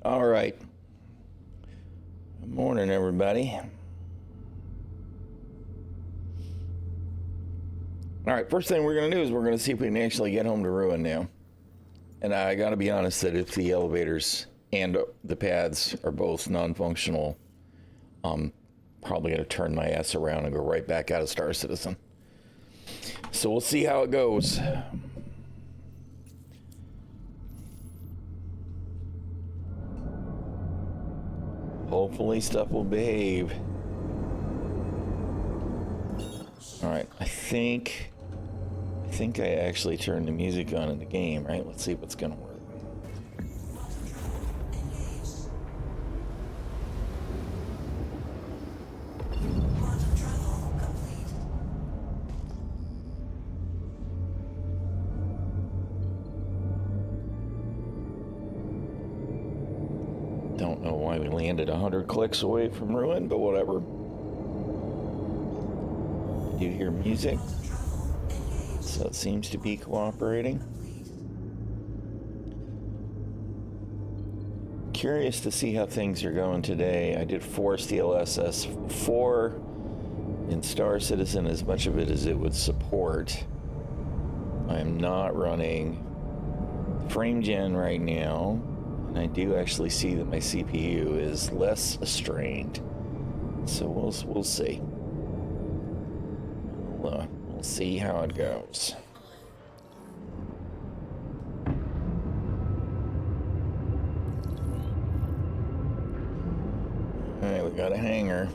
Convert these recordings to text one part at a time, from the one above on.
All right. Good morning, everybody. All right, first thing we're going to do is we're going to see if we can actually get home to Ruin now. And I got to be honest that if the elevators and the pads are both non-functional, I'm probably going to turn my ass around and go right back out of Star Citizen. So we'll see how it goes. Hopefully stuff will behave. All right, I think I actually turned the music on in the game, right? Let's see what's gonna work. Don't know why we landed 100 clicks away from Ruin, but whatever. Do you hear music? So it seems to be cooperating. Curious to see how things are going today. I did force the LSS 4 in Star Citizen as much of it as it would support. I'm not running frame gen right now, and I do actually see that my CPU is less strained. So we'll see. We'll see how it goes. All right, we got a hangar.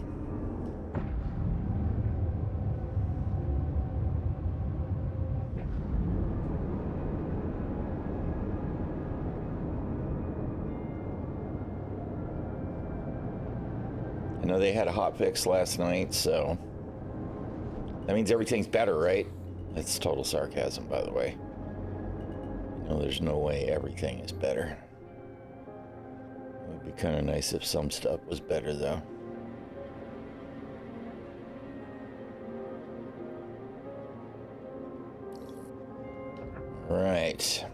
I know they had a hot fix last night, so that means everything's better, right? That's total sarcasm, by the way. No, there's no way everything is better. It would be kind of nice if some stuff was better, though. All right.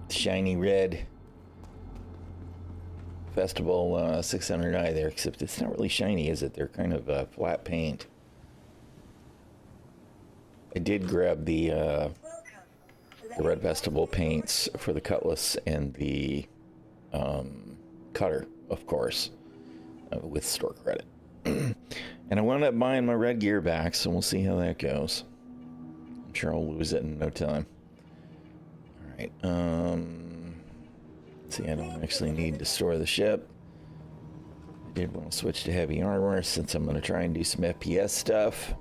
Shiny red Festival 600i there, except it's not really shiny, is it? They're kind of flat paint. I did grab the red Festival paints for the Cutlass and the cutter, of course, with store credit. And I wound up buying my red gear back, so we'll see how that goes. I'm sure I'll lose it in no time. Alright, see, I don't actually need to store the ship. I did want to switch to heavy armor since I'm going to try and do some FPS stuff.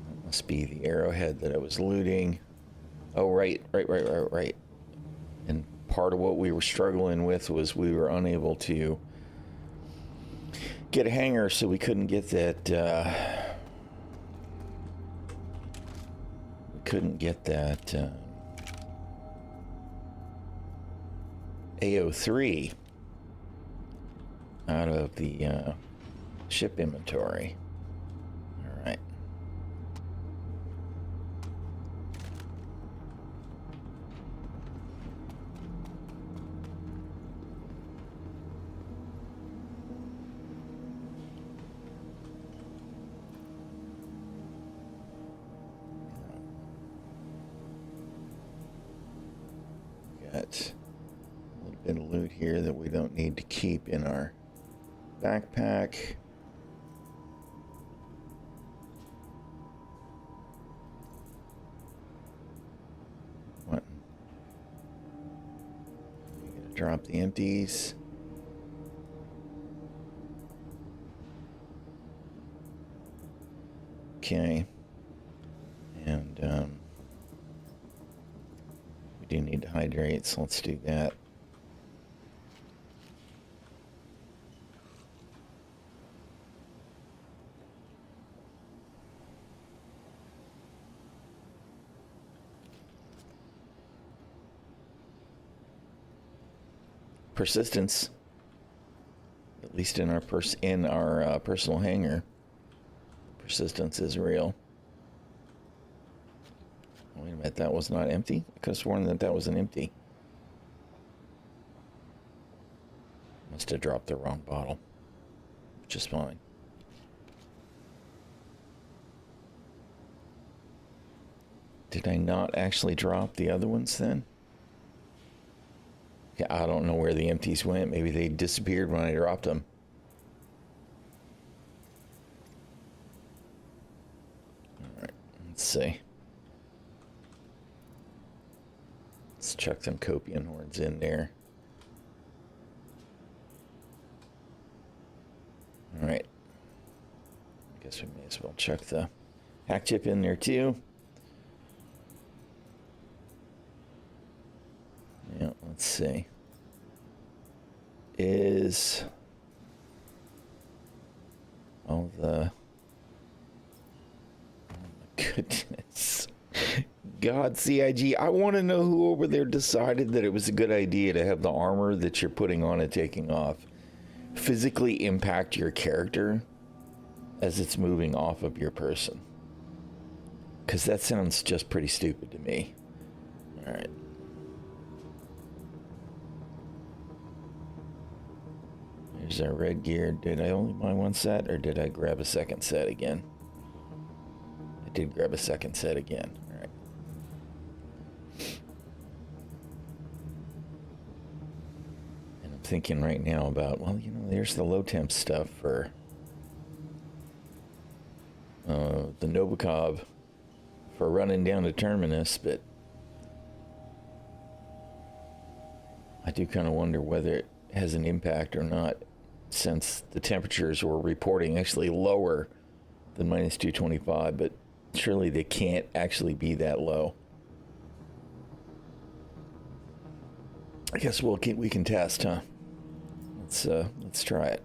That must be the arrowhead that I was looting. Oh, right. And part of what we were struggling with was we were unable to get a hangar, so we couldn't get that AO3 out of the ship inventory. All right. Got a little bit of loot here that we don't need to keep in our backpack. What? You gonna drop the empties? Okay. And we do need to hydrate, so let's do that. persistence, at least in our personal hangar. Persistence is real. Wait a minute, that was not empty? I could have sworn that was an empty. Must have dropped the wrong bottle, which is fine. Did I not actually drop the other ones then? Yeah, I don't know where the empties went. Maybe they disappeared when I dropped them. All right, let's see. Let's chuck them copian horns in there. All right. I guess we may as well chuck the hack chip in there too. Yeah, let's see. Is all the... Oh my goodness. God, CIG, I want to know who over there decided that it was a good idea to have the armor that you're putting on and taking off physically impact your character as it's moving off of your person. Because that sounds just pretty stupid to me. All right. There's our red gear. Did I only buy one set, or did I grab a second set again? I did grab a second set again. All right. And I'm thinking right now about, well, you know, there's the low temp stuff for the Nobukov for running down to Terminus, but I do kind of wonder whether it has an impact or not, since the temperatures were reporting actually lower than minus 225, but surely they can't actually be that low. I guess we can test, huh? Let's try it.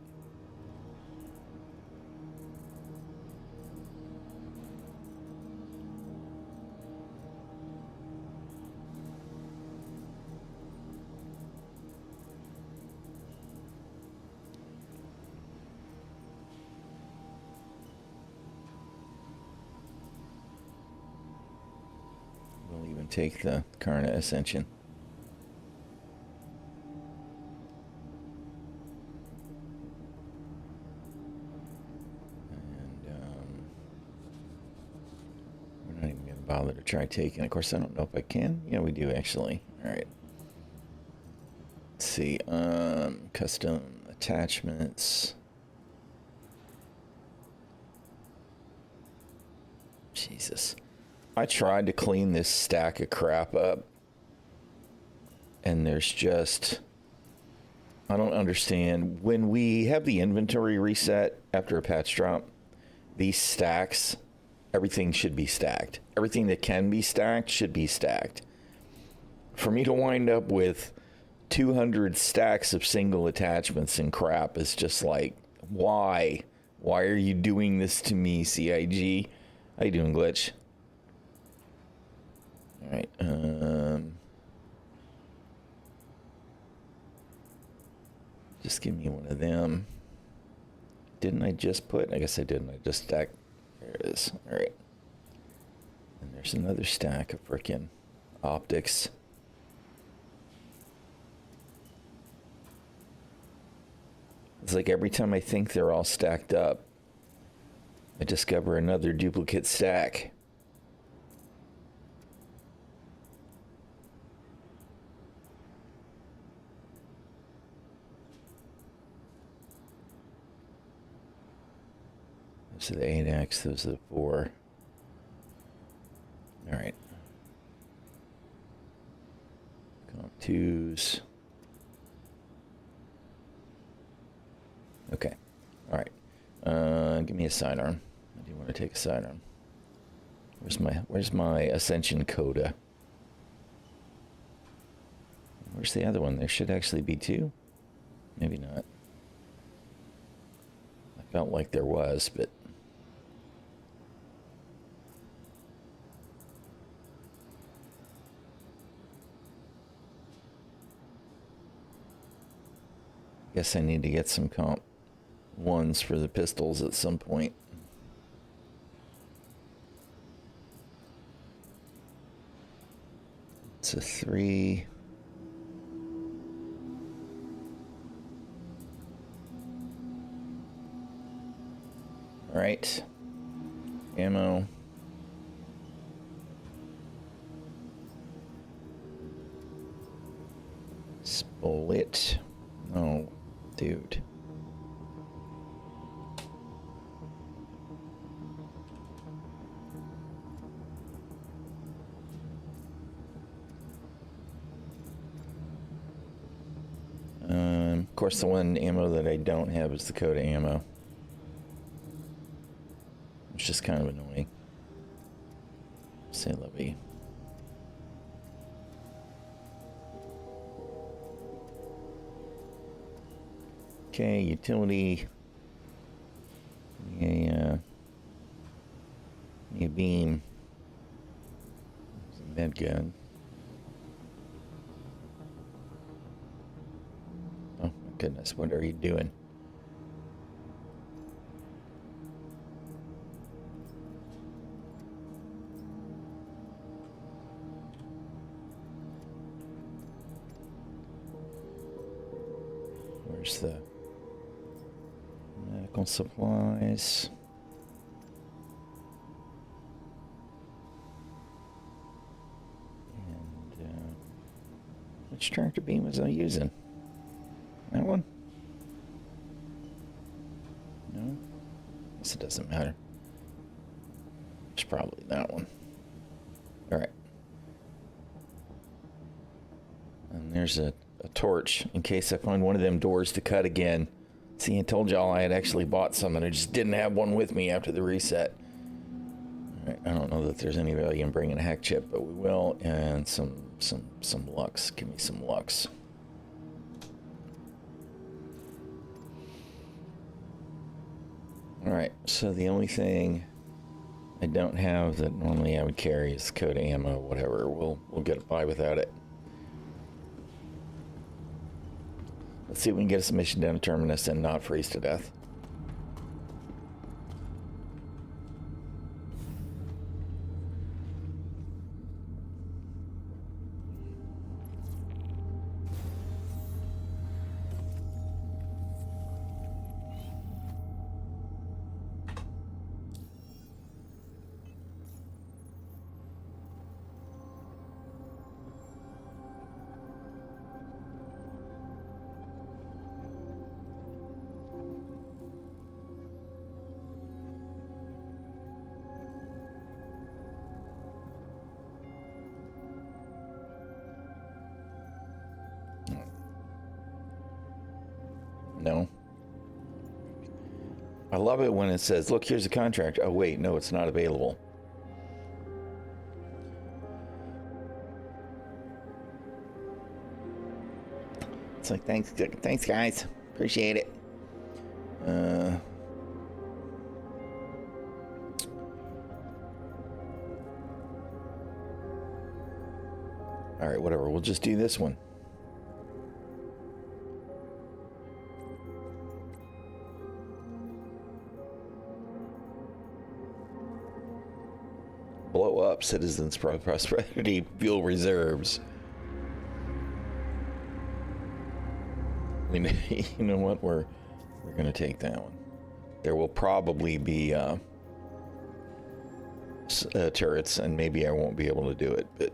We'll even take the Karna Ascension. Bother to try taking. Of course, I don't know if I can. Yeah, we do actually. All right. Let's see. Custom attachments. Jesus. I tried to clean this stack of crap up, and there's just... I don't understand. When we have the inventory reset after a patch drop, these stacks... everything should be stacked. Everything that can be stacked should be stacked. For me to wind up with 200 stacks of single attachments and crap is just like, why? Why are you doing this to me, CIG? How you doing, Glitch? All right. Just give me one of them. Didn't I just put? I guess I didn't. I just stacked. There it is. All right. And there's another stack of frickin' optics. It's like every time I think they're all stacked up, I discover another duplicate stack. Those are the 8X, those are the 4. All right. Comp 2s. Okay. All right. Give me a sidearm. I do want to take a sidearm. Where's my Ascension Coda? Where's the other one? There should actually be 2. Maybe not. I felt like there was, but... Guess I need to get some comp ones for the pistols at some point. It's a 3. All right. Ammo. Split. Oh, dude. Of course, the one ammo that I don't have is the Coda ammo. It's just kind of annoying. Say Levy. Okay, utility. A beam. There's a med gun. Oh my goodness, what are you doing? Where's the medical supplies? And which tractor beam was I using? That one? No? I guess it doesn't matter. It's probably that one. Alright. And there's a torch in case I find one of them doors to cut again. See, I told y'all I had actually bought some and I just didn't have one with me after the reset. Alright, I don't know that there's any value in bringing a hack chip, but we will. And some lux. Give me some lux. Alright, so the only thing I don't have that normally I would carry is Coda ammo, whatever. We'll get by without it. Let's see if we can get a submission down to Terminus and not freeze to death. No. I love it when it says, look, here's a contract. Oh, wait, no, it's not available. It's like, thanks, guys. Appreciate it. All right, whatever. We'll just do this one. Blow up Citizens Prosperity Fuel Reserves. I mean, you know what? We're gonna take that one. There will probably be turrets, and maybe I won't be able to do it, but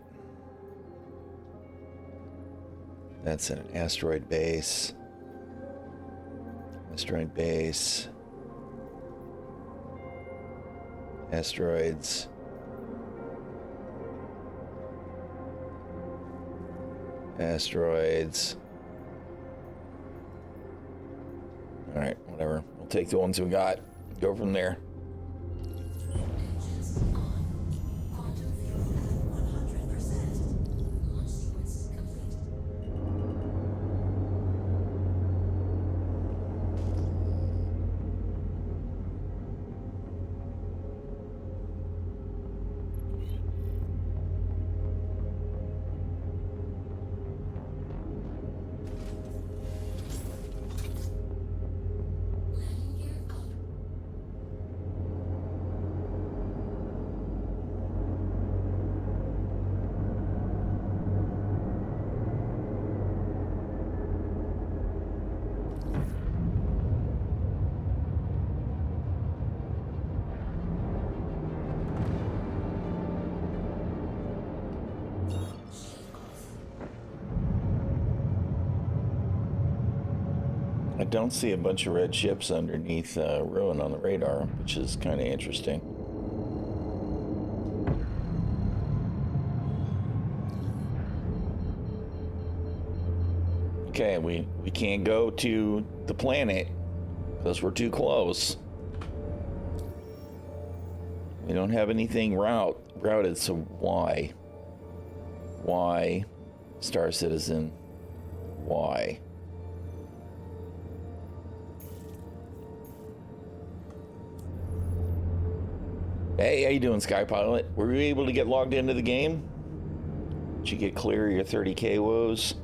that's an asteroid base. Asteroid base. Asteroids. Asteroids. All right, whatever. We'll take the ones we got. Go from there. I don't see a bunch of red ships underneath Ruin on the radar, which is kind of interesting. Okay, we can't go to the planet because we're too close. We don't have anything routed, so why? Why, Star Citizen? Why? Hey, how you doing, Sky Pilot? Were you able to get logged into the game? Did you get clear of your 30K woes?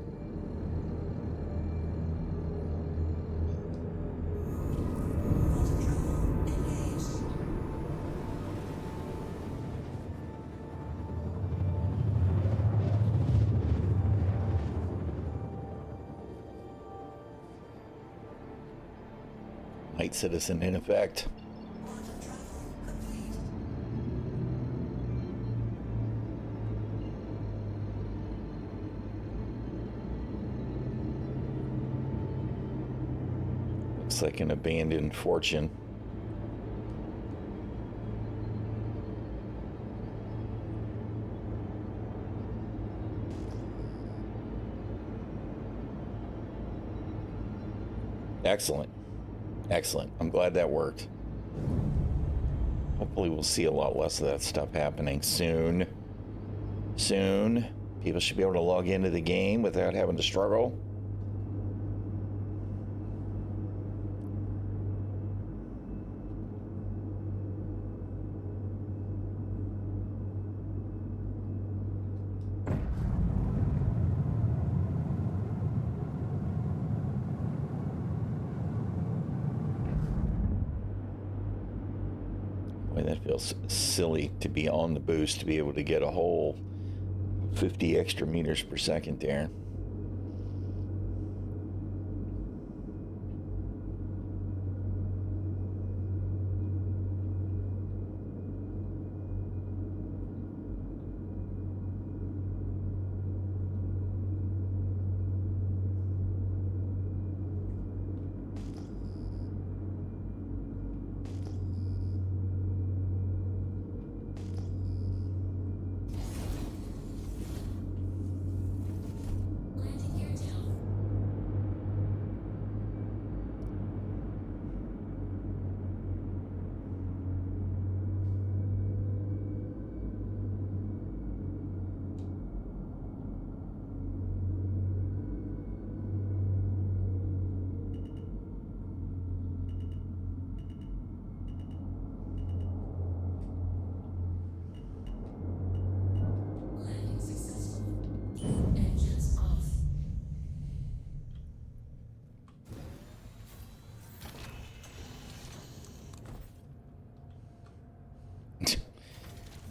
Night Citizen in effect. Looks like an abandoned fortune. Excellent. Excellent. I'm glad that worked. Hopefully we'll see a lot less of that stuff happening soon. Soon. People should be able to log into the game without having to struggle. That feels silly to be on the boost to be able to get a whole 50 extra meters per second there.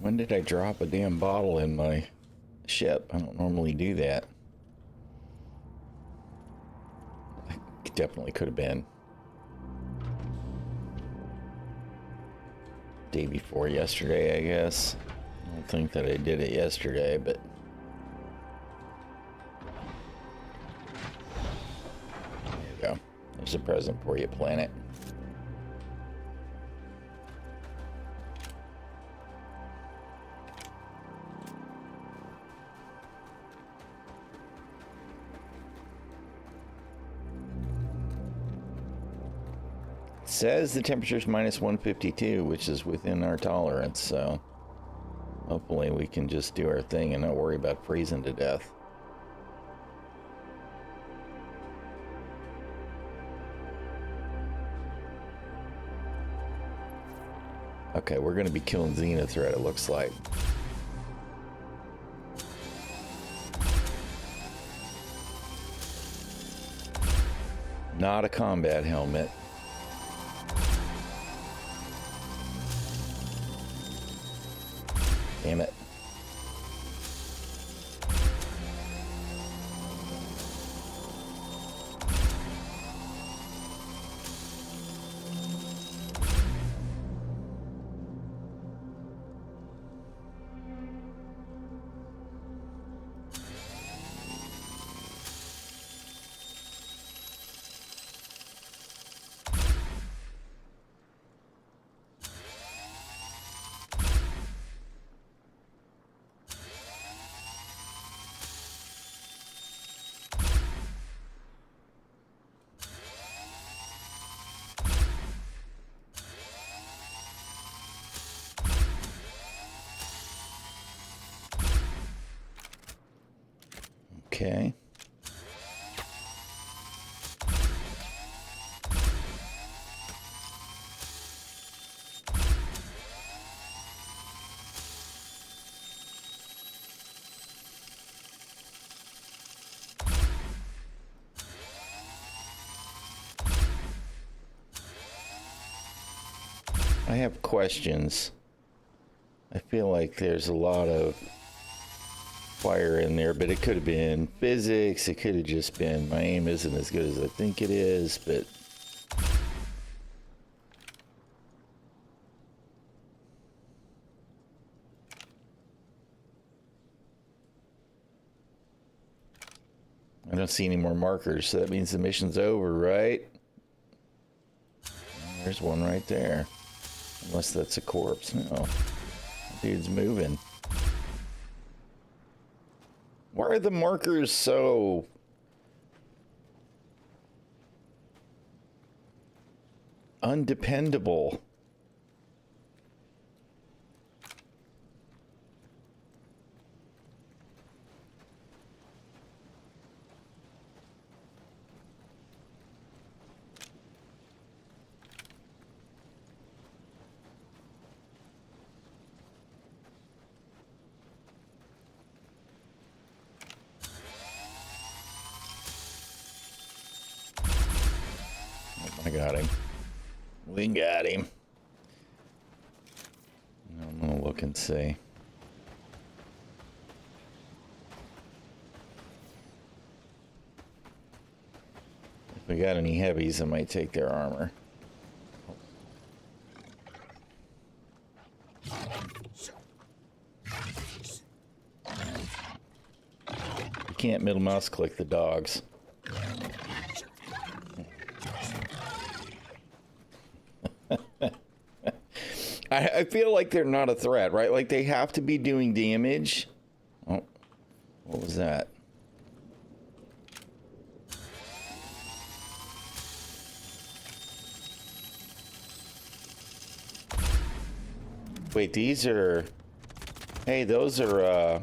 When did I drop a damn bottle in my ship? I don't normally do that. It definitely could have been day before yesterday, I guess. I don't think that I did it yesterday, but there you go. There's a present for you, planet. Says the temperature is minus 152, which is within our tolerance, so hopefully we can just do our thing and not worry about freezing to death. Okay, we're going to be killing Zenith threat, it looks like. Not a combat helmet. Damn it. Okay. I have questions. I feel like there's a lot of fire in there, but it could have been physics. It could have just been my aim isn't as good as I think it is, but I don't see any more markers, so that means the mission's over, right? There's one right there. Unless that's a corpse. No. Dude's moving. Why are the markers so undependable? I got him. We got him. I'm gonna look and see. If we got any heavies, I might take their armor. You can't middle mouse click the dogs. I feel like they're not a threat, right? Like they have to be doing damage. Oh, what was that? Wait, these are... Hey, those are,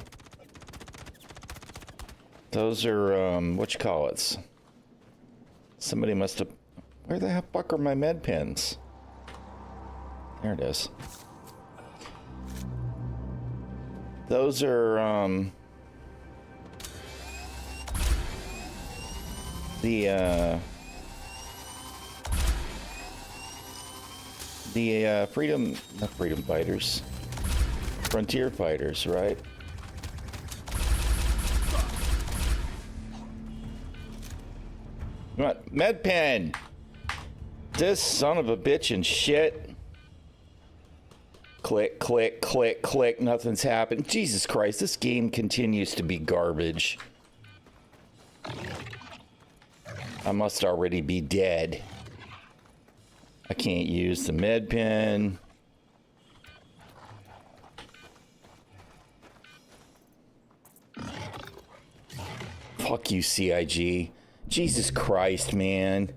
whatchamacallits? Somebody must have... Where the fuck are my med pens? There it is. Those are, the not freedom fighters, frontier fighters, right? What? Med pen! This son of a bitch and shit. Click, click, click, click. Nothing's happened. Jesus Christ, this game continues to be garbage. I must already be dead. I can't use the med pen. Fuck you, CIG. Jesus Christ, man.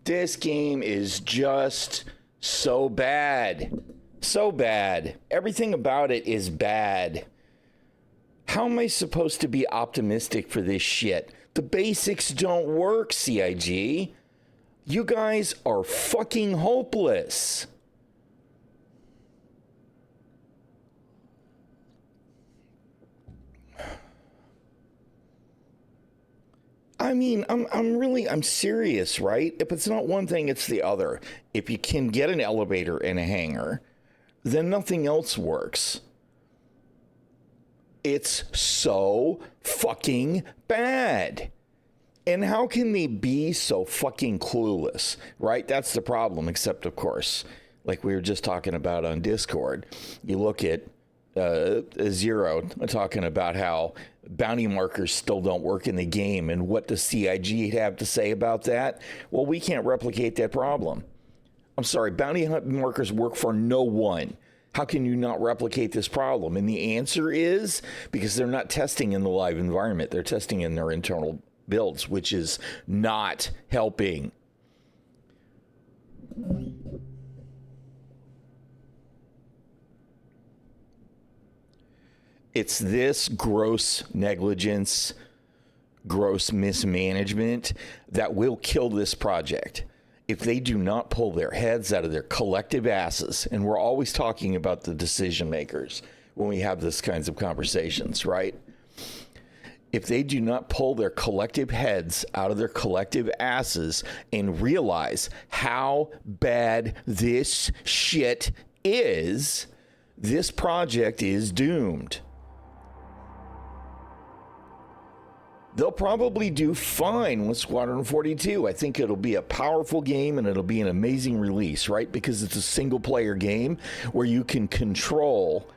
This game is just so bad. So bad. Everything about it is bad. How am I supposed to be optimistic for this shit? The basics don't work, CIG. You guys are fucking hopeless. I mean, I'm serious, right? If it's not one thing, it's the other. If you can get an elevator in a hangar, then nothing else works. It's so fucking bad. And how can they be so fucking clueless, right? That's the problem, except, of course, like we were just talking about on Discord, you look at Zero talking about how bounty markers still don't work in the game, and what does CIG have to say about that? Well, we can't replicate that problem. I'm sorry, bounty markers work for no one. How can you not replicate this problem? And the answer is because they're not testing in the live environment. They're testing in their internal builds, which is not helping. It's this gross negligence gross mismanagement that will kill this project if they do not pull their heads out of their collective asses. And we're always talking about the decision makers when we have this kinds of conversations, right? If they do not pull their collective heads out of their collective asses and realize how bad this shit is, this project is doomed. They'll probably do fine with Squadron 42. I think it'll be a powerful game and it'll be an amazing release, right? Because it's a single player game where you can control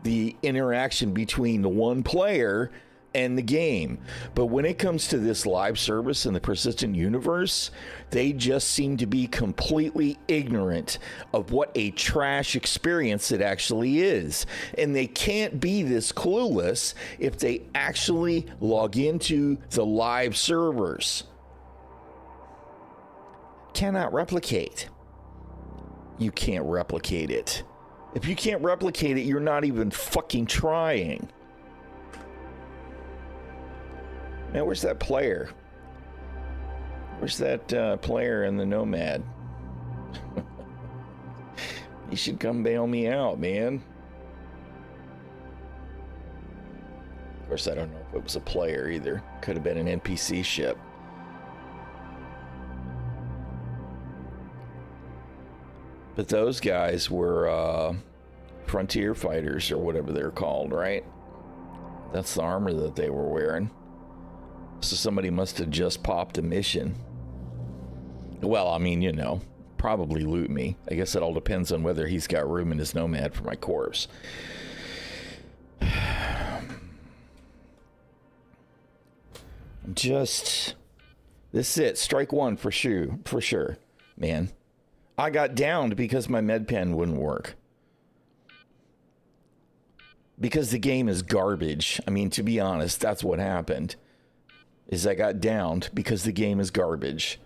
the interaction between the one player and the game. But when it comes to this live service and the persistent universe, they just seem to be completely ignorant of what a trash experience it actually is. And they can't be this clueless if they actually log into the live servers. Cannot replicate. You can't replicate it. If you can't replicate it, you're not even fucking trying. Now, where's that player? Where's that player in the Nomad? He should come bail me out, man. Of course, I don't know if it was a player either. Could have been an NPC ship. But those guys were frontier fighters or whatever they're called, right? That's the armor that they were wearing. So somebody must have just popped a mission. Well, I mean, you know, probably loot me. I guess it all depends on whether he's got room in his Nomad for my corpse. This is it. Strike one for sure, man. I got downed because my med pen wouldn't work. Because the game is garbage. I mean, to be honest, that's what happened. Is I got downed because the game is garbage.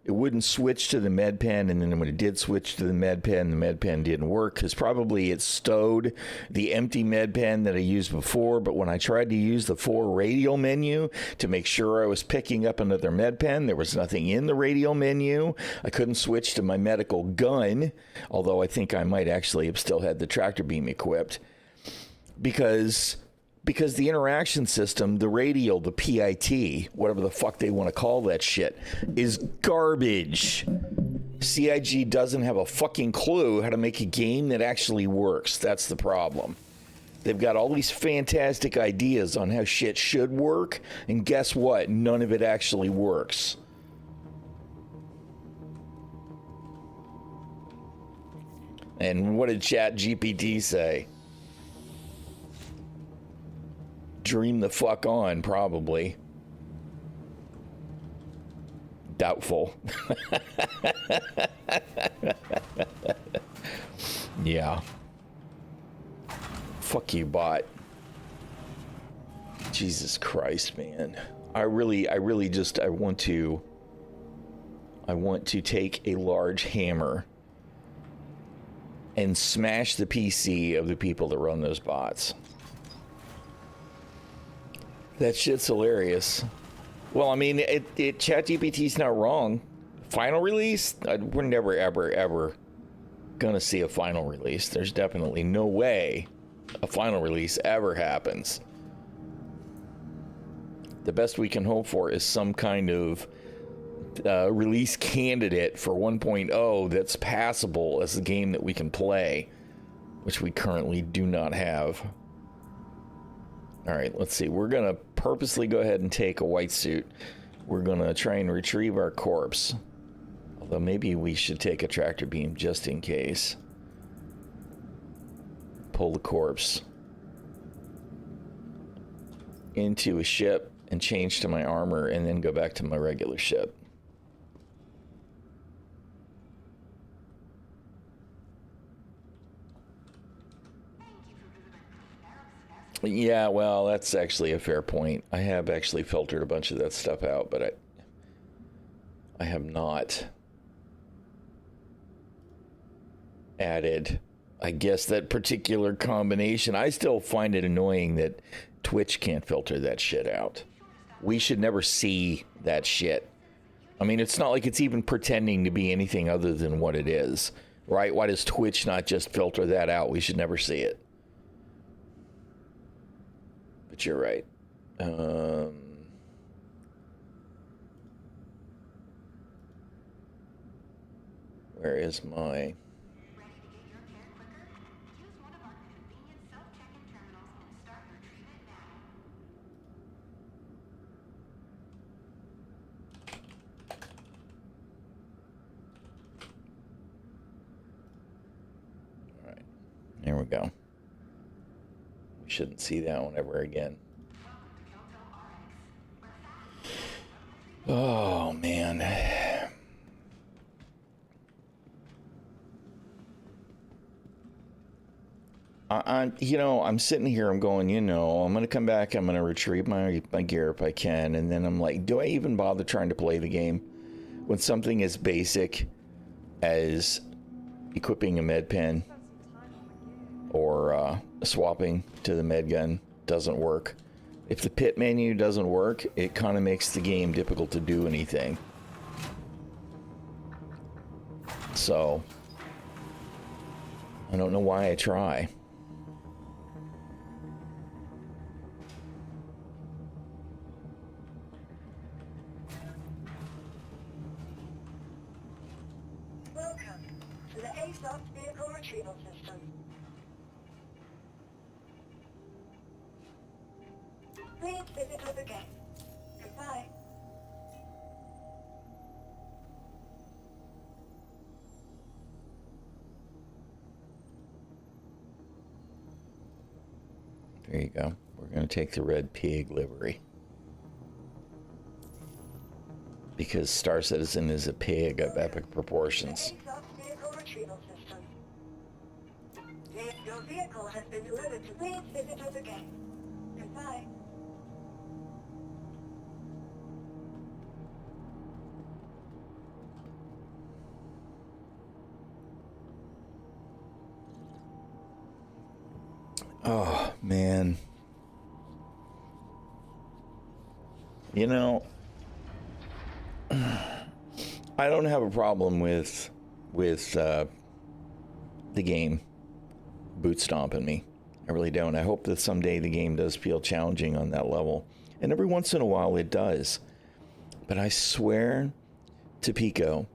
It wouldn't switch to the med pen, and then when it did switch to the med pen didn't work because probably it stowed the empty med pen that I used before. But when I tried to use the 4 radial menu to make sure I was picking up another med pen, there was nothing in the radial menu. I couldn't switch to my medical gun, although I think I might actually have still had the tractor beam equipped because the interaction system, the radial, the PIT, whatever the fuck they want to call that shit, is garbage. CIG doesn't have a fucking clue how to make a game that actually works. That's the problem. They've got all these fantastic ideas on how shit should work, and guess what? None of it actually works. And what did ChatGPT say? Dream the fuck on, probably. Doubtful. Yeah. Fuck you, bot. Jesus Christ, man. I want to take a large hammer and smash the PC of the people that run those bots. That shit's hilarious. Well, I mean, ChatGPT's not wrong. Final release? We're never, ever gonna see a final release. There's definitely no way a final release ever happens. The best we can hope for is some kind of release candidate for 1.0 that's passable as a game that we can play, which we currently do not have. All right, let's see. We're going to purposely go ahead and take a white suit. We're going to try and retrieve our corpse. Although maybe we should take a tractor beam just in case. Pull the corpse into a ship and change to my armor and then go back to my regular ship. Yeah, well, that's actually a fair point. I have actually filtered a bunch of that stuff out, but I have not added, I guess, that particular combination. I still find it annoying that Twitch can't filter that shit out. we should never see that shit. I mean, it's not like it's even pretending to be anything other than what it is, right? Why does Twitch not just filter that out? We should never see it. But you're right. Where is my... There we go. We shouldn't see that one ever again. Oh, man. I'm sitting here, I'm going, I'm going to come back, I'm going to retrieve my gear if I can, and then I'm like, do I even bother trying to play the game when something as basic as equipping a med pen or swapping to the med gun doesn't work? If the pit menu doesn't work, it kind of makes the game difficult to do anything. So, I don't know why I try. Welcome to the ᚹᛖᚚᚚᚗᚗ retrieval system. Please visit us again. Goodbye. There you go. We're going to take the red pig livery. Because Star Citizen is a pig of epic proportions. ᚹᚖᚚᚗᚗᚗ retrieval system. Your vehicle has been delivered to. Please visit us again. Goodbye. Oh, man. I don't have a problem with the game boot stomping me. I really don't. I hope that someday the game does feel challenging on that level. And every once in a while it does. But I swear to Pico,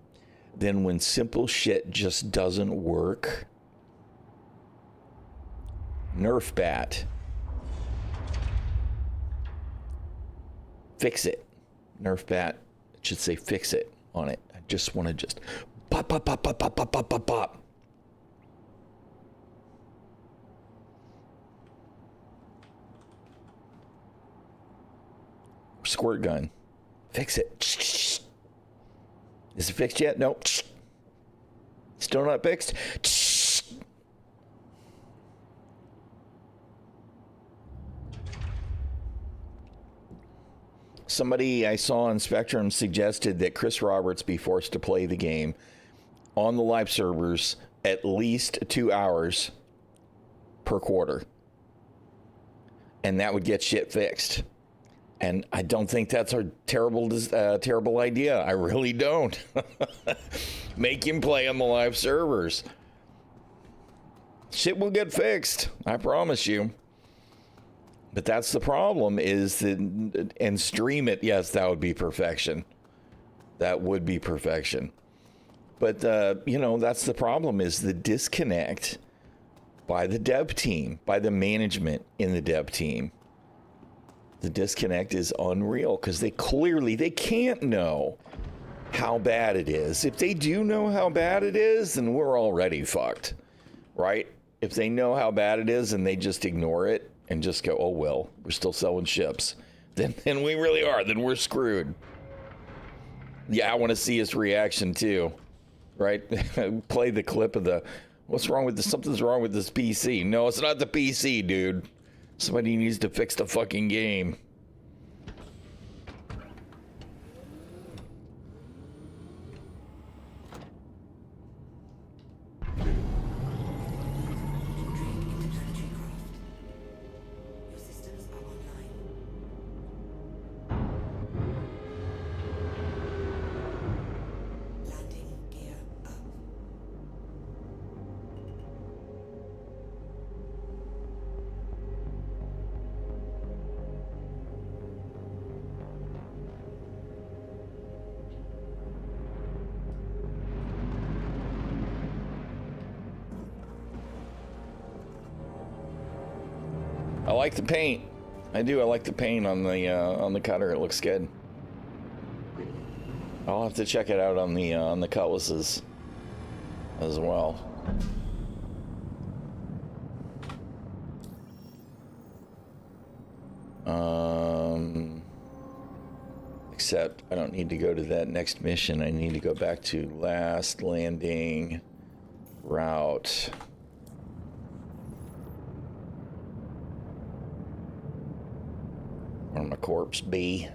then when simple shit just doesn't work, Nerf bat. Fix it. Nerf bat. It should say fix it on it. I just want to just pop, pop, pop, pop, pop, pop, pop, pop, pop. Squirt gun. Fix it. Is it fixed yet? Nope. Still not fixed. Somebody I saw on Spectrum suggested that Chris Roberts be forced to play the game on the live servers at least 2 hours per quarter. And that would get shit fixed. And I don't think that's a terrible idea. I really don't. Make him play on the live servers. Shit will get fixed. I promise you. But that's the problem is that, and stream it. Yes, that would be perfection. That would be perfection. But, that's the problem is the disconnect by the dev team, by the management in the dev team. The disconnect is unreal because they can't know how bad it is. If they do know how bad it is, then we're already fucked, right? If they know how bad it is and they just ignore it and just go, oh, well, we're still selling ships, then we really are. Then we're screwed. Yeah, I want to see his reaction too, right? Play the clip of what's wrong with this? Something's wrong with this PC. No, it's not the PC, dude. Somebody needs to fix the fucking game. like the paint. I do. I like the paint on the cutter. It looks good. I'll have to check it out on the cutlasses as well. Except I don't need to go to that next mission. I need to go back to last landing route. Where my corpse be?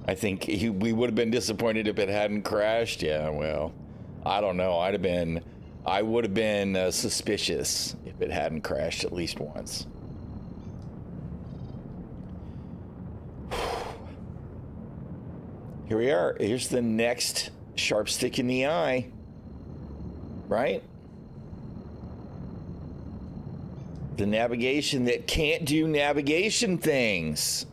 I think we would have been disappointed if it hadn't crashed. Yeah, well, I don't know. I would have been suspicious if it hadn't crashed at least once. Here we are. Here's the next sharp stick in the eye. Right? The navigation that can't do navigation things.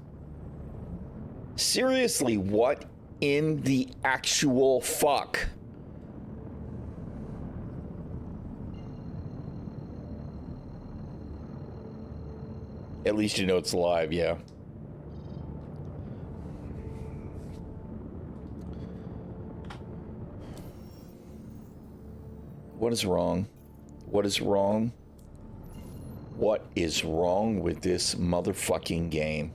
Seriously, what in the actual fuck? At least you know it's live, yeah. What is wrong? What is wrong? What is wrong with this motherfucking game?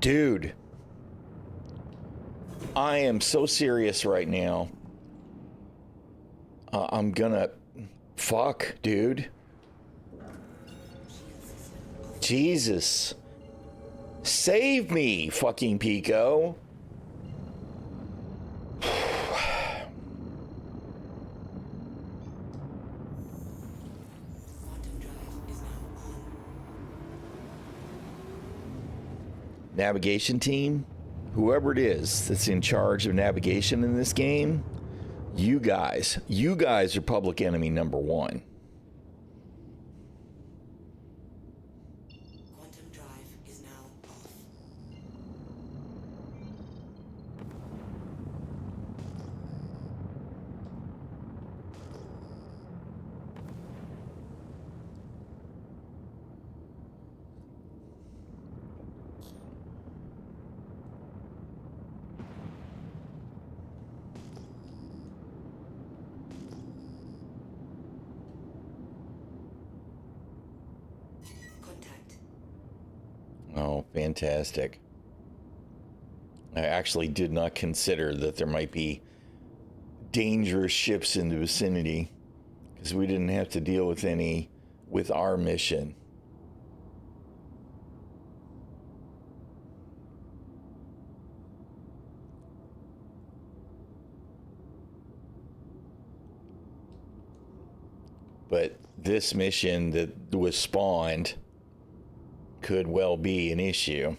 Dude, I am so serious right now. I'm gonna... Fuck, dude. Jesus. Save me, fucking Pico. Navigation team, whoever it is that's in charge of navigation in this game, you guys are public enemy number one. Quantum drive is now off. Oh, fantastic. I actually did not consider that there might be dangerous ships in the vicinity, because we didn't have to deal with any with our mission. But this mission that was spawned could well be an issue.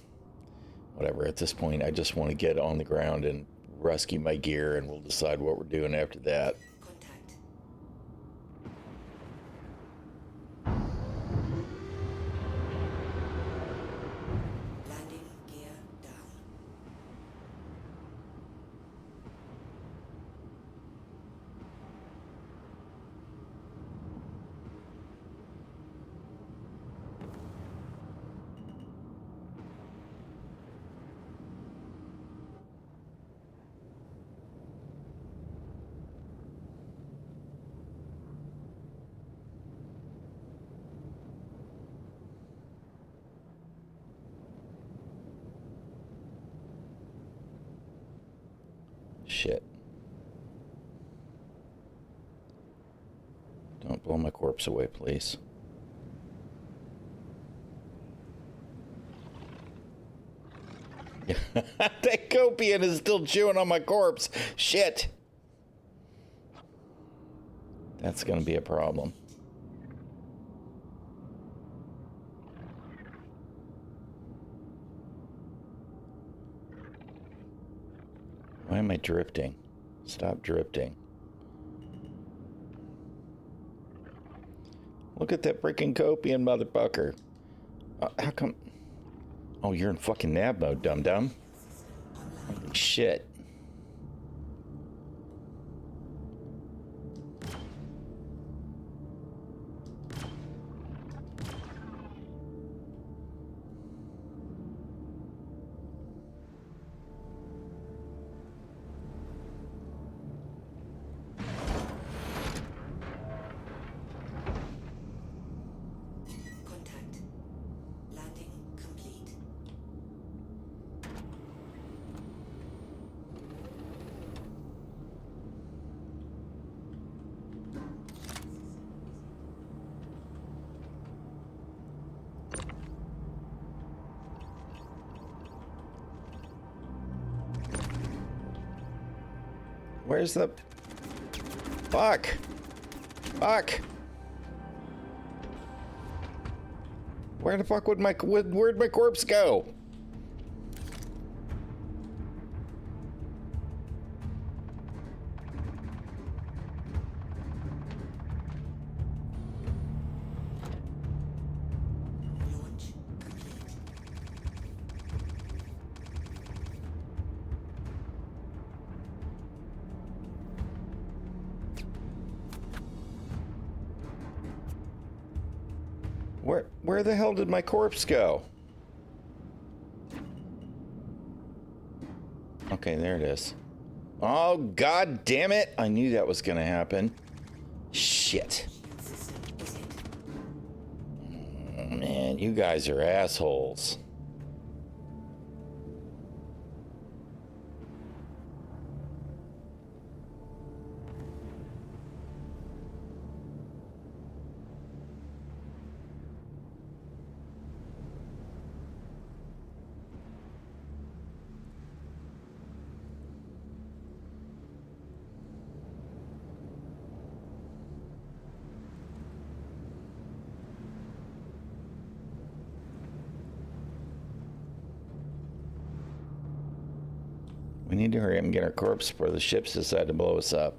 Whatever, at this point, I just want to get on the ground and rescue my gear, and we'll decide what we're doing after that. Contact. Landing gear down. Shit. Don't blow my corpse away, please. That Copian is still chewing on my corpse. Shit. That's gonna be a problem. Why am I drifting? Stop drifting. Look at that freaking copian motherfucker. How come? Oh, you're in fucking nav mode, dum-dum. Holy shit. Contact. Landing complete. Where's the... Fuck! Fuck! Where the fuck would where'd my corpse go? Launch complete. Where the hell did my corpse go? Okay, there it is. Oh, god damn it! I knew that was gonna happen. Shit. System is hit. Oh, man, you guys are assholes. We need to hurry up and get our corpse before the ships decide to blow us up.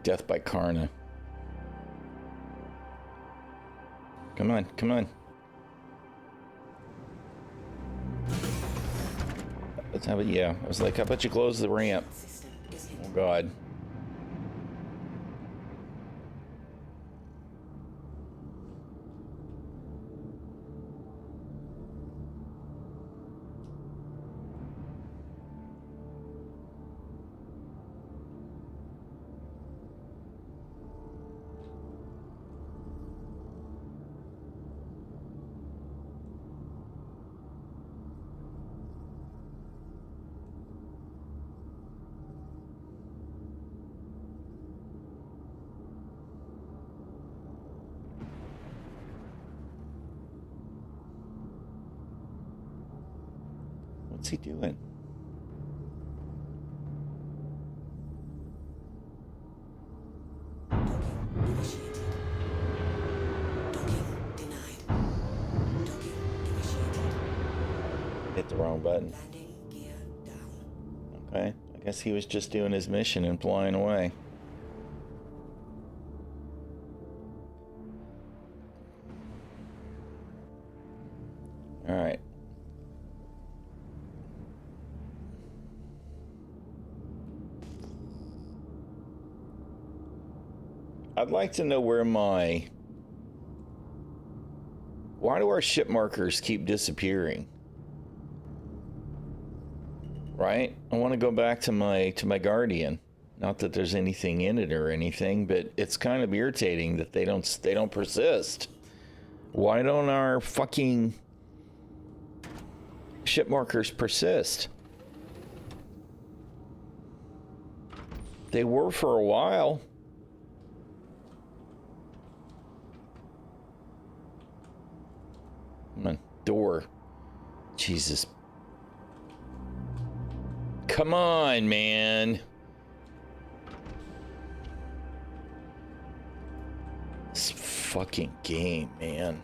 Death by Karna. Come on, come on. Let's have it, yeah. I was like, how about you close the ramp? System is hit. Oh, God. What's he doing? Docking initiated. Docking denied. Docking initiated. Hit the wrong button. Landing gear down. Okay. I guess he was just doing his mission and flying away. All right. I'd like to know where my... Why do our ship markers keep disappearing? Right? I want to go back to my Guardian. Not that there's anything in it or anything, but it's kind of irritating that they don't persist. Why don't our fucking ship markers persist? They were for a while. Come on, door. Jesus. Come on, man. This fucking game, man.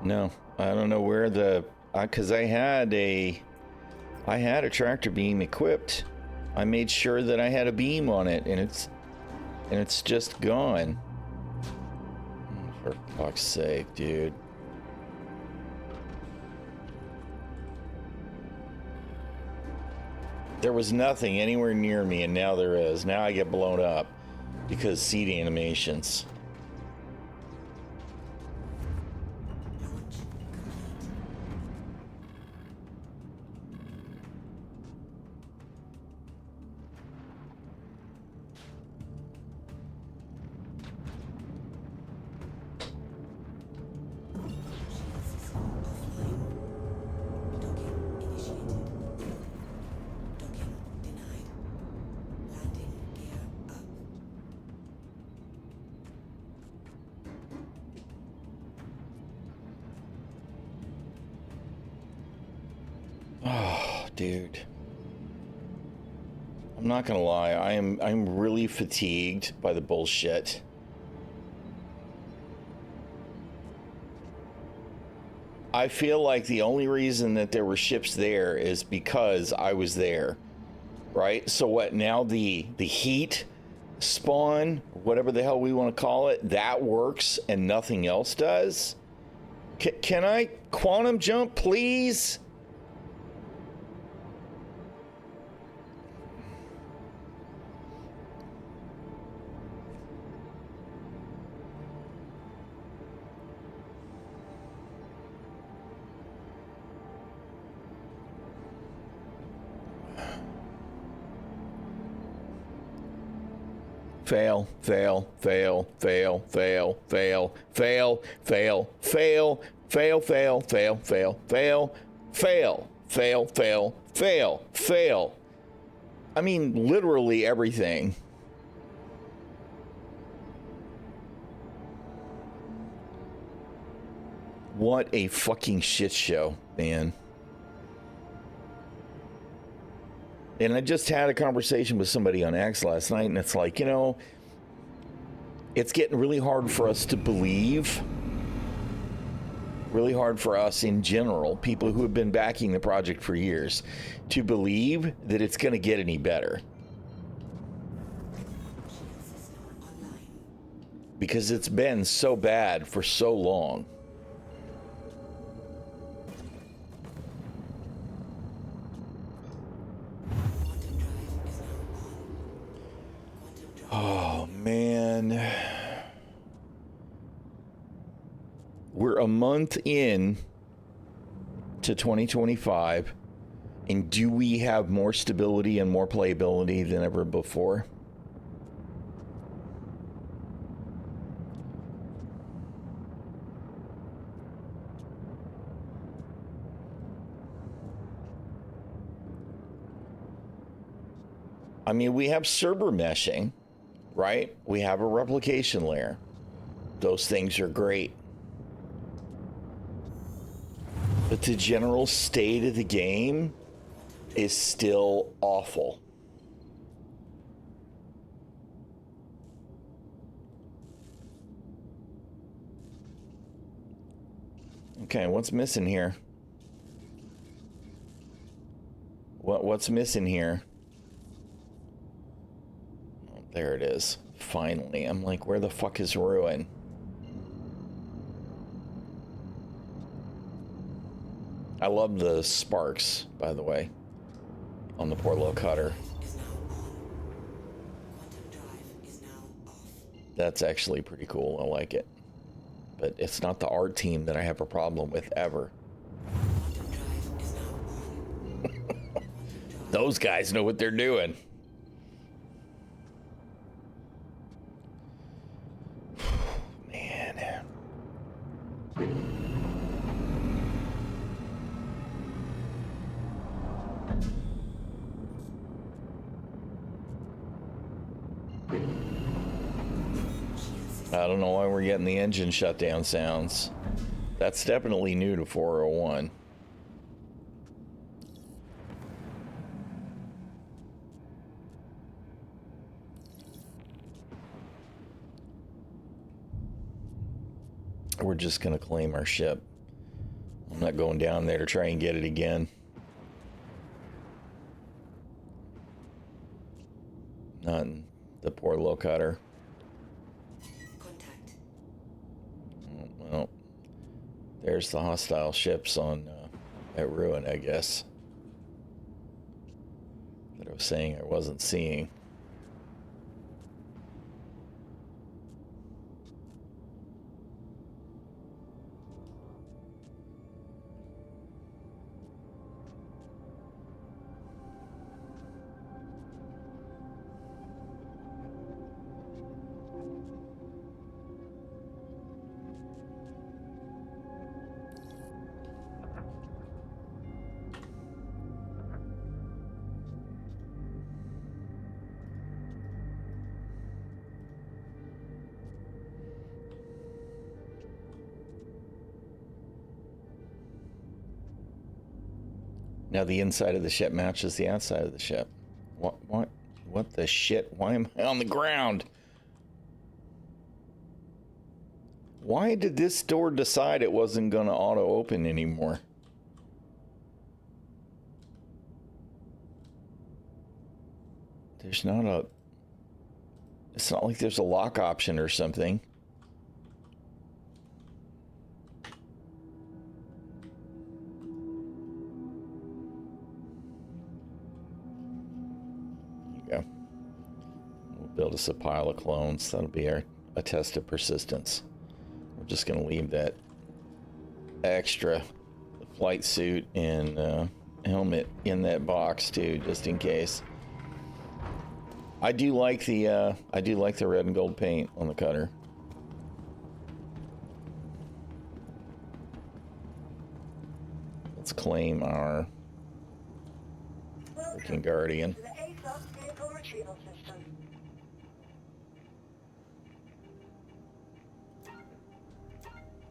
No, I don't know where the, because I had a tractor beam equipped. I made sure that I had a beam on it, and it's just gone. For fuck's sake, dude. There was nothing anywhere near me, and now there is. Now I get blown up because seed animations. Dude, I'm not gonna lie, I'm really fatigued by the bullshit. I feel like the only reason that there were ships there is because I was there, right? So what, now the heat spawn, whatever the hell we want to call it, that works and nothing else does? Can I quantum jump, please? Fail, fail, fail, fail, fail, fail, fail, fail, fail, fail, fail, fail, fail, fail, fail, fail, fail, fail, fail. I mean, literally everything. What a fucking shit show, man. And I just had a conversation with somebody on X last night, and it's like, you know, it's getting really hard for us to believe, really hard for us in general, people who have been backing the project for years, to believe that it's going to get any better. Because it's been so bad for so long. Oh, man. We're a month in to 2025, and do we have more stability and more playability than ever before? I mean, we have server meshing, right? We have a replication layer. Those things are great. But the general state of the game is still awful. Okay, what's missing here? What's missing here? Oh, there it is. Finally. I'm like, where the fuck is Ruin? I love the sparks, by the way, on the poor little cutter. That's actually pretty cool. I like it. But it's not the art team that I have a problem with ever. Those guys know what they're doing. Man. I don't know why we're getting the engine shutdown sounds. That's definitely new to 401. We're just gonna claim our ship. I'm not going down there to try and get it again. Not in the poor low cutter. Contact. Well, there's the hostile ships on at Ruin, I guess. That I was saying I wasn't seeing. Now the inside of the ship matches the outside of the ship. What the shit? Why am I on the ground? Why did this door decide it wasn't gonna auto open anymore? There's not a... It's not like there's a lock option or something. Build us a pile of clones. That'll be a test of persistence. We're just going to leave that extra flight suit and helmet in that box too, just in case. I do like the red and gold paint on the cutter. Let's claim our freaking Guardian. To the ASOS vehicle retrieval system.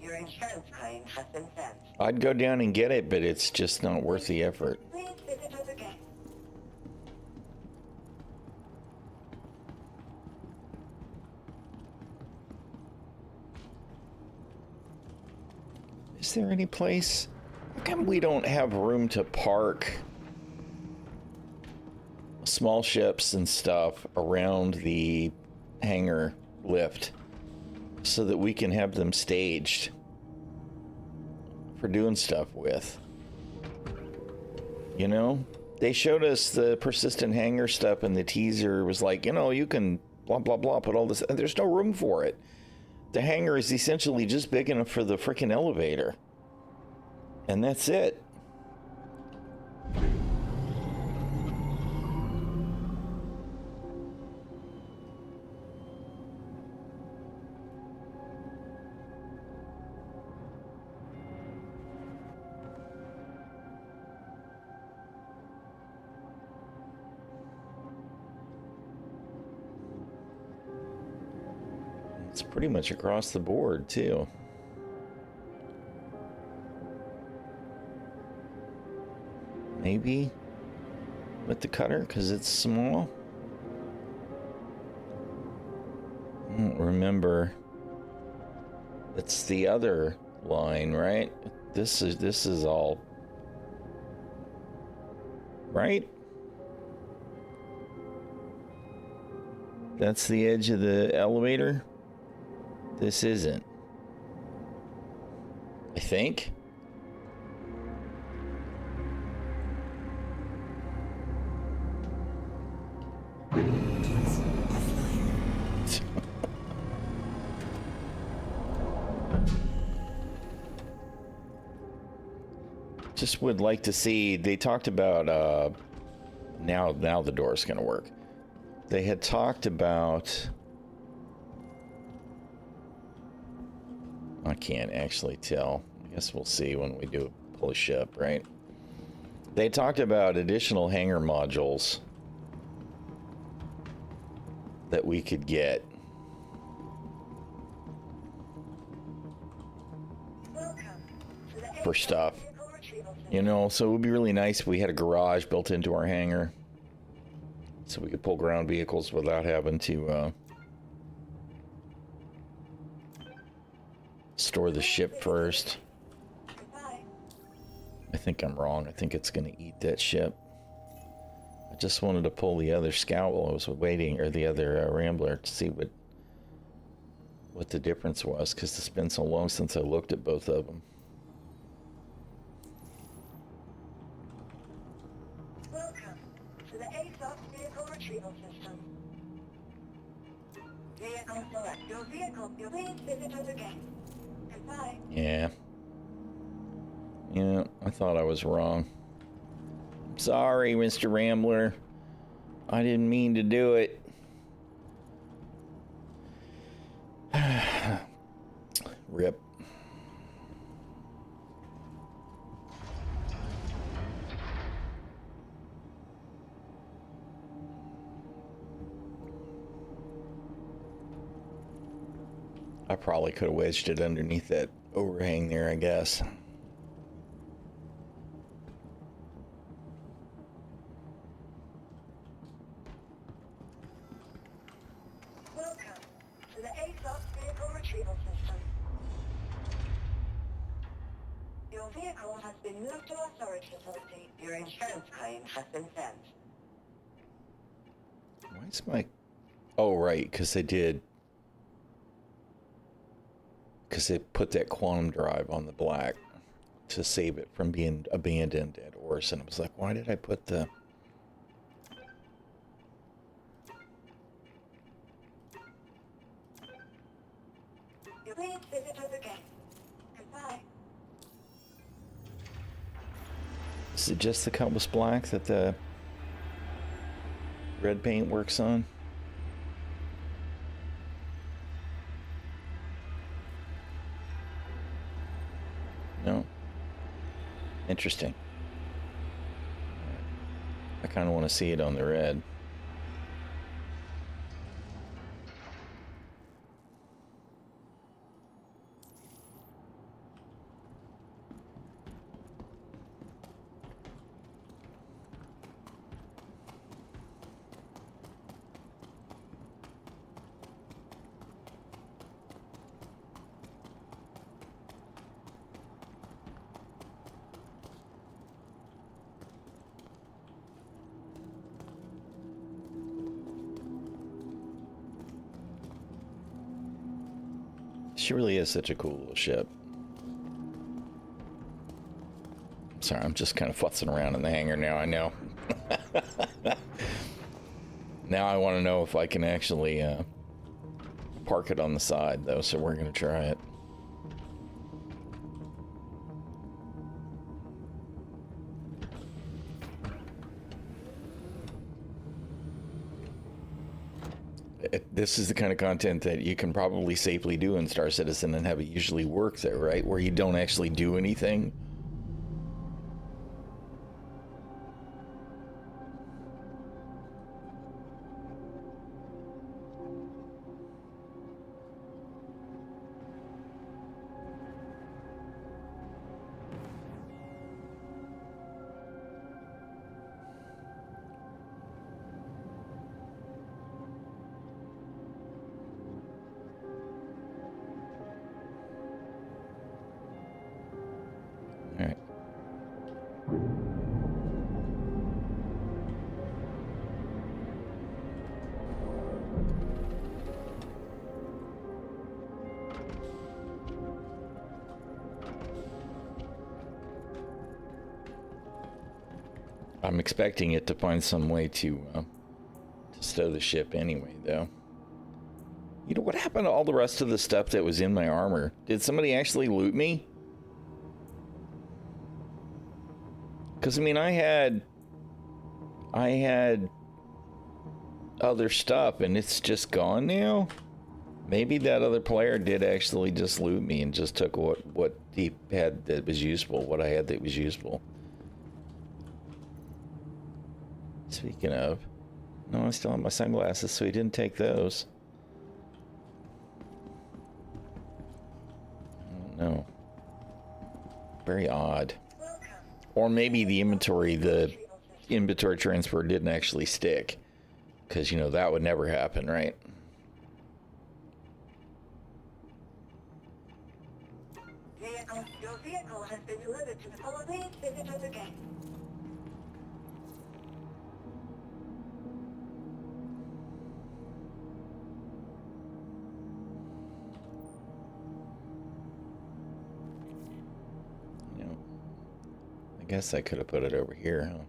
Your insurance claim has been sent. I'd go down and get it, but it's just not worth the effort. Please visit us again. Is there any place? How come we don't have room to park small ships and stuff around the hangar lift so that we can have them staged for doing stuff with? You know, they showed us the persistent hangar stuff and the teaser was like, you know, you can blah blah blah put all this, and there's no room for it. The hangar is essentially just big enough for the freaking elevator, and that's it. It's pretty much across the board, too. Maybe with the cutter, because it's small. I don't remember. It's the other line, right? This is all... Right? That's the edge of the elevator? This isn't. I think. Just would like to see, they talked about Now the door's going to work. They had talked about... I can't actually tell. I guess we'll see when we do pull a ship, right? They talked about additional hangar modules that we could get. For stuff. You know, so it would be really nice if we had a garage built into our hangar. So we could pull ground vehicles without having to store the ship first. I think I'm wrong. I think it's going to eat that ship. I just wanted to pull the other scout while I was waiting, or the other Rambler, to see what the difference was, because it's been so long since I looked at both of them. Welcome to the ASOS vehicle retrieval system. Vehicle select. Your vehicle. Please visit us again. Goodbye. Yeah. Yeah, I thought I was wrong. Sorry, Mr. Rambler. I didn't mean to do it. Rip. I probably could have wedged it underneath that overhang there, I guess. Welcome to the ASOS vehicle retrieval system. Your vehicle has been moved to our storage facility. Your insurance claim has been sent. Why is my... Oh, right, because they did... Because they put that quantum drive on the black to save it from being abandoned at Orson. I was like, why did I put the... Please visit us again. Goodbye. Is it just the Compass Black that the red paint works on? No. Interesting. I kind of want to see it on the red. She really is such a cool little ship. Sorry, I'm just kind of futzing around in the hangar now, I know. Now I want to know if I can actually park it on the side, though, so we're going to try it. This is the kind of content that you can probably safely do in Star Citizen and have it usually work there, right? Where you don't actually do anything. All right. I'm expecting it to find some way to stow the ship anyway, though. You know, what happened to all the rest of the stuff that was in my armor? Did somebody actually loot me? Because, I mean, I I had other stuff and it's just gone now. Maybe that other player did actually just loot me and just took what he had that was useful, what I had that was useful. Speaking of, no, I still have my sunglasses, so he didn't take those. I don't know. Very odd. Or maybe the inventory transfer didn't actually stick. Because, you know, that would never happen, right? Your vehicle has been delivered to the following visitors again. You know, I guess I could have put it over here, huh?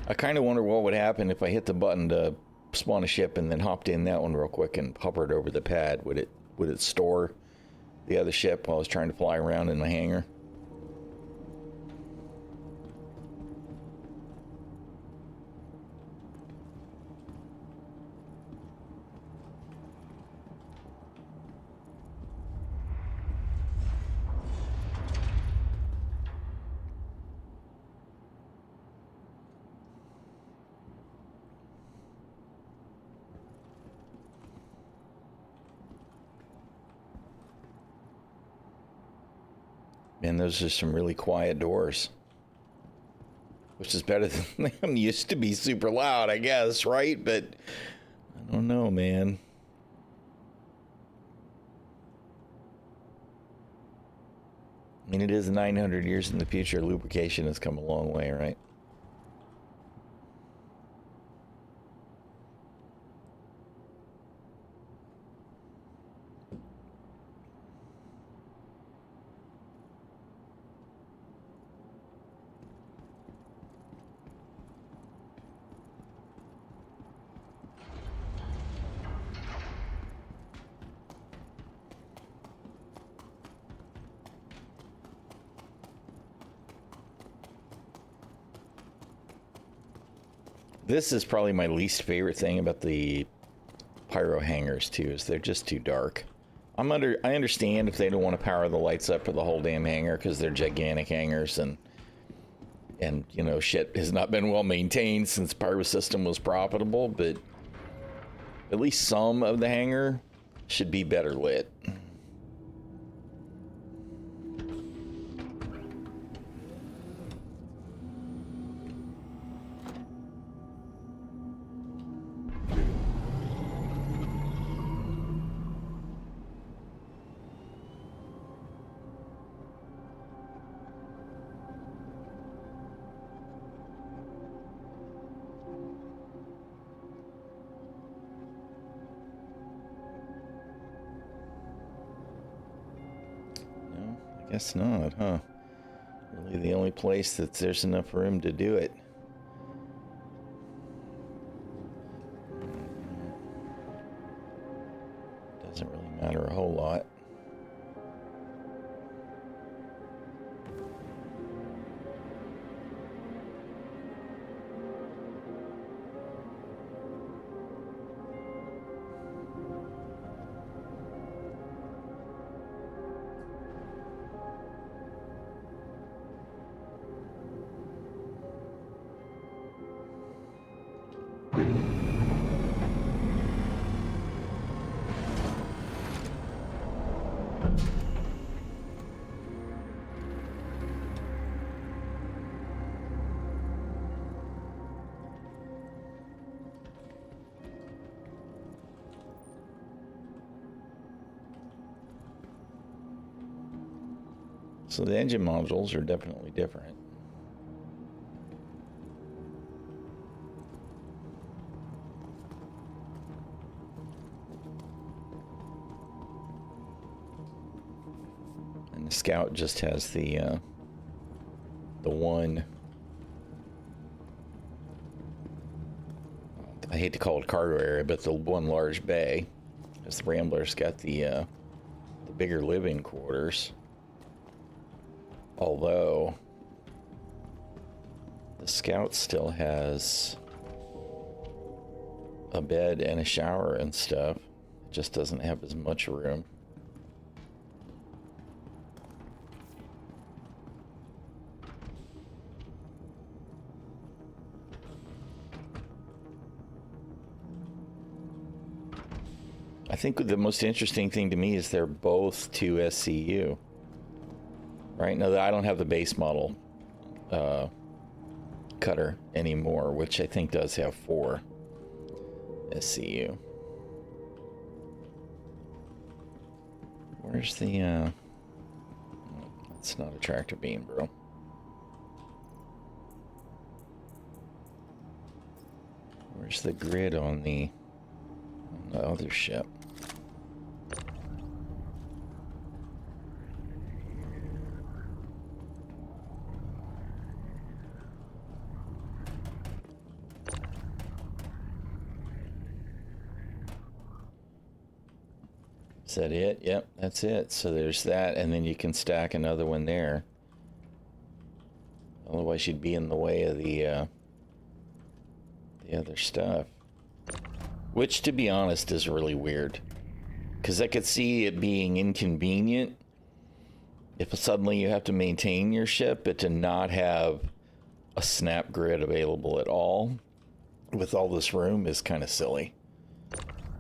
I kind of wonder what would happen if I hit the button to spawn a ship and then hopped in that one real quick and hovered over the pad. Would it store the other ship while I was trying to fly around in my hangar? Man, those are some really quiet doors. Which is better than them used to be super loud, I guess, right? But I don't know, man. I mean, it is 900 years in the future. Lubrication has come a long way, right? This is probably my least favorite thing about the pyro hangars too, is they're just too dark. I understand if they don't want to power the lights up for the whole damn hangar because they're gigantic hangars and you know, shit has not been well maintained since pyro system was profitable, but at least some of the hangar should be better lit. Guess not, huh? Really the only place that there's enough room to do it. Doesn't really matter a whole lot. So the engine modules are definitely different. And the Scout just has the one, I hate to call it cargo area, but the one large bay. As the Rambler's got the bigger living quarters. Although The Scout still has a bed and a shower and stuff. It just doesn't have as much room. I think the most interesting thing to me is they're both 2 SCU. Right now, I don't have the base model cutter anymore, which I think does have 4 SCU. Where's the it's not a tractor beam, bro. Where's the grid on the other ship? Is that it? Yep, that's it. So there's that, and then you can stack another one there. Otherwise, you'd be in the way of the other stuff. Which, to be honest, is really weird. Because I could see it being inconvenient if suddenly you have to maintain your ship, but to not have a snap grid available at all with all this room is kind of silly.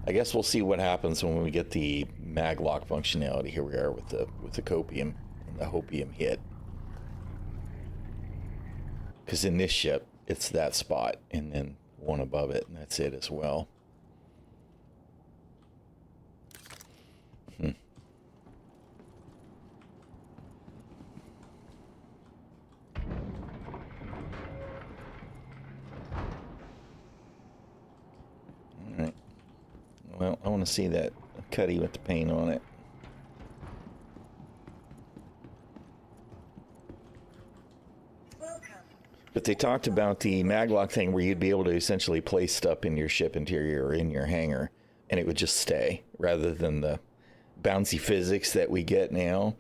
I guess we'll see what happens when we get the maglock functionality. Here we are with the copium and the hopium hit. Because in this ship, it's that spot and then one above it, and that's it as well. Alright. Well, I want to see that cutty with the paint on it. But they talked about the maglock thing where you'd be able to essentially place stuff in your ship interior or in your hangar, and it would just stay, rather than the bouncy physics that we get now.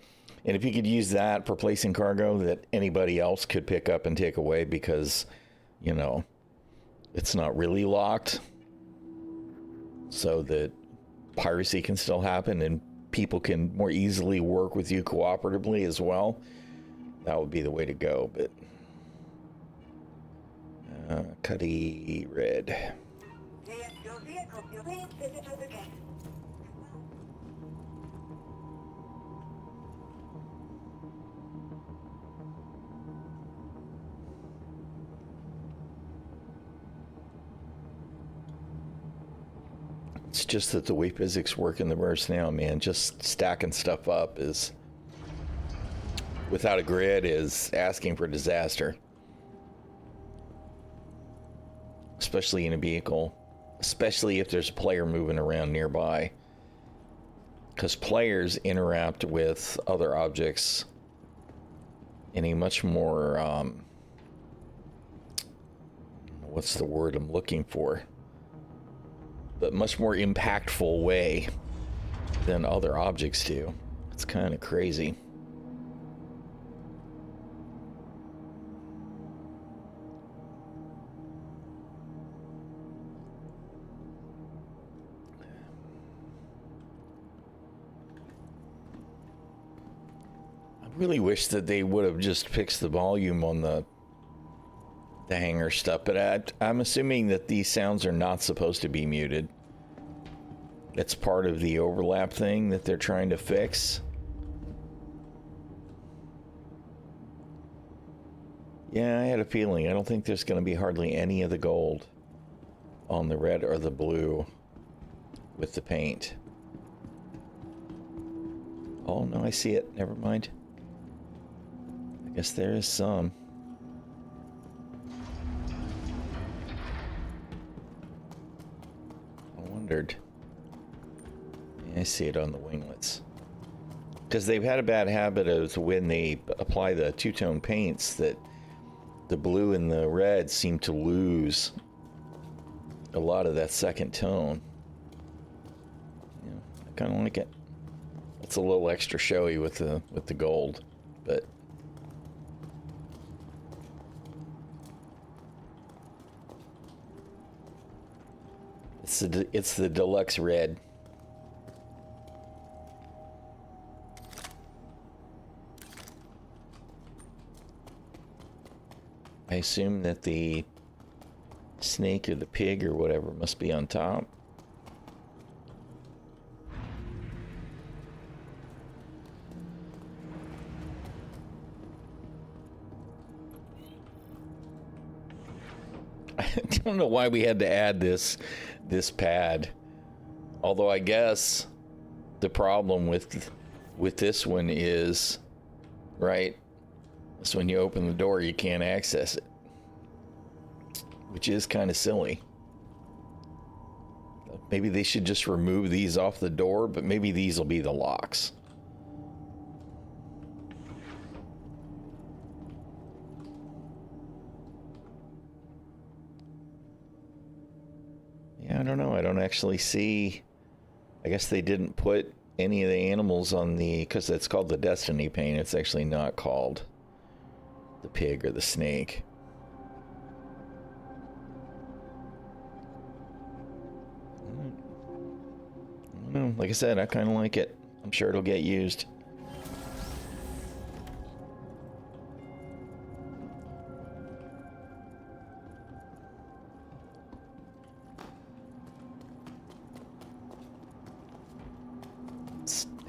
And if you could use that for placing cargo that anybody else could pick up and take away because, you know, it's not really locked, so that piracy can still happen and people can more easily work with you cooperatively as well, that would be the way to go. But Cuddy red. Yes, your vehicle, please visit us again. It's just that the way physics work in the verse now, man, just stacking stuff up is, without a grid, is asking for disaster. Especially in a vehicle. Especially if there's a player moving around nearby. Because players interact with other objects in a much more, what's the word I'm looking for? But much more impactful way than other objects do. It's kind of crazy. I really wish that they would have just fixed the volume on the hangar stuff, but I'm assuming that these sounds are not supposed to be muted. It's part of the overlap thing that they're trying to fix. Yeah, I had a feeling. I don't think there's going to be hardly any of the gold on the red or the blue with the paint. Oh, no, I see it. Never mind. I guess there is some. Wondered. Yeah, I see it on the winglets. Because they've had a bad habit of when they apply the two-tone paints that the blue and the red seem to lose a lot of that second tone. Yeah, I kind of like it. It's a little extra showy with the gold, but It's the deluxe red. I assume that the snake or the pig or whatever must be on top. I don't know why we had to add this pad. Although I guess the problem with this one is, right, so when you open the door you can't access it, which is kind of silly. Maybe they should just remove these off the door, but maybe these will be the locks. Yeah, I don't know. I don't actually see. I guess they didn't put any of the animals on the, because it's called the Destiny pane. It's actually not called the pig or the snake. I don't know. Like I said, I kind of like it. I'm sure it'll get used.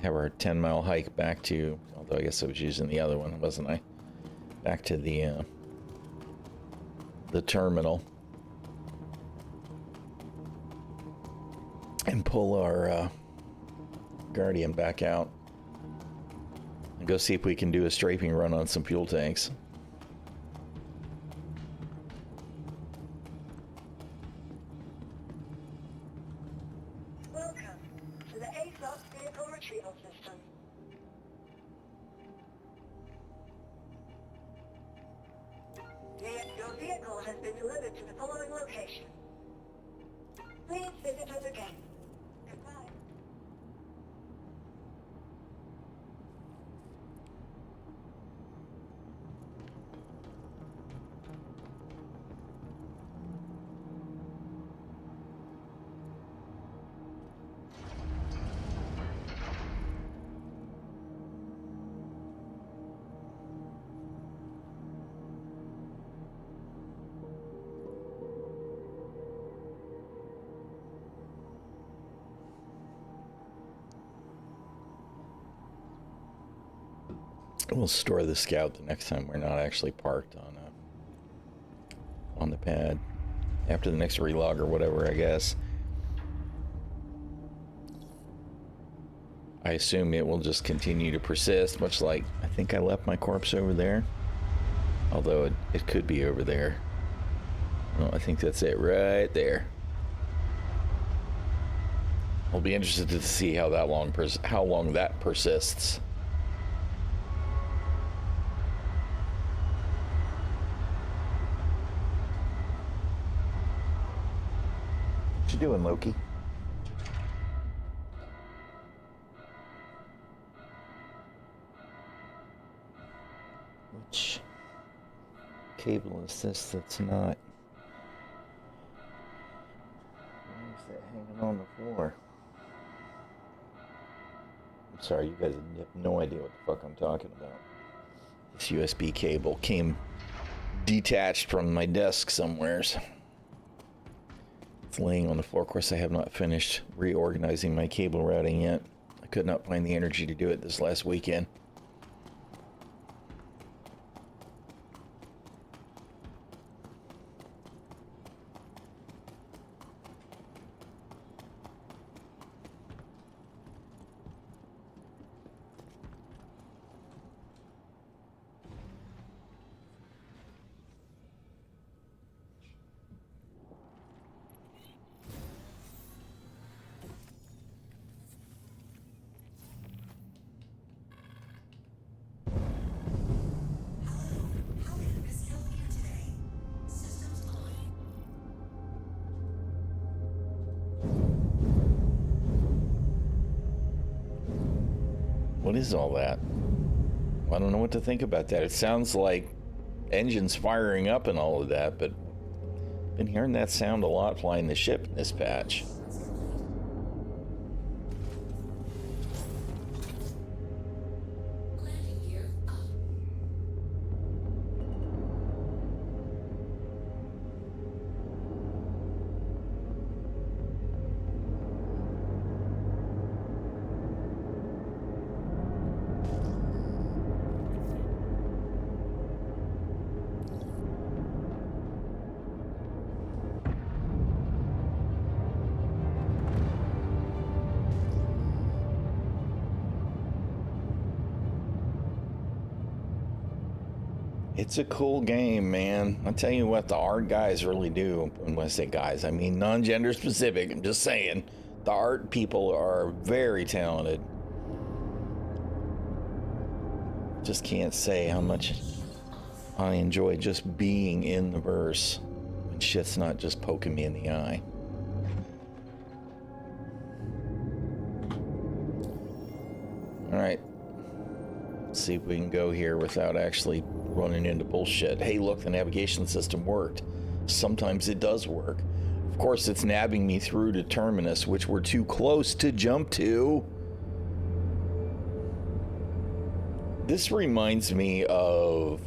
Have our 10-mile hike back to, although I guess I was using the other one, wasn't I? Back to the terminal. And pull our Guardian back out. And go see if we can do a strafing run on some fuel tanks. Welcome to the ᚹᛖᛚᚳᚗ vehicle retrieval system. Your vehicle has been delivered to the following location. Please visit us again. Goodbye. We'll store the Scout the next time we're not actually parked on the pad. After the next relog or whatever, I guess. I assume it will just continue to persist, much like I think I left my corpse over there. Although it could be over there. No, I think that's it right there. I'll be interested to see how long that persists. What you doing, Loki? Which cable is this that's not? Why is that hanging on the floor? I'm sorry, you guys have no idea what the fuck I'm talking about. This USB cable came detached from my desk somewheres. It's laying on the floor. Of course, I have not finished reorganizing my cable routing yet. I could not find the energy to do it this last weekend. What is all that? I don't know what to think about that. It sounds like engines firing up and all of that, but Been hearing that sound a lot flying the ship in this patch. Landing gear up. It's a cool game, man. I tell you what, the art guys really do. And when I say guys, I mean non-gender specific. I'm just saying, the art people are very talented. Just can't say how much I enjoy just being in the verse when shit's not just poking me in the eye. All right. Let's see if we can go here without actually running into bullshit. Hey, look, the navigation system worked. Sometimes it does work. Of course, it's nabbing me through to Terminus, which we're too close to jump to. This reminds me of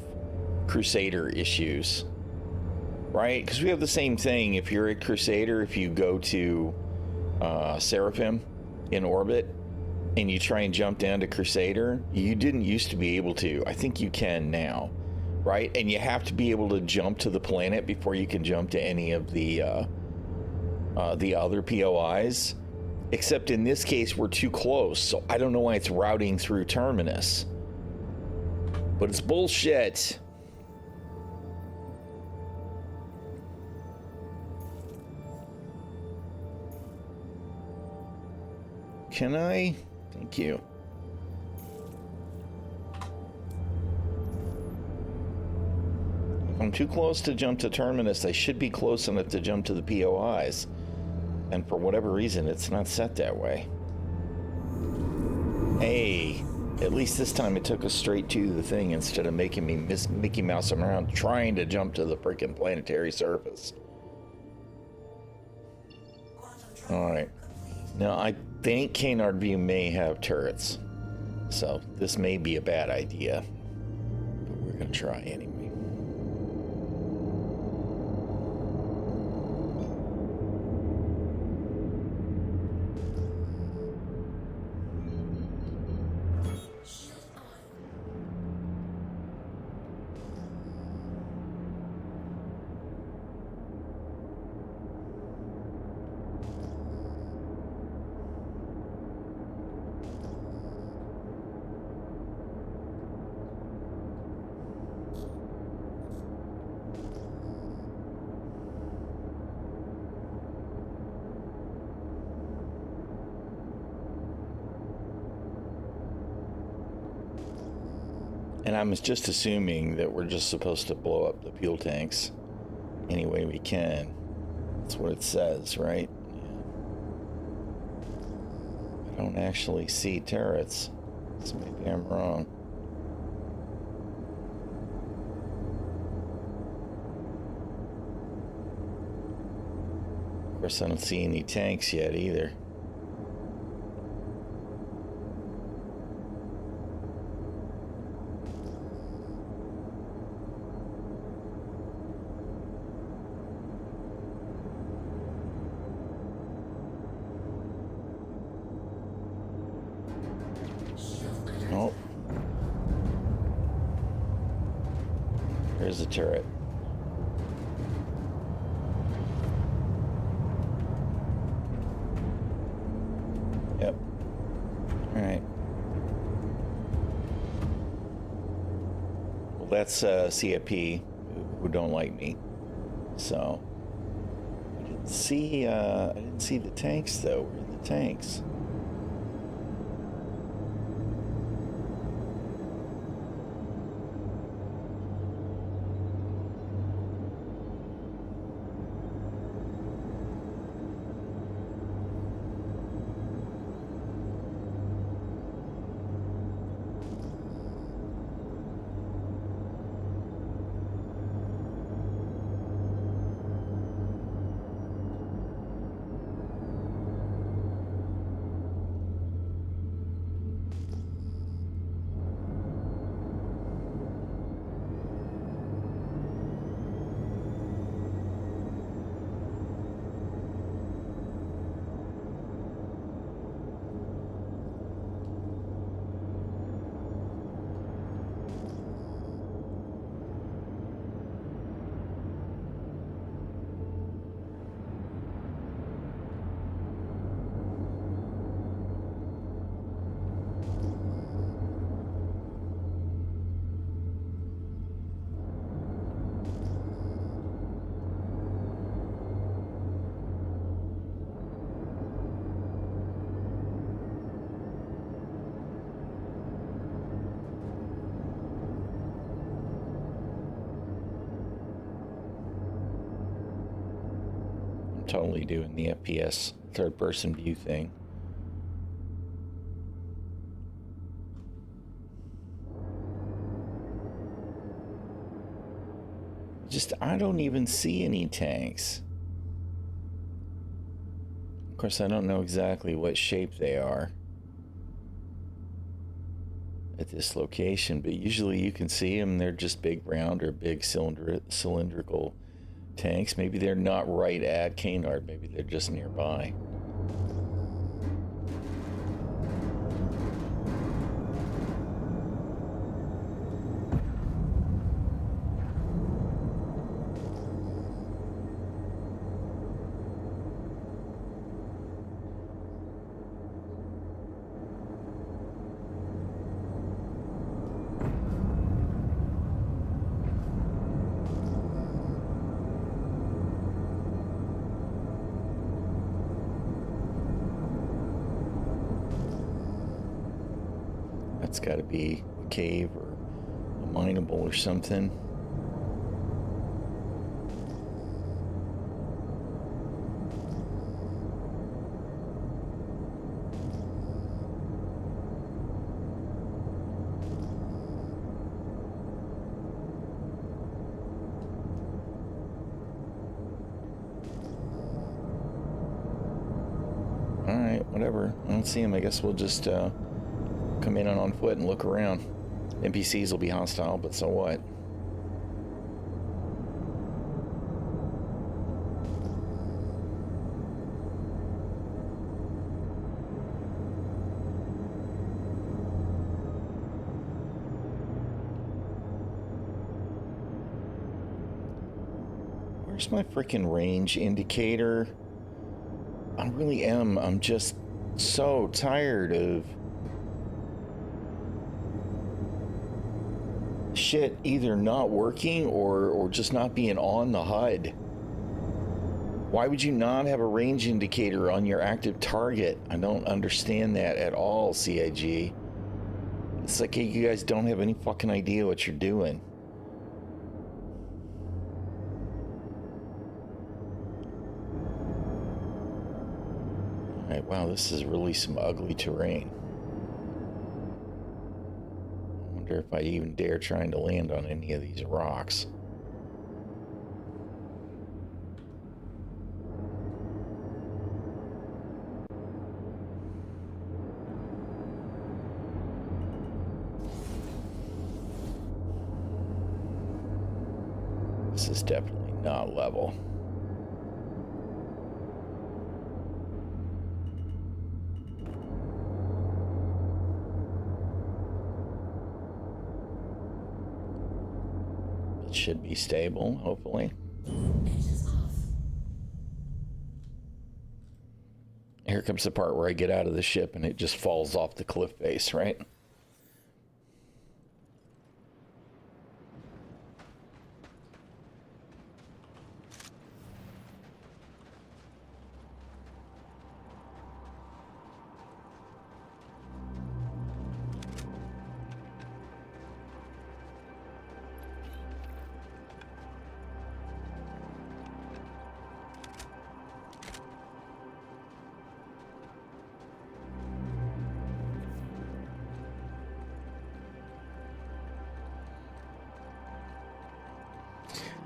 Crusader issues, right? Because we have the same thing. If you're at Crusader, if you go to Seraphim in orbit, and you try and jump down to Crusader, you didn't used to be able to. I think you can now, right? And you have to be able to jump to the planet before you can jump to any of the other POIs. Except in this case, we're too close, so I don't know why it's routing through Terminus. But it's bullshit. Can I? Thank you. If I'm too close to jump to Terminus, I should be close enough to jump to the POIs. And for whatever reason, it's not set that way. Hey, at least this time it took us straight to the thing instead of making me Mickey Mouse around trying to jump to the freaking planetary surface. Alright. Now, I think Canard View may have turrets. So, this may be a bad idea. But we're going to try anyway. And I'm just assuming that we're just supposed to blow up the fuel tanks any way we can. That's what it says, right? Yeah. I don't actually see turrets, so maybe I'm wrong. Of course, I don't see any tanks yet either. Oh. There's the turret. Yep. All right. Well, that's CFP who don't like me. So I didn't see the tanks though. Where are the tanks? totally doing the FPS third-person view thing. I don't even see any tanks. Of course, I don't know exactly what shape they are at this location, but usually you can see them. They're just big round or big cylindrical tanks. Maybe they're not right at Canard. Maybe they're just nearby. That's got to be a cave or a mineable or something. All right, whatever. I don't see him. I guess we'll just come in on foot and look around. NPCs will be hostile, but so what? Where's my freaking range indicator? I really am. I'm just so tired of shit either not working or just not being on the HUD. Why would you not have a range indicator on your active target? I don't understand that at all, CIG. It's like you guys don't have any fucking idea what you're doing. Alright, wow, this is really some ugly terrain. If I'd even dare trying to land on any of these rocks. This is definitely not level. Should be stable, hopefully. Here comes the part where I get out of the ship and it just falls off the cliff face, right?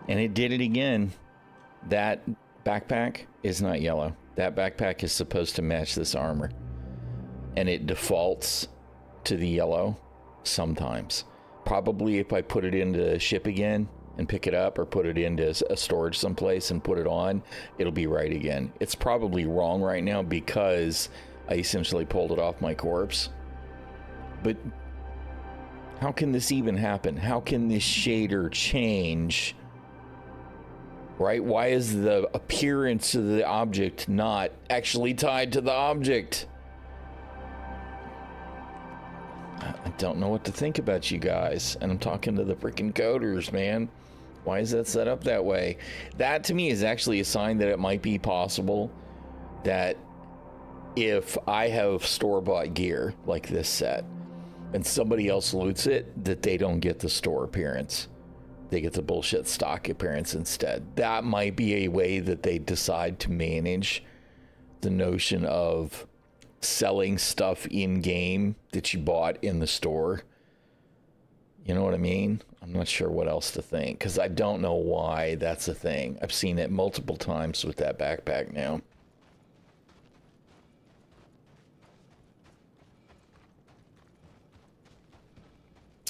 And it did it again. That backpack is not yellow. That backpack is supposed to match this armor. And it defaults to the yellow sometimes. Probably if I put it into ship again and pick it up, or put it into a storage someplace and put it on, it'll be right again. It's probably wrong right now because I essentially pulled it off my corpse. But how can this even happen? How can this shader change? Right? Why is the appearance of the object not actually tied to the object? I don't know what to think about you guys. And I'm talking to the freaking coders, man. Why is that set up that way? That to me is actually a sign that it might be possible that if I have store-bought gear like this set and somebody else loots it, that they don't get the store appearance. they get the bullshit stock appearance instead. That might be a way that they decide to manage the notion of selling stuff in game that you bought in the store. You know what I mean? I'm not sure what else to think, because I don't know why that's a thing. I've seen it multiple times with that backpack now.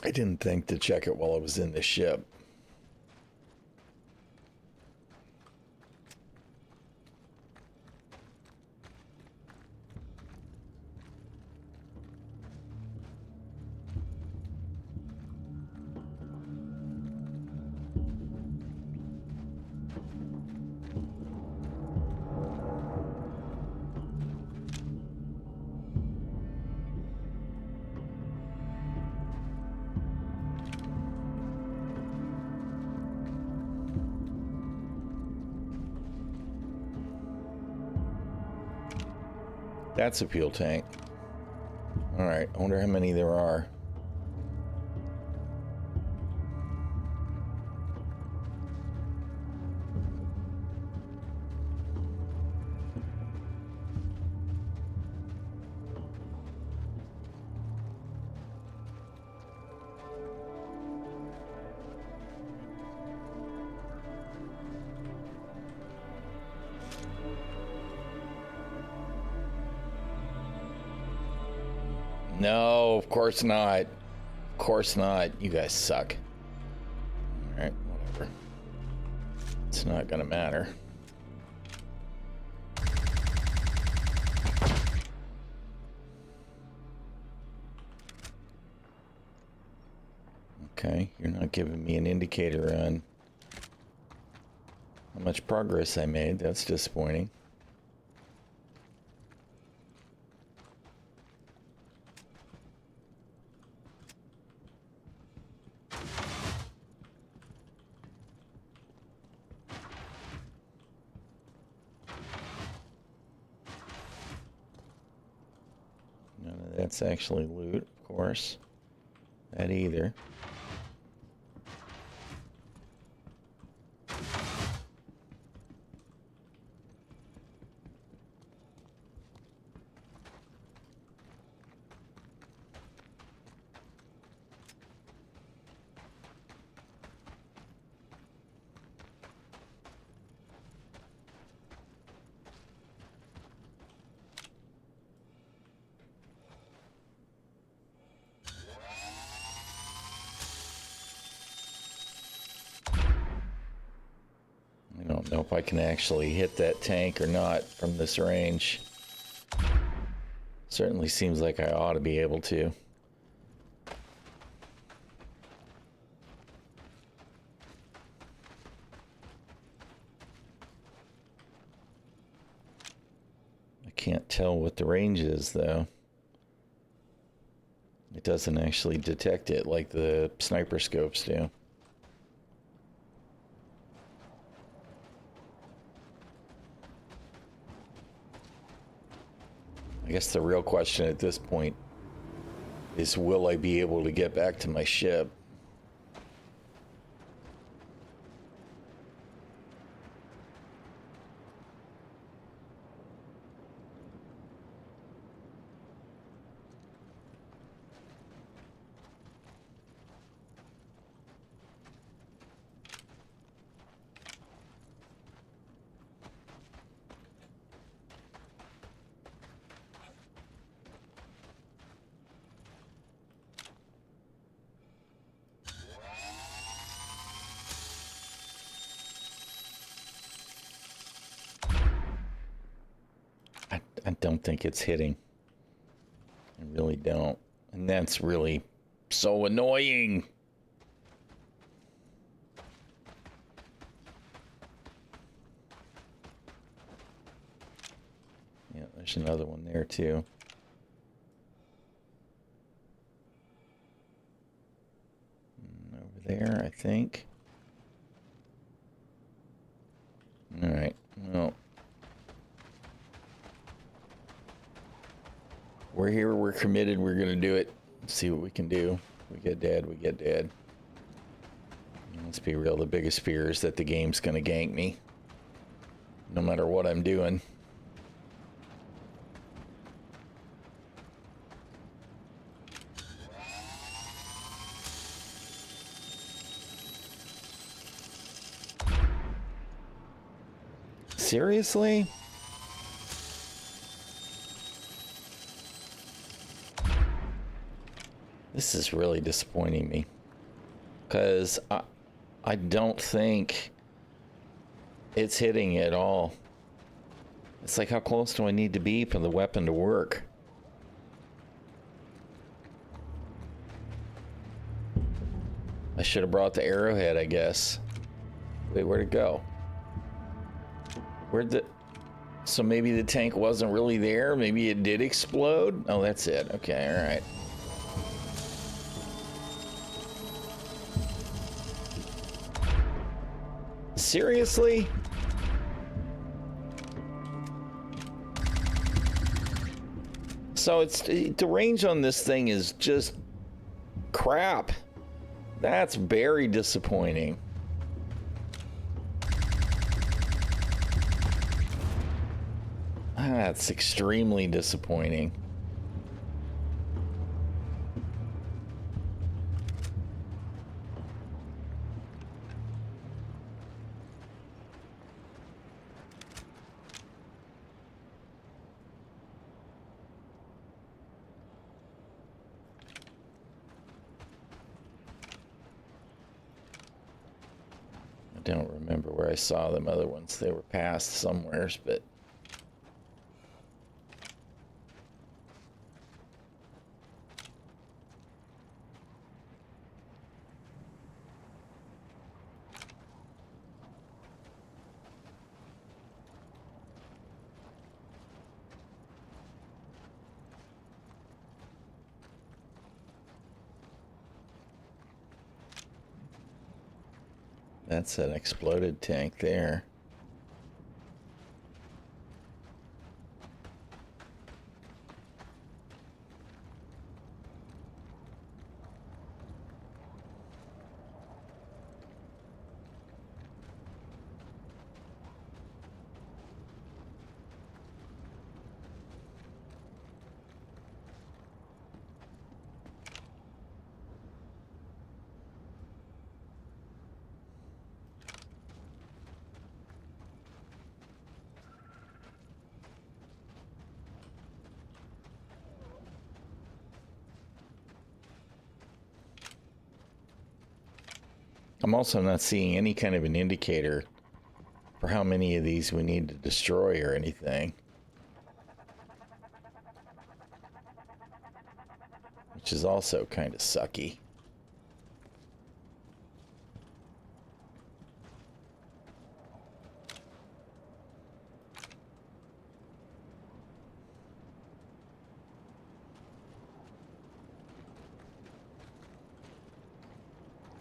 I didn't think to check it while I was in the ship. That's a fuel tank. All right, I wonder how many there are. No, of course not. Of course not. You guys suck. All right, whatever. It's not gonna matter. Okay, you're not giving me an indicator on how much progress I made. That's disappointing. That's actually loot, of course. That either. I don't know if I can actually hit that tank or not from this range. Certainly seems like I ought to be able to. I can't tell what the range is, though. It doesn't actually detect it like the sniper scopes do. I guess the real question at this point is, will I be able to get back to my ship? I don't think it's hitting. I really don't. And that's really so annoying. Yeah, there's another one there too. And over there, I think. All right, well. We're here, we're committed, we're gonna do it. Let's see what we can do. We get dead, we get dead. Let's be real, the biggest fear is that the game's gonna gank me. No matter what I'm doing. Seriously? This is really disappointing me. Because I don't think it's hitting at all. It's like, how close do I need to be for the weapon to work? I should have brought the arrowhead, I guess. Wait, where'd it go? Where'd the... So maybe the tank wasn't really there? Maybe it did explode? Oh, that's it. Okay, all right. Seriously? So it's... The range on this thing is just crap. That's very disappointing. That's extremely disappointing. I don't remember where I saw them other ones. They were past somewheres, but... That's an exploded tank there. I'm also not seeing any kind of an indicator for how many of these we need to destroy or anything. Which is also kind of sucky.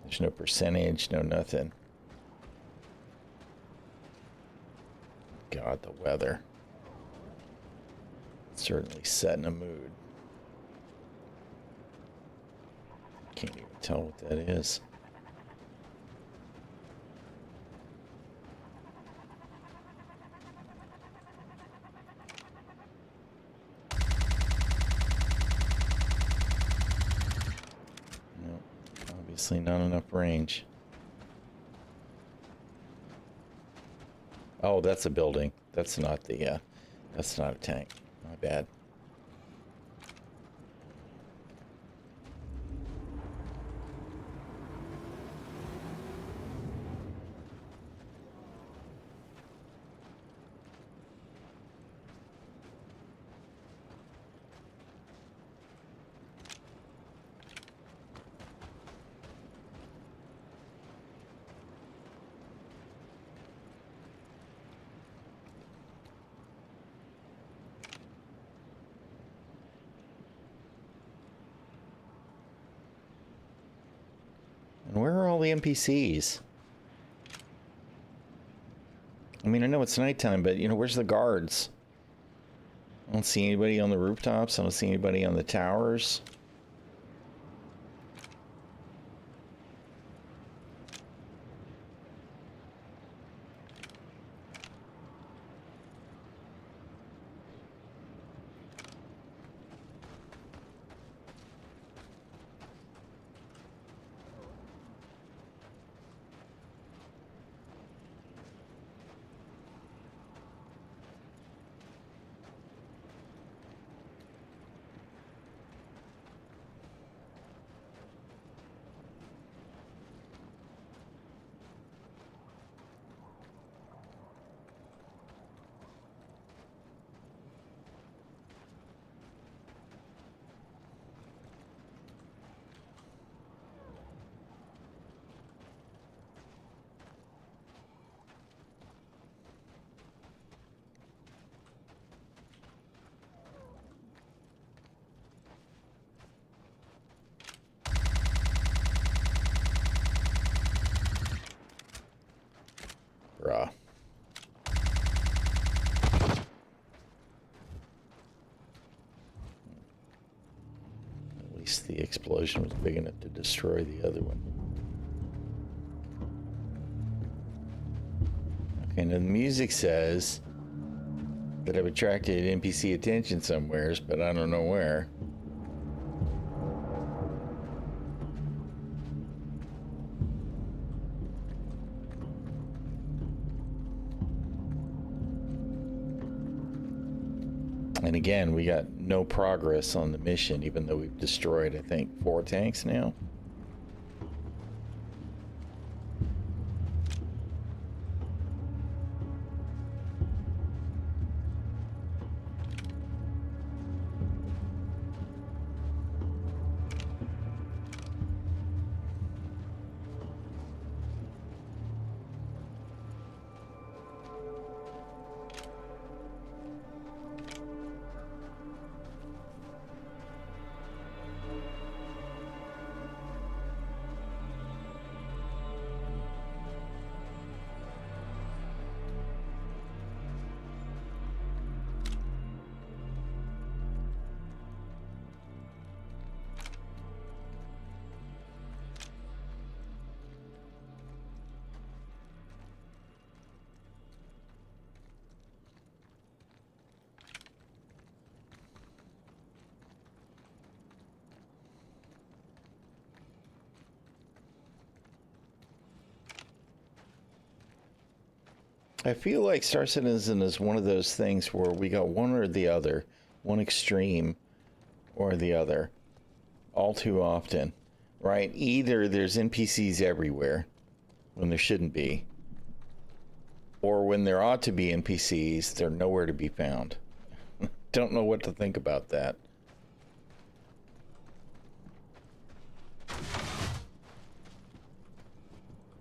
There's no percentage, no nothing. God, the weather. Certainly setting a mood. Can't even tell what that is. Obviously not enough range. Oh, that's a building. That's not the, that's not a tank. My bad. And where are all the NPCs? I mean, I know it's nighttime, but, you know, where's the guards? I don't see anybody on the rooftops. I don't see anybody on the towers. least the explosion was big enough to destroy the other one. Okay, now the music says that I've attracted NPC attention somewheres, but I don't know where. And again, we got no progress on the mission, even though we've destroyed, I think, 4 tanks now. I feel like Star Citizen is one of those things where we got one or the other, one extreme or the other, all too often, right? Either there's NPCs everywhere when there shouldn't be, or when there ought to be NPCs, they're nowhere to be found. Don't know what to think about that.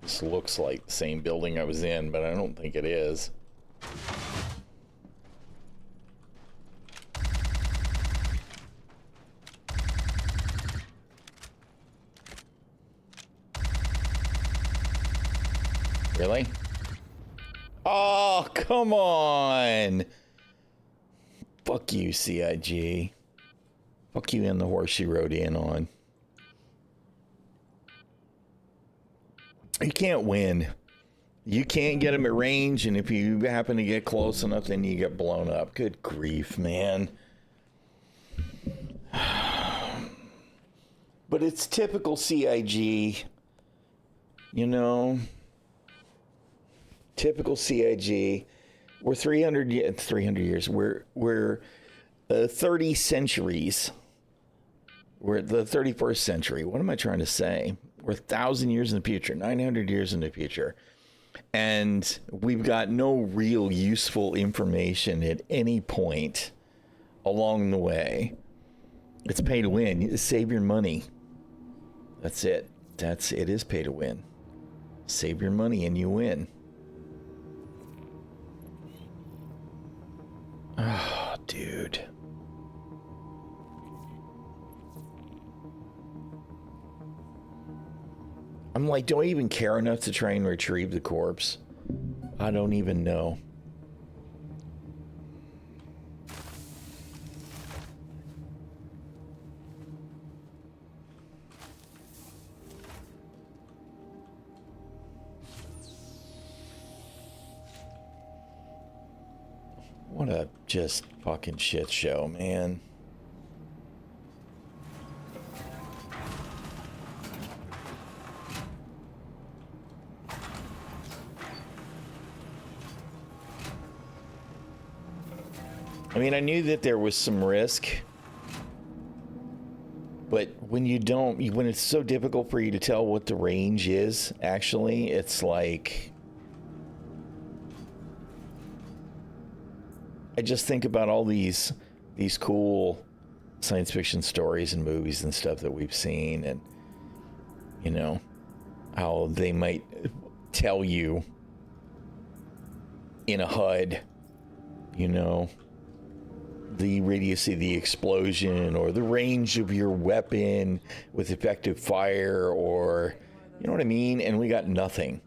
This looks like the same building I was in, but I don't think it is. Really? Oh, come on! Fuck you, CIG. Fuck you and the horse you rode in on. You can't win. You can't get them at range, and if you happen to get close enough, then you get blown up. Good grief, man. But it's typical CIG. You know? Typical CIG. We're 300 years. We're 30 centuries. We're at the 31st century. What am I trying to say? We're 1,000 years in the future, 900 years in the future. And we've got no real useful information at any point along the way. It's pay to win. You save your money. That's it. It is pay to win. Save your money and you win. Oh, dude. I'm like, do I even care enough to try and retrieve the corpse? I don't even know. What a just fucking shit show, man. I mean, I knew that there was some risk, but when it's so difficult for you to tell what the range is, actually, it's like, I just think about all these cool science fiction stories and movies and stuff that we've seen, and, you know, how they might tell you in a HUD, you know, the radius of the explosion or the range of your weapon with effective fire, or, you know what I mean? And we got nothing.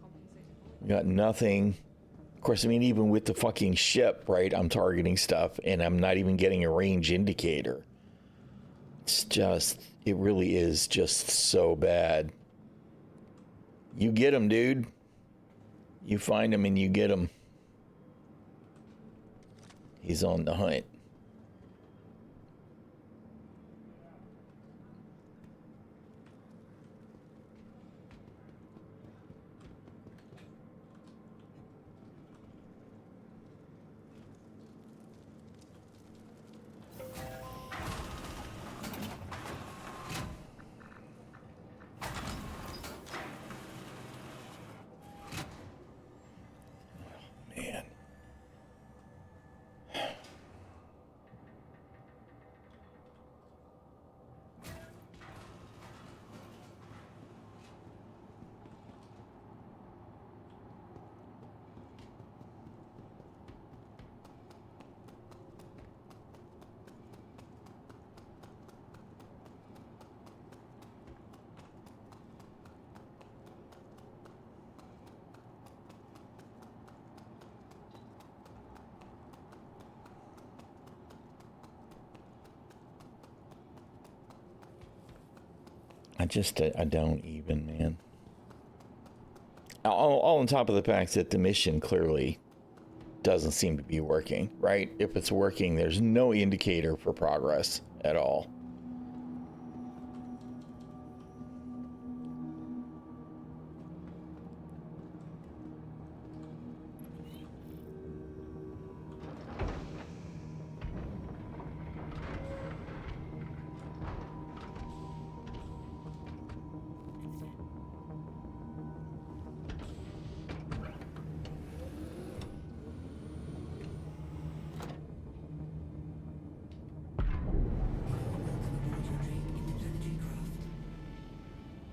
We got nothing. Of course, I mean, even with the fucking ship, right? I'm targeting stuff and I'm not even getting a range indicator. It really is just so bad. You get him, dude. You find him and you get him. He's on the hunt. Man. I don't even, man. All on top of the fact that the mission clearly doesn't seem to be working, right? If it's working, there's no indicator for progress at all.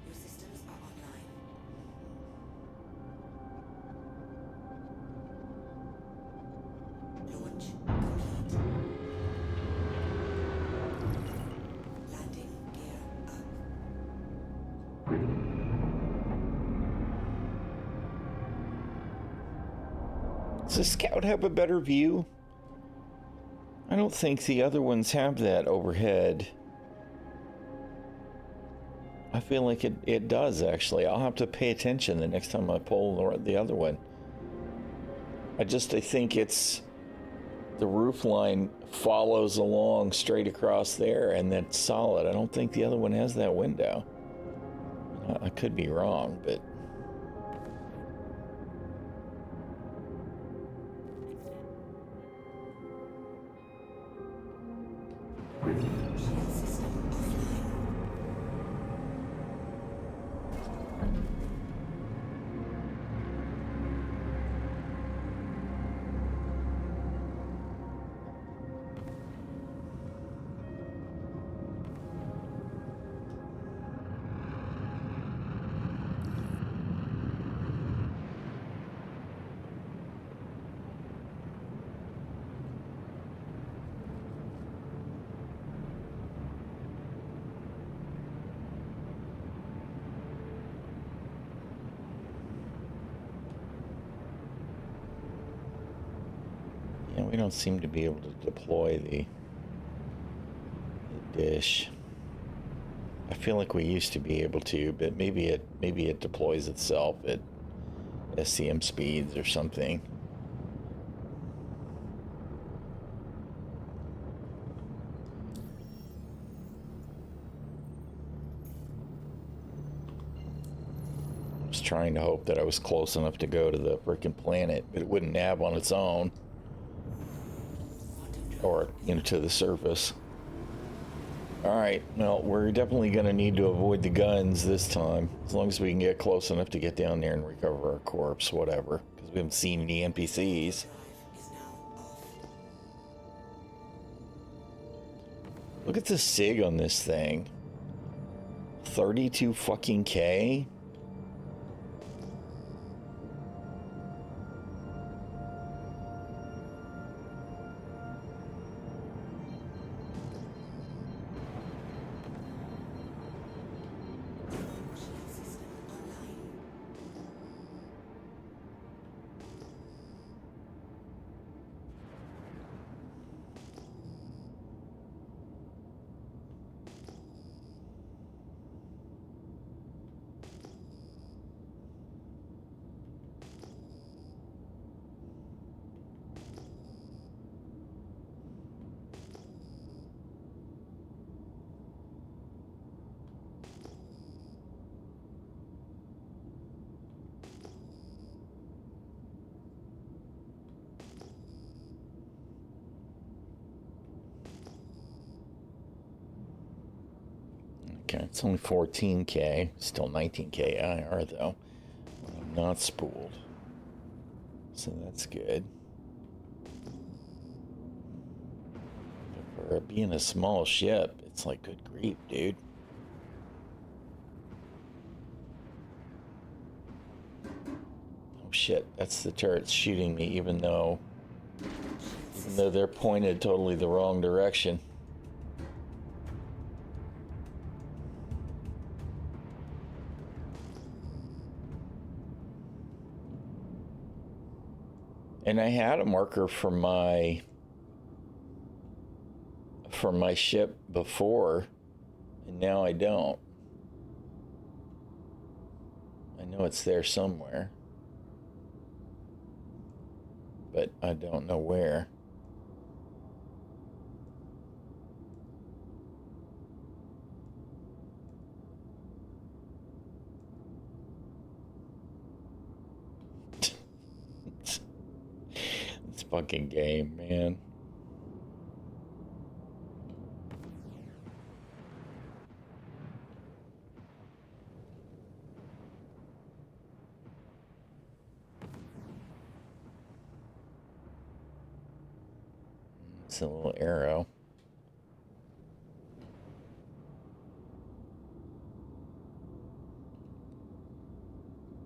Your systems are online. Launch complete. Landing gear up. Does the Scout have a better view? I don't think the other ones have that overhead. I feel like it does, actually. I'll have to pay attention the next time I pull the other one. I think it's the roof line follows along straight across there, and that's solid. I don't think the other one has that window. I could be wrong, but... Shield system offline. Yeah, we don't seem to be able to deploy the dish. I feel like we used to be able to, but maybe it deploys itself at SCM speeds or something. I was trying to hope that I was close enough to go to the frickin' planet, but it wouldn't nav on its own. Or, to the surface. Alright, well, we're definitely going to need to avoid the guns this time. As long as we can get close enough to get down there and recover our corpse, whatever. Because we haven't seen any NPCs. Drive is now off. Look at the SIG on this thing. 32 fucking K? Shield system online. It's only 14K, still 19K IR though. I'm not spooled. So that's good. But for being a small ship, it's like, good grief, dude. Oh shit, that's the turrets shooting me, even though they're pointed totally the wrong direction. And I had a marker for my ship before, and now I don't. I know it's there somewhere, but I don't know where. This fucking game, man. It's a little arrow.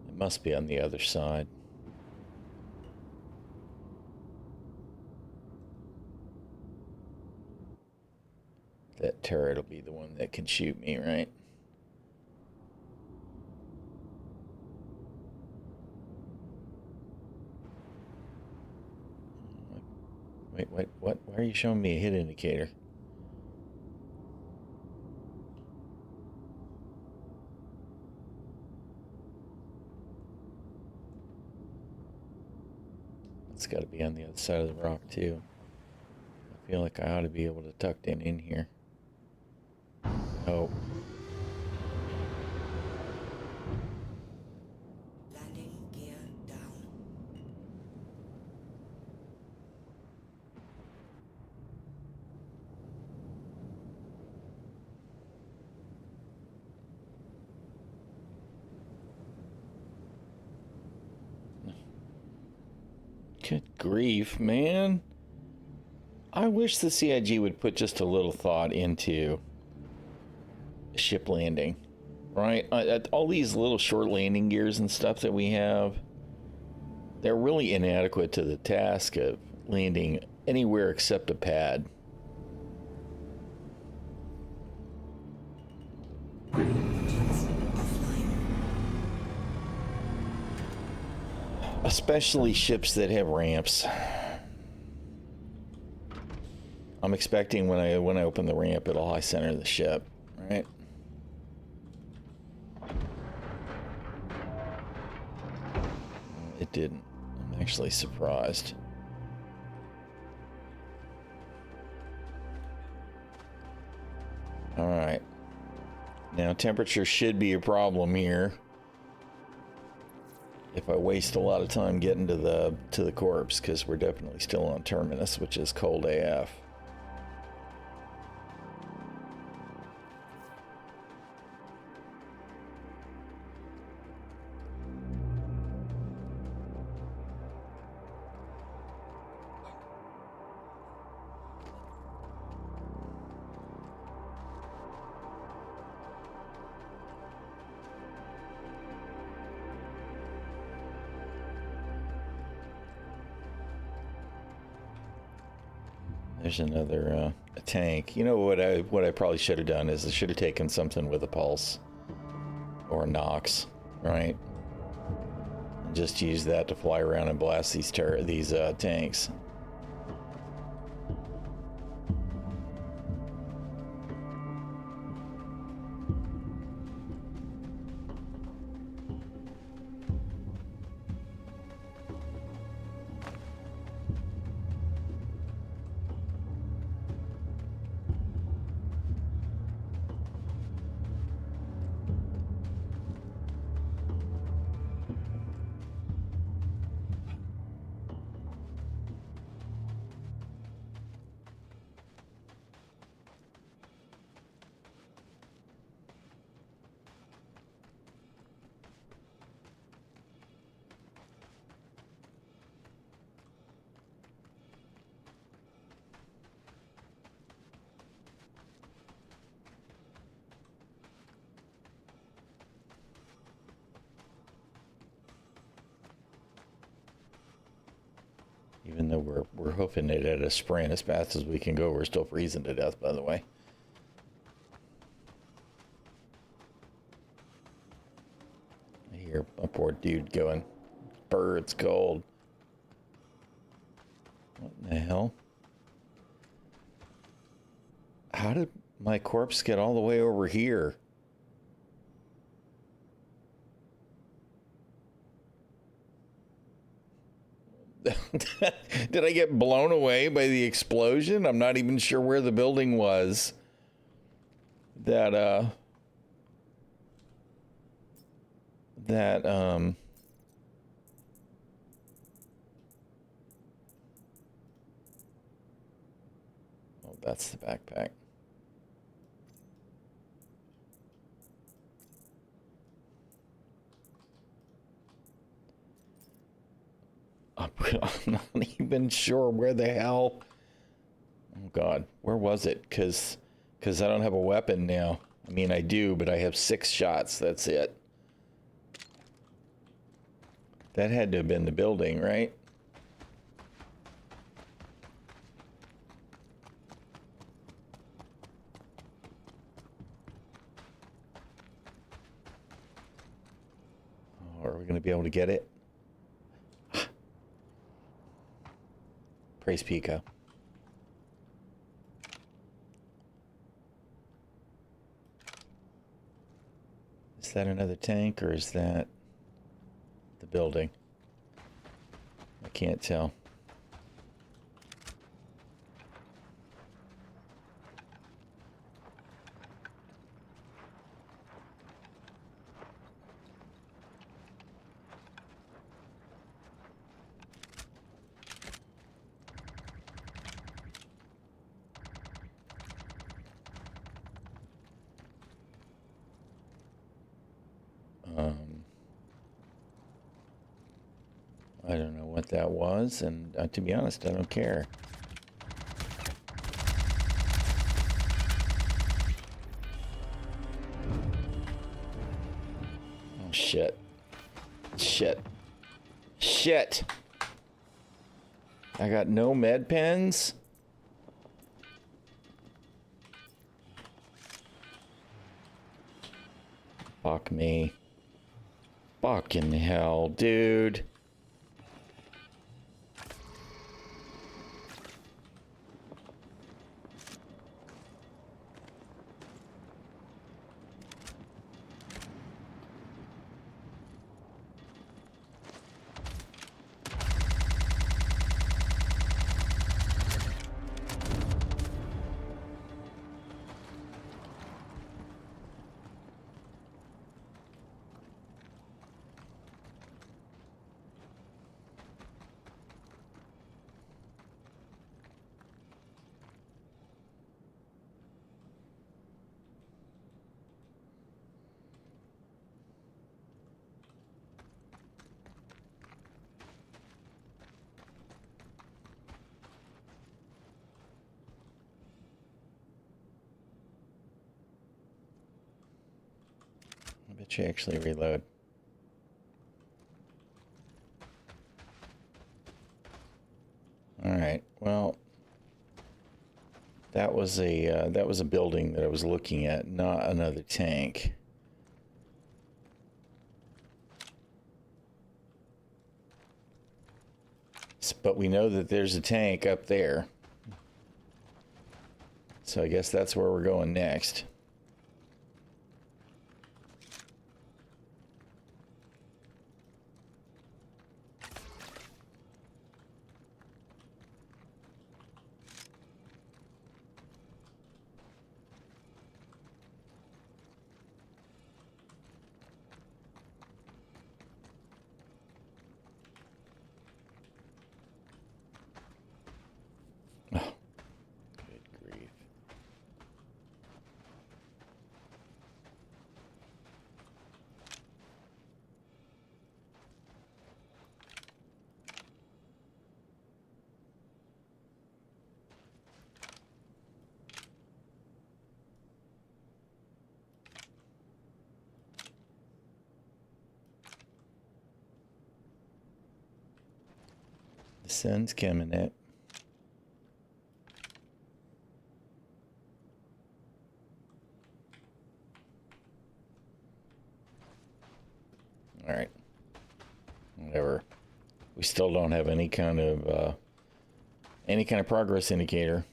It must be on the other side. That turret will be the one that can shoot me, right? Wait, what? Why are you showing me a hit indicator? It's got to be on the other side of the rock, too. I feel like I ought to be able to tuck it in here. Oh. Landing gear down. Good grief, man. I wish the CIG would put just a little thought into ship landing, right? All these little short landing gears and stuff that we have, they're really inadequate to the task of landing anywhere except a pad. Especially ships that have ramps. I'm expecting when I open the ramp, it'll high center the ship, right? It didn't. I'm actually surprised. All right. Now temperature should be a problem here. If I waste a lot of time getting to the corpse, because we're definitely still on terminus, which is cold AF. There's another a tank. You know what I probably should have done is I should have taken something with a pulse or a Nox, right? And just use that to fly around and blast these tanks. Even though we're hoofing it at a sprint as fast as we can go, we're still freezing to death, by the way. I hear a poor dude going, "Brr, it's cold." What in the hell? How did my corpse get all the way over here? Did I get blown away by the explosion? I'm not even sure where the building was. Oh, that's the backpack. I'm not even sure where the hell. Oh God, where was it? Because I don't have a weapon now. I mean, I do, but I have 6 shots. That's it. That had to have been the building, right? Oh, are we going to be able to get it? Praise Pico. Is that another tank or is that the building? I can't tell. I don't know what that was, and to be honest, I don't care. Oh, shit. Shit. Shit! I got no med pens? Fuck me. Fucking hell, dude. I bet you actually reload. Alright, well, that was a building that I was looking at, not another tank. But we know that there's a tank up there. So I guess that's where we're going next. Oh, good grief. The sun's coming up. All right. Whatever. We still don't have any kind of progress indicator.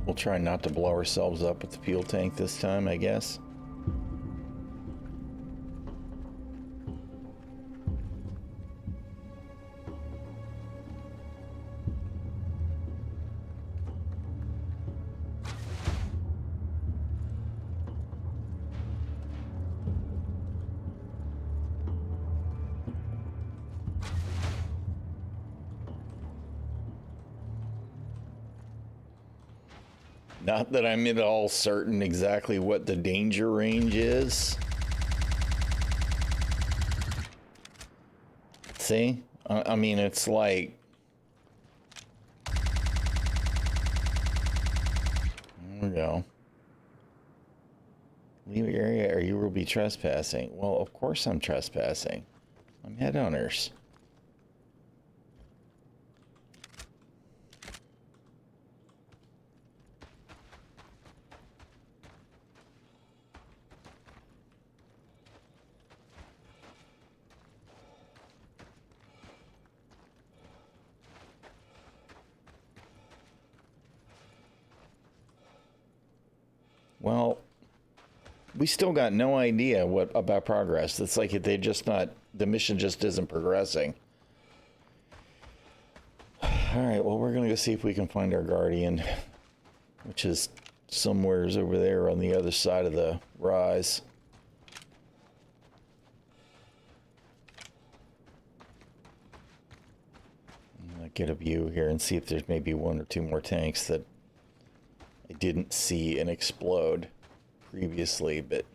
We'll try not to blow ourselves up with the fuel tank this time, I guess. Not that I'm at all certain exactly what the danger range is. See? I mean, it's like... There we go. Leave the area or you will be trespassing. Well, of course I'm trespassing. I'm headhunters. Well, we still got no idea what about progress. It's like they just not, the mission just isn't progressing. All right, well, we're going to go see if we can find our guardian, which is somewheres over there on the other side of the rise. I'm going to get a view here and see if there's maybe one or two more tanks that I didn't see and explode previously, but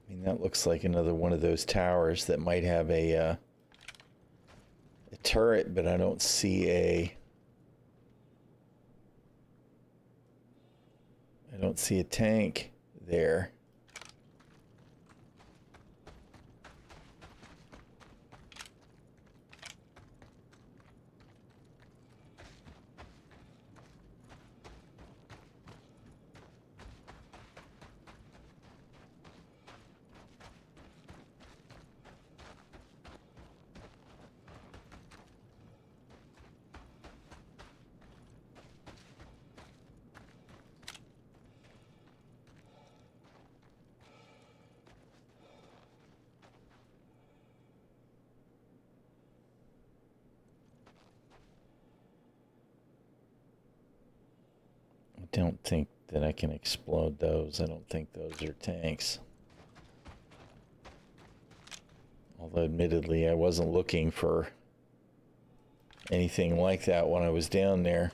I mean, that looks like another one of those towers that might have a turret, but I don't see a tank there. I don't think that I can explode those. I don't think those are tanks. Although admittedly, I wasn't looking for anything like that when I was down there.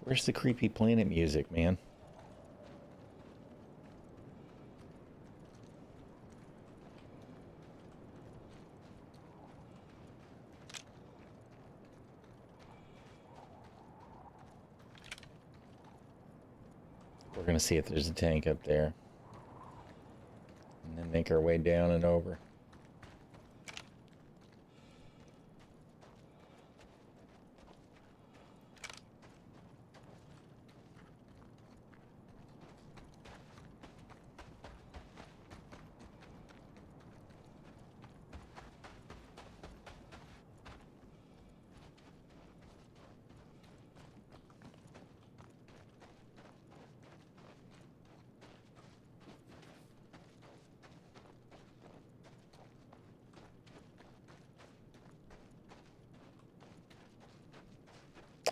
Where's the creepy planet music, man? We're gonna see if there's a tank up there. And then make our way down and over.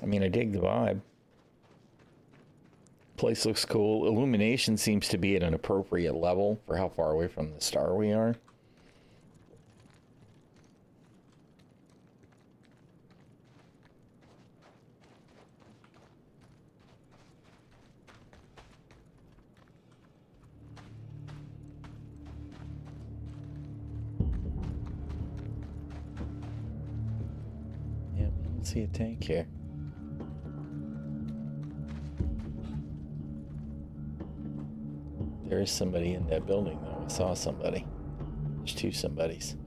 I mean, I dig the vibe. Place looks cool. Illumination seems to be at an appropriate level for how far away from the star we are. Yeah, I don't see a tank here. There is somebody in that building, though. I saw somebody. There's two somebodies.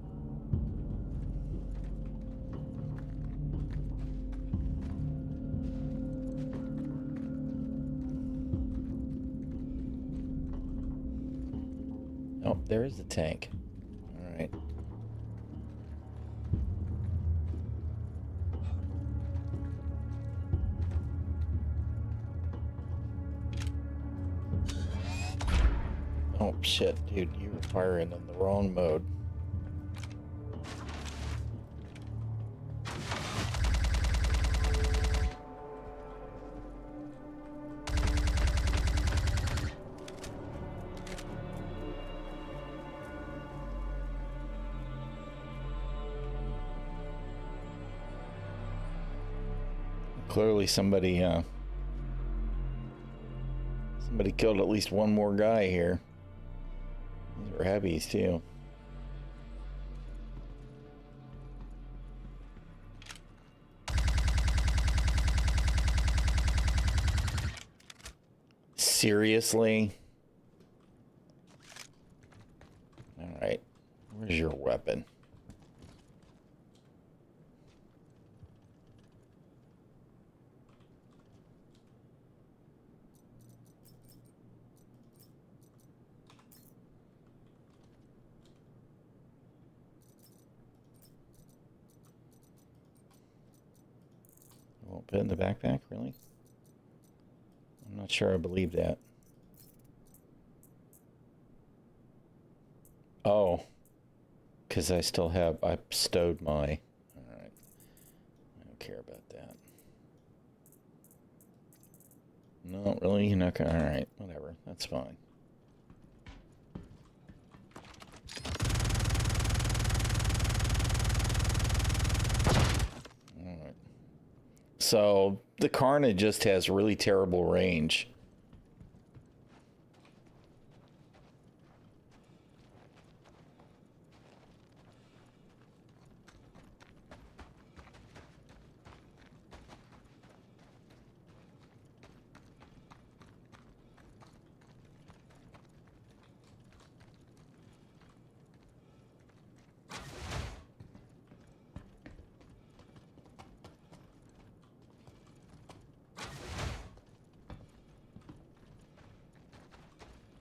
Oh, there is a tank. All right. Oh, shit, dude, you were firing in the wrong mode. Clearly somebody killed at least one more guy here. These were heavies too. Seriously? All right. Where's your weapon? Won't fit in the backpack, really? I'm not sure I believe that. Oh, because I stowed my... All right. I don't care about that. No, really? You're not gonna... All right, whatever. That's fine. All right. So, the Karna just has really terrible range.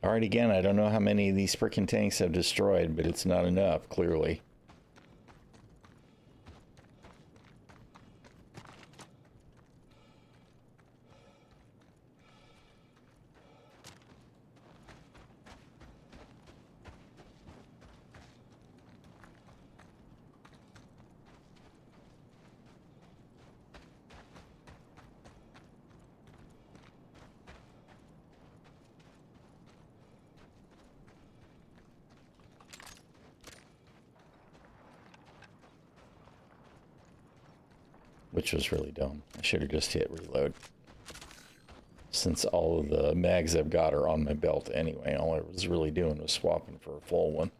All right, again, I don't know how many of these frickin' tanks have destroyed, but it's not enough, clearly. Which was really dumb. I should have just hit reload. since all of the mags I've got are on my belt anyway. All I was really doing was swapping for a full one.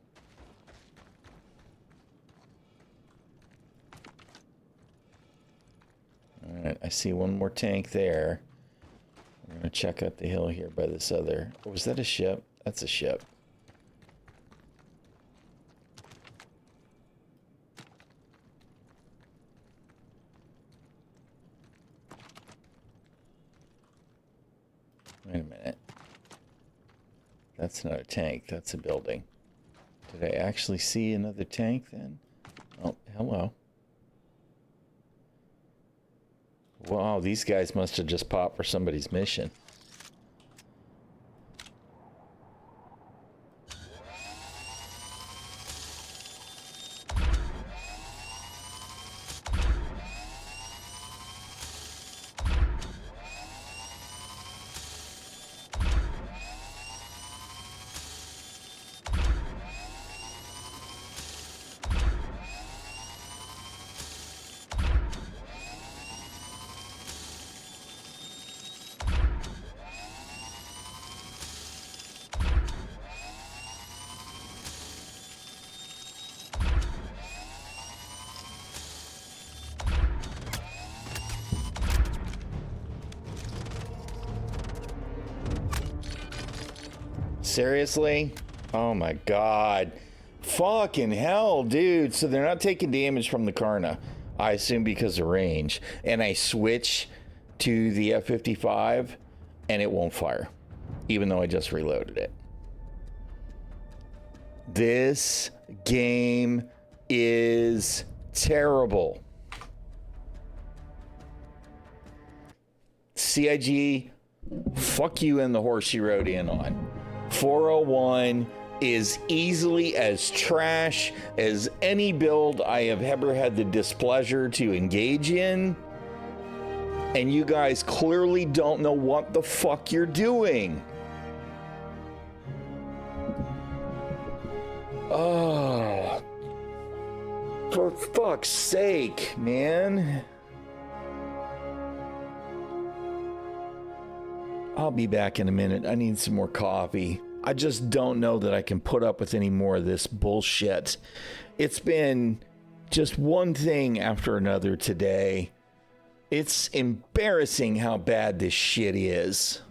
Alright, I see one more tank there. We're gonna check up the hill here by this other... Oh, was that a ship? That's a ship. Wait a minute. That's not a tank, that's a building. Did I actually see another tank then? Oh, hello. Wow, these guys must have just popped for somebody's mission. Seriously? Oh my god. Fucking hell, dude. So they're not taking damage from the Karna. I assume because of range. And I switch to the F-55 and it won't fire. Even though I just reloaded it. This game is terrible. CIG, fuck you and the horse you rode in on. 401 is easily as trash as any build I have ever had the displeasure to engage in. And you guys clearly don't know what the fuck you're doing. Oh, for fuck's sake, man. I'll be back in a minute. I need some more coffee. I just don't know that I can put up with any more of this bullshit. It's been just one thing after another today. It's embarrassing how bad this shit is.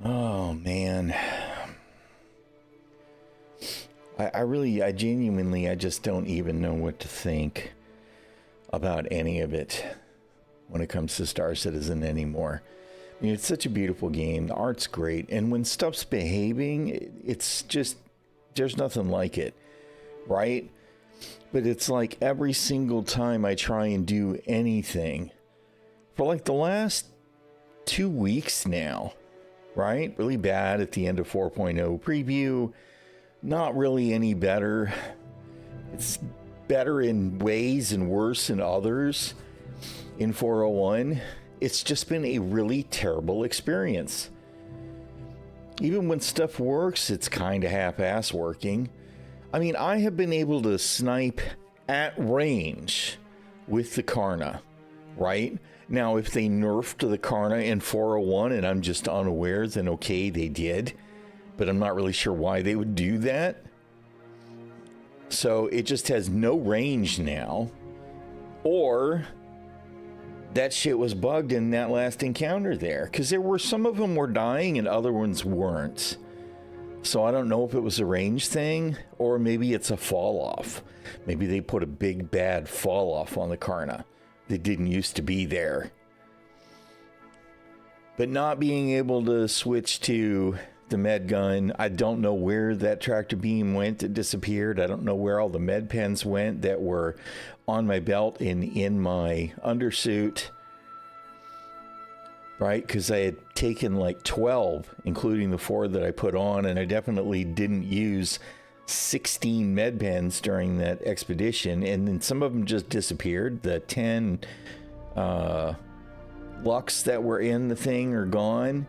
Oh, man. I genuinely, I just don't even know what to think about any of it when it comes to Star Citizen anymore. I mean, it's such a beautiful game. The art's great. And when stuff's behaving, it's just, there's nothing like it, right? But it's like every single time I try and do anything, for like the last 2 weeks now, right? Really bad at the end of 4.0 preview. Not really any better. It's better in ways and worse in others in 401. It's just been a really terrible experience. Even when stuff works, it's kind of half-ass working. I mean, I have been able to snipe at range with the Karna, right? Now, if they nerfed the Karna in 401 and I'm just unaware, then okay, they did. But I'm not really sure why they would do that. So it just has no range now. Or that shit was bugged in that last encounter there. Because there were some of them were dying and other ones weren't. So I don't know if it was a range thing or maybe it's a fall off. Maybe they put a big bad fall off on the Karna that didn't used to be there. But not being able to switch to the med gun, I don't know where that tractor beam went. It disappeared. I don't know where all the med pens went that were on my belt and in my undersuit. Right? Because I had taken like 12, including the 4 that I put on, and I definitely didn't use 16 med pens during that expedition. And then some of them just disappeared. The 10 Lux that were in the thing are gone.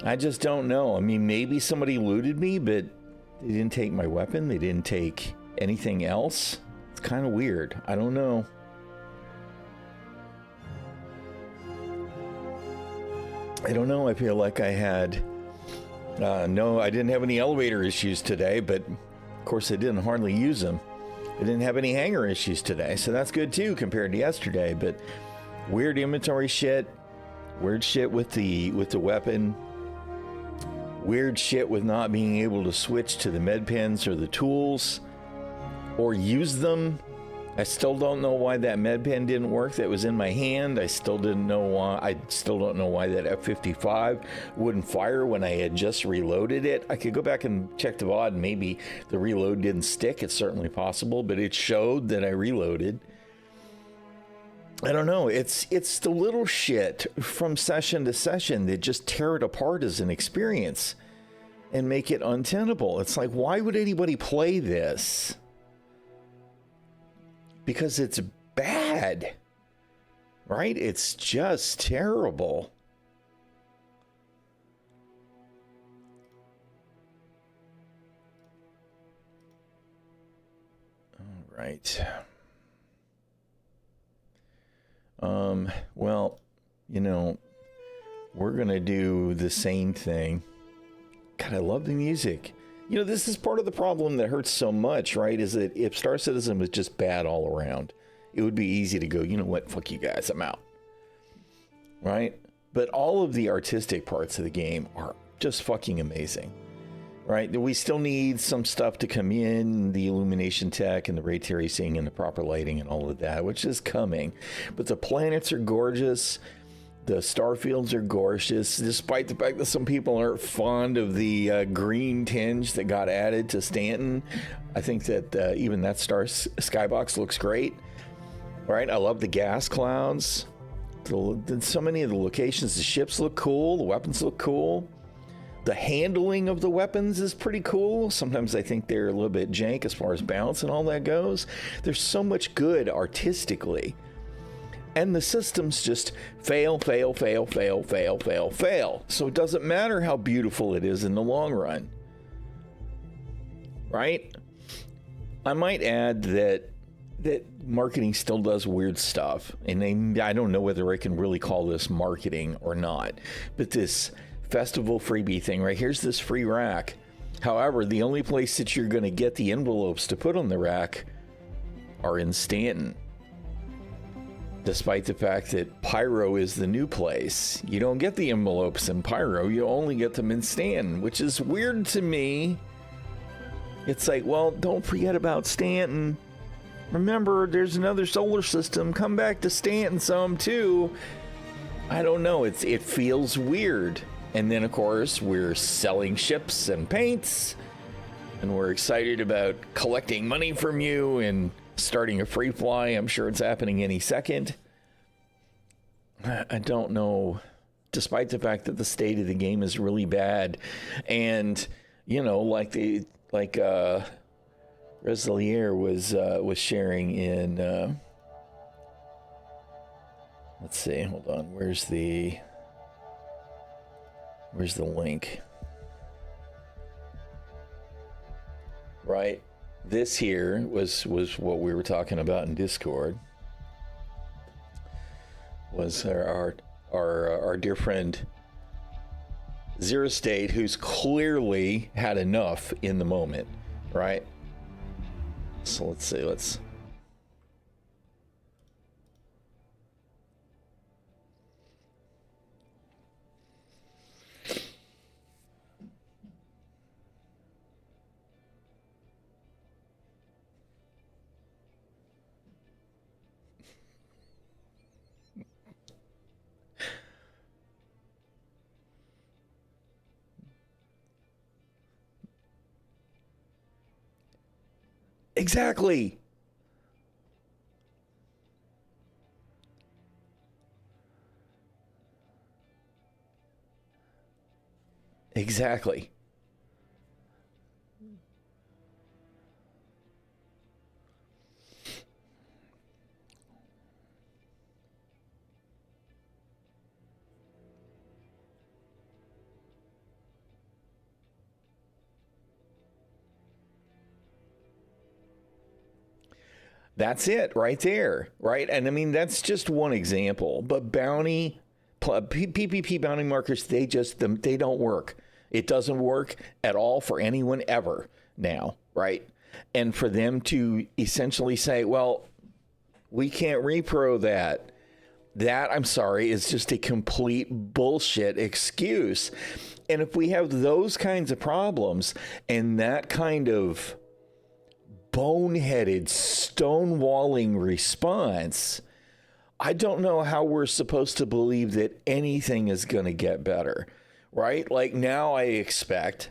I just don't know. I mean, maybe somebody looted me, but they didn't take my weapon. They didn't take anything else. It's kind of weird. I don't know. I don't know. I feel like I had... no, I didn't have any elevator issues today, but of course I didn't hardly use them. I didn't have any hangar issues today, so that's good too compared to yesterday, but weird inventory shit. Weird shit with the weapon. Weird shit with not being able to switch to the med pens or the tools or use them. I still don't know why that med pen didn't work that was in my hand. I still don't know why that F-55 wouldn't fire when I had just reloaded it. I could go back and check the VOD and maybe the reload didn't stick. It's certainly possible, but it showed that I reloaded. I don't know. It's the little shit from session to session that just tear it apart as an experience and make it untenable. It's like, why would anybody play this? Because it's bad, right? It's just terrible. All right. Well, you know, we're going to do the same thing. God, I love the music. You know, this is part of the problem that hurts so much, right? Is that if Star Citizen was just bad all around, it would be easy to go, you know what, fuck you guys, I'm out. Right? But all of the artistic parts of the game are just fucking amazing. Right? We still need some stuff to come in, the illumination tech and the ray tracing and the proper lighting and all of that, which is coming. But the planets are gorgeous. The star fields are gorgeous, despite the fact that some people aren't fond of the green tinge that got added to Stanton. I think that even that skybox looks great. Right? I love the gas clouds. So many of the locations, the ships look cool. The weapons look cool. The handling of the weapons is pretty cool. Sometimes I think they're a little bit jank as far as balance and all that goes. There's so much good artistically. And the systems just fail. So it doesn't matter how beautiful it is in the long run. Right? I might add that marketing still does weird stuff. And I don't know whether I can really call this marketing or not. But this festival freebie thing, right? Here's this free rack. However, the only place that you're going to get the envelopes to put on the rack are in Stanton. despite the fact that Pyro is the new place. You don't get the envelopes in Pyro, you only get them in Stanton, which is weird to me. It's like, well, don't forget about Stanton. Remember, there's another solar system. Come back to Stanton some too. I don't know, it feels weird. And then, of course, we're selling ships and paints, and we're excited about collecting money from you and starting a free fly. I'm sure it's happening any second. I don't know, despite the fact that the state of the game is really bad. And, you know, like Resilier was sharing in, let's see, hold on, where's the link? Right, this here was what we were talking about in Discord. Was our dear friend Zero State, who's clearly had enough in the moment, right? So let's see, Exactly. Exactly. That's it right there, right? And I mean, that's just one example, but PPP bounty markers, they don't work. It doesn't work at all for anyone ever now, right? And for them to essentially say, well, we can't repro that, I'm sorry, is just a complete bullshit excuse. And if we have those kinds of problems and that kind of boneheaded stonewalling response, I don't know how we're supposed to believe that anything is going to get better, right? Like now I expect,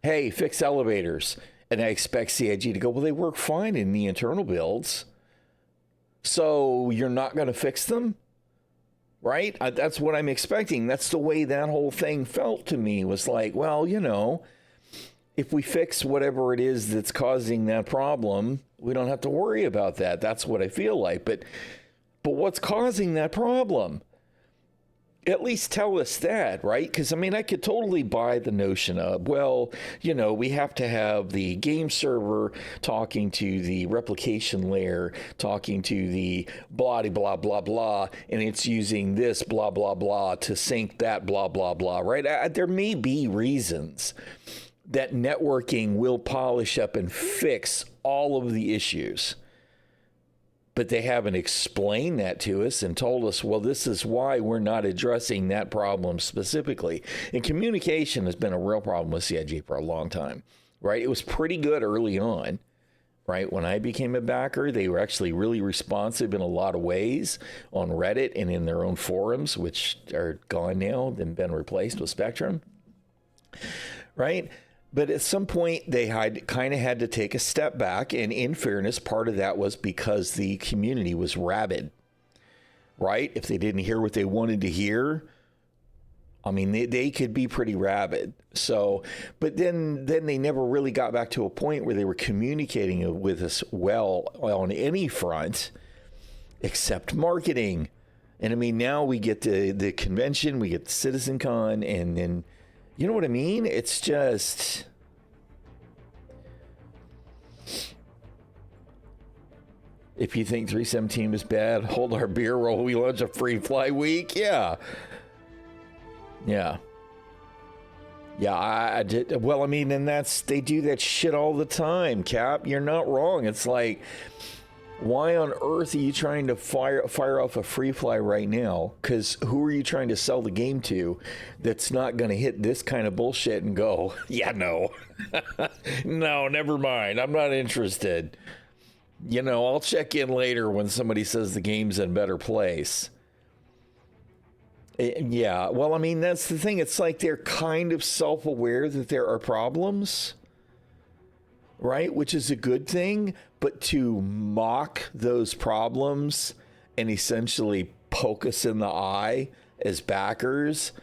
hey, fix elevators. And I expect CIG to go, well, they work fine in the internal builds. So you're not going to fix them, right? That's what I'm expecting. That's the way that whole thing felt to me, was like, well, you know, if we fix whatever it is that's causing that problem, we don't have to worry about that. That's what I feel like. But what's causing that problem? At least tell us that, right? Because, I mean, I could totally buy the notion of, well, you know, we have to have the game server talking to the replication layer, talking to the blah, blah, blah, blah, and it's using this blah, blah, blah to sync that blah, blah, blah, right? There may be reasons that networking will polish up and fix all of the issues. But they haven't explained that to us and told us, well, this is why we're not addressing that problem specifically. And communication has been a real problem with CIG for a long time, right? It was pretty good early on, right? When I became a backer, they were actually really responsive in a lot of ways on Reddit and in their own forums, which are gone now and been replaced with Spectrum, right? But at some point, they kind of had to take a step back. And in fairness, part of that was because the community was rabid, right? If they didn't hear what they wanted to hear, I mean, they could be pretty rabid. So, but then they never really got back to a point where they were communicating with us well on any front except marketing. And I mean, now we get the convention, we get the CitizenCon, and then, you know what I mean? It's just, if you think 317 is bad, hold our beer while we launch a free fly week. Yeah. I did. Well, I mean, and they do that shit all the time, Cap. You're not wrong. It's like, Why on earth are you trying to fire off a free fly right now? Because who are you trying to sell the game to that's not going to hit this kind of bullshit and go, yeah, no. No, never mind. I'm not interested. You know, I'll check in later when somebody says the game's in a better place. Yeah, well, I mean, that's the thing. It's like they're kind of self-aware that there are problems, right? Which is a good thing. But to mock those problems and essentially poke us in the eye as backers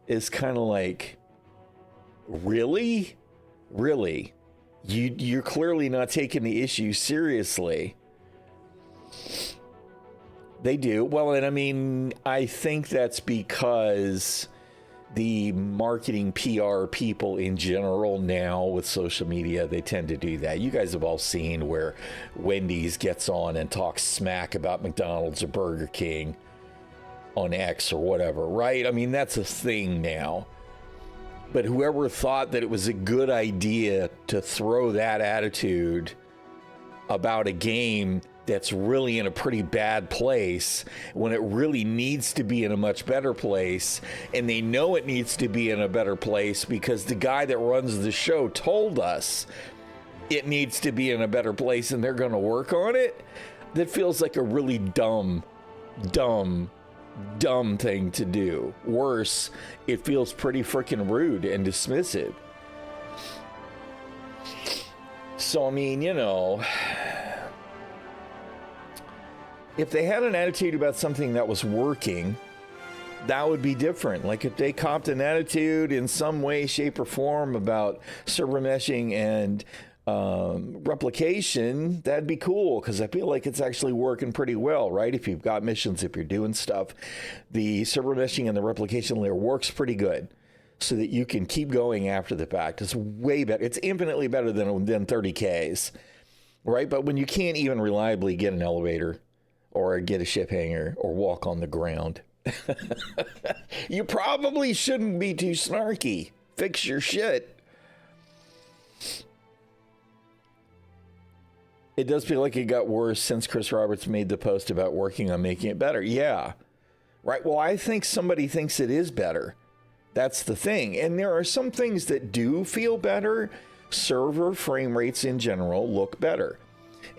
is kind of like, really? Really? You're clearly not taking the issue seriously. They do. Well, and I mean, I think that's because the marketing PR people in general now with social media, they tend to do that. You guys have all seen where Wendy's gets on and talks smack about McDonald's or Burger King on X or whatever, right? I mean, that's a thing now. But whoever thought that it was a good idea to throw that attitude about a game that's really in a pretty bad place when it really needs to be in a much better place, and they know it needs to be in a better place because the guy that runs the show told us it needs to be in a better place and they're going to work on it. That feels like a really dumb thing to do. Worse, it feels pretty freaking rude and dismissive. So, I mean, you know, if they had an attitude about something that was working, that would be different. Like if they copped an attitude in some way, shape, or form about server meshing and replication, that'd be cool, because I feel like it's actually working pretty well, right? If you've got missions, if you're doing stuff, the server meshing and the replication layer works pretty good so that you can keep going after the fact. It's way better. It's infinitely better than 30Ks, right? But when you can't even reliably get an elevator or get a ship hangar or walk on the ground, you probably shouldn't be too snarky. Fix your shit. It does feel like it got worse since Chris Roberts made the post about working on making it better. Yeah. Right. Well, I think somebody thinks it is better. That's the thing. And there are some things that do feel better. Server frame rates in general look better.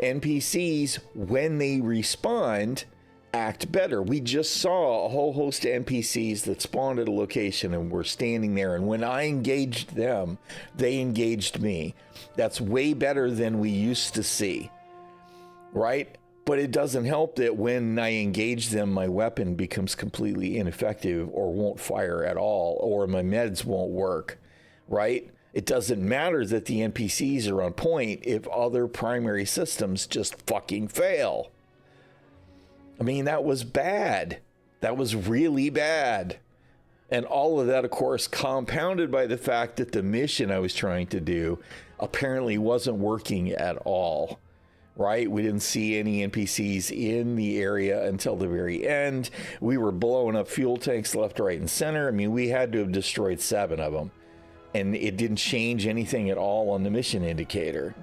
NPCs, when they respond, act better. We just saw a whole host of NPCs that spawned at a location and were standing there. And when I engaged them, they engaged me. That's way better than we used to see, right? But it doesn't help that when I engage them, my weapon becomes completely ineffective or won't fire at all, or my meds won't work, right? It doesn't matter that the NPCs are on point if other primary systems just fucking fail. I mean, that was bad. That was really bad. And all of that, of course, compounded by the fact that the mission I was trying to do apparently wasn't working at all, right? We didn't see any NPCs in the area until the very end. We were blowing up fuel tanks left, right, and center. I mean, we had to have destroyed 7 of them. And it didn't change anything at all on the mission indicator.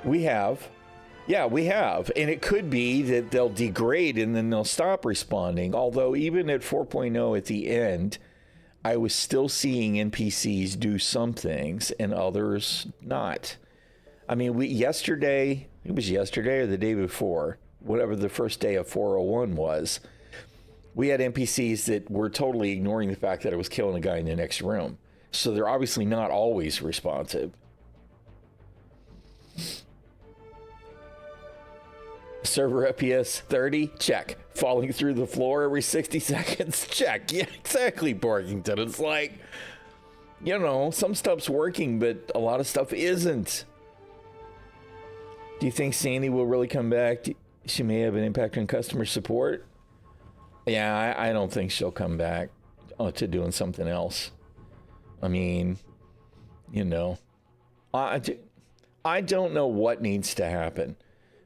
We have. Yeah, we have. And it could be that they'll degrade and then they'll stop responding. Although even at 4.0 at the end, I was still seeing NPCs do some things and others not. I mean, yesterday, it was yesterday or the day before, whatever the first day of 401 was, we had NPCs that were totally ignoring the fact that I was killing a guy in the next room. So they're obviously not always responsive. Server FPS 30, check. Falling through the floor every 60 seconds, check. Yeah, exactly, Borkington. It's like, you know, some stuff's working, but a lot of stuff isn't. Do you think Sandy will really come back? She may have an impact on customer support. Yeah, I don't think she'll come back to doing something else. I mean, you know, I don't know what needs to happen,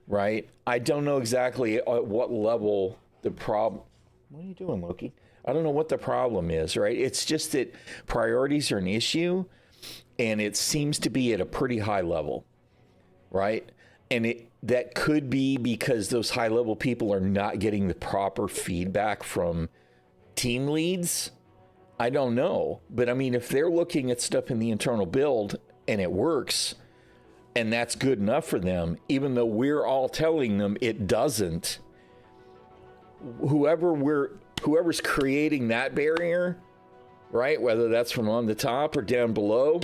right? I don't know exactly at what level the problem... What are you doing, Loki? I don't know what the problem is, right? It's just that priorities are an issue, and it seems to be at a pretty high level. right? And that could be because those high-level people are not getting the proper feedback from team leads. I don't know. But I mean, if they're looking at stuff in the internal build and it works, and that's good enough for them, even though we're all telling them it doesn't, whoever's creating that barrier, right, whether that's from on the top or down below,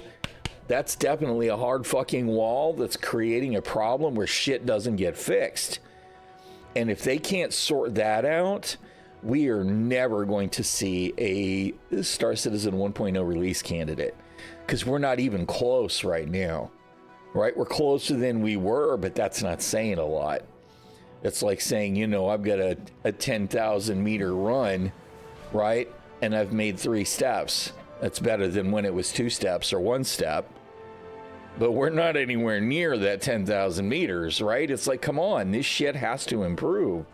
that's definitely a hard fucking wall that's creating a problem where shit doesn't get fixed. And if they can't sort that out, we are never going to see a Star Citizen 1.0 release candidate, because we're not even close right now, right? We're closer than we were, but that's not saying a lot. It's like saying, you know, I've got a 10,000 meter run, right? And I've made 3 steps. That's better than when it was 2 steps or 1 step. But we're not anywhere near that 10,000 meters, right? It's like, come on, this shit has to improve.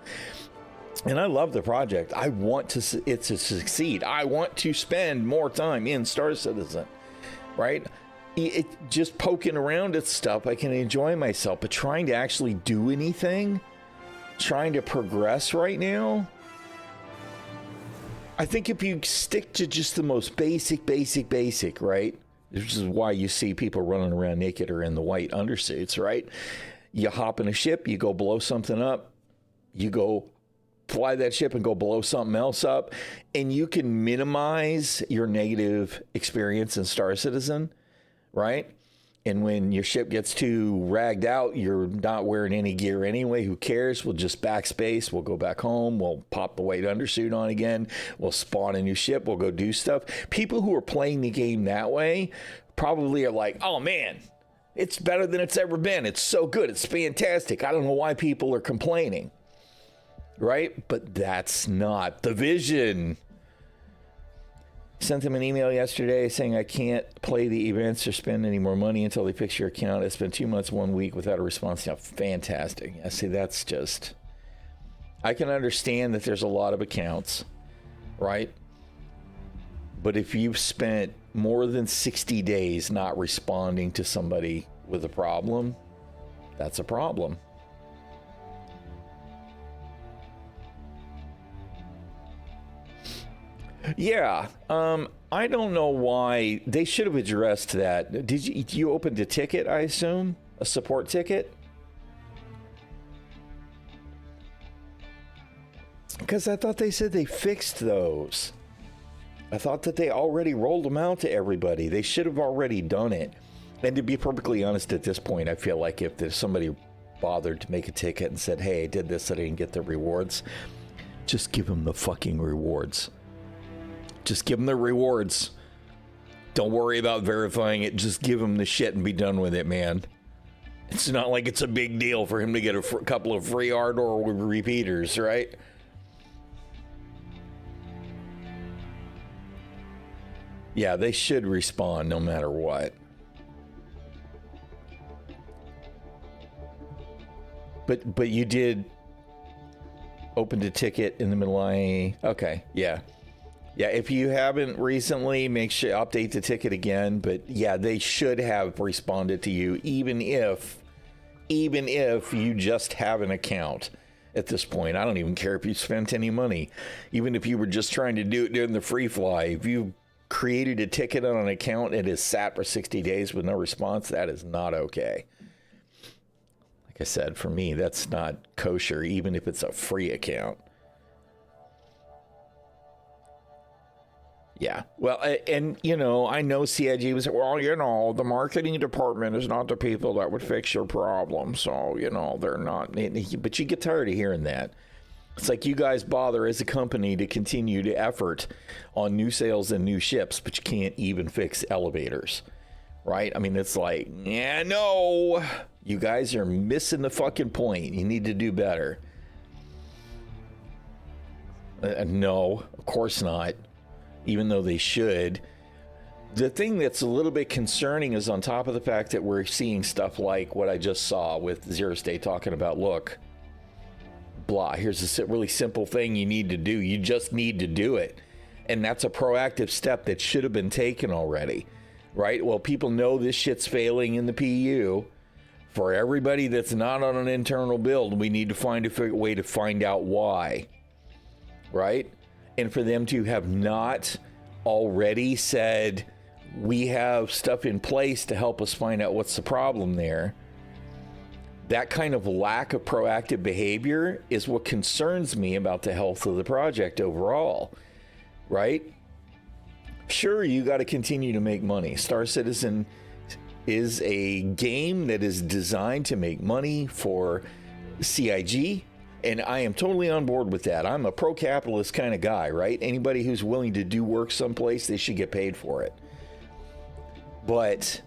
And I love the project. I want it to succeed. I want to spend more time in Star Citizen, right? Just poking around at stuff, I can enjoy myself. But trying to actually do anything, trying to progress right now, I think if you stick to just the most basic, right? This is why you see people running around naked or in the white undersuits, right? You hop in a ship, you go blow something up, you go fly that ship and go blow something else up, and you can minimize your negative experience in Star Citizen, right? And when your ship gets too ragged out, you're not wearing any gear anyway. Who cares? We'll just backspace. We'll go back home. We'll pop the white undersuit on again. We'll spawn a new ship. We'll go do stuff. People who are playing the game that way probably are like, oh man, it's better than it's ever been. It's so good. It's fantastic. I don't know why people are complaining, right? But that's not the vision. Sent them an email yesterday saying I can't play the events or spend any more money until they fix your account. It's been 2 months, 1 week without a response. Now, fantastic. I see, that's just... I can understand that there's a lot of accounts, right? But if you've spent more than 60 days not responding to somebody with a problem, that's a problem. Yeah, I don't know why they should have addressed that. Did you opened a ticket, I assume? A support ticket? Because I thought they said they fixed those. I thought that they already rolled them out to everybody. They should have already done it. And to be perfectly honest, at this point, I feel like if there's somebody bothered to make a ticket and said, hey, I did this, I didn't get the rewards, just give them the fucking rewards. Just give them the rewards. Don't worry about verifying it. Just give him the shit and be done with it, man. It's not like it's a big deal for him to get a couple of free Ardor repeaters, right? Yeah, they should respawn no matter what. But you did open a ticket in the middle of... Okay, yeah. Yeah, if you haven't recently, make sure update the ticket again. But yeah, they should have responded to you, even if you just have an account at this point. I don't even care if you spent any money. Even if you were just trying to do it during the free fly, if you created a ticket on an account and is sat for 60 days with no response, that is not okay. Like I said, for me, that's not kosher, even if it's a free account. Yeah, well, and, you know, I know CIG was, well, you know, the marketing department is not the people that would fix your problem. So, you know, they're not. But you get tired of hearing that. It's like you guys bother as a company to continue to effort on new sales and new ships, but you can't even fix elevators, right? I mean, it's like, yeah, no, you guys are missing the fucking point. You need to do better. No, of course not. Even though they should. The thing that's a little bit concerning is on top of the fact that we're seeing stuff like what I just saw with Zero State talking about, look, blah, here's a really simple thing you need to do. You just need to do it. And that's a proactive step that should have been taken already, right? Well, people know this shit's failing in the PU. For everybody that's not on an internal build, we need to find a way to find out why, right? And for them to have not already said, we have stuff in place to help us find out what's the problem there. That kind of lack of proactive behavior is what concerns me about the health of the project overall, right? Sure, you got to continue to make money. Star Citizen is a game that is designed to make money for CIG, and I am totally on board with that. I'm a pro-capitalist kind of guy, right? Anybody who's willing to do work someplace, they should get paid for it. But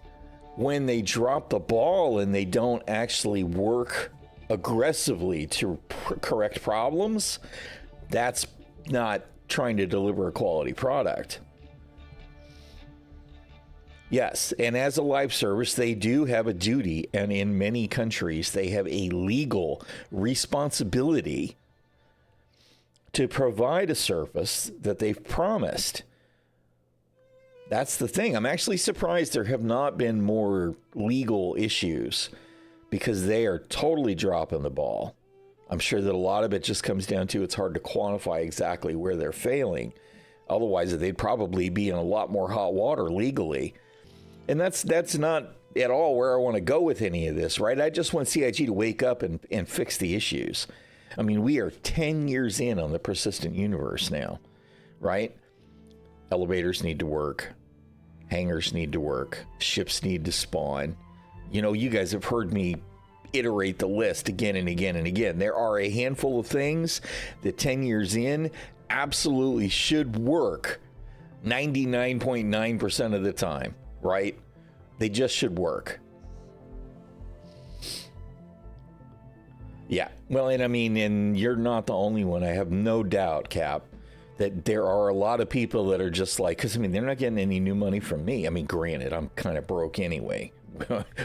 when they drop the ball and they don't actually work aggressively to correct problems, that's not trying to deliver a quality product. Yes, and as a live service, they do have a duty, and in many countries, they have a legal responsibility to provide a service that they've promised. That's the thing. I'm actually surprised there have not been more legal issues, because they are totally dropping the ball. I'm sure that a lot of it just comes down to it's hard to quantify exactly where they're failing. Otherwise, they'd probably be in a lot more hot water legally. And that's not at all where I want to go with any of this, right? I just want CIG to wake up and fix the issues. I mean, we are 10 years in on the persistent universe now, right? Elevators need to work. Hangars need to work. Ships need to spawn. You know, you guys have heard me iterate the list again and again and again. There are a handful of things that 10 years in absolutely should work 99.9% of the time. Right? They just should work. Yeah. Well, and I mean, and you're not the only one. I have no doubt, Cap, that there are a lot of people that are just like, because I mean, they're not getting any new money from me. I mean, granted, I'm kind of broke anyway.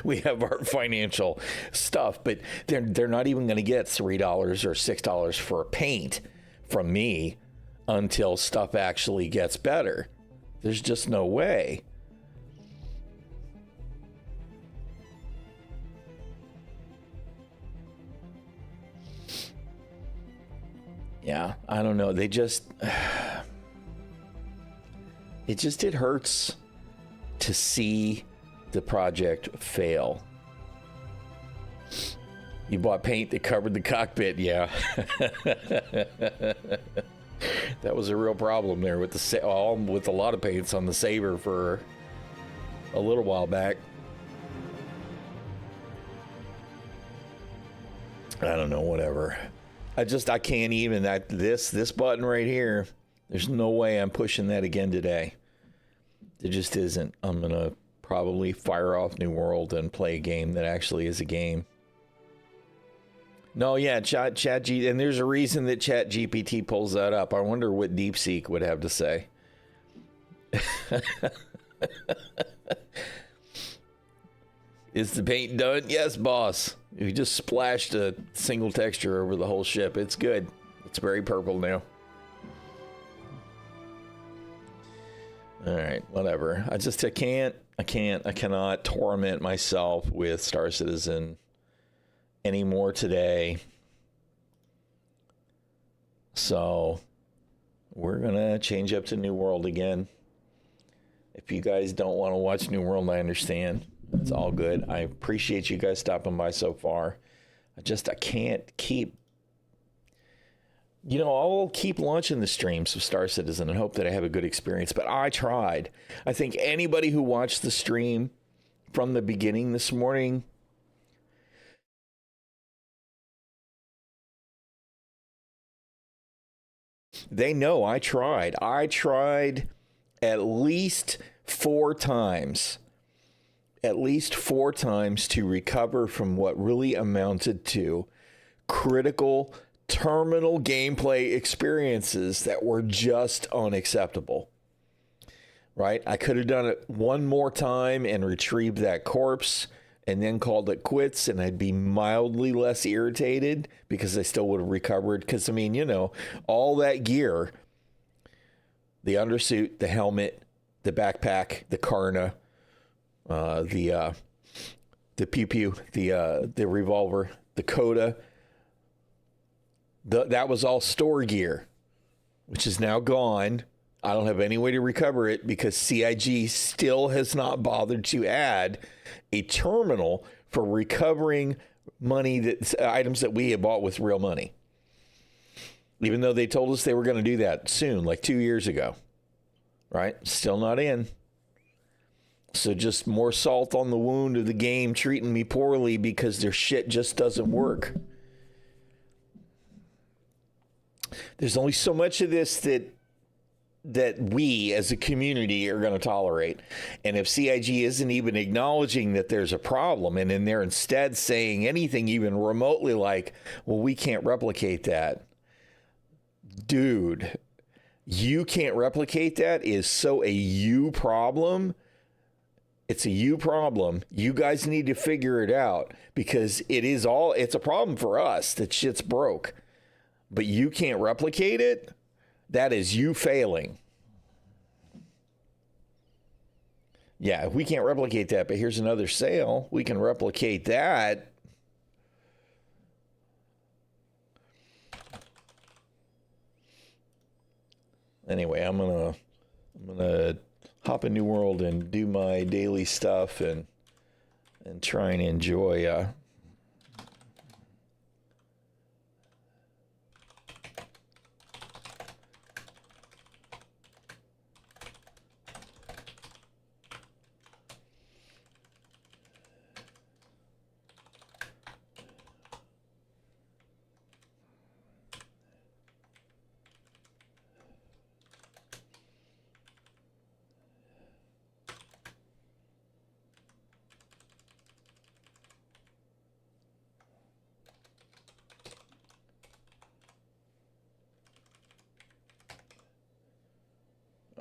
We have our financial stuff, but they're not even going to get $3 or $6 for a paint from me until stuff actually gets better. There's just no way. Yeah, I don't know. It hurts to see the project fail. You bought paint that covered the cockpit, yeah. That was a real problem there with with a lot of paints on the Saber for a little while back. I don't know, whatever. I can't even, this button right here, there's no way I'm pushing that again today. There just isn't. I'm going to probably fire off New World and play a game that actually is a game. No, yeah, and there's a reason that ChatGPT pulls that up. I wonder what DeepSeek would have to say. Is the paint done? Yes, boss. You just splashed a single texture over the whole ship. It's good. It's very purple now. All right, whatever. I cannot torment myself with Star Citizen anymore today. So we're gonna change up to New World again. If you guys don't want to watch New World, I understand. It's all good. I appreciate you guys stopping by so far. I can't keep... You know, I'll keep launching the streams of Star Citizen and hope that I have a good experience, but I tried. I think anybody who watched the stream from the beginning this morning... They know I tried. I tried at least 4 times. At least 4 times to recover from what really amounted to critical terminal gameplay experiences that were just unacceptable. Right? I could have done it one more time and retrieved that corpse and then called it quits, and I'd be mildly less irritated because I still would have recovered. Because, I mean, you know, all that gear, the undersuit, the helmet, the backpack, the Karna, the the pew pew, the revolver, the Coda. That was all store gear, which is now gone. I don't have any way to recover it because CIG still has not bothered to add a terminal for recovering money, items that we have bought with real money. Even though they told us they were going to do that soon, like 2 years ago. Right? Still not in. So just more salt on the wound of the game treating me poorly because their shit just doesn't work. There's only so much of this that we as a community are going to tolerate. And if CIG isn't even acknowledging that there's a problem, and then they're instead saying anything even remotely like, well, we can't replicate that. Dude, you can't replicate that is so a you problem. It's a you problem. You guys need to figure it out because it's a problem for us that shit's broke. But you can't replicate it. That is you failing. Yeah, we can't replicate that, but here's another sale. We can replicate that. Anyway, I'm gonna hop in New World and do my daily stuff and try and enjoy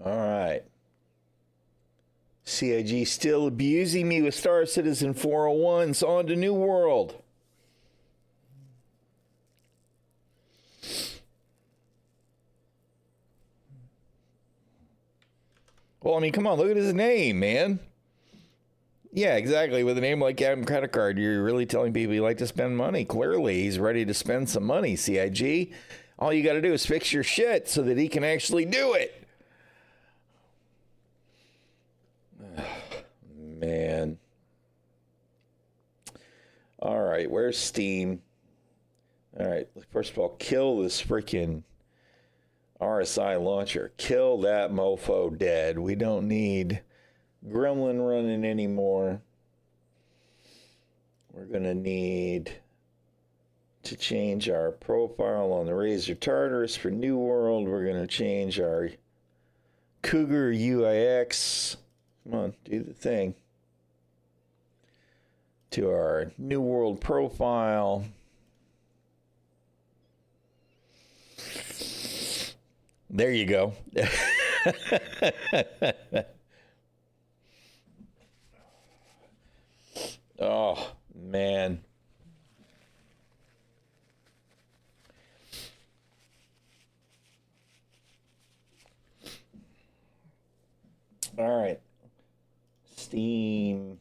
all right. CIG still abusing me with Star Citizen 401s. On to New World. Well, I mean, come on, look at his name, man. Yeah, exactly. With a name like Adam Credit Card, you're really telling people you like to spend money. Clearly, he's ready to spend some money, CIG. All you got to do is fix your shit so that he can actually do it. Man. All right, where's Steam? All right, first of all, kill this freaking RSI launcher. Kill that mofo dead. We don't need Gremlin running anymore. We're going to need to change our profile on the Razor Tartarus for New World. We're going to change our Cougar UIX. Come on, do the thing. To our New World profile. There you go. Oh, man. All right. Steam.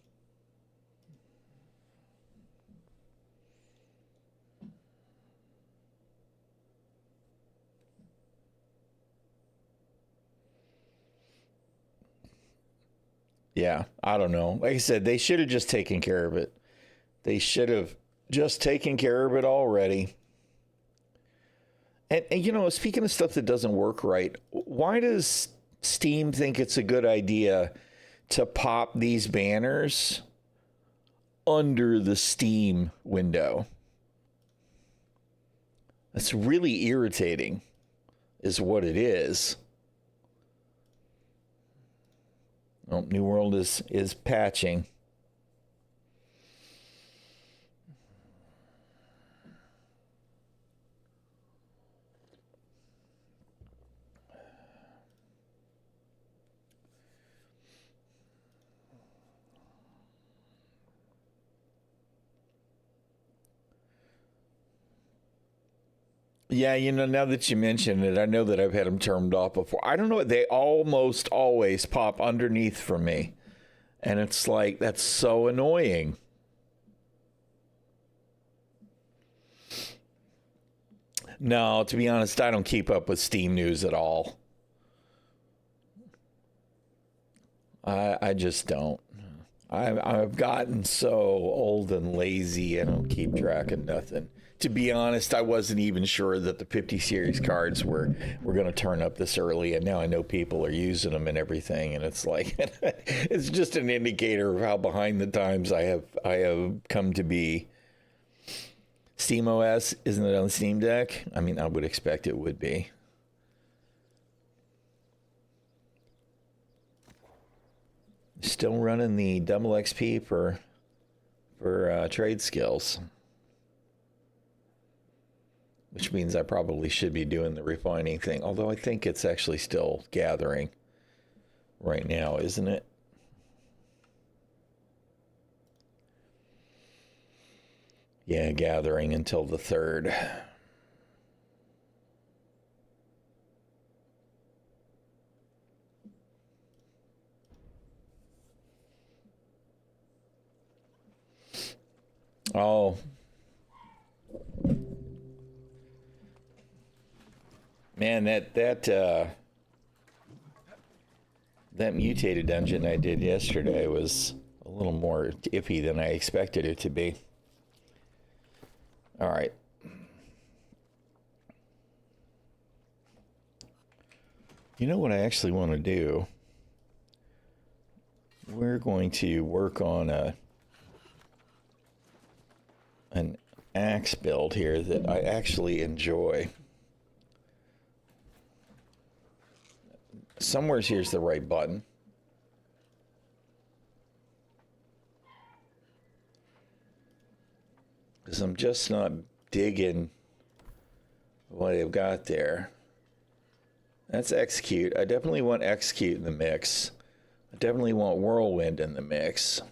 Yeah, I don't know. Like I said, they should have just taken care of it. They should have just taken care of it already. And you know, speaking of stuff that doesn't work right, why does Steam think it's a good idea to pop these banners under the Steam window? That's really irritating, is what it is. Oh, New World is patching. Yeah, you know, now that you mention it, I know that I've had them turned off before. I don't know. They almost always pop underneath for me. And it's like, that's so annoying. No, to be honest, I don't keep up with Steam news at all. I just don't. I've gotten so old and lazy, I don't keep track of nothing. To be honest, I wasn't even sure that the 50 series cards were going to turn up this early, and now I know people are using them and everything, and it's like it's just an indicator of how behind the times I have come to be. Steam OS, isn't it on Steam Deck? I mean, I would expect it would be. Still running the double XP for trade skills, which means I probably should be doing the refining thing. Although I think it's actually still gathering right now, isn't it? Yeah, gathering until the 3rd. Oh. Man, that mutated dungeon I did yesterday was a little more iffy than I expected it to be. All right. You know what I actually want to do? We're going to work on an axe build here that I actually enjoy. Somewhere here's the right button. Because I'm just not digging what I've got there. That's execute. I definitely want execute in the mix. I definitely want whirlwind in the mix.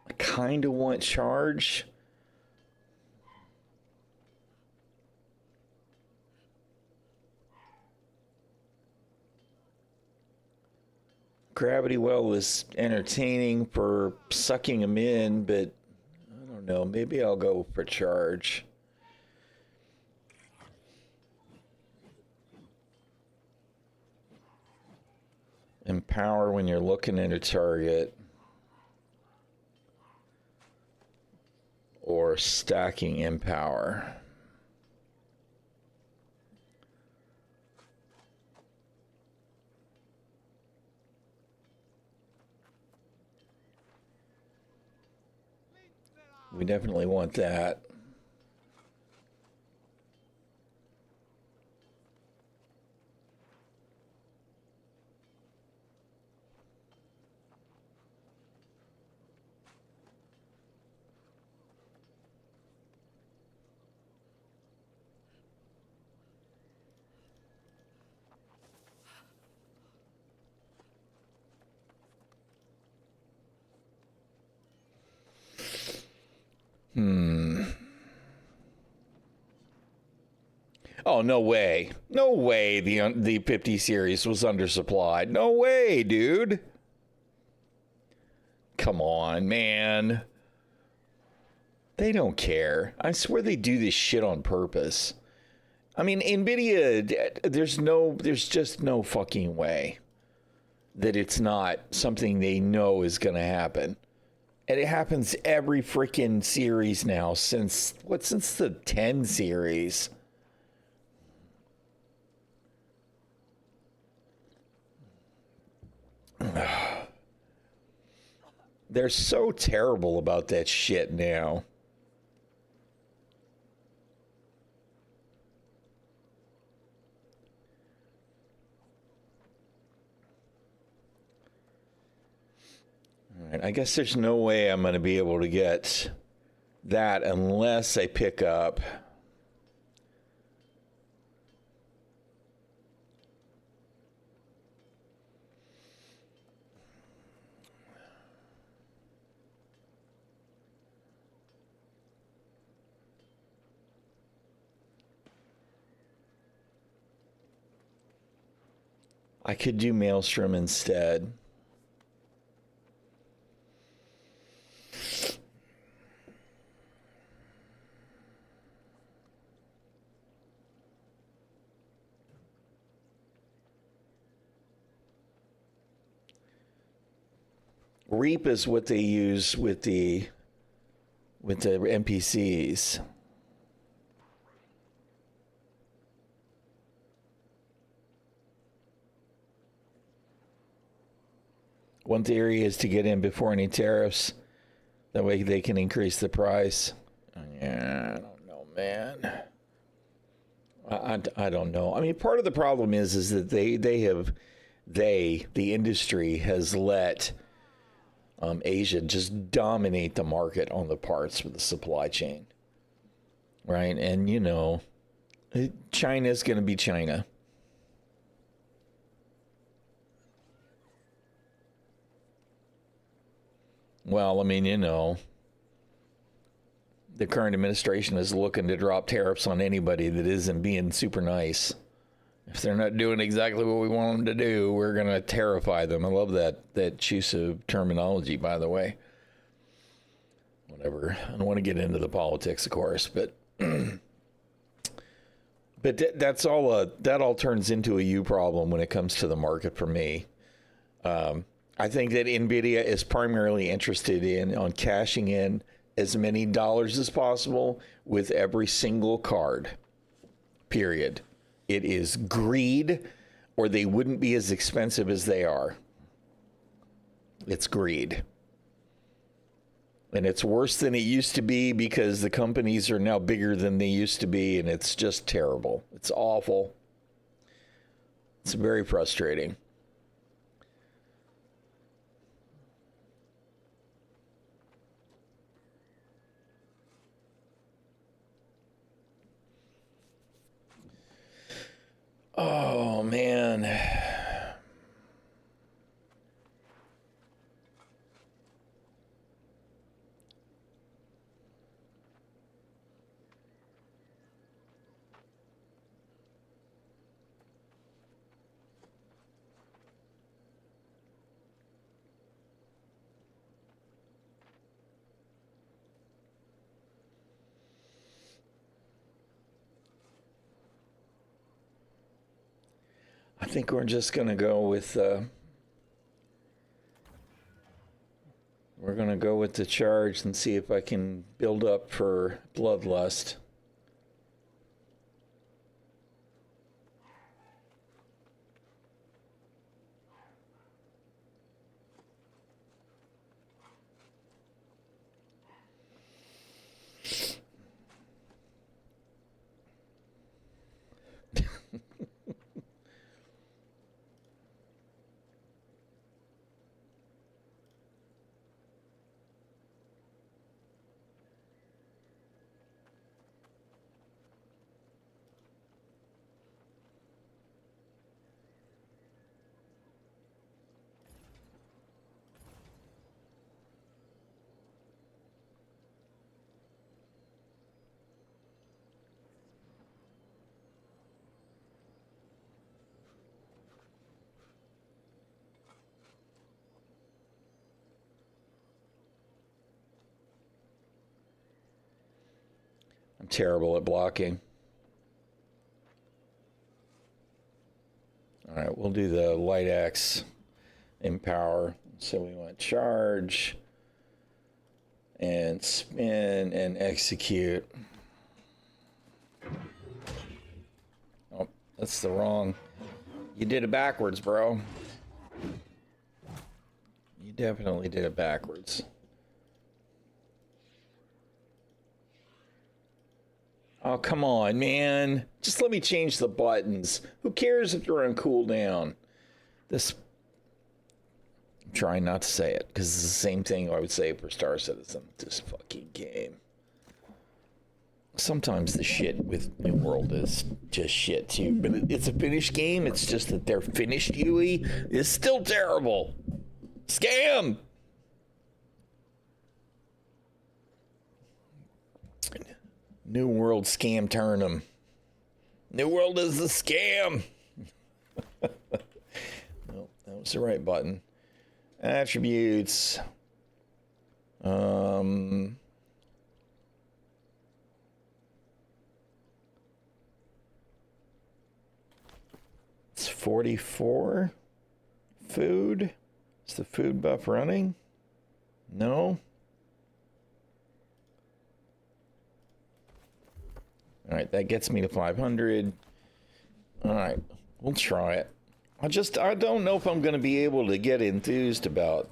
I kind of want charge. Gravity well is entertaining for sucking them in, but I don't know. Maybe I'll go for charge. Empower when you're looking at a target. Or stacking empower. We definitely want that. Oh, no way. No way the 50 series was undersupplied. No way, dude. Come on, man. They don't care. I swear they do this shit on purpose. I mean, NVIDIA, there's just no fucking way that it's not something they know is going to happen. And it happens every freaking series now since the 10 series. They're so terrible about that shit now. All right, I guess there's no way I'm going to be able to get that unless I pick up I could do Maelstrom instead. Reap is what they use with the NPCs. One theory is to get in before any tariffs. That way they can increase the price. Yeah, I don't know, man. I don't know. I mean, part of the problem is that the industry has let Asia just dominate the market on the parts with the supply chain, right? And you know, China's going to be China. Well, I mean, you know, the current administration is looking to drop tariffs on anybody that isn't being super nice. If they're not doing exactly what we want them to do, we're going to terrify them. I love that choose of terminology, by the way. Whatever. I don't want to get into the politics, of course, but that all turns into a you problem when it comes to the market for me. I think that NVIDIA is primarily interested on cashing in as many dollars as possible with every single card, period. It is greed, or they wouldn't be as expensive as they are. It's greed. And it's worse than it used to be because the companies are now bigger than they used to be, and it's just terrible. It's awful. It's very frustrating. Oh, man. I think we're just going to go with the charge and see if I can build up for Bloodlust. I'm terrible at blocking. All right, we'll do the light axe empower. So we want charge and spin and execute. Oh, that's the wrong. You did it backwards, bro. You definitely did it backwards. Oh, come on, man. Just let me change the buttons. Who cares if they're on cooldown? I'm trying not to say it, because it's the same thing I would say for Star Citizen. This fucking game. Sometimes the shit with New World is just shit, too. But it's a finished game. It's just that their finished UE is still terrible. Scam! New World scam turn 'em. New World is the scam. That was the right button. Attributes. It's 44. Food. Is the food buff running? No. All right, that gets me to 500. All right, we'll try it. I don't know if I'm going to be able to get enthused about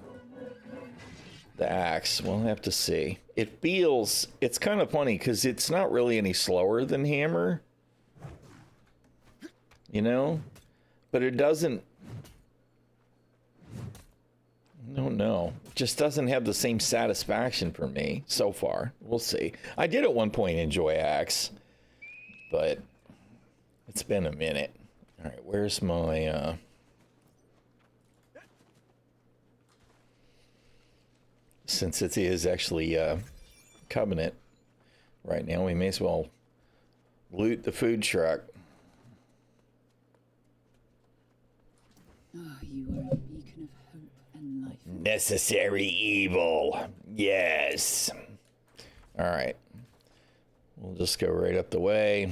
the axe. We'll have to see. It's kind of funny because it's not really any slower than hammer, you know, but it doesn't, I don't know, just doesn't have the same satisfaction for me so far. We'll see. I did at one point enjoy axe, but it's been a minute. All right, where's my, since it is actually Covenant right now, we may as well loot the food truck. Ah, you are a beacon of hope and life. Necessary evil. Yes. All right. We'll just go right up the way.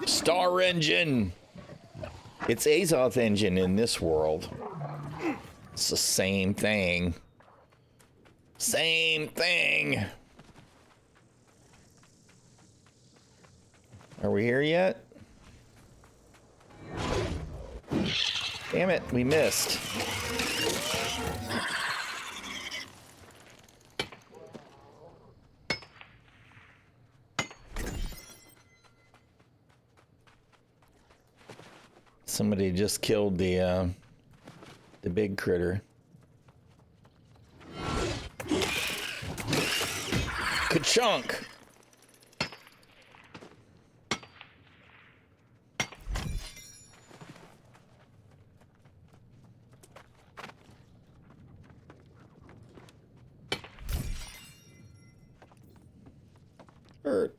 Star Engine. It's Azoth Engine in this world. It's the same thing. Same thing. Are we here yet? Damn it, we missed. Somebody just killed the big critter. Ka-chunk! Hurt.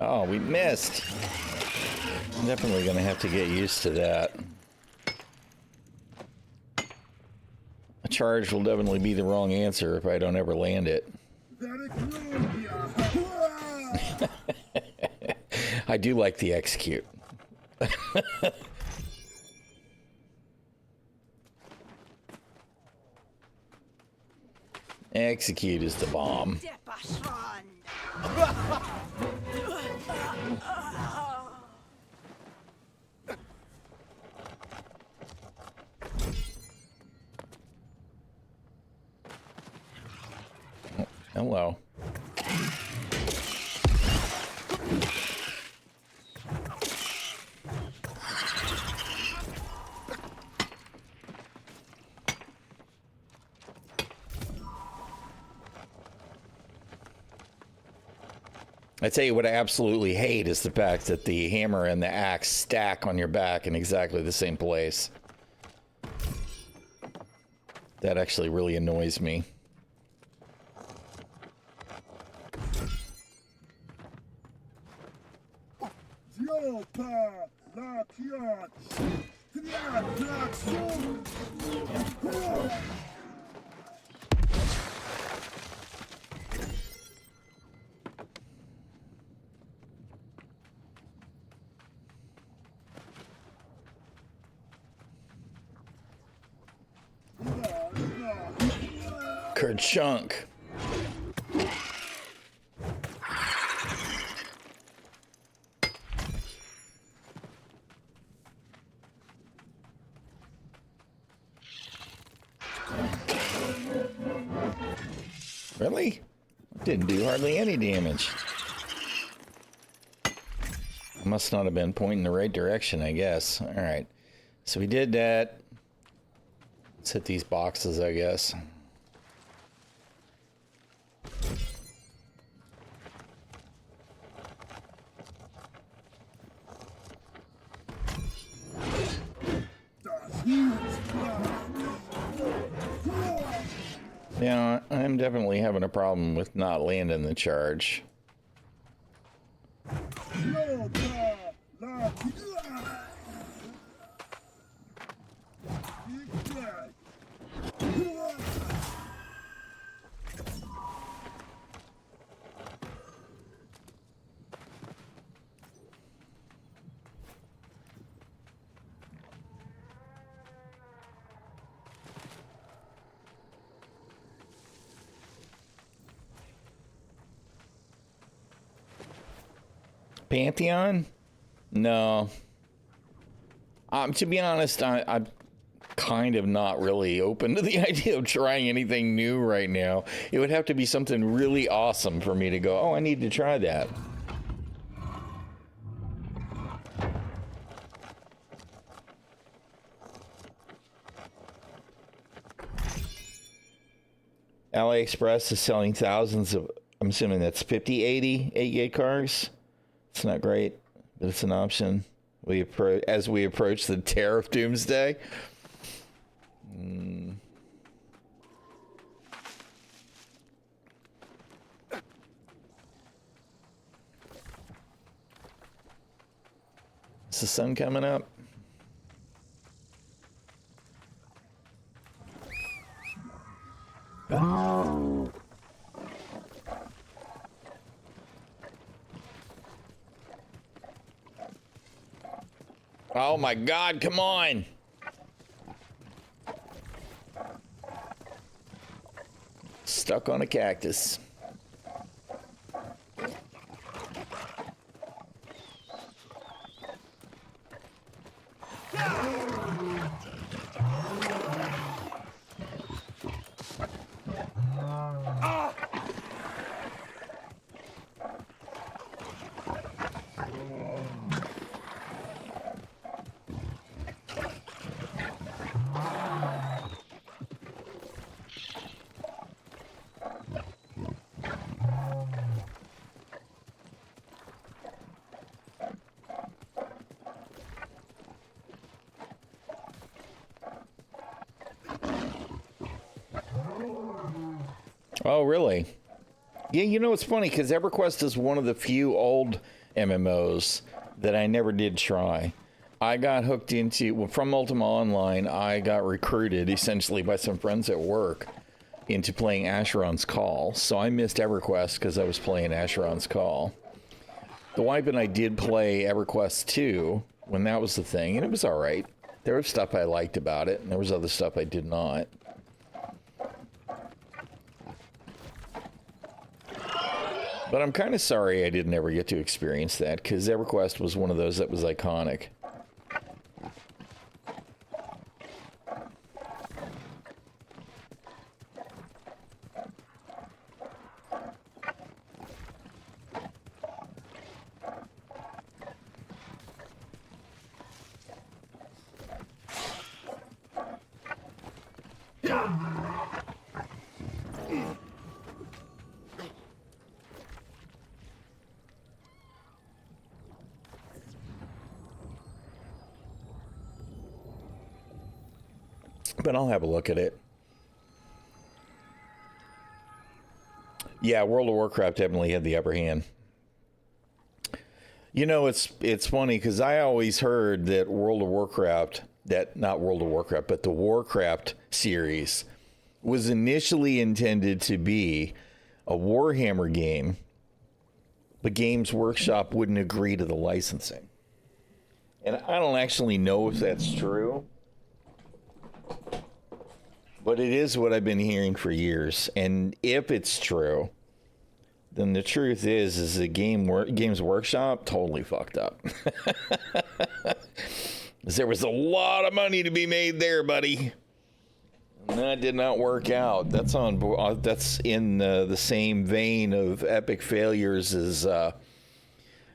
Oh, we missed. I'm definitely gonna have to get used to that. A charge will definitely be the wrong answer if I don't ever land it. I do like the execute. Execute is the bomb. Hello. I tell you what I absolutely hate is the fact that the hammer and the axe stack on your back in exactly the same place. That actually really annoys me. Chunk. Really? Didn't do hardly any damage. Must not have been pointing the right direction, I guess. All right. So we did that. Let's hit these boxes, I guess. Yeah, I'm definitely having a problem with not landing the charge. Pantheon? No. To be honest, I'm kind of not really open to the idea of trying anything new right now. It would have to be something really awesome for me to go, oh, I need to try that. AliExpress is selling thousands of, I'm assuming that's 50, 80 8 cars. It's not great, but it's an option. As we approach the tariff doomsday. Is the sun coming up? Oh my God, come on. Stuck on a cactus. Oh, really? Yeah, you know, it's funny because EverQuest is one of the few old MMOs that I never did try. I got hooked into, well, from Ultima Online, I got recruited essentially by some friends at work into playing Asheron's Call. So I missed EverQuest because I was playing Asheron's Call. The wife and I did play EverQuest 2 when that was the thing, and it was all right. There was stuff I liked about it, and there was other stuff I did not. But I'm kind of sorry I didn't ever get to experience that, because EverQuest was one of those that was iconic. But I'll have a look at it. Yeah, World of Warcraft definitely had the upper hand. You know, it's funny because I always heard that World of Warcraft, not World of Warcraft, but the Warcraft series was initially intended to be a Warhammer game, but Games Workshop wouldn't agree to the licensing. And I don't actually know if that's true. But it is what I've been hearing for years. And if it's true, then the truth is that Games Workshop totally fucked up. There was a lot of money to be made there, buddy. And that did not work out. That's in the same vein of epic failures as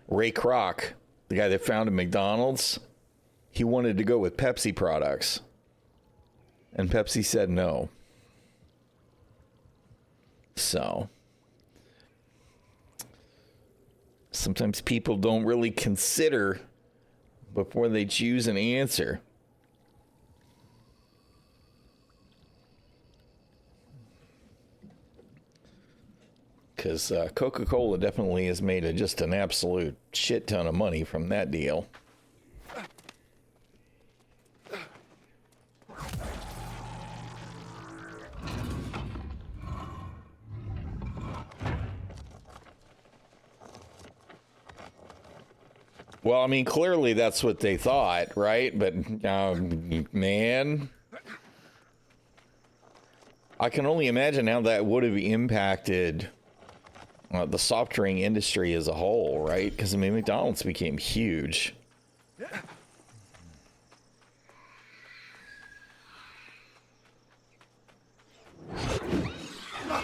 Ray Kroc, the guy that founded McDonald's. He wanted to go with Pepsi products. And Pepsi said no. So, Sometimes people don't really consider before they choose an answer. Because Coca-Cola definitely has made just an absolute shit ton of money from that deal. Well, I mean, clearly that's what they thought, right? But, man, I can only imagine how that would have impacted the soft drink industry as a whole, right? Because, I mean, McDonald's became huge. I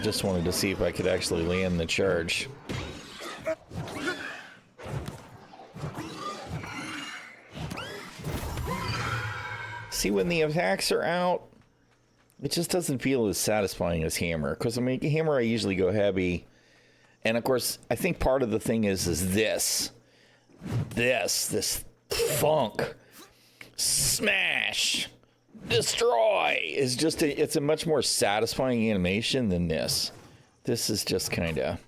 just wanted to see if I could actually land the charge. See, when the attacks are out, it just doesn't feel as satisfying as hammer. Because, I mean, hammer, I usually go heavy. And, of course, I think part of the thing is this funk, smash, destroy is just, it's a much more satisfying animation than this. This is just kind of, I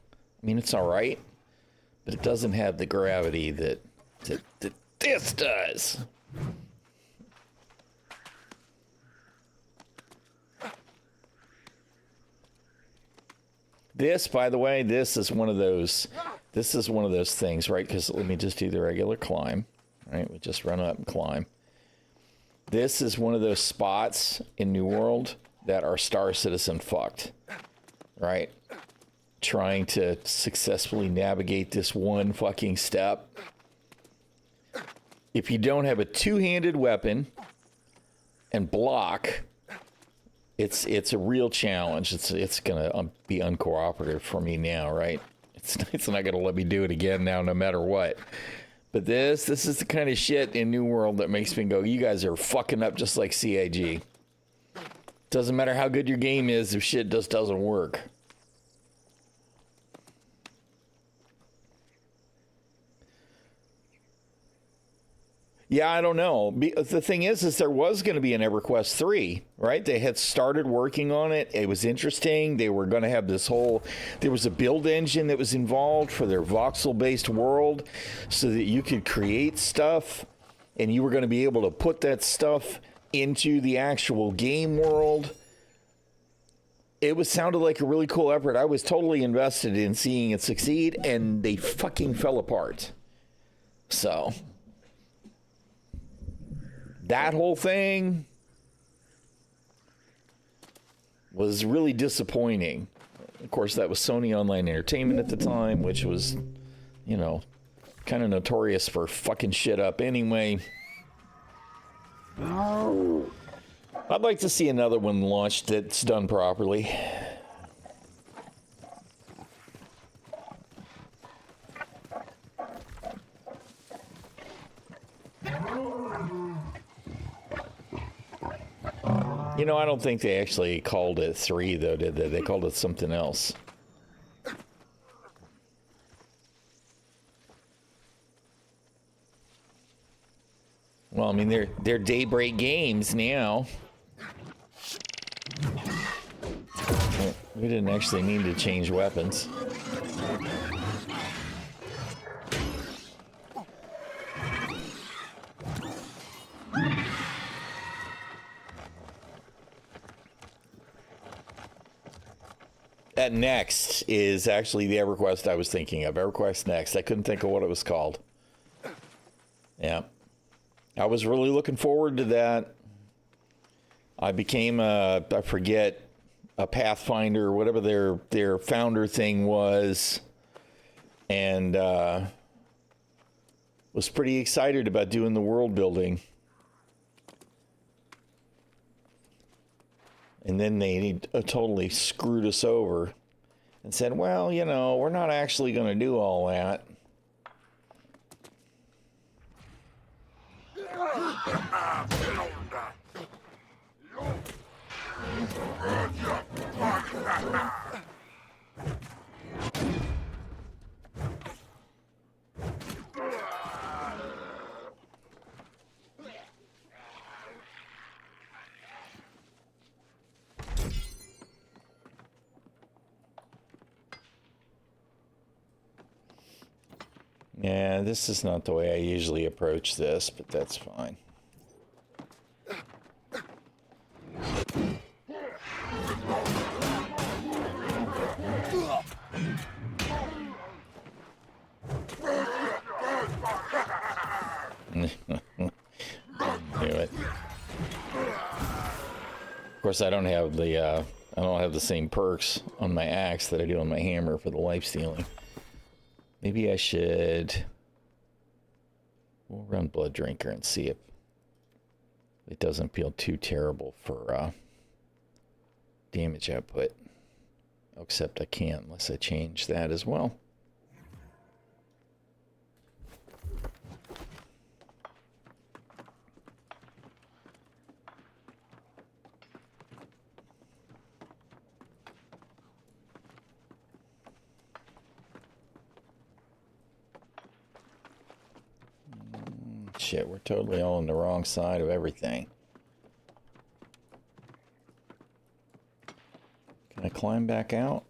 mean, it's all right, but it doesn't have the gravity that this does. This, by the way, this is one of those things, right? Because let me just do the regular climb, right? We just run up and climb. This is one of those spots in New World that our Star Citizen fucked, right? Trying to successfully navigate this one fucking step. If you don't have a two-handed weapon and block, it's a real challenge. It's gonna be uncooperative for me now, right? It's not gonna let me do it again now, no matter what. But this is the kind of shit in New World that makes me go, you guys are fucking up just like CIG. Doesn't matter how good your game is if shit just doesn't work. Yeah, I don't know. The thing is there was going to be an EverQuest 3, right? They had started working on it. It was interesting. They were going to have there was a build engine that was involved for their voxel-based world so that you could create stuff and you were going to be able to put that stuff into the actual game world. It sounded like a really cool effort. I was totally invested in seeing it succeed, and they fucking fell apart. So that whole thing was really disappointing. Of course, that was Sony Online Entertainment at the time, which was, you know, kind of notorious for fucking shit up anyway. I'd like to see another one launched that's done properly. You know, I don't think they actually called it 3, though, did they? They called it something else. Well, I mean, they're Daybreak Games now. We didn't actually need to change weapons. That next is actually the EverQuest I was thinking of. EverQuest Next. I couldn't think of what it was called. Yeah. I was really looking forward to that. I became I forget, a Pathfinder, whatever their founder thing was, and was pretty excited about doing the world building. And then they totally screwed us over and said, well, you know, we're not actually going to do all that. Yeah, this is not the way I usually approach this, but that's fine. Do it. Of course, I don't have the same perks on my axe that I do on my hammer for the life stealing. Maybe I should. We'll run Blood Drinker and see if it doesn't feel too terrible for damage output. Except I can't unless I change that as well. Shit, we're totally all on the wrong side of everything. Can I climb back out?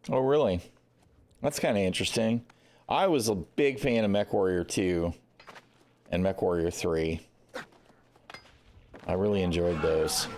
Oh, really? That's kind of interesting. I was a big fan of MechWarrior 2 and MechWarrior 3. I really enjoyed those.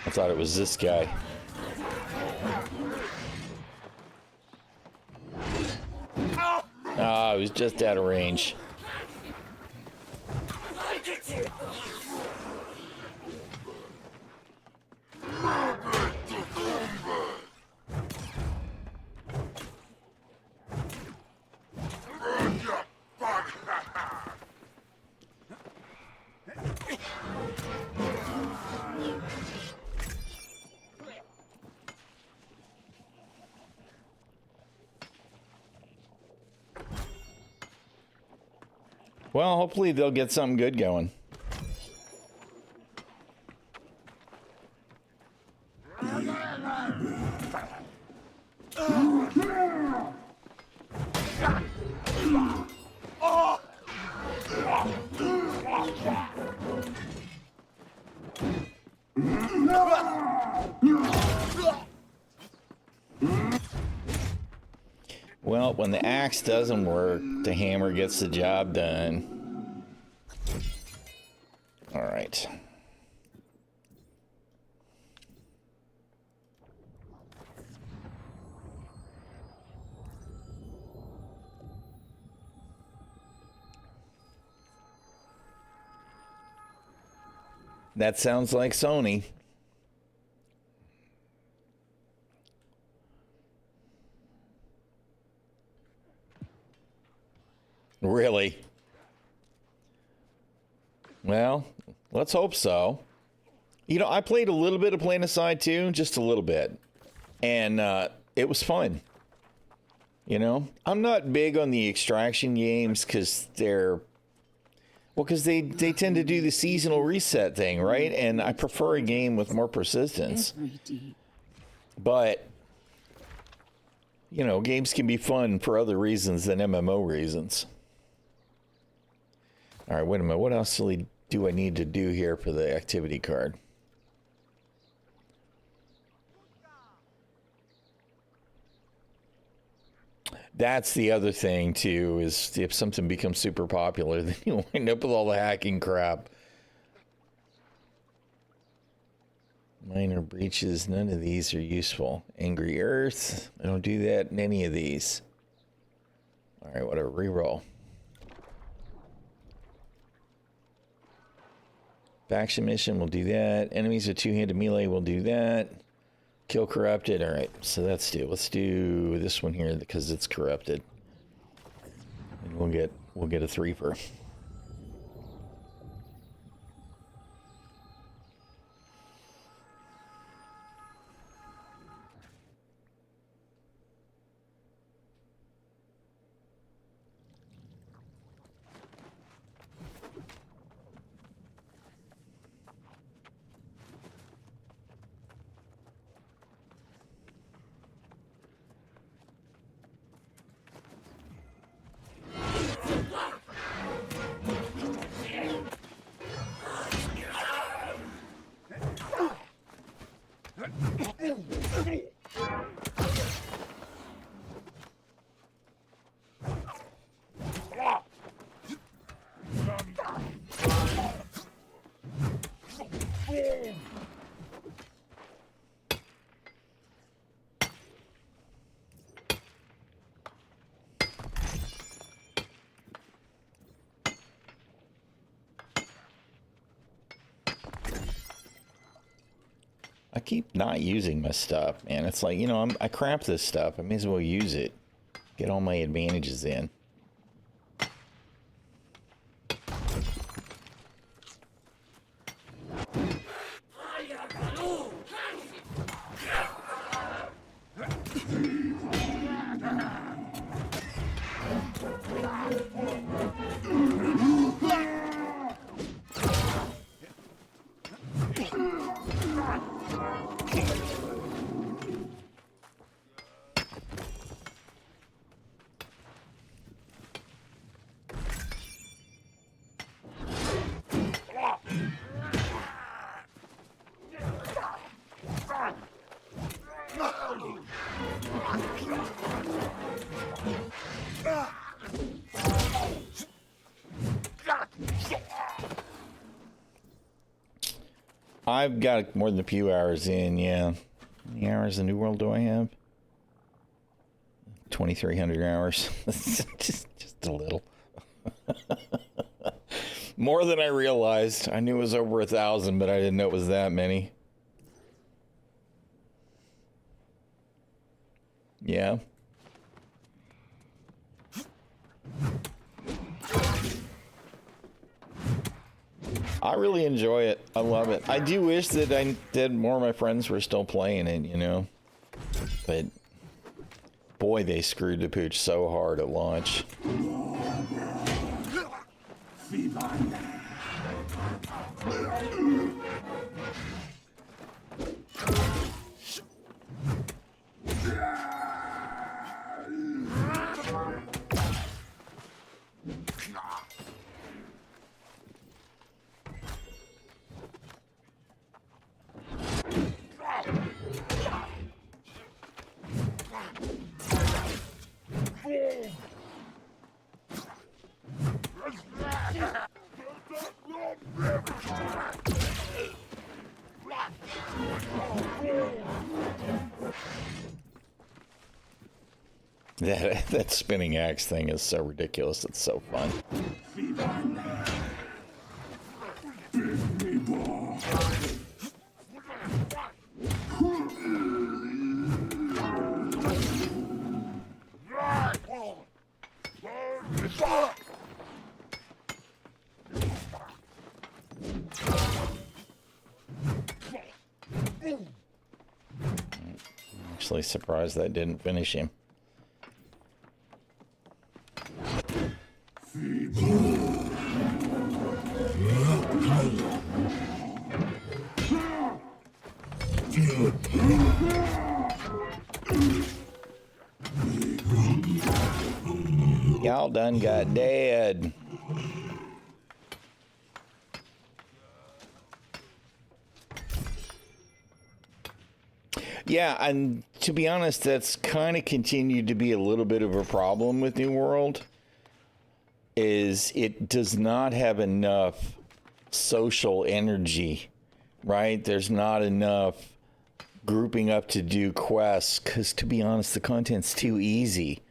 I thought it was this guy. Ah, I was just out of range. Well, hopefully they'll get something good going. Well, when the axe doesn't work, the hammer gets the job done. All right. That sounds like Sony. Really? Well, let's hope so. You know, I played a little bit of Planetside 2, just a little bit. And it was fun. You know, I'm not big on the extraction games because they're... Well, because they tend to do the seasonal reset thing, right? And I prefer a game with more persistence. But, you know, games can be fun for other reasons than MMO reasons. All right, wait a minute. What else do I need to do here for the activity card? That's the other thing, too, is if something becomes super popular, then you wind up with all the hacking crap. Minor breaches, none of these are useful. Angry Earth, I don't do that in any of these. All right, whatever, reroll. Faction mission, we'll do that. Enemies with two-handed melee, we'll do that. Kill corrupted. All right, so let's do this one here because it's corrupted, and we'll get a 3-fer. I keep not using my stuff, man. It's like, you know, I crap this stuff. I may as well use it. Get all my advantages in. I've got more than a few hours in, yeah. How many hours in New World do I have? 2,300 hours. just a little. More than I realized. I knew it was over 1,000, but I didn't know it was that many. Yeah. I really enjoy it. I love it. I do wish that more of my friends were still playing it, you know. But boy, they screwed the pooch so hard at launch. That spinning axe thing is so ridiculous. It's so fun. Actually surprised that didn't finish him. Y'all done got dead. Yeah, and to be honest, that's kind of continued to be a little bit of a problem with New World, is it does not have enough social energy, right? There's not enough grouping up to do quests, because to be honest, the content's too easy.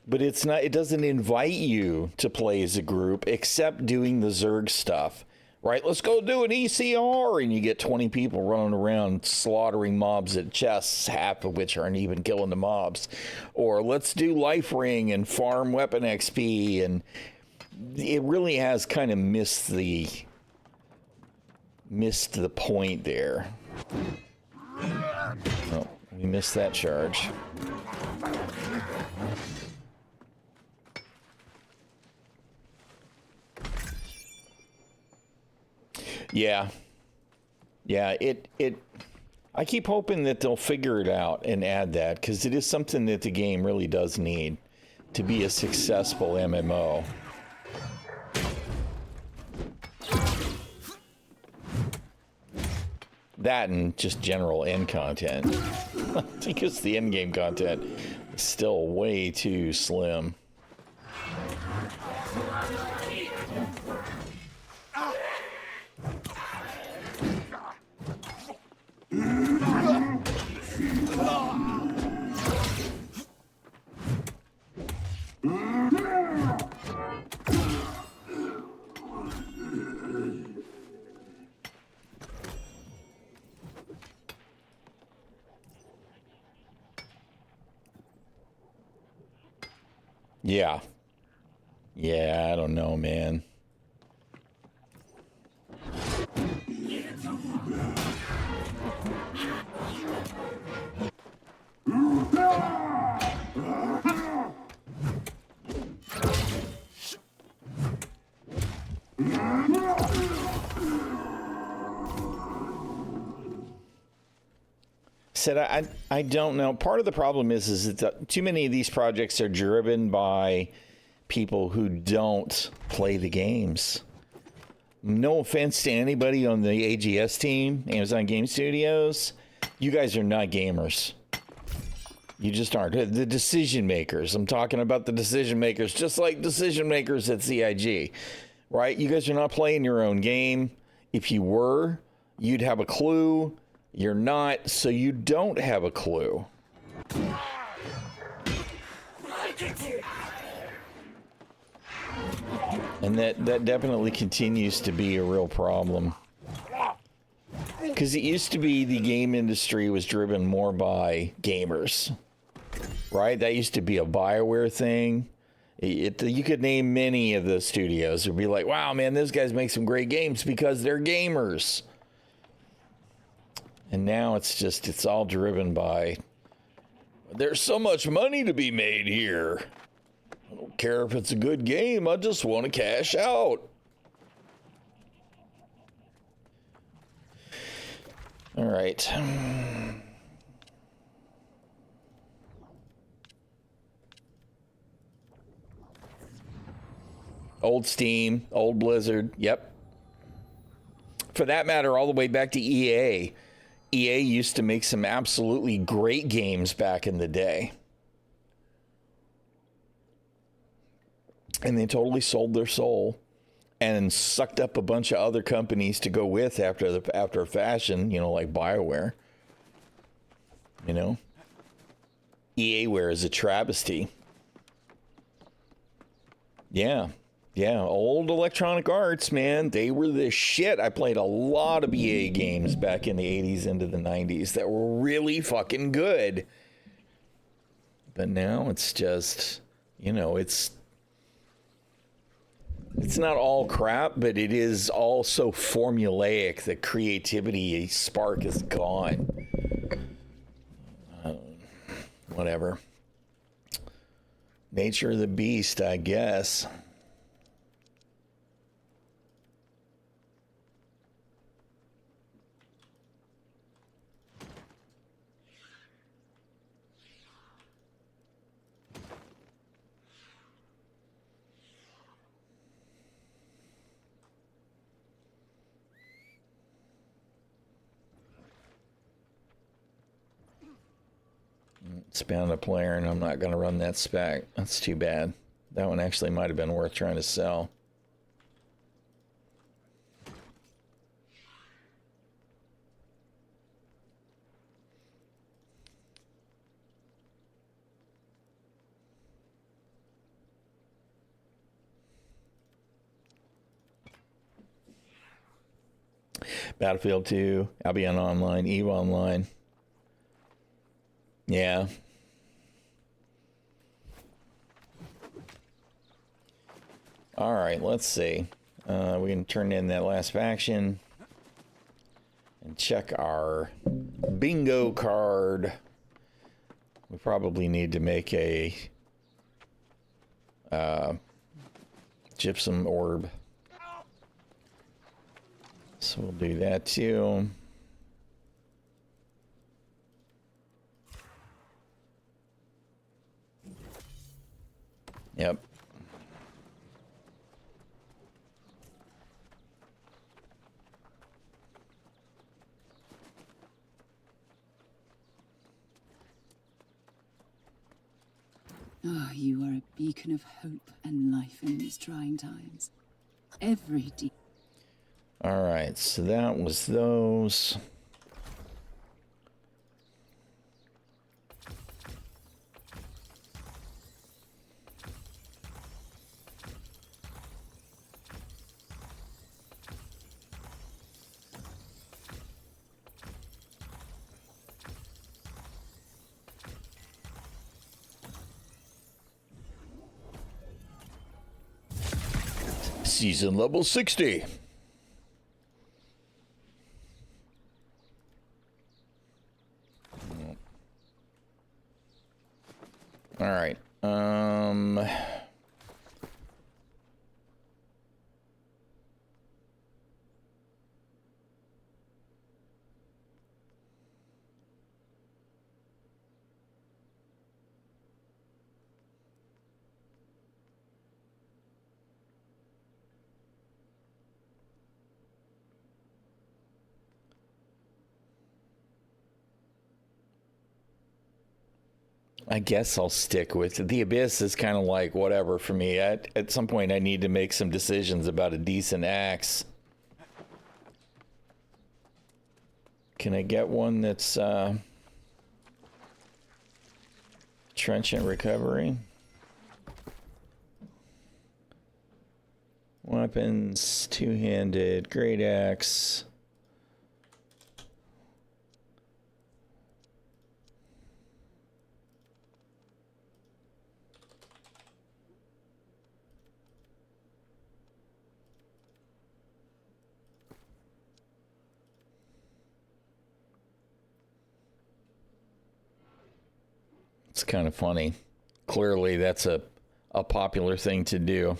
But it's not, it doesn't invite you to play as a group except doing the Zerg stuff. Right, let's go do an ECR, and you get 20 people running around slaughtering mobs at chests, half of which aren't even killing the mobs. Or let's do Life Ring and farm weapon XP, and it really has kind of missed the point there. Oh, we missed that charge. Yeah. Yeah, I keep hoping that they'll figure it out and add that, because it is something that the game really does need to be a successful MMO. That and just general end content. Because the end game content is still way too slim. Yeah. Yeah, I don't know, man. Said I don't know. Part of the problem is that too many of these projects are driven by people who don't play the games. No offense to anybody on the AGS team, Amazon Game Studios. You guys are not gamers. You just aren't. The decision makers. I'm talking about the decision makers, just like decision makers at CIG, right? You guys are not playing your own game. If you were, you'd have a clue. You're not, so you don't have a clue. And that definitely continues to be a real problem. Because it used to be the game industry was driven more by gamers, right? That used to be a BioWare thing. You could name many of the studios. It'd be like, wow, man, those guys make some great games because they're gamers. And now it's all driven by, there's so much money to be made here. I don't care if it's a good game. I just want to cash out. All right. Old Steam, old Blizzard. Yep. For that matter, all the way back to EA. EA used to make some absolutely great games back in the day. And they totally sold their soul and sucked up a bunch of other companies to go with after fashion, like BioWare. EA-ware is a travesty. Yeah. Yeah, old Electronic Arts, man, they were the shit. I played a lot of EA games back in the 80s into the 90s that were really fucking good. But now it's just, it's not all crap, but it is all so formulaic. The creativity spark is gone. Whatever. Nature of the beast, I guess. Spam a player, and I'm not going to run that spec. That's too bad. That one actually might have been worth trying to sell. Battlefield 2, Albion Online, EVE Online. Yeah. All right, let's see. We can turn in that last faction and check our bingo card. We probably need to make a gypsum orb. So we'll do that too. Yep. Ah, you are a beacon of hope and life in these trying times. Every deed. All right, so that was those. Season level 60. All right. I guess I'll stick with it. The Abyss is kind of like whatever for me. At some point, I need to make some decisions about a decent axe. Can I get one that's trenchant recovery? Weapons, two-handed, great axe. It's kind of funny. Clearly, that's a popular thing to do.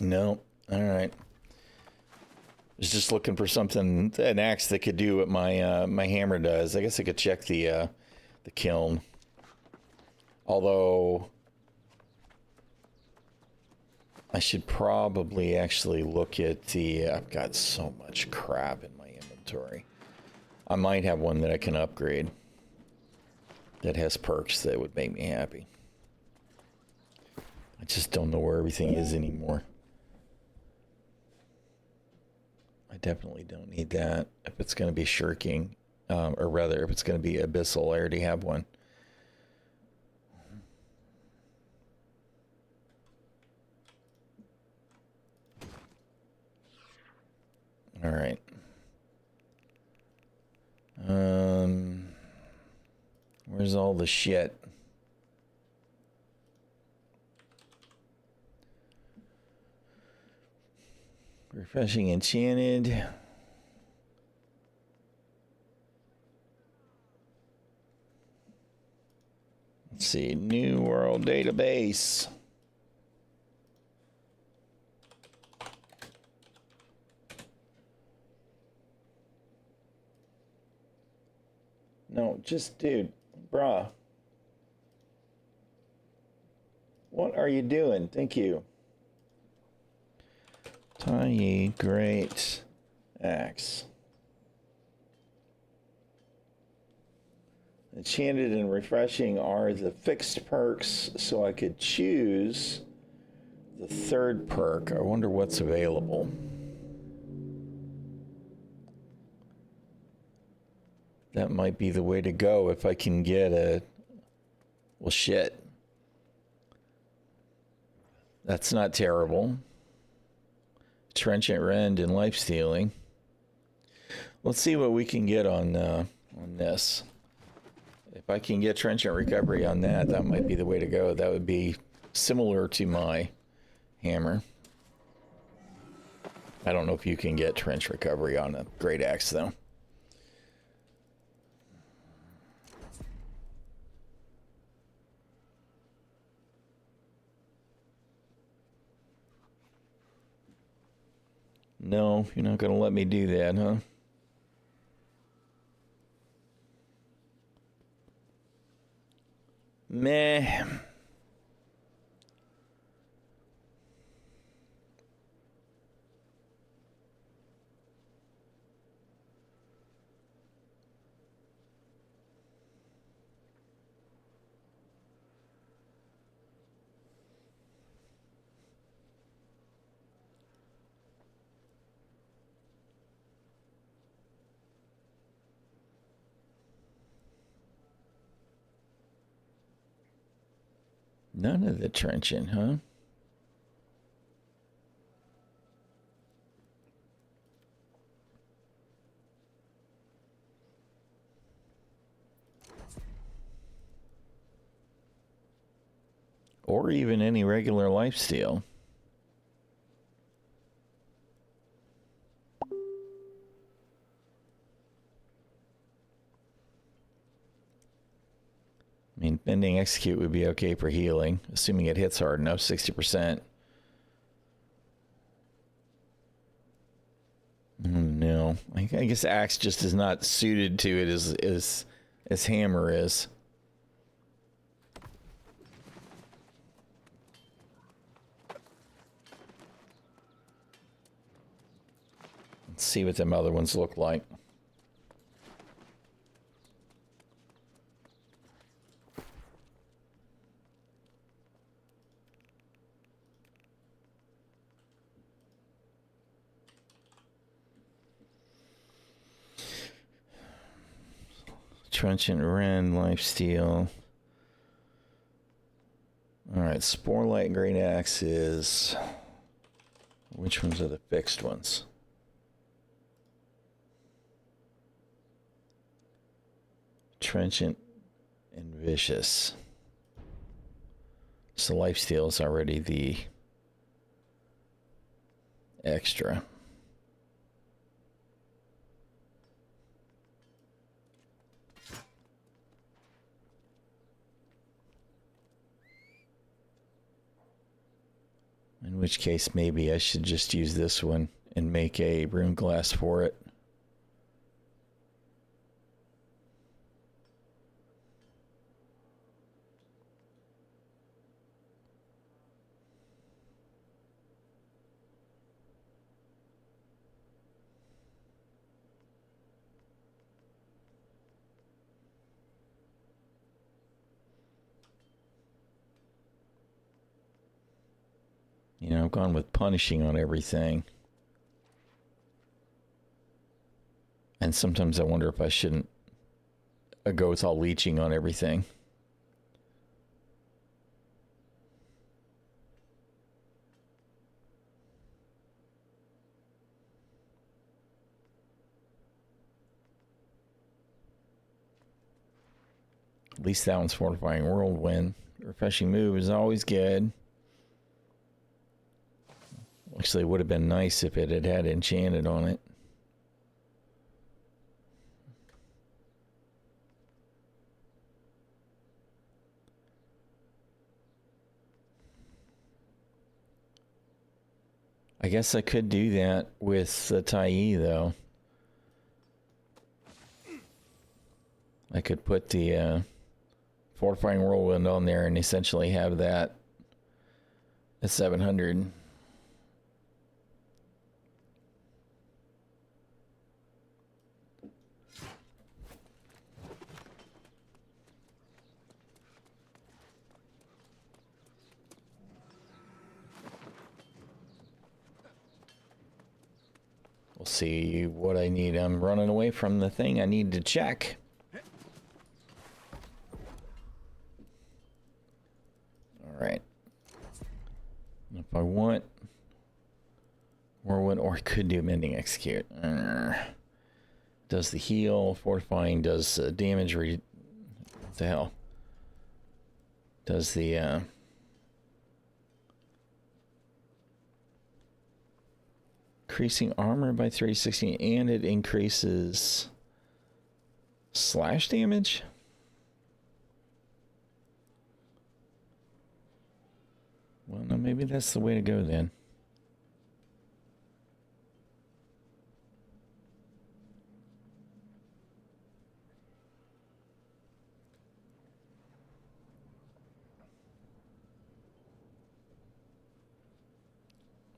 No. All right. Was just looking for something, an axe that could do what my my hammer does. I guess I could check the kiln. Although I should probably actually look at the. I've got so much crap in my inventory. I might have one that I can upgrade that has perks that would make me happy. I just don't know where everything is anymore. I definitely don't need that. If it's going to be shirking, or rather, if it's going to be abyssal, I already have one. All right. Where's all the shit? Refreshing enchanted. Let's see, New World Database. No, just, dude, bruh. What are you doing? Thank you. Tiny great axe. Enchanted and refreshing are the fixed perks, so I could choose the third perk. I wonder what's available. That might be the way to go if I can get a... Well, shit. That's not terrible. Trenchant rend and life stealing. Let's see what we can get on this. If I can get trenchant recovery on that, that might be the way to go. That would be similar to my hammer. I don't know if you can get trench recovery on a great axe though. No, you're not going to let me do that, huh? Meh. None of the trenchant, huh? Or even any regular lifesteal. I mean, bending execute would be okay for healing, assuming it hits hard enough, 60%. No, I guess axe just is not suited to it as hammer is. Let's see what them other ones look like. Trenchant Ren, Lifesteal. Alright, Sporelight Great Axe is... Which ones are the fixed ones? Trenchant and Vicious. So Lifesteal is already the extra. In which case, maybe I should just use this one and make a rune glass for it. You know, I've gone with punishing on everything. And sometimes I wonder if I shouldn't go with all leeching on everything. At least that one's Fortifying Whirlwind. Refreshing Move is always good. Actually, it would have been nice if it had had enchanted on it. I guess I could do that with the Tai, though. I could put the Fortifying Whirlwind on there and essentially have that at 700. We'll see what I need. I'm running away from the thing I need to check. Alright. If I want... Or I could do Mending Execute. Does the heal. Fortifying does damage. What the hell? Does the... increasing armor by 360, and it increases slash damage. Well, no, maybe that's the way to go then.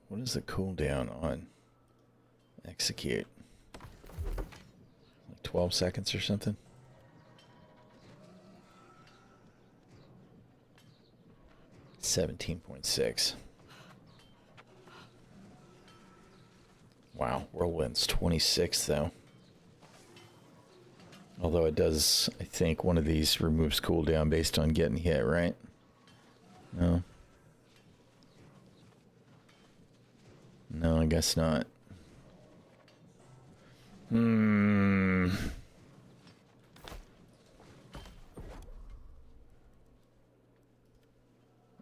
What is the cooldown on execute? Like 12 seconds or something? $17.6. Wow, Whirlwind's 26 though. Although it does, I think one of these removes cooldown based on getting hit, right? No. No, I guess not.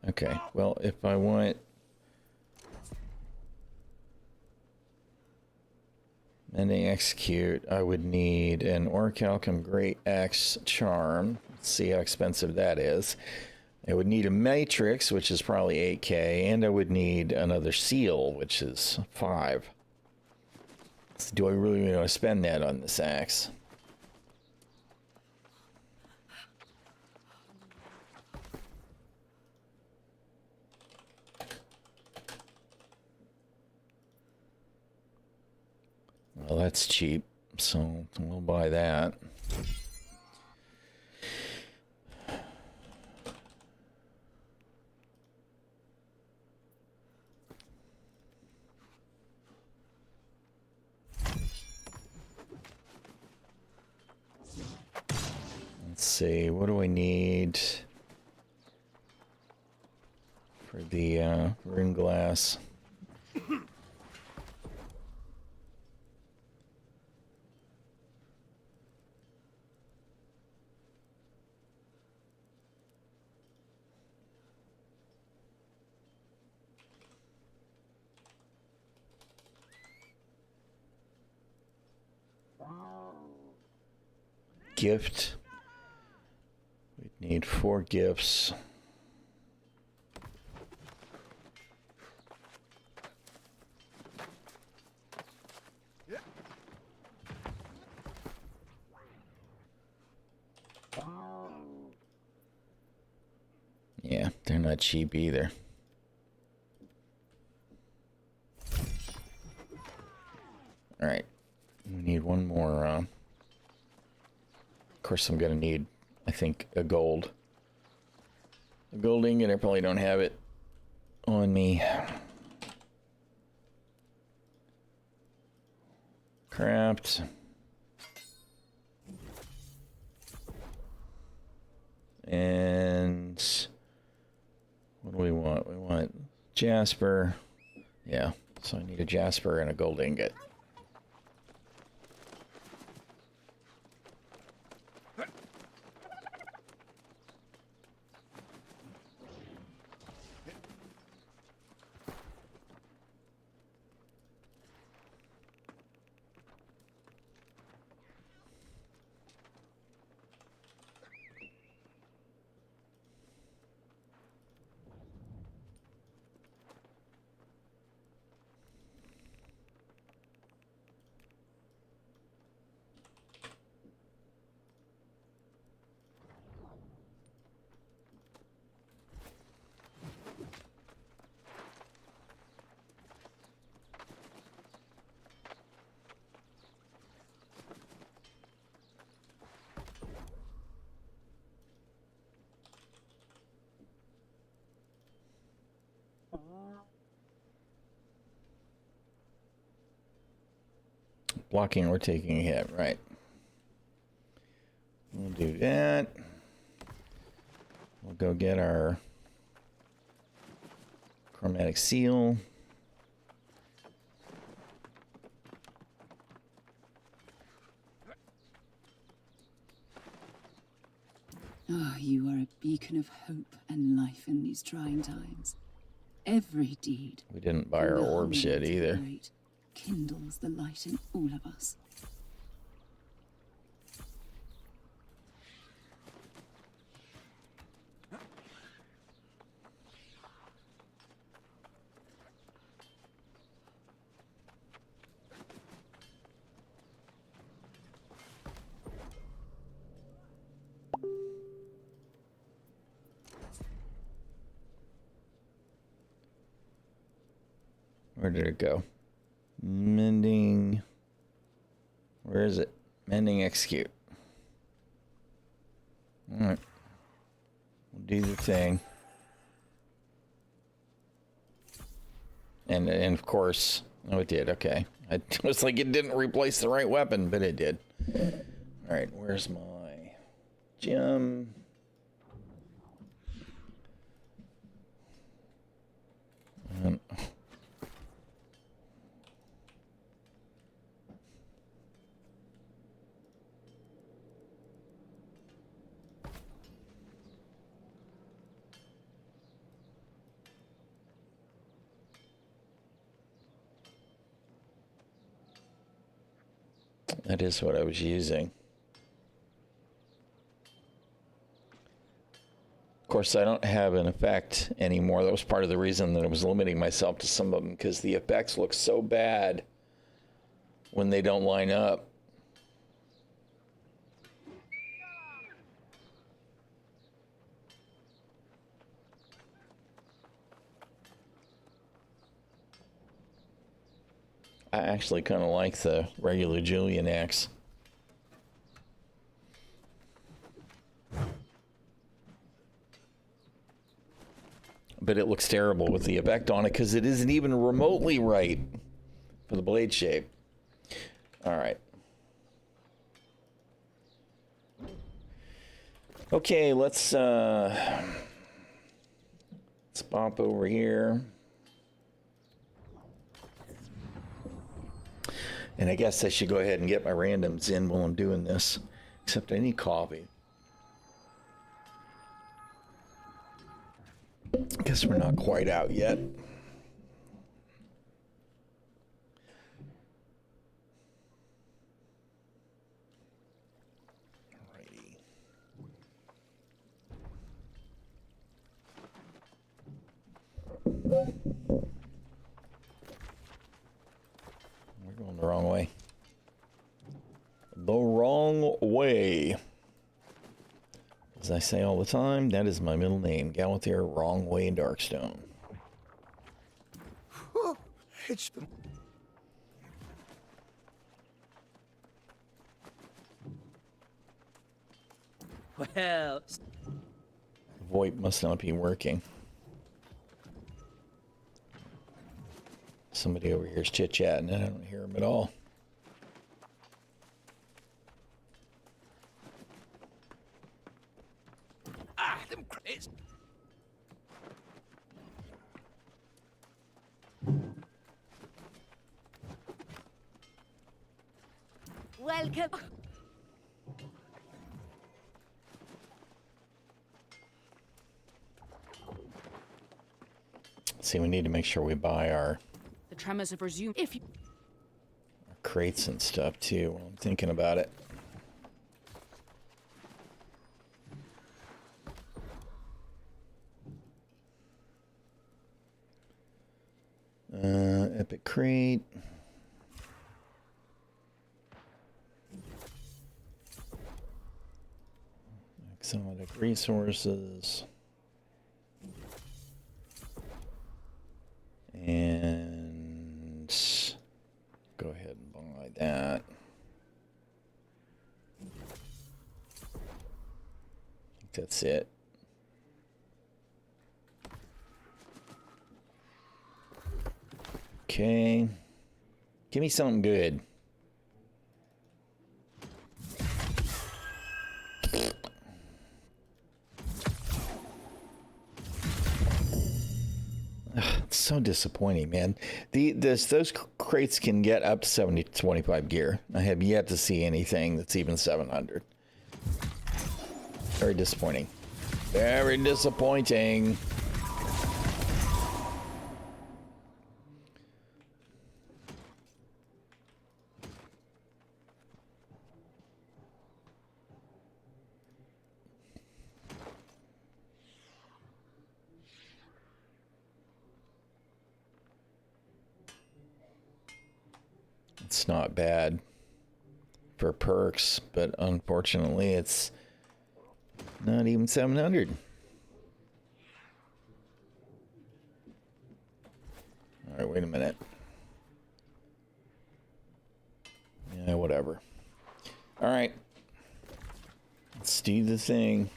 Okay, well, if I want mending execute, I would need an orichalcum great axe charm. Let's see how expensive that is. I would need a matrix, which is probably 8k, and I would need another seal, which is 5. So do I really want to spend that on this axe? Well, that's cheap, so we'll buy that. Let's see, what do I need for the rune glass? Gift. We'd need 4 gifts. Yeah, they're not cheap either. All right, we need one more. Of course, I'm gonna need, I think, a gold ingot. I probably don't have it on me. Craft. And what do we want? We want jasper. Yeah, so I need a jasper and a gold ingot. Blocking or taking a hit, right. We'll do that. We'll go get our chromatic seal. Ah, you are a beacon of hope and life in these trying times. Every deed, We didn't buy from our the orbs humble yet to the either. great, kindles the light in all of us. Where did it go? Mending. Where is it? Mending execute. Alright. We'll do the thing. And of course, oh, it did. Okay. I was like, it didn't replace the right weapon, but it did. Alright, where's my gem? That is what I was using. Of course, I don't have an effect anymore. That was part of the reason that I was limiting myself to some of them, because the effects look so bad when they don't line up. I actually kind of like the regular Julian axe. But it looks terrible with the effect on it because it isn't even remotely right for the blade shape. All right. Okay, let's pop over here. And I guess I should go ahead and get my randoms in while I'm doing this. Except I need coffee. Guess we're not quite out yet. Alrighty. We're going the wrong way. The wrong way. As I say all the time, that is my middle name, Galathier Wrong Way Darkstone. It's the... Well... VoIP must not be working. Somebody over here is chit-chatting and I don't hear him at all. Ah, them crates! Welcome! See, we need to make sure we buy our The tremors have resumed. If you... crates and stuff too while I'm thinking about it. Epic crate. Exotic resources. And go ahead and buy that. I think that's it. Okay. Give me something good. It's so disappointing, man. Those crates can get up to 70 to 25 gear. I have yet to see anything that's even 700. Very disappointing. Very disappointing. It's not bad for perks, but unfortunately it's not even 700. All right, wait a minute. Yeah, whatever. All right. Let's do the thing.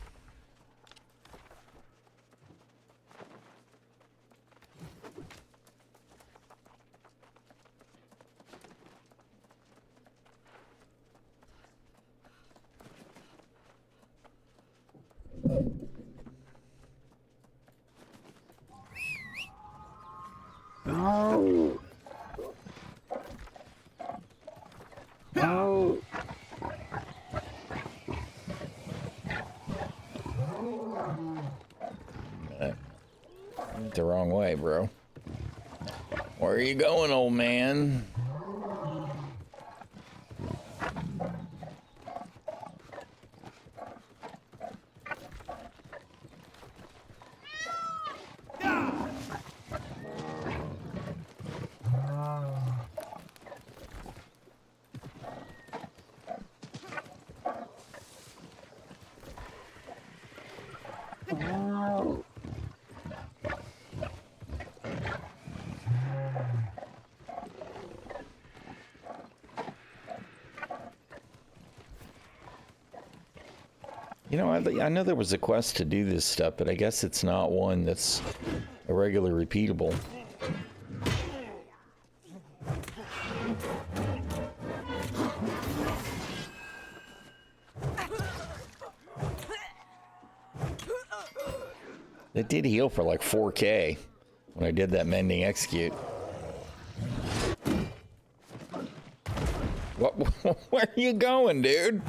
No. No. Went the wrong way, bro. Where are you going, old man? You know, I know there was a quest to do this stuff, but I guess it's not one that's a regular repeatable. It did heal for like 4K when I did that mending execute. What? Where are you going, dude?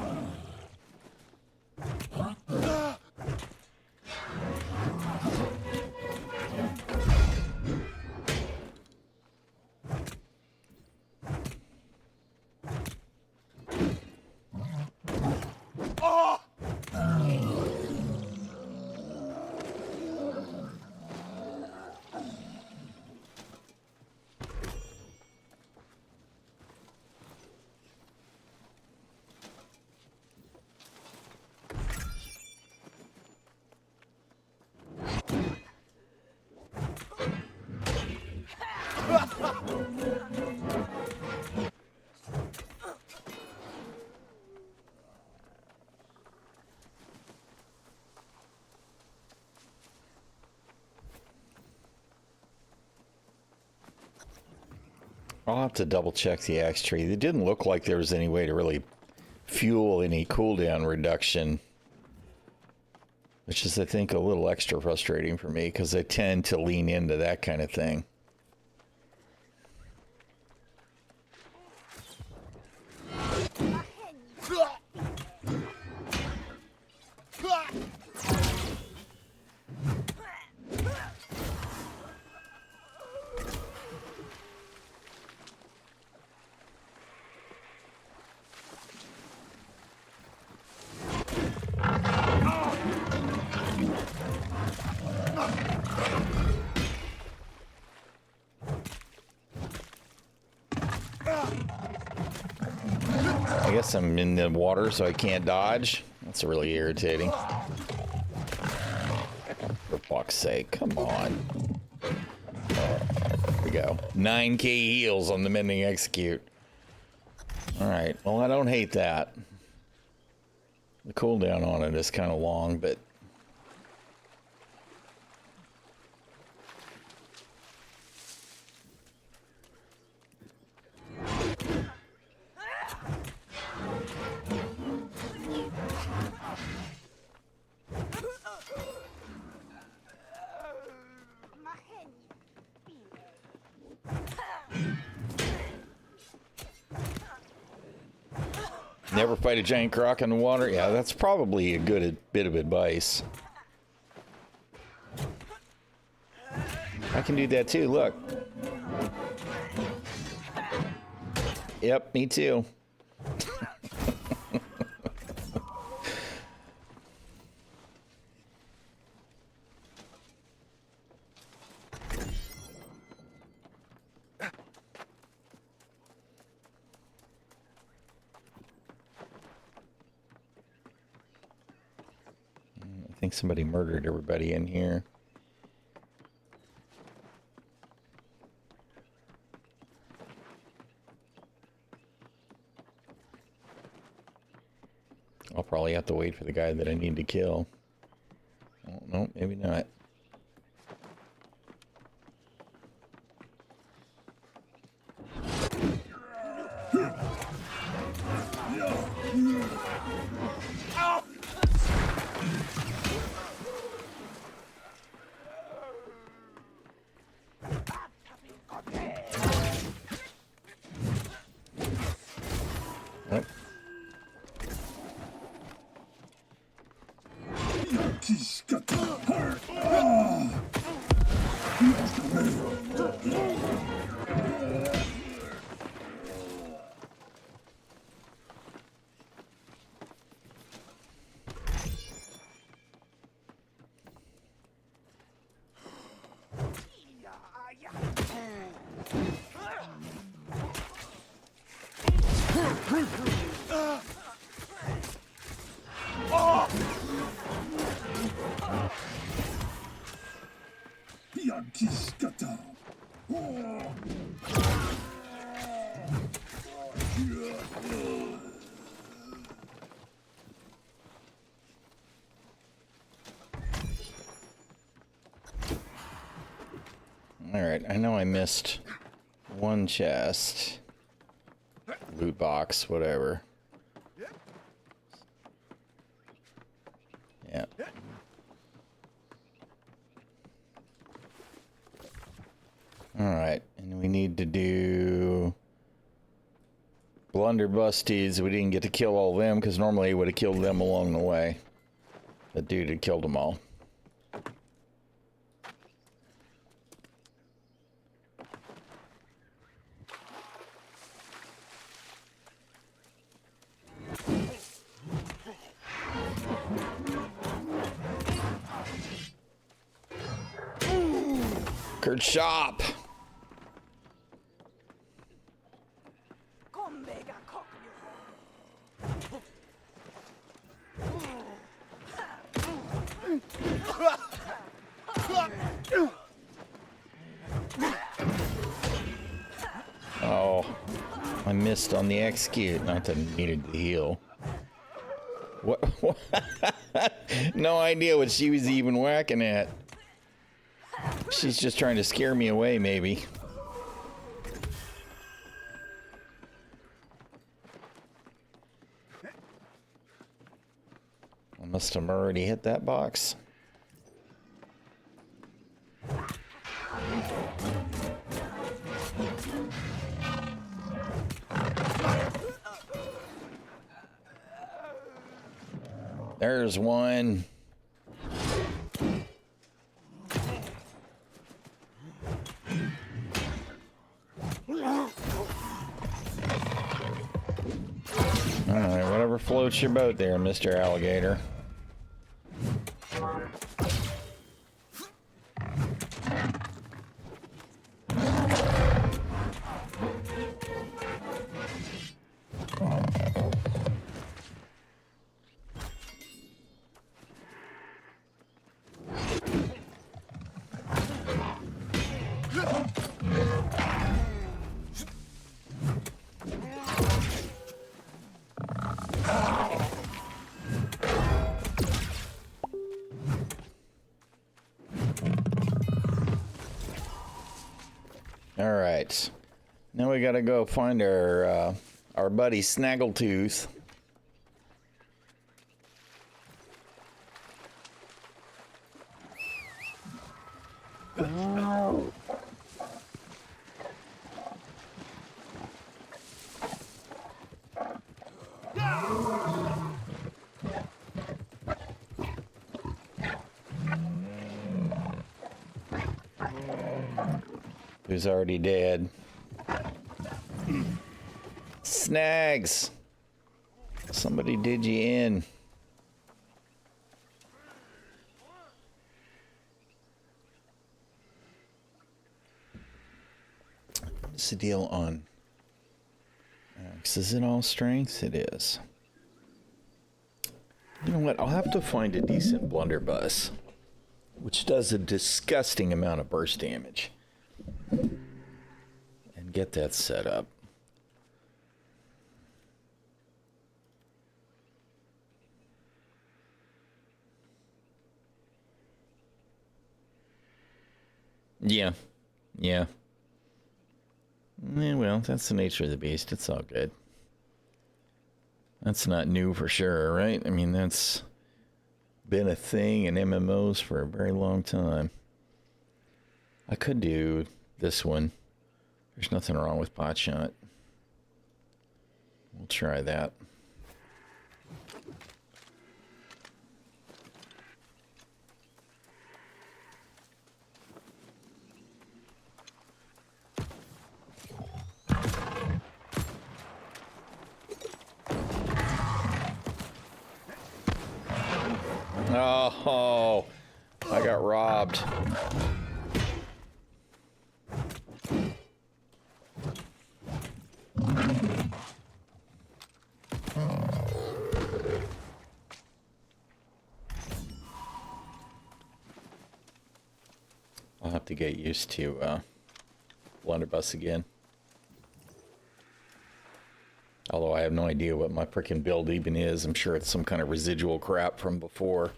I'll have to double check the axe tree. It didn't look like there was any way to really fuel any cooldown reduction, which is, I think, a little extra frustrating for me because I tend to lean into that kind of thing. I guess I'm in the water, so I can't dodge. That's really irritating. For fuck's sake, come on. There we go. 9K heals on the mending execute. Alright, well, I don't hate that. The cooldown on it is kind of long, but... Never fight a giant croc in the water? Yeah, that's probably a good bit of advice. I can do that too, look. Yep, me too. I think somebody murdered everybody in here. I'll probably have to wait for the guy that I need to kill. Oh, no, maybe not. Alright, I know I missed one chest. Loot box, whatever. Yeah. Alright, and we need to do blunderbusties. We didn't get to kill all of them because normally he would have killed them along the way. That dude had killed them all. Kurt shop. Oh, I missed on the execute. Not that I needed to heal. What? No idea what she was even whacking at. She's just trying to scare me away, maybe. I must have already hit that box. There's one. Alright, whatever floats your boat there, Mr. Alligator. All right, now we gotta go find our buddy Snaggletooth. Who's already dead. Snags! Somebody did you in. What's the deal on Axe? Is it all strength? It is. You know what? I'll have to find a decent blunderbuss, which does a disgusting amount of burst damage, and get that set up. Yeah. Yeah, well, that's the nature of the beast. It's all good. That's not new for sure, right? I mean, that's been a thing in MMOs for a very long time. I could do this one. There's nothing wrong with Potshot. We'll try that. Oh, I got robbed. I'll have to get used to blunderbuss again. Although I have no idea what my frickin' build even is. I'm sure it's some kind of residual crap from before.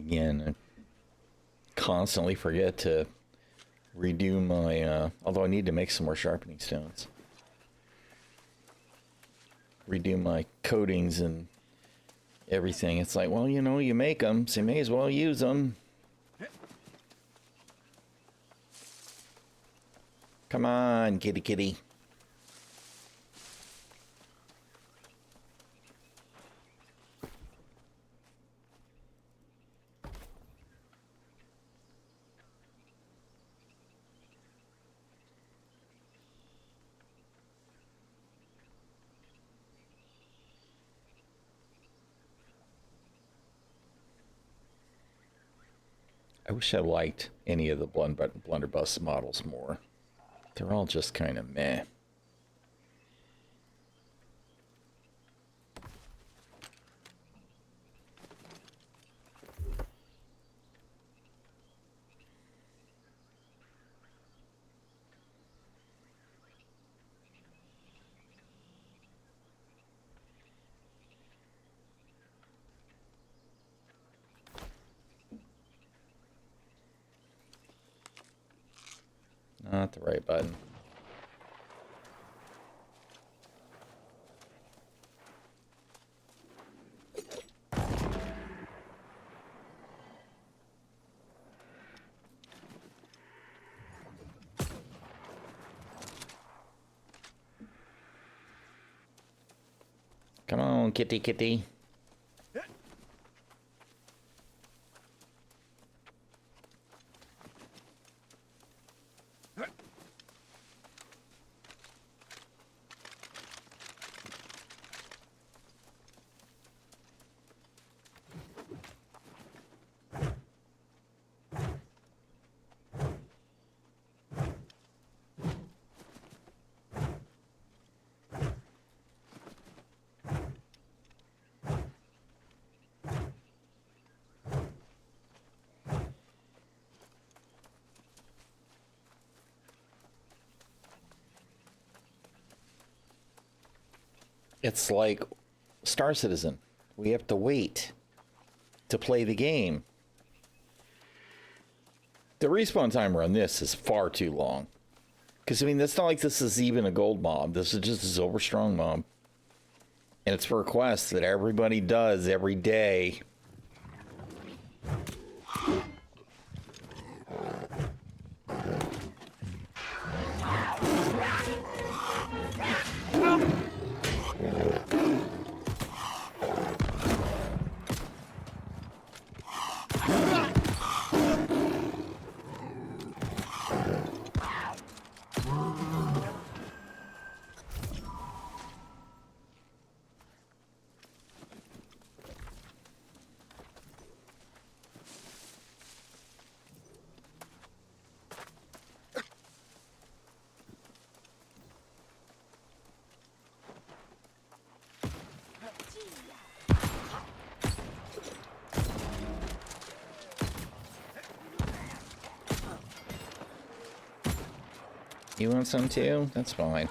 Again, I constantly forget to redo my, although I need to make some more sharpening stones. Redo my coatings and everything. It's like, well, you know, you make them, so you may as well use them. Come on, kitty kitty. I wish I liked any of the blunderbuss models more. They're all just kind of meh. Not the right button. Come on, kitty kitty. It's like Star Citizen. We have to wait to play the game. The respawn timer on this is far too long. Because, I mean, it's not like this is even a gold mob. This is just a silver strong mob. And it's for a quest that everybody does every day. You want some too? That's fine.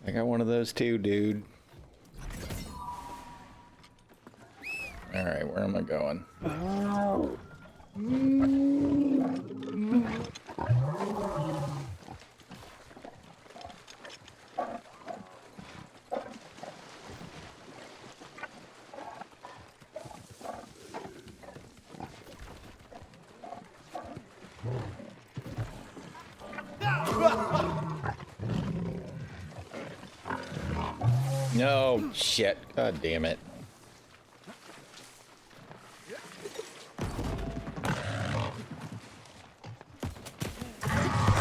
I got one of those too, dude. Alright, where am I going? No, shit. God damn it.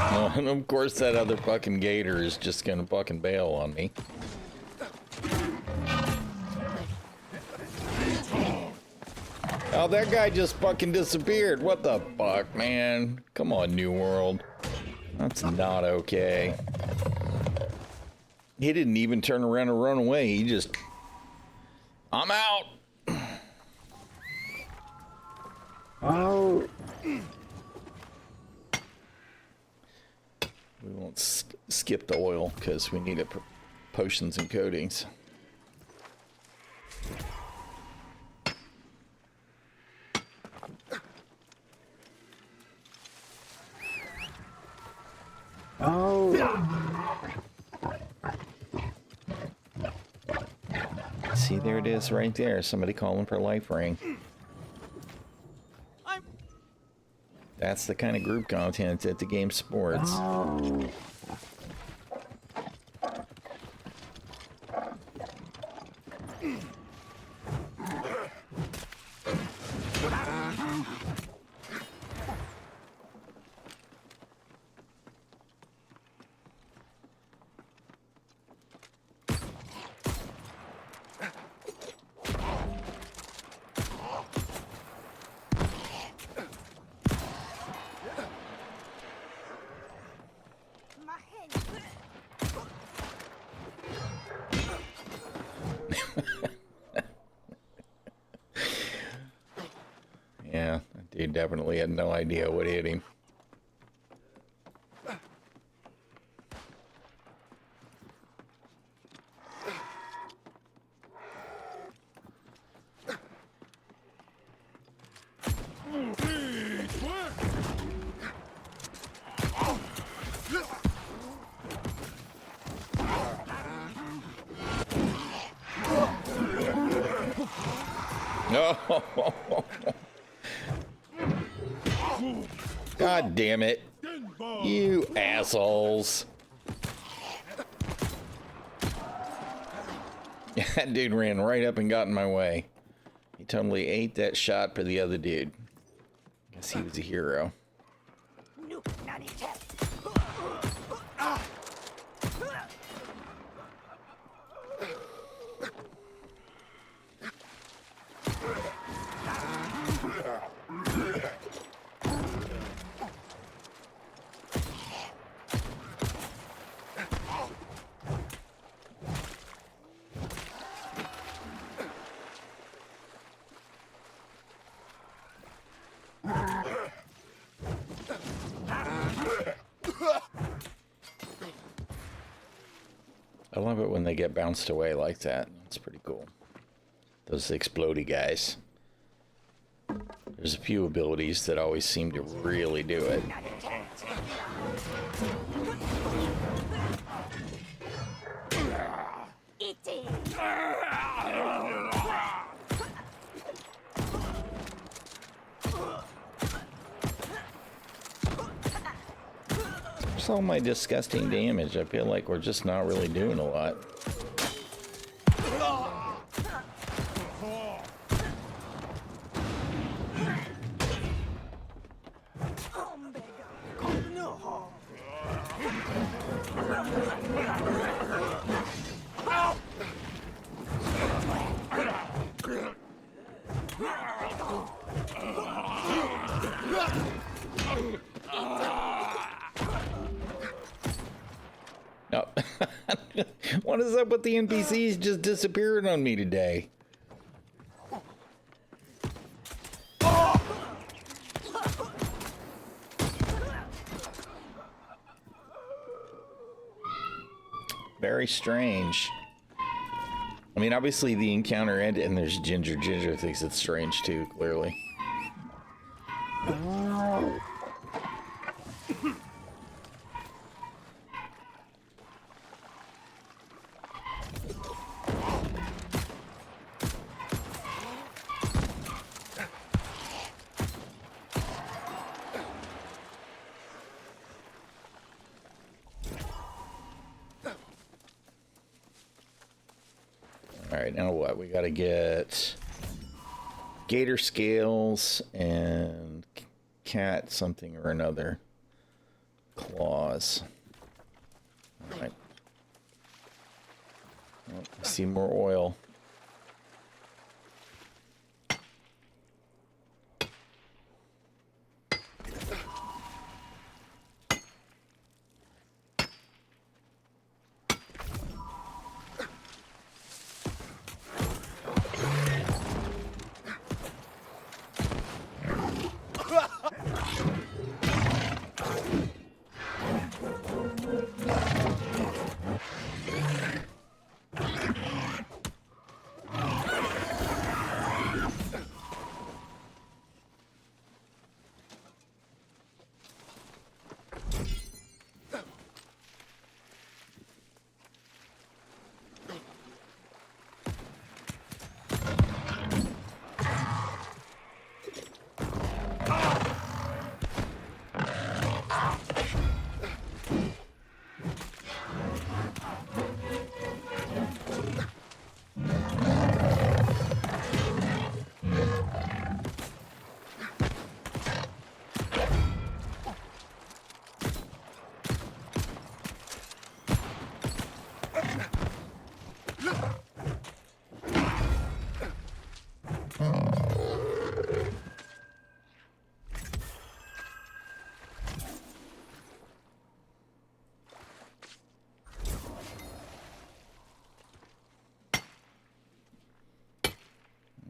Oh, and of course that other fucking gator is just gonna fucking bail on me. Oh, that guy just fucking disappeared. What the fuck, man? Come on, New World. That's not okay. He didn't even turn around and run away. He just, I'm out. Oh. We won't skip the oil because we need it for potions and coatings. Oh. See, there it is right there. Somebody calling for life ring. That's the kind of group content that the game supports. Oh. Yeah, that dude definitely had no idea what hit him. Oh, God damn it. You assholes. That dude ran right up and got in my way. He totally ate that shot for the other dude. Guess he was a hero. I love it when they get bounced away like that. It's pretty cool. Those explodey guys. There's a few abilities that always seem to really do it. Where's all my disgusting damage? I feel like we're just not really doing a lot. No. What is up with the NPCs just disappearing on me today? Very strange. I mean, obviously the encounter ended and there's Ginger. Ginger thinks it's strange too, clearly. All right, now what? We got to get gator scales and cat something or another. Claws. All right. Oh, I see more oil.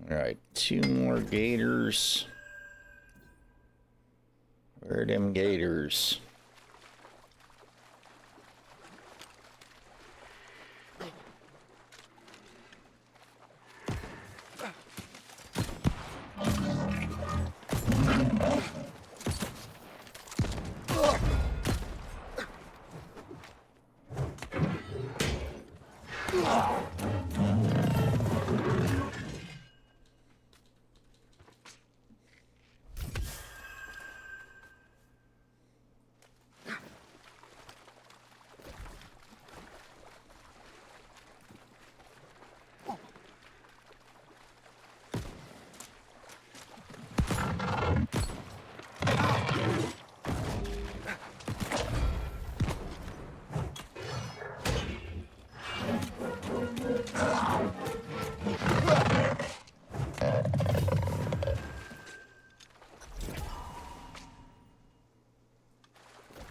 All right, 2 more gators. Where are them gators?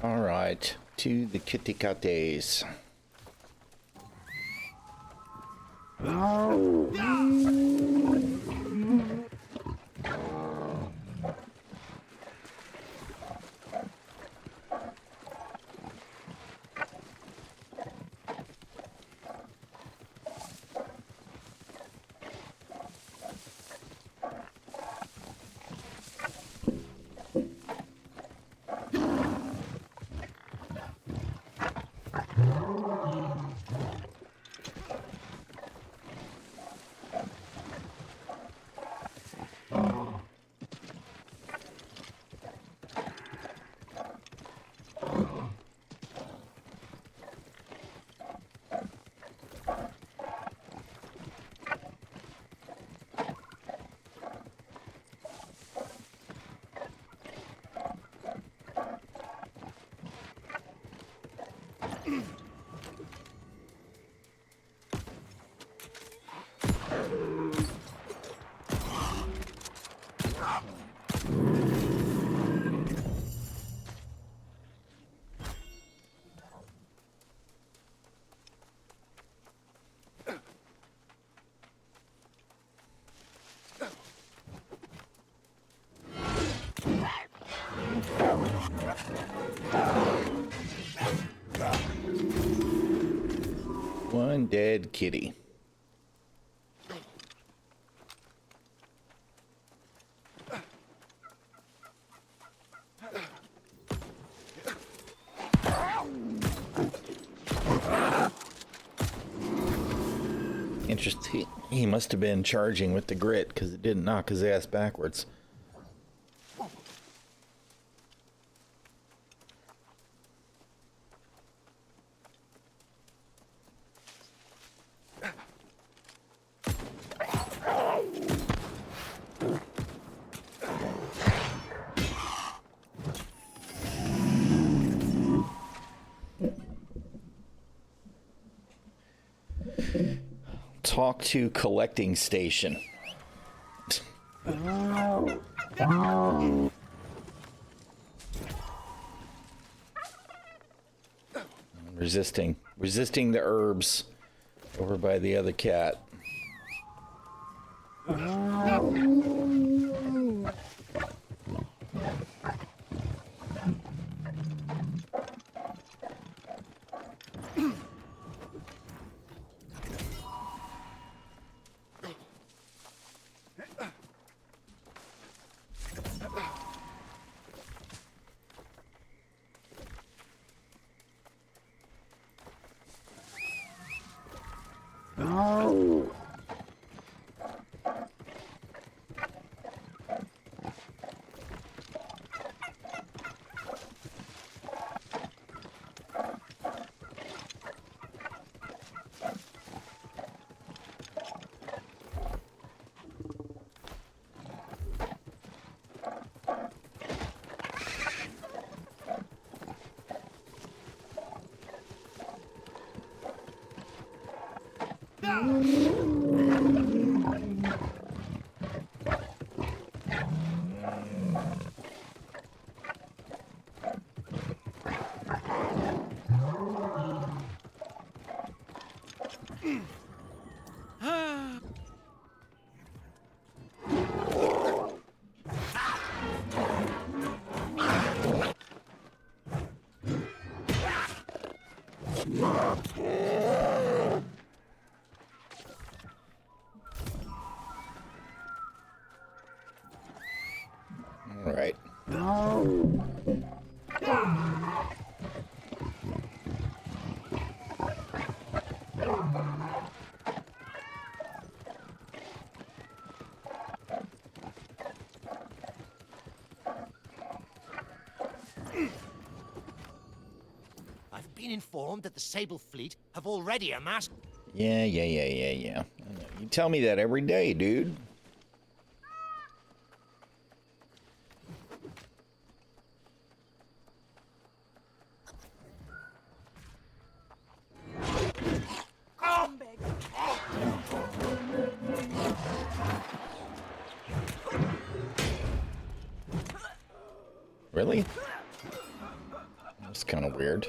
All right, to the kitty cates. One dead kitty. Interesting. He must have been charging with the grit because it didn't knock his ass backwards. Talk to collecting station. Resisting the herbs over by the other cat. Oh. I've been informed that the Sable Fleet have already amassed. Yeah. You tell me that every day, dude. Really? That's kind of weird.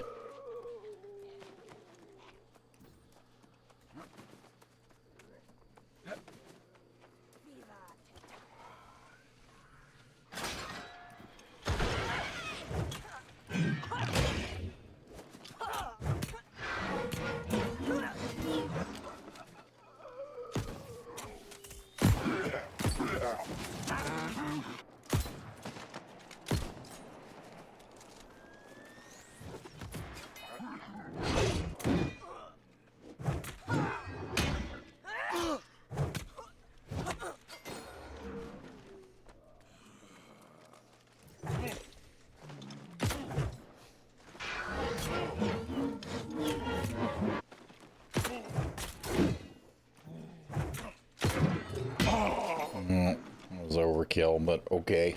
That was overkill, but okay.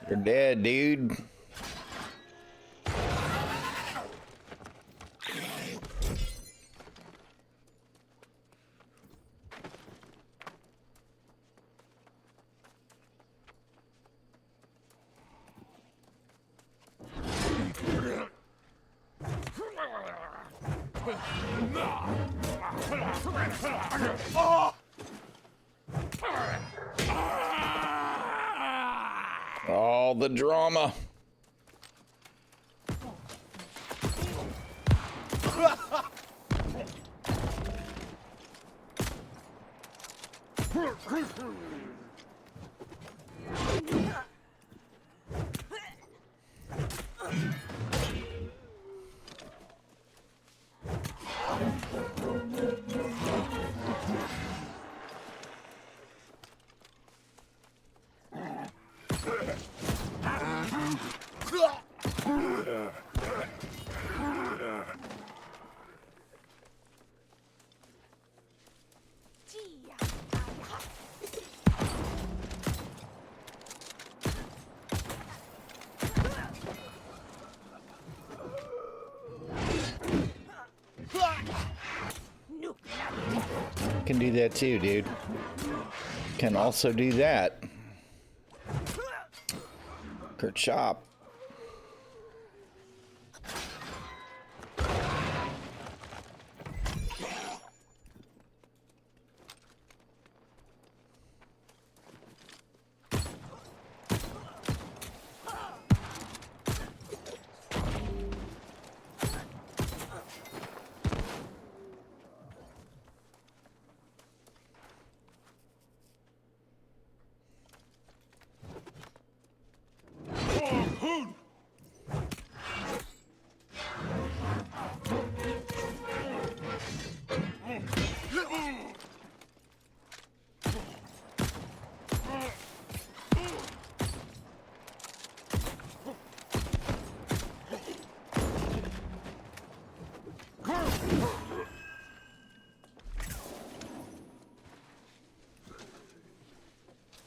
You're dead, dude. All the drama. Can do that too, dude. Can also do that. Kurt Chop.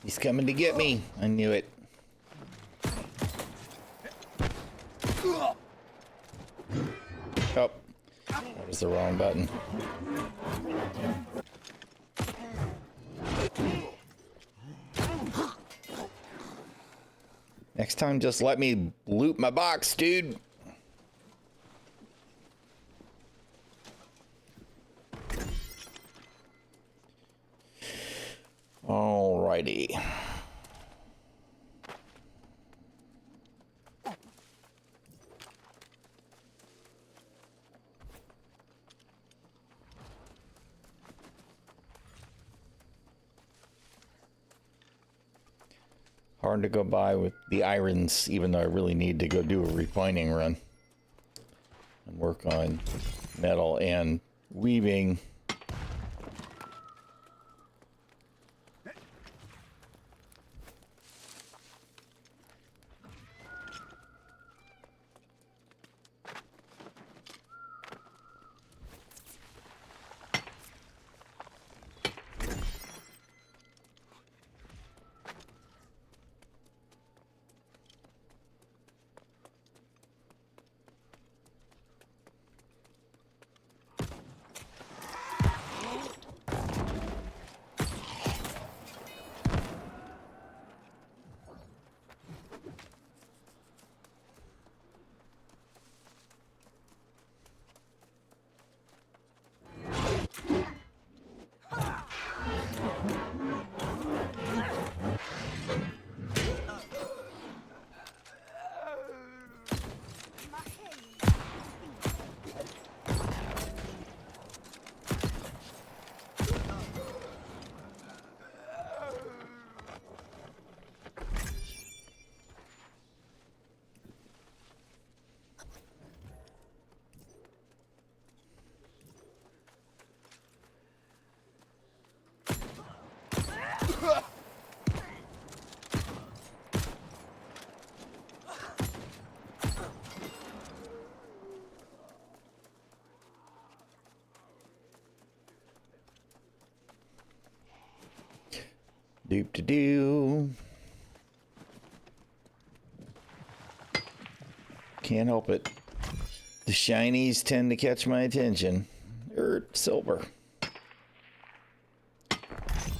He's coming to get me. I knew it. Oh, that was the wrong button. Next time, just let me loot my box, dude. Alrighty. Hard to go by with the irons, even though I really need to go do a refining run and work on metal and weaving. Doop-de-doo. Can't help it. The shinies tend to catch my attention. Silver.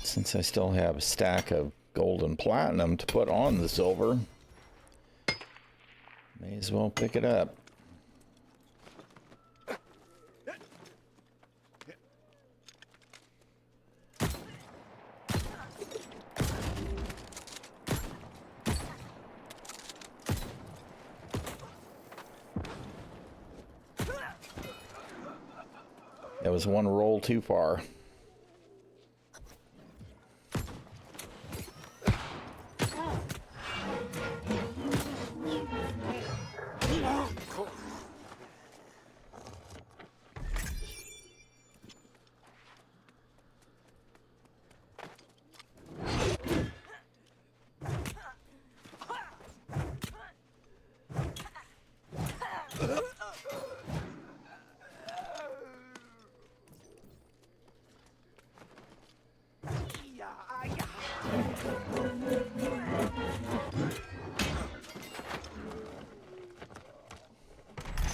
Since I still have a stack of gold and platinum to put on the silver, may as well pick it up. That was one roll too far.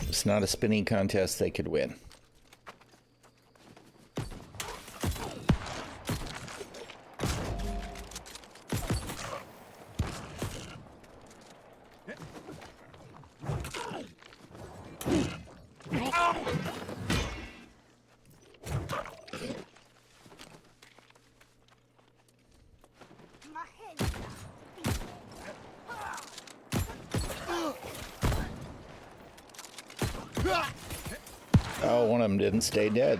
It's not a spinning contest they could win. Oh, one of them didn't stay dead.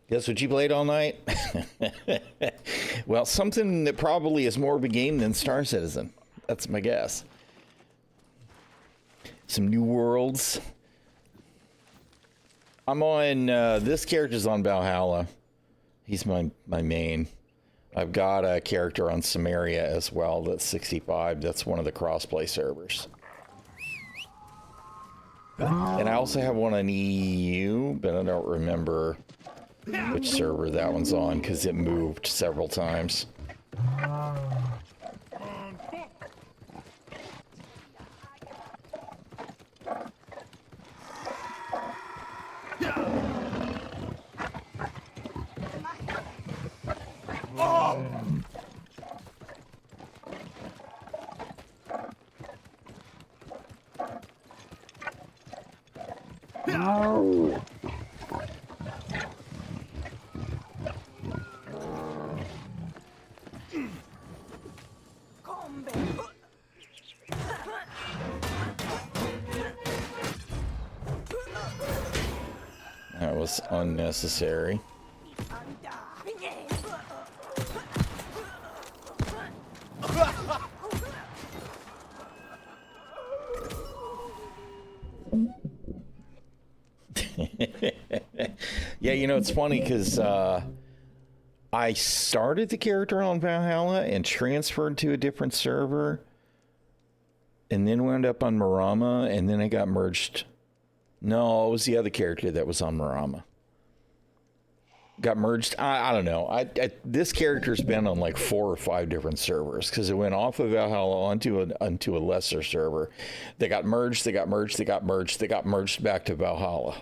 Guess what you played all night? Well, something that probably is more of a game than Star Citizen. That's my guess. Some new worlds. I'm on, this character's on Valhalla. He's my main. I've got a character on Samaria as well that's 65. That's one of the crossplay servers. And I also have one on EU, but I don't remember which server that one's on because it moved several times. No. That was unnecessary. Yeah, you know, it's funny because I started the character on Valhalla and transferred to a different server and then wound up on Marama, and then I got merged. No, it was the other character that was on Marama. Got merged. I don't know. This character's been on like 4 or 5 different servers because it went off of Valhalla onto a lesser server. They got merged. They got merged. They got merged. They got merged back to Valhalla.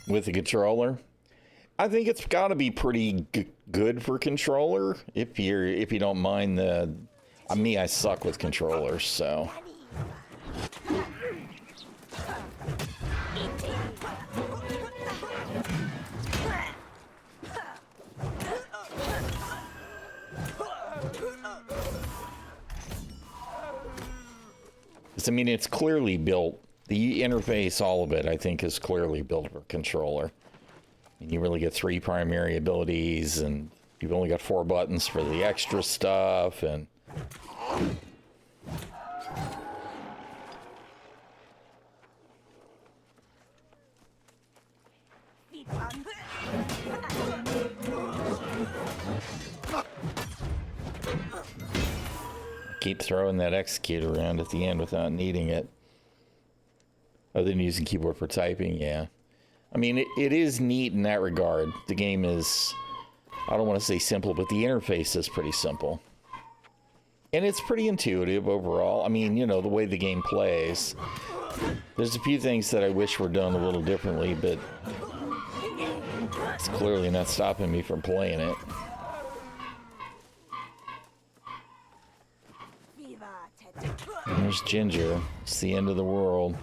With the controller, I think it's got to be pretty good for controller if you don't mind the. I suck with controllers, so. I mean, it's clearly built. The interface, all of it, I think, is clearly built for controller. And you really get 3 primary abilities, and you've only got 4 buttons for the extra stuff, and... Keep throwing that execute around at the end without needing it. Other than using keyboard for typing, yeah. I mean, it is neat in that regard. The game is, I don't want to say simple, but the interface is pretty simple. And it's pretty intuitive overall. I mean, you know, the way the game plays. There's a few things that I wish were done a little differently, but it's clearly not stopping me from playing it. And there's Ginger. It's the end of the world.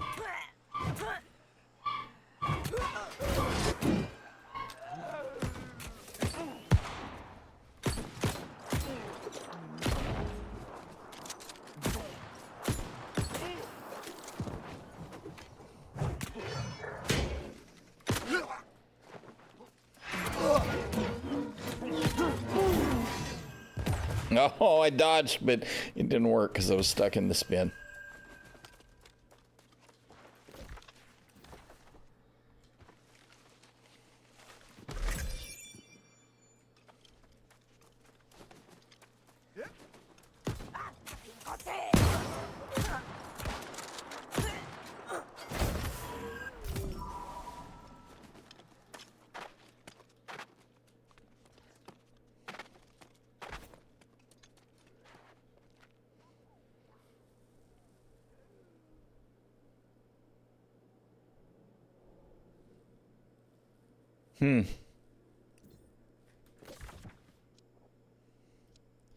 Oh, I dodged, but it didn't work because I was stuck in the spin.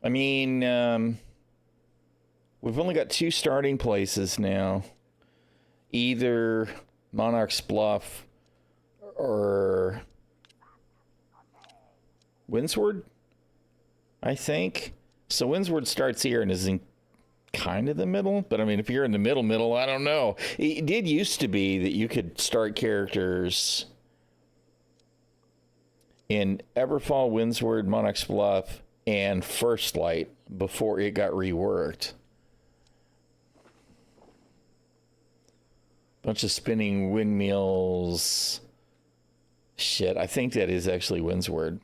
I mean, we've only got 2 starting places now. Either Monarch's Bluff or Windsward, I think. So Windsward starts here and is in kind of the middle. But I mean, if you're in the middle, I don't know. It did used to be that you could start characters in Everfall, Windsward, Monarch's Bluff, and First Light before it got reworked. Bunch of spinning windmills. Shit, I think that is actually Windsward.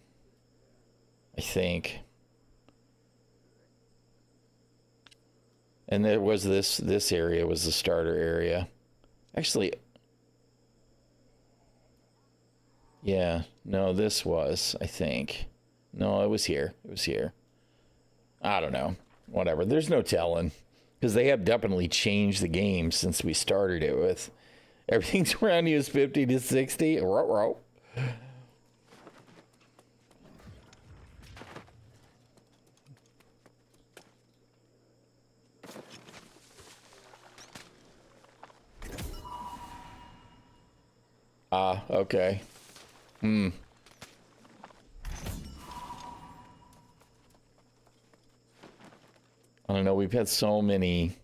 I think. And there was this area was the starter area. Actually, yeah, no, this was, I think. No, it was here. It was here. I don't know. Whatever. There's no telling. Because they have definitely changed the game since we started it with. Everything's around you is 50 to 60. Ruh-roh. Ah, okay. I don't know. We've had so many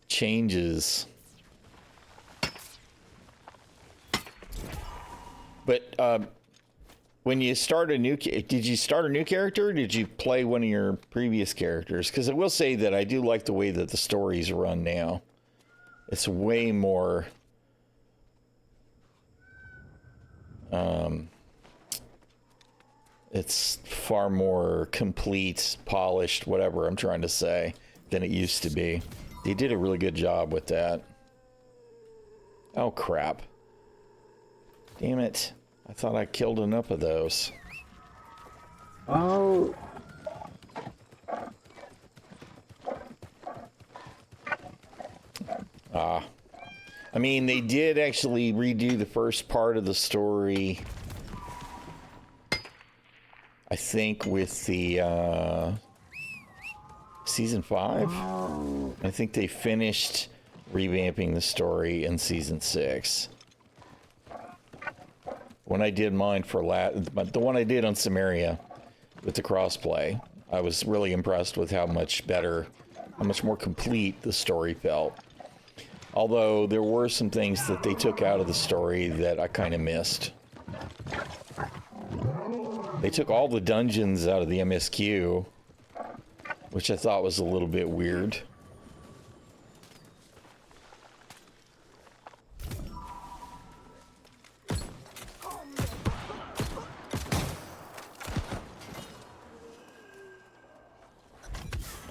changes. But when you start a new, did you start a new character? Or did you play one of your previous characters? Because I will say that I do like the way that the stories run now. It's way more. It's far more complete, polished, whatever I'm trying to say, than it used to be. They did a really good job with that. Oh, crap. Damn it. I thought I killed enough of those. Oh. Ah. I mean, they did actually redo the first part of the story, I think, with the season 5. I think they finished revamping the story in season 6. When I did mine for the one I did on Samaria with the crossplay, I was really impressed with how much better, how much more complete the story felt. Although there were some things that they took out of the story that I kind of missed. They took all the dungeons out of the MSQ, which I thought was a little bit weird.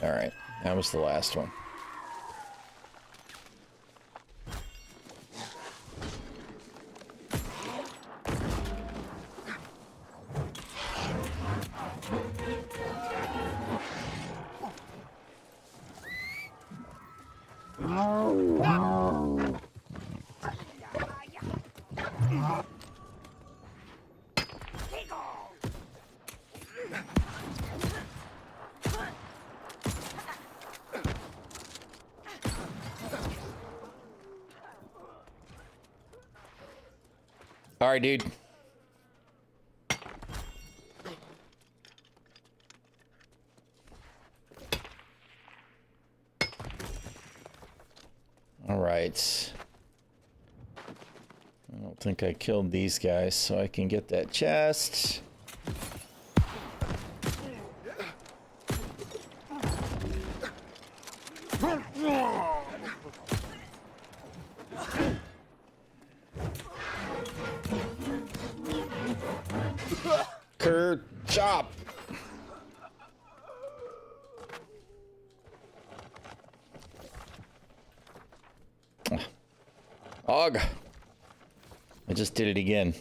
All right, that was the last one. All right, dude. All right. I don't think I killed these guys, so I can get that chest. Chop. Ugh. I just did it again.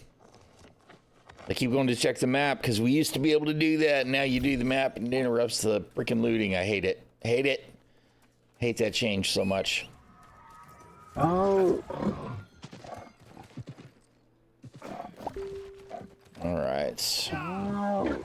I keep going to check the map because we used to be able to do that, and now you do the map and it interrupts the freaking looting. I hate it. Hate it. Hate that change so much. Oh. All right. Oh.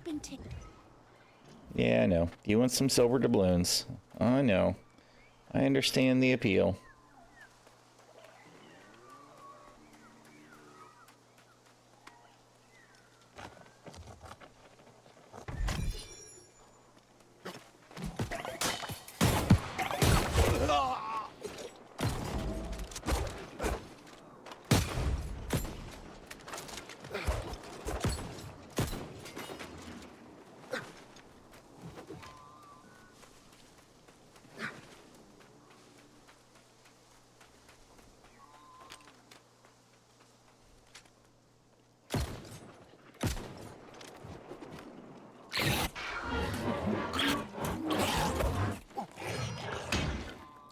been taken. Yeah, I know. You want some silver doubloons. I know. I understand the appeal.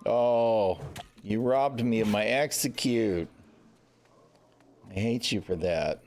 Oh, you robbed me of my execute. I hate you for that.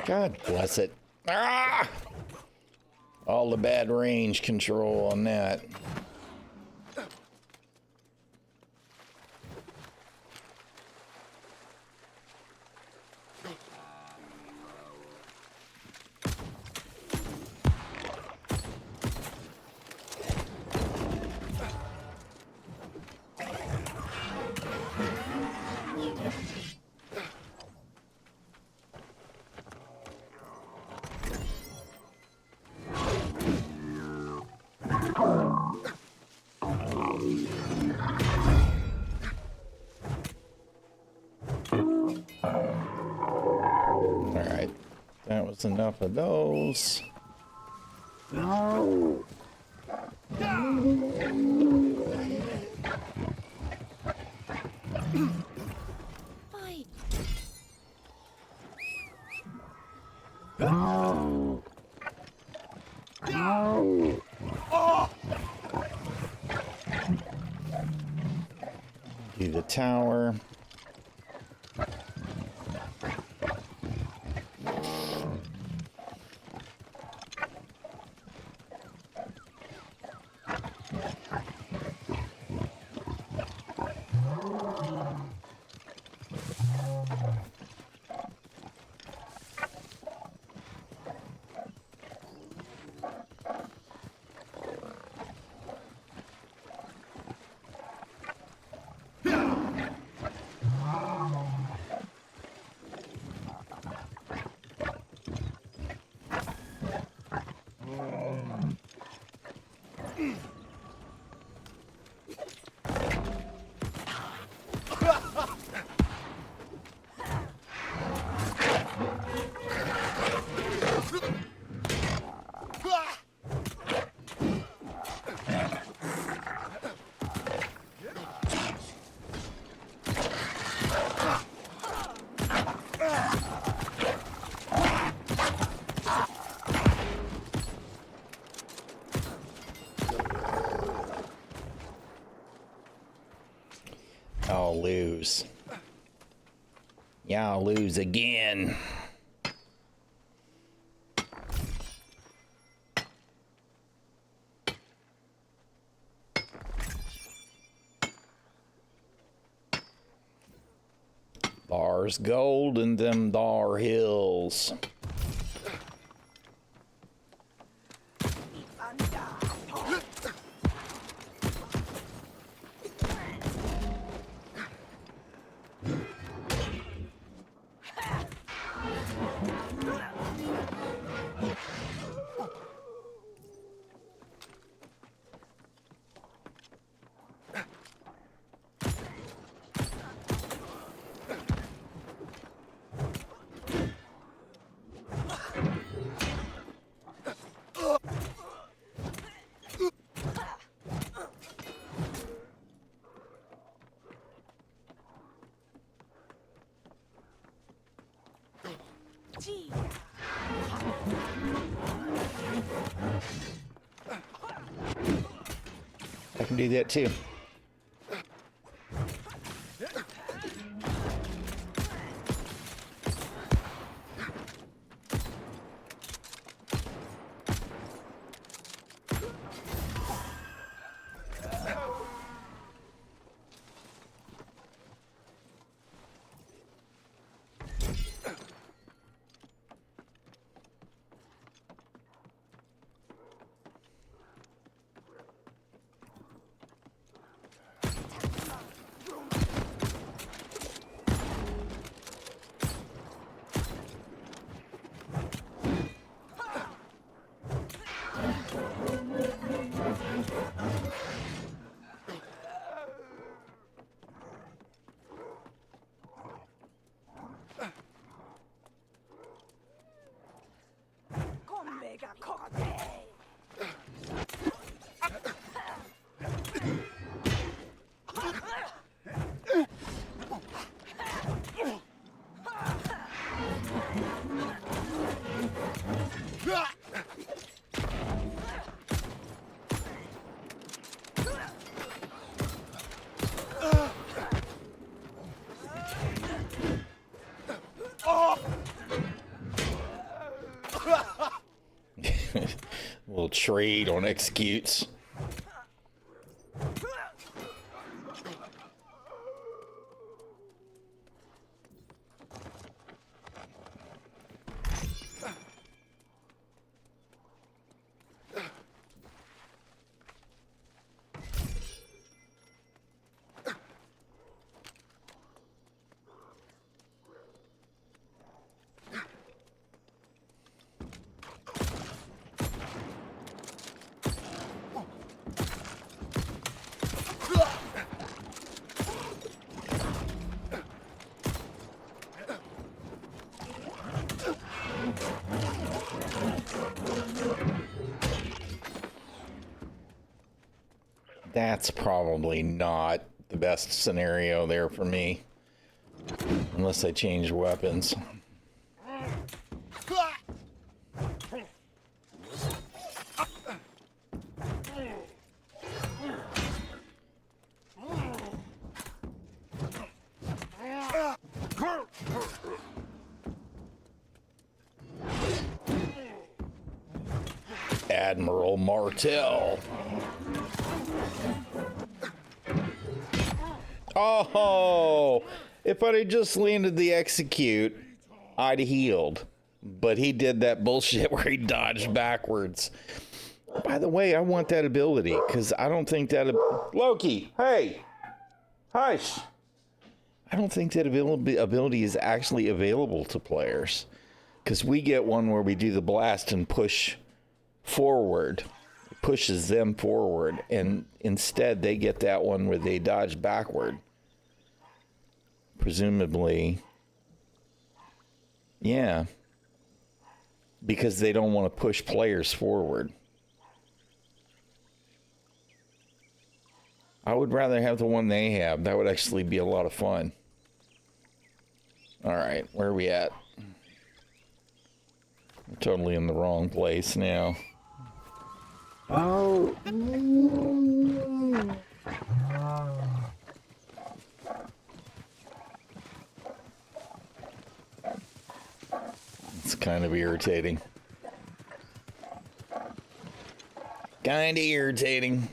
God bless it. Ah! All the bad range control on that. Alright, that was enough of those. No. Fine. No. No. Do the tower. I'll lose. Yeah, I'll lose again. There's gold in them dar hills. I can do that too. Little trade on executes. That's probably not the best scenario there for me. Unless I change weapons. Admiral Martell. Oh, if I'd have just landed the execute, I'd have healed. But he did that bullshit where he dodged backwards. By the way, I want that ability, because I don't think that... Loki, hey! Hush! I don't think that ability is actually available to players. Because we get one where we do the blast and push forward. It pushes them forward. And instead, they get that one where they dodge backward. Presumably. Yeah. Because they don't want to push players forward. I would rather have the one they have. That would actually be a lot of fun. Alright, where are we at? We're totally in the wrong place now. Oh. It's kind of irritating. Kind of irritating.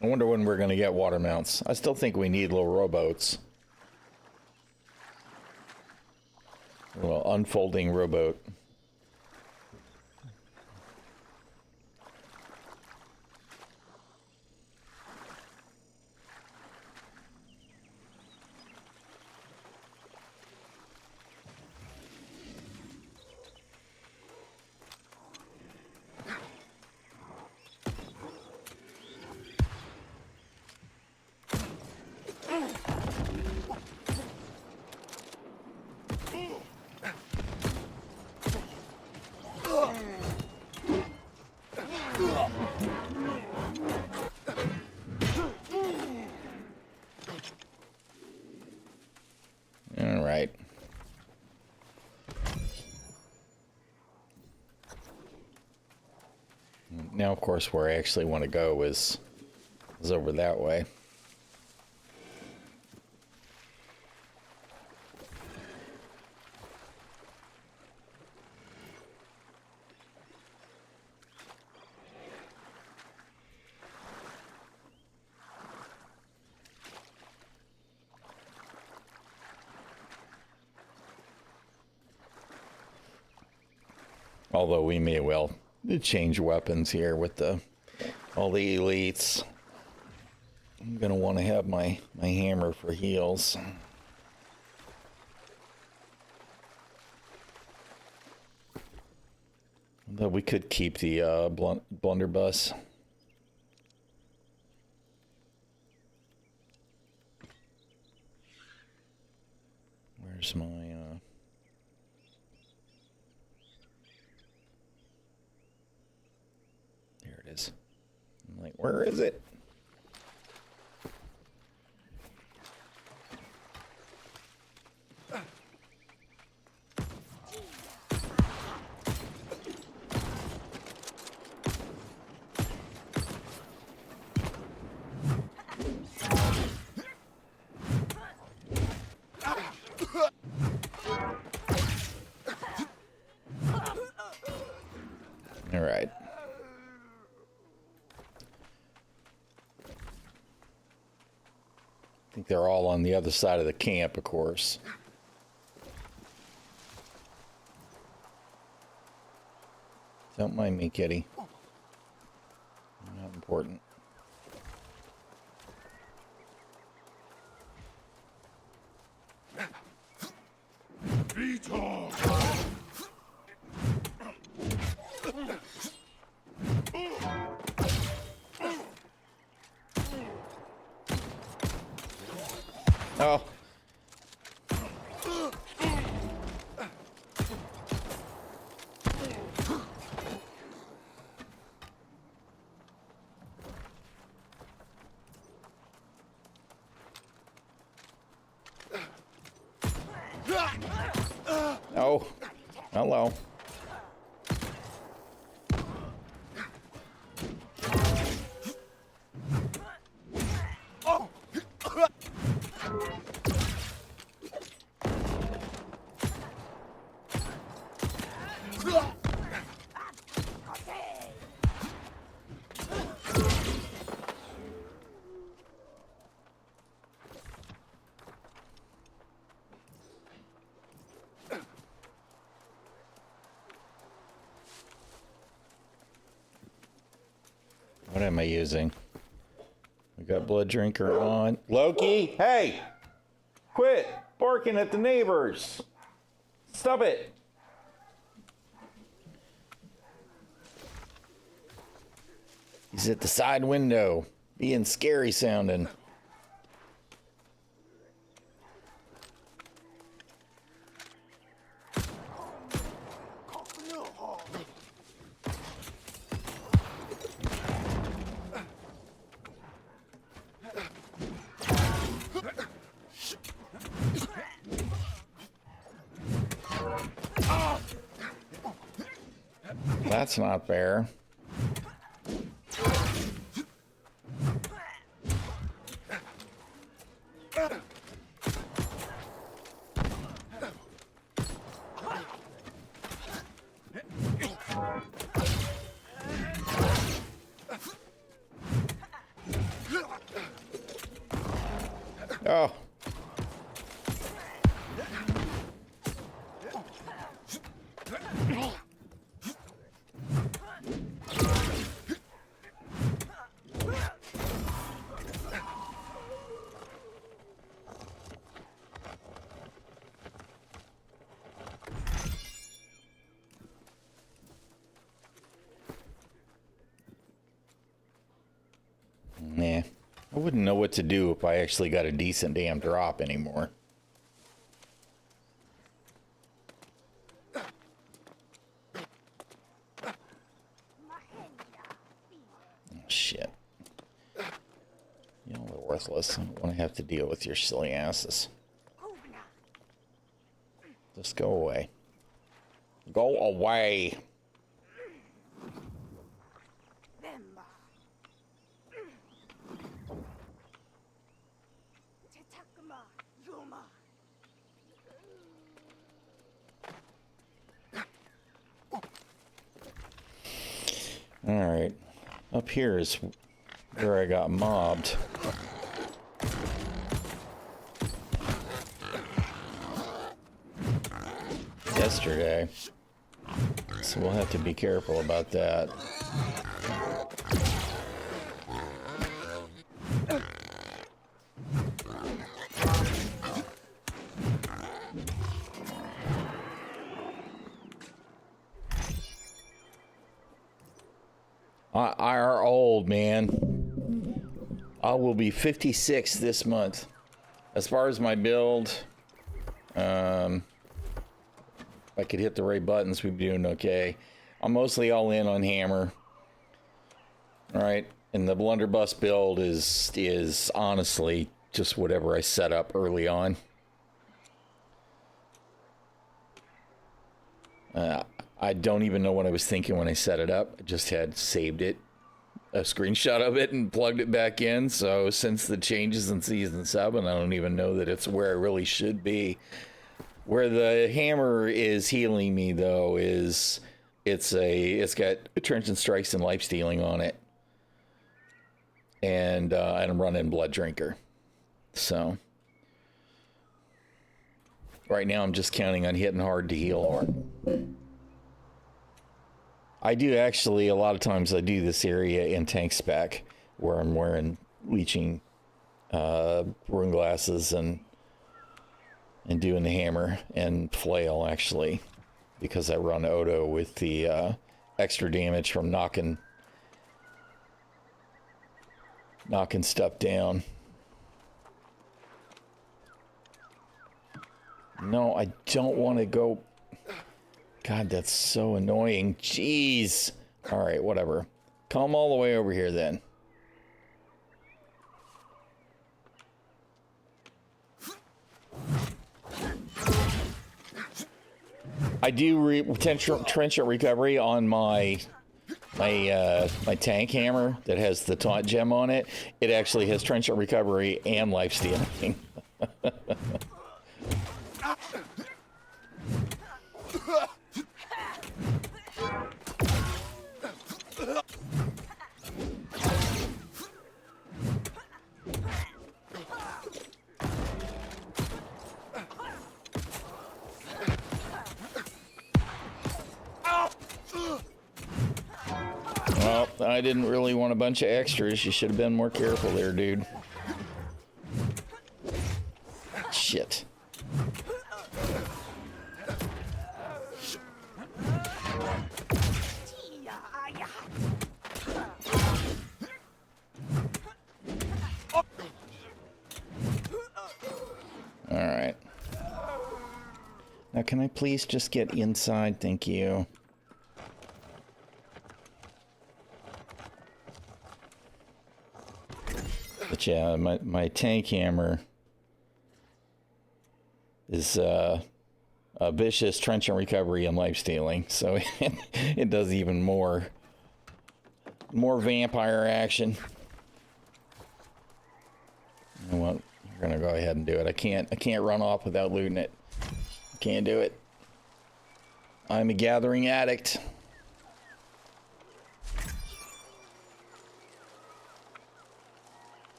I wonder when we're going to get water mounts. I still think we need little rowboats. A little unfolding rowboat. Now, of course, where I actually want to go is over that way. Although we may well change weapons here with all the elites. I'm gonna want to have my hammer for heals. Although we could keep the blunderbuss. Where's my There it is. I'm like, where is it? All right. I think they're all on the other side of the camp, of course. Don't mind me, kitty. Not important. Oh. Oh. Hello. What am I using? We got blood drinker on. Loki, hey! Quit barking at the neighbors! Stop it! He's at the side window, being scary sounding. That's not fair. Oh. Nah, I wouldn't know what to do if I actually got a decent damn drop anymore. Oh, shit. Y'all are worthless. I don't want to have to deal with your silly asses. Just go away. Go away. Up here is where I got mobbed. Yesterday. So we'll have to be careful about that. I are old, man. I will be 56 this month. As far as my build, if I could hit the right buttons, we'd be doing okay. I'm mostly all in on hammer. All right, and the blunderbuss build is honestly just whatever I set up early on. I don't even know what I was thinking when I set it up. I just had saved it, a screenshot of it, and plugged it back in. So since the changes in Season 7, I don't even know that it's where I really should be. Where the hammer is healing me, though, is it's got Trenchant Strikes and Life Stealing on it. And I'm running Blood Drinker. So right now I'm just counting on hitting hard to heal hard. I do actually, a lot of times I do this area in tank spec where I'm wearing leeching rune glasses and doing the hammer and flail actually, because I run Odo with the extra damage from knocking stuff down. No, I don't want to go. God, that's so annoying. Jeez. All right, whatever. Come all the way over here then. I do trenchant recovery on my tank hammer that has the taunt gem on it. It actually has trenchant recovery and life stealing. Well, I didn't really want a bunch of extras. You should have been more careful there, dude. Shit. All right. Now, can I please just get inside? Thank you. But yeah, my tank hammer is a vicious trenchant recovery and life stealing, so it does even more vampire action. You know what? We're gonna go ahead and do it. I can't run off without looting it. Can't do it. I'm a gathering addict.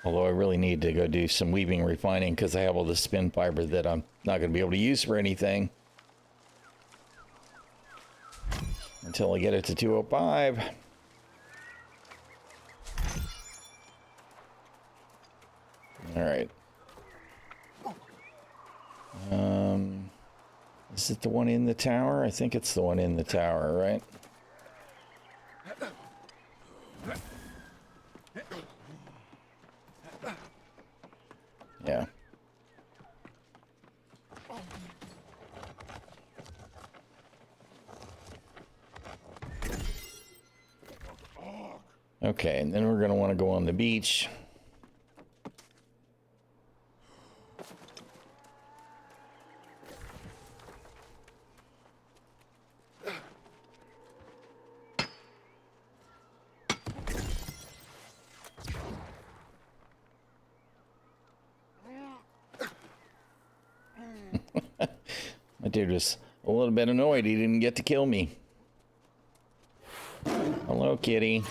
Although I really need to go do some weaving refining because I have all this spin fiber that I'm not going to be able to use for anything until I get it to 205. All right. Is it the one in the tower? I think it's the one in the tower, right? Yeah. Okay, and then we're going to want to go on the beach. My dude was a little bit annoyed he didn't get to kill me. Hello, kitty.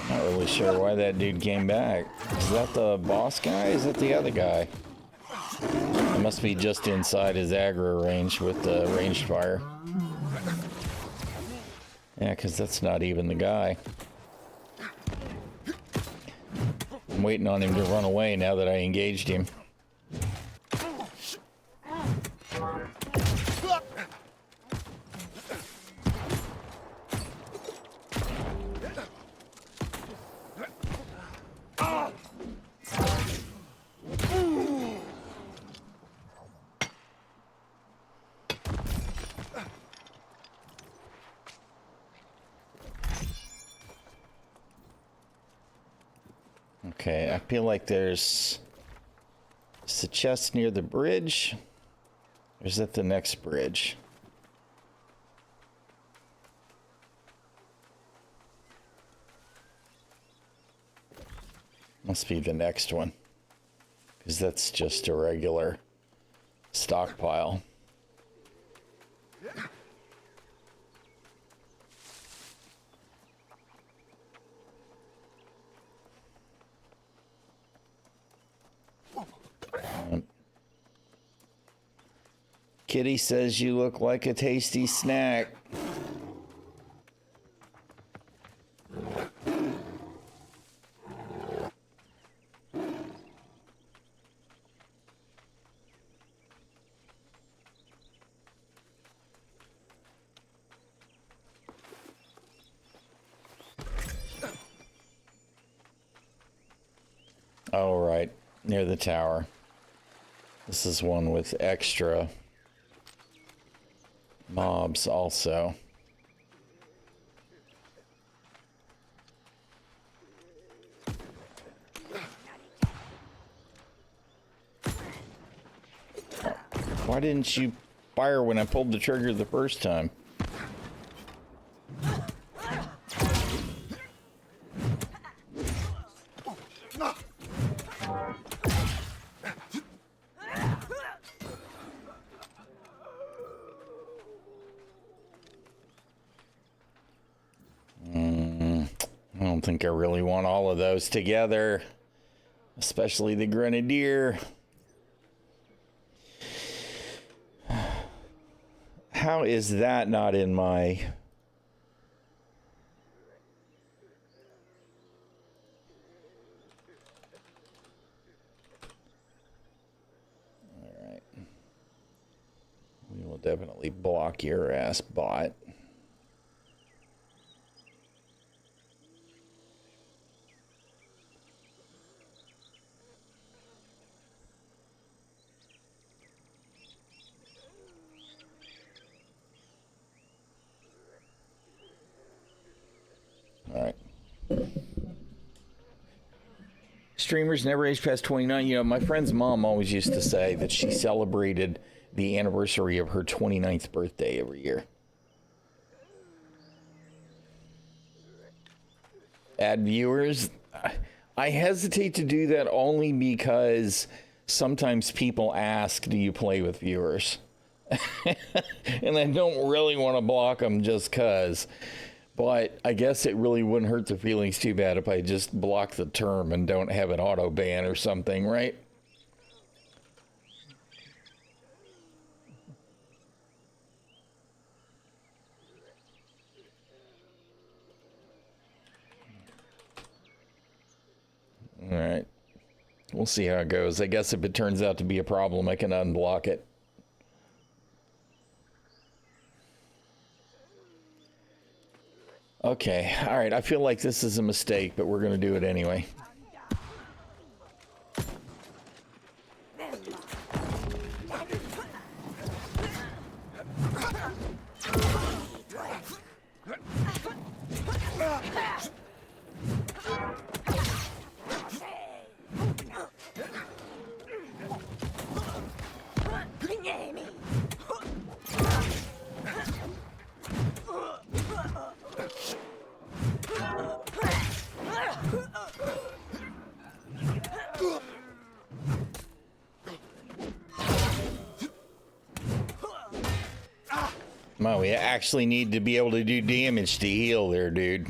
Not really sure why that dude came back. Is that the boss guy? Is that the other guy? It must be just inside his aggro range with the ranged fire. Yeah, because that's not even the guy. I'm waiting on him to run away now that I engaged him. Okay, I feel like there's a chest near the bridge. Or is that the next bridge? Must be the next one. Because that's just a regular stockpile. Kitty says you look like a tasty snack. Oh, right. Near the tower. This is one with extra mobs also. Why didn't you fire when I pulled the trigger the first time? I don't think I really want all of those together, especially the grenadier. How is that not in my... All right. We will definitely block your ass, bot. All right. Streamers never age past 29. You know, my friend's mom always used to say that she celebrated the anniversary of her 29th birthday every year. Add viewers. I hesitate to do that only because sometimes people ask, do you play with viewers? And I don't really want to block them just because. But I guess it really wouldn't hurt their feelings too bad if I just block the term and don't have an auto ban or something, right? All right. We'll see how it goes. I guess if it turns out to be a problem, I can unblock it. Okay, all right, I feel like this is a mistake, but we're going to do it anyway. Well, we actually need to be able to do damage to heal there, dude.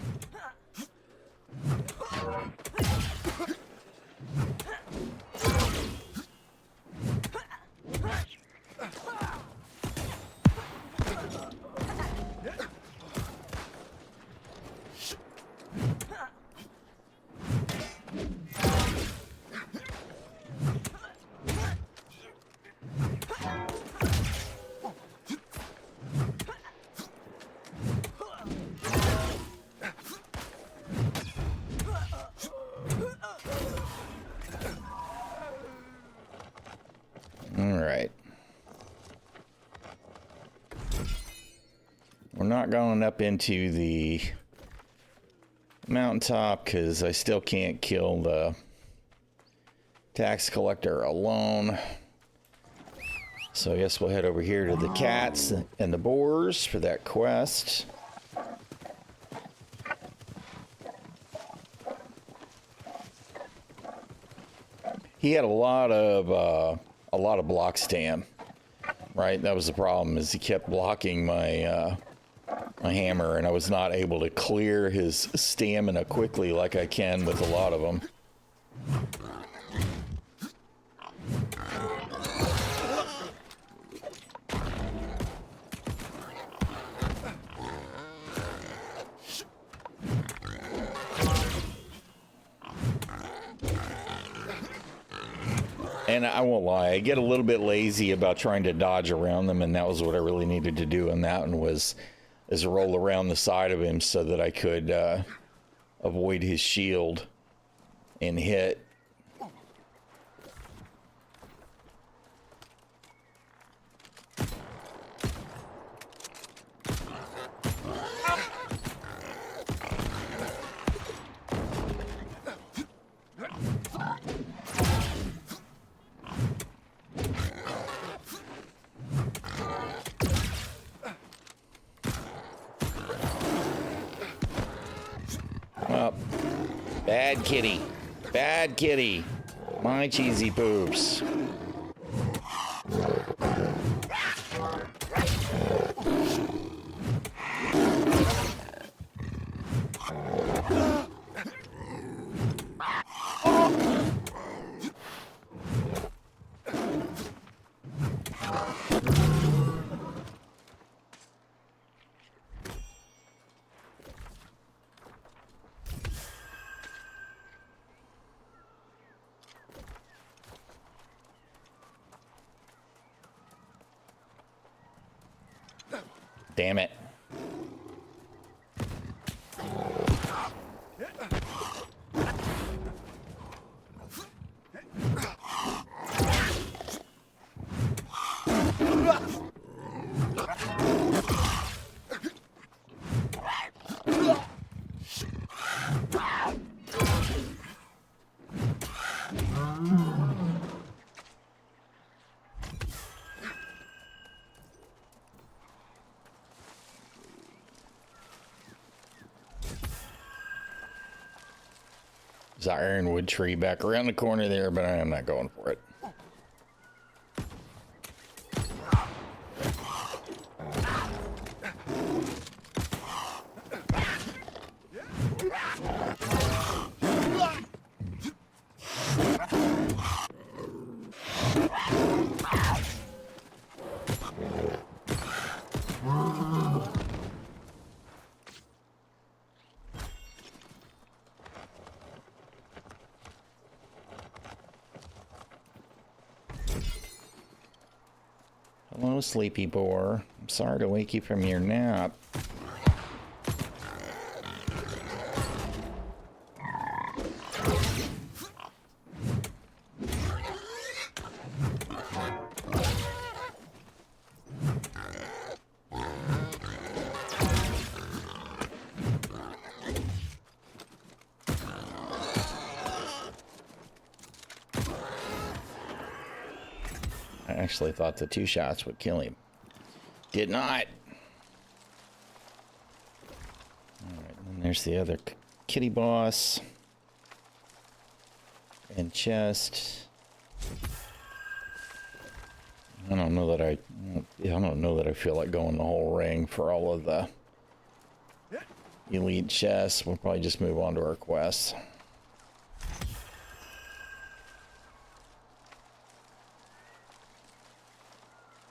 We're not going up into the mountaintop because I still can't kill the tax collector alone. So I guess we'll head over here to the cats and the boars for that quest. He had a lot of block stam, right? That was the problem, is he kept blocking my my hammer, and I was not able to clear his stamina quickly like I can with a lot of them. And I won't lie, I get a little bit lazy about trying to dodge around them, and that was what I really needed to do on that one, was roll around the side of him so that I could avoid his shield and hit. Bad kitty. Bad kitty. My cheesy poops. Damn it. There's an ironwood tree back around the corner there, but I am not going for it. Hello, sleepy boar. I'm sorry to wake you from your nap. I actually thought the 2 shots would kill him. Did not. Alright, and there's the other kitty boss. And chest. I don't know that I don't know that I feel like going the whole ring for all of the elite chests. We'll probably just move on to our quests.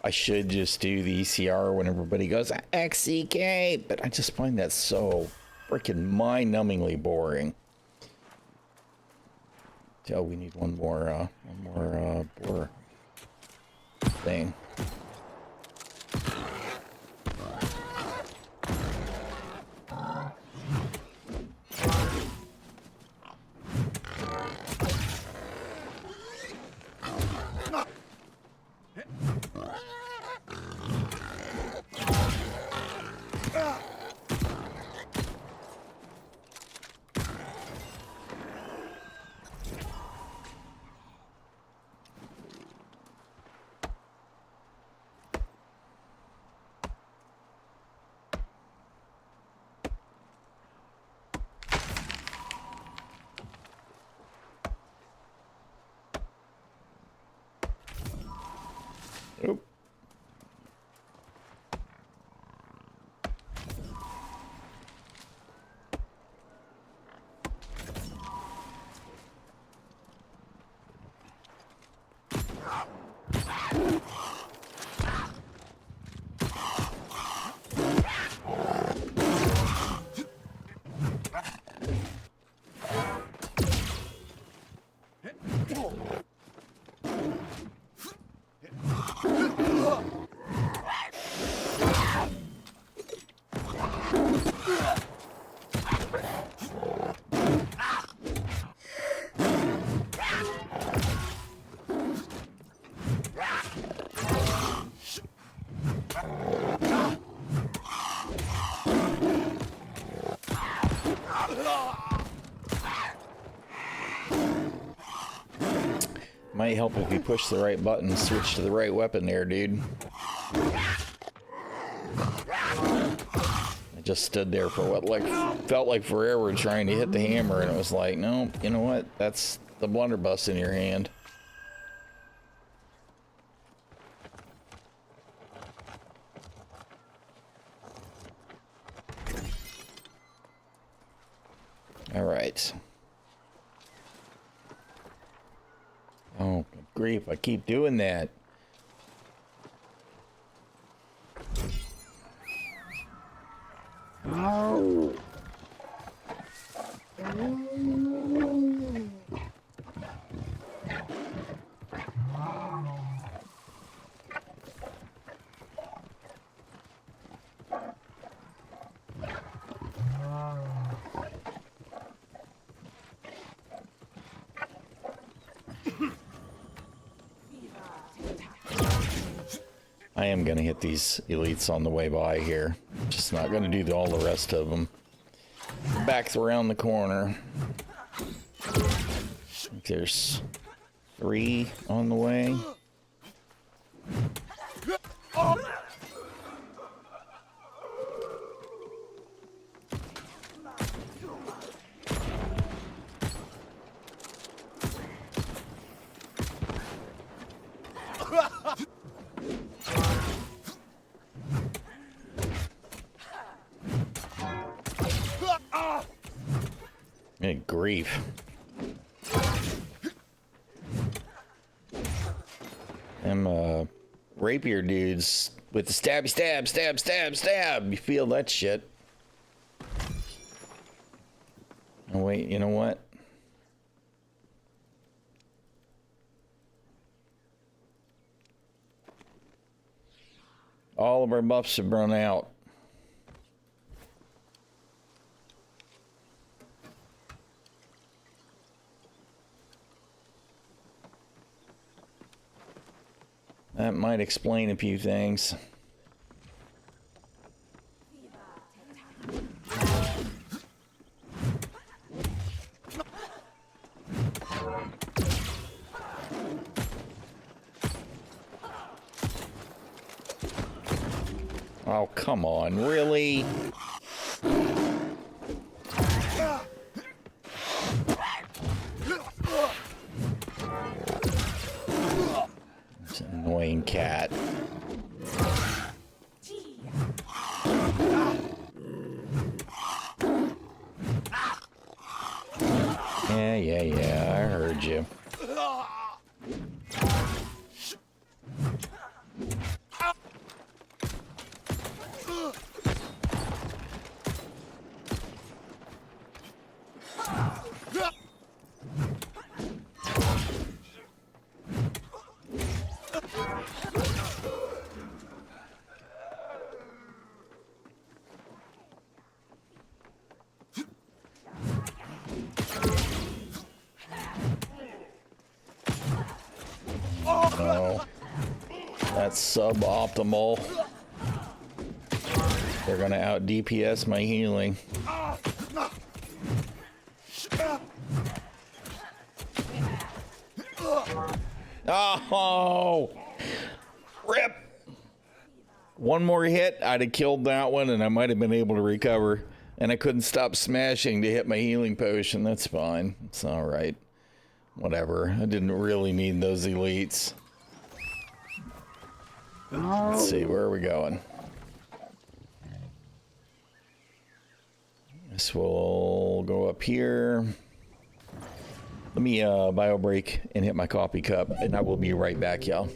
I should just do the ECR when everybody goes XCK, but I just find that so freaking mind-numbingly boring. Oh, we need one more boar thing. Oop. Might help if you push the right button, switch to the right weapon there, dude. I just stood there for what felt like forever trying to hit the hammer, and it was like, no, you know what? That's the blunderbuss in your hand. All right. Oh, good grief, I keep doing that. Oh. I am going to hit these elites on the way by here. Just not going to do all the rest of them. Back around the corner. There's 3 on the way. Good grief. Them rapier dudes with the stabby stab, stab, stab, stab. You feel that shit. Oh wait, you know what? All of our buffs have run out. That might explain a few things. Oh, come on, really? It's an annoying cat. Yeah, I heard you. No, that's suboptimal. They're gonna out DPS my healing. Oh, rip! One more hit, I'd have killed that one, and I might have been able to recover. And I couldn't stop smashing to hit my healing potion. That's fine. It's all right. Whatever. I didn't really need those elites. Let's see, where are we going? Guess we'll go up here. Let me bio break and hit my coffee cup, and I will be right back, y'all.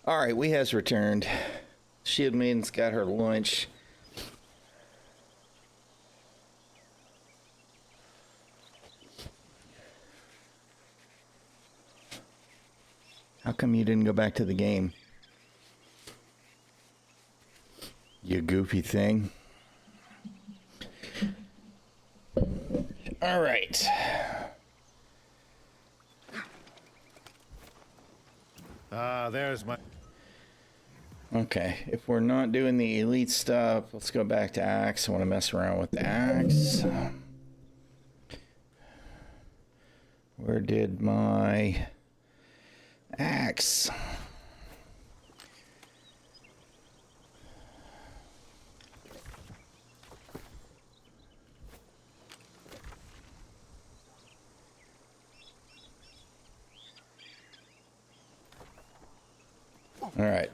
All right, we has returned. Shield Maiden's got her lunch. How come you didn't go back to the game? You goofy thing. All right. There's my... Okay, if we're not doing the elite stuff, let's go back to axe. I want to mess around with the axe. Where did my axe? All right.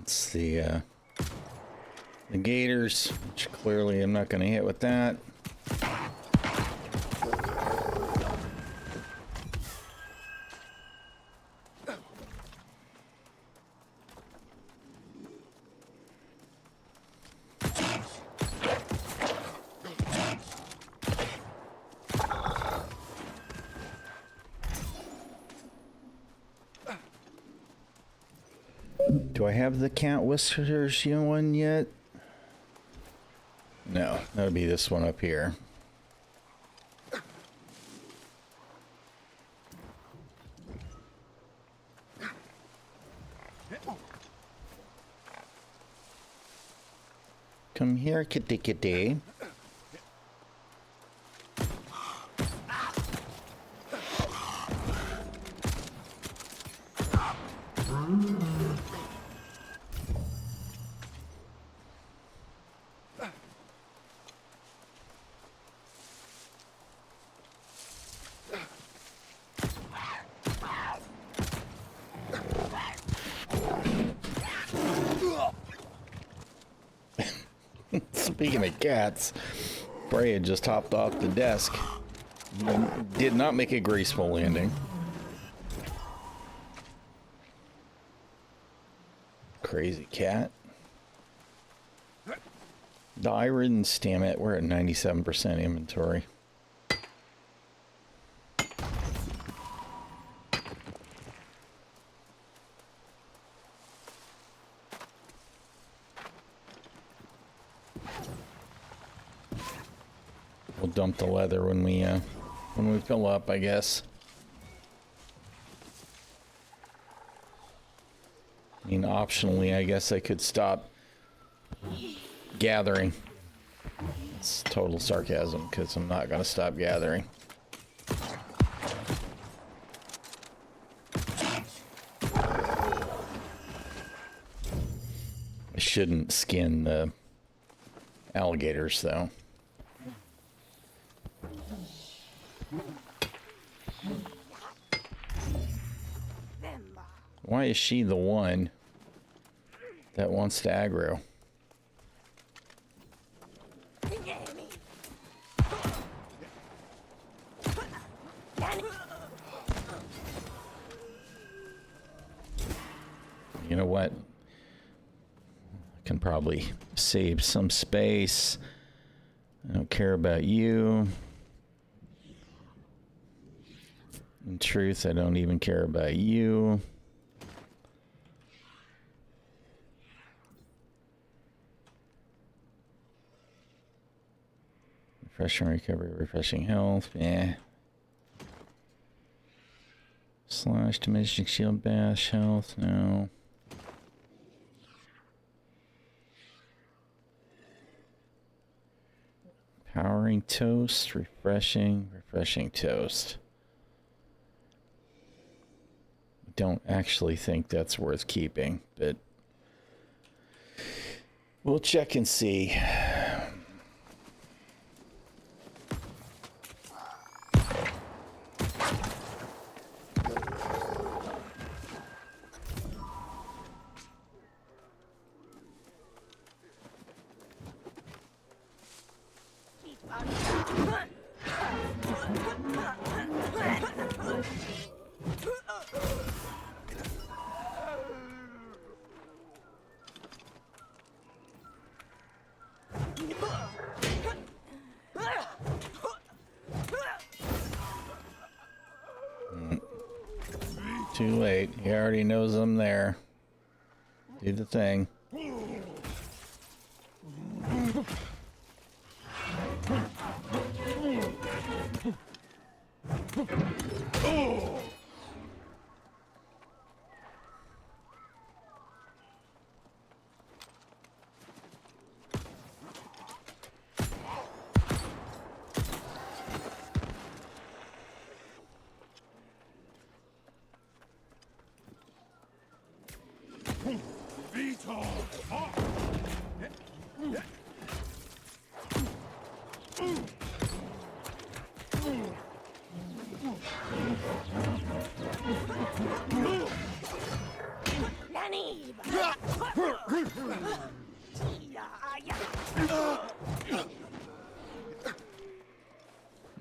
It's the gators, which clearly I'm not going to hit with that. Do I have the Count Whiskers one yet? No, that would be this one up here. Come here, kitty kitty. Speaking of cats, Bray had just hopped off the desk. Did not make a graceful landing. Crazy cat. The iron stammet, we're at 97% inventory. We'll dump the leather when we fill up, I guess. I mean, optionally, I guess I could stop gathering. It's total sarcasm, because I'm not going to stop gathering. I shouldn't skin the alligators, though. Why is she the one that wants to aggro? You know what? I can probably save some space. I don't care about you. In truth, I don't even care about you. Refreshing recovery, refreshing health. Yeah, Slash diminishing shield bash health. No. Powering toast. Refreshing toast. Don't actually think that's worth keeping, but we'll check and see. Too late. He already knows I'm there. Do the thing.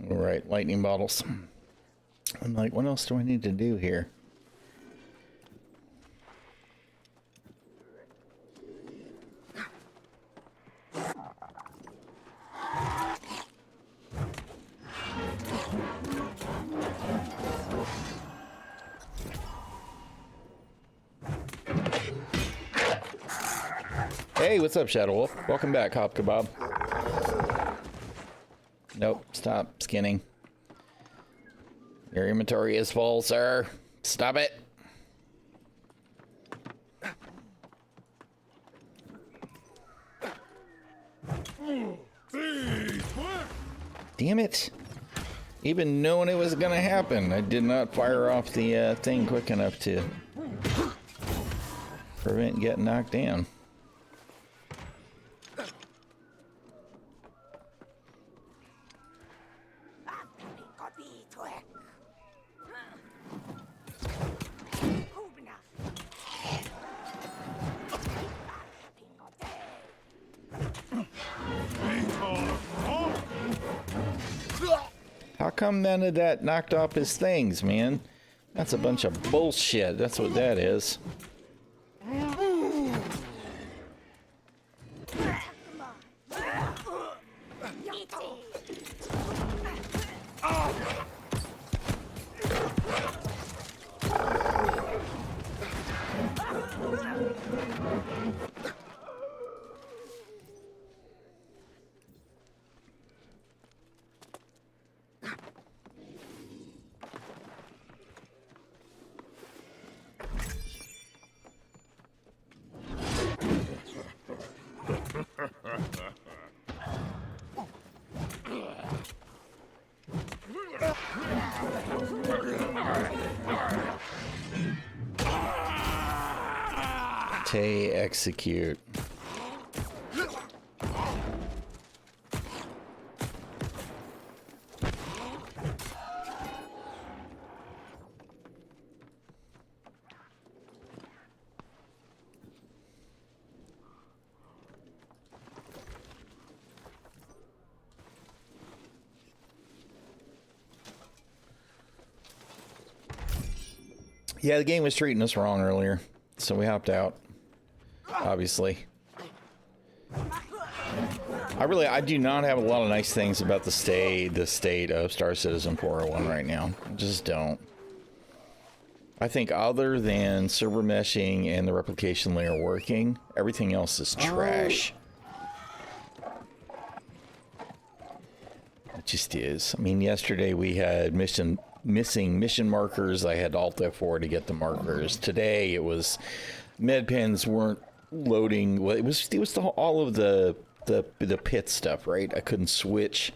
All right, lightning bottles. I'm like, what else do I need to do here? Hey, what's up, Shadow Wolf? Welcome back, Hop Kebab. Nope, stop skinning. Your inventory is full, sir. Stop it. Damn it. Even knowing it was gonna happen, I did not fire off the thing quick enough to prevent getting knocked down. How come none of that knocked off his things, man? That's a bunch of bullshit. That's what that is. Execute. Yeah, the game was treating us wrong earlier, so we hopped out. Obviously. I do not have a lot of nice things about the state of Star Citizen 401 right now. I just don't. I think other than server meshing and the replication layer working, everything else is trash. It just is. I mean, yesterday we had mission missing mission markers. I had Alt F4 to get the markers. Today it was med pens weren't loading. Well, it was all of the pit stuff, right? I couldn't switch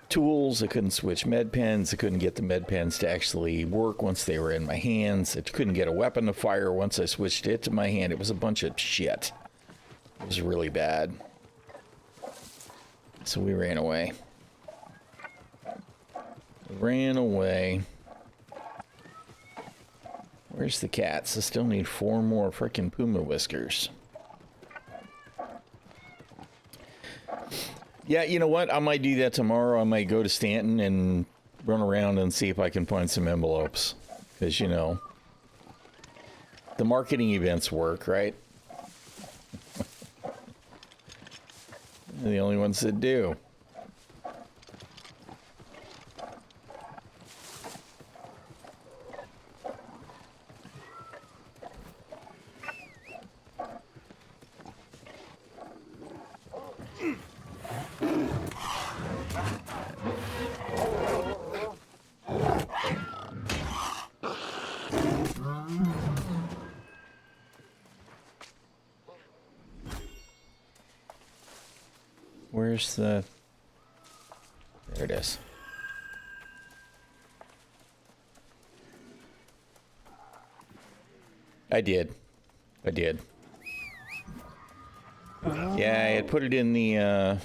tools. I couldn't switch med pens. I couldn't get the med pens to actually work once they were in my hands. I couldn't get a weapon to fire once I switched it to my hand. It was a bunch of shit. It was really bad. So we ran away. Ran away. Where's the cats? I still need 4 more frickin' puma whiskers. Yeah, you know what? I might do that tomorrow. I might go to Stanton and run around and see if I can find some envelopes. Because, you know, the marketing events work, right? They're the only ones that do. Where's the... There it is. I did. Yeah, I had put it in the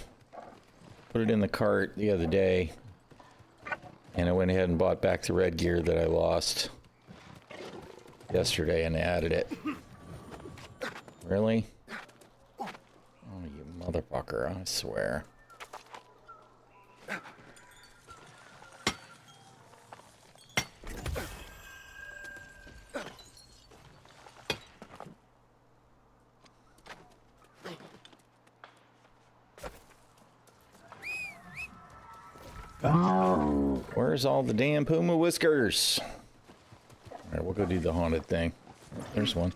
cart the other day, and I went ahead and bought back the red gear that I lost yesterday and added it. Really? Oh, you motherfucker, I swear. Oh. Where's all the damn puma whiskers? Alright, we'll go do the haunted thing. There's one.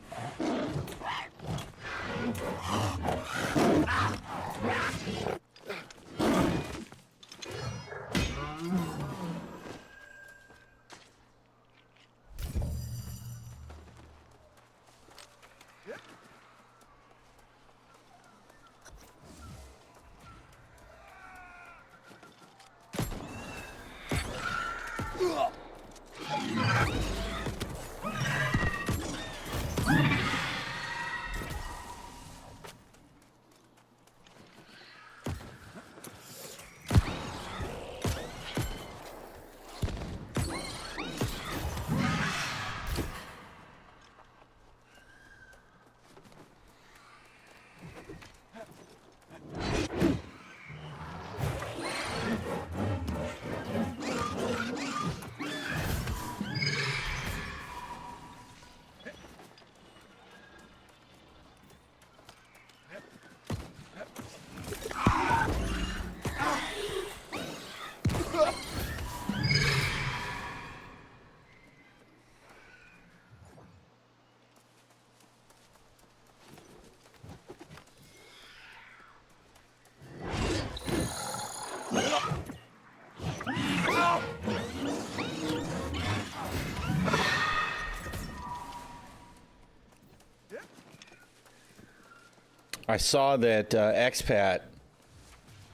I saw that Expat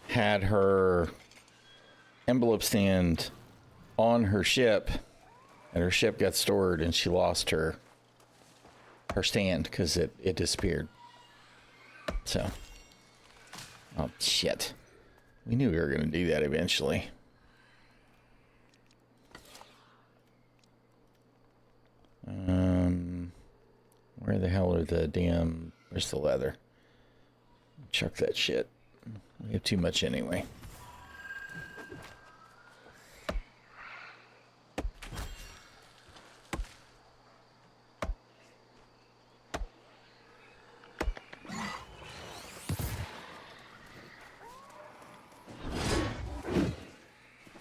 had her envelope stand on her ship, and her ship got stored, and she lost her stand because it disappeared. So, oh shit, we knew we were gonna do that eventually. Where the hell are the damn? Where's the leather? Chuck that shit. We have too much anyway.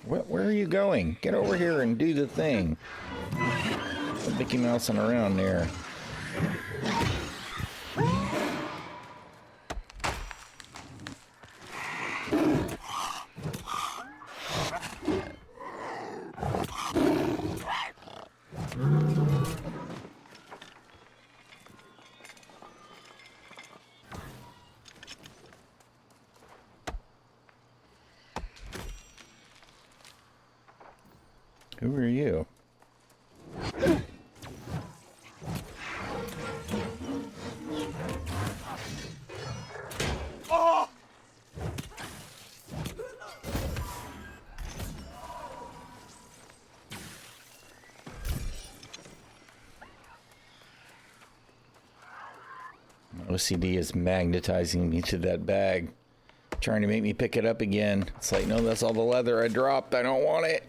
Where are you going? Get over here and do the thing. Quit Mickey Mousing around there. Who are you? OCD is magnetizing me to that bag, trying to make me pick it up again. It's like, no, that's all the leather I dropped. I don't want it.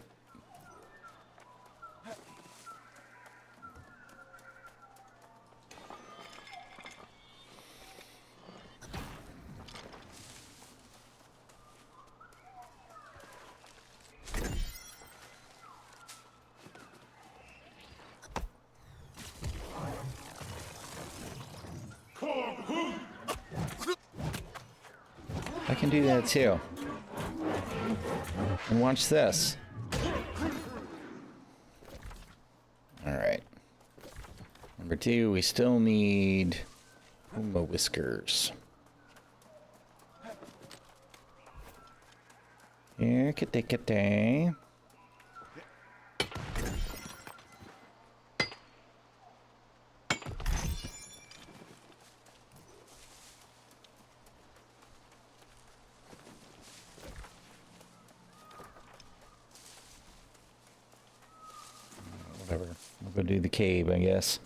I can do that too. And watch this. Alright. Number 2, we still need Uma whiskers. Here, kitty. Whatever. We'll go do the cave, I guess.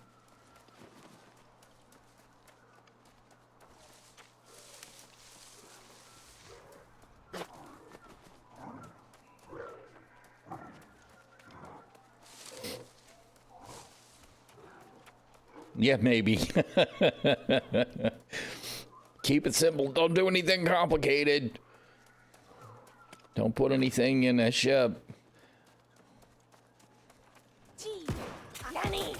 Yeah, maybe. Keep it simple. Don't do anything complicated. Don't put anything in a ship. Nanny!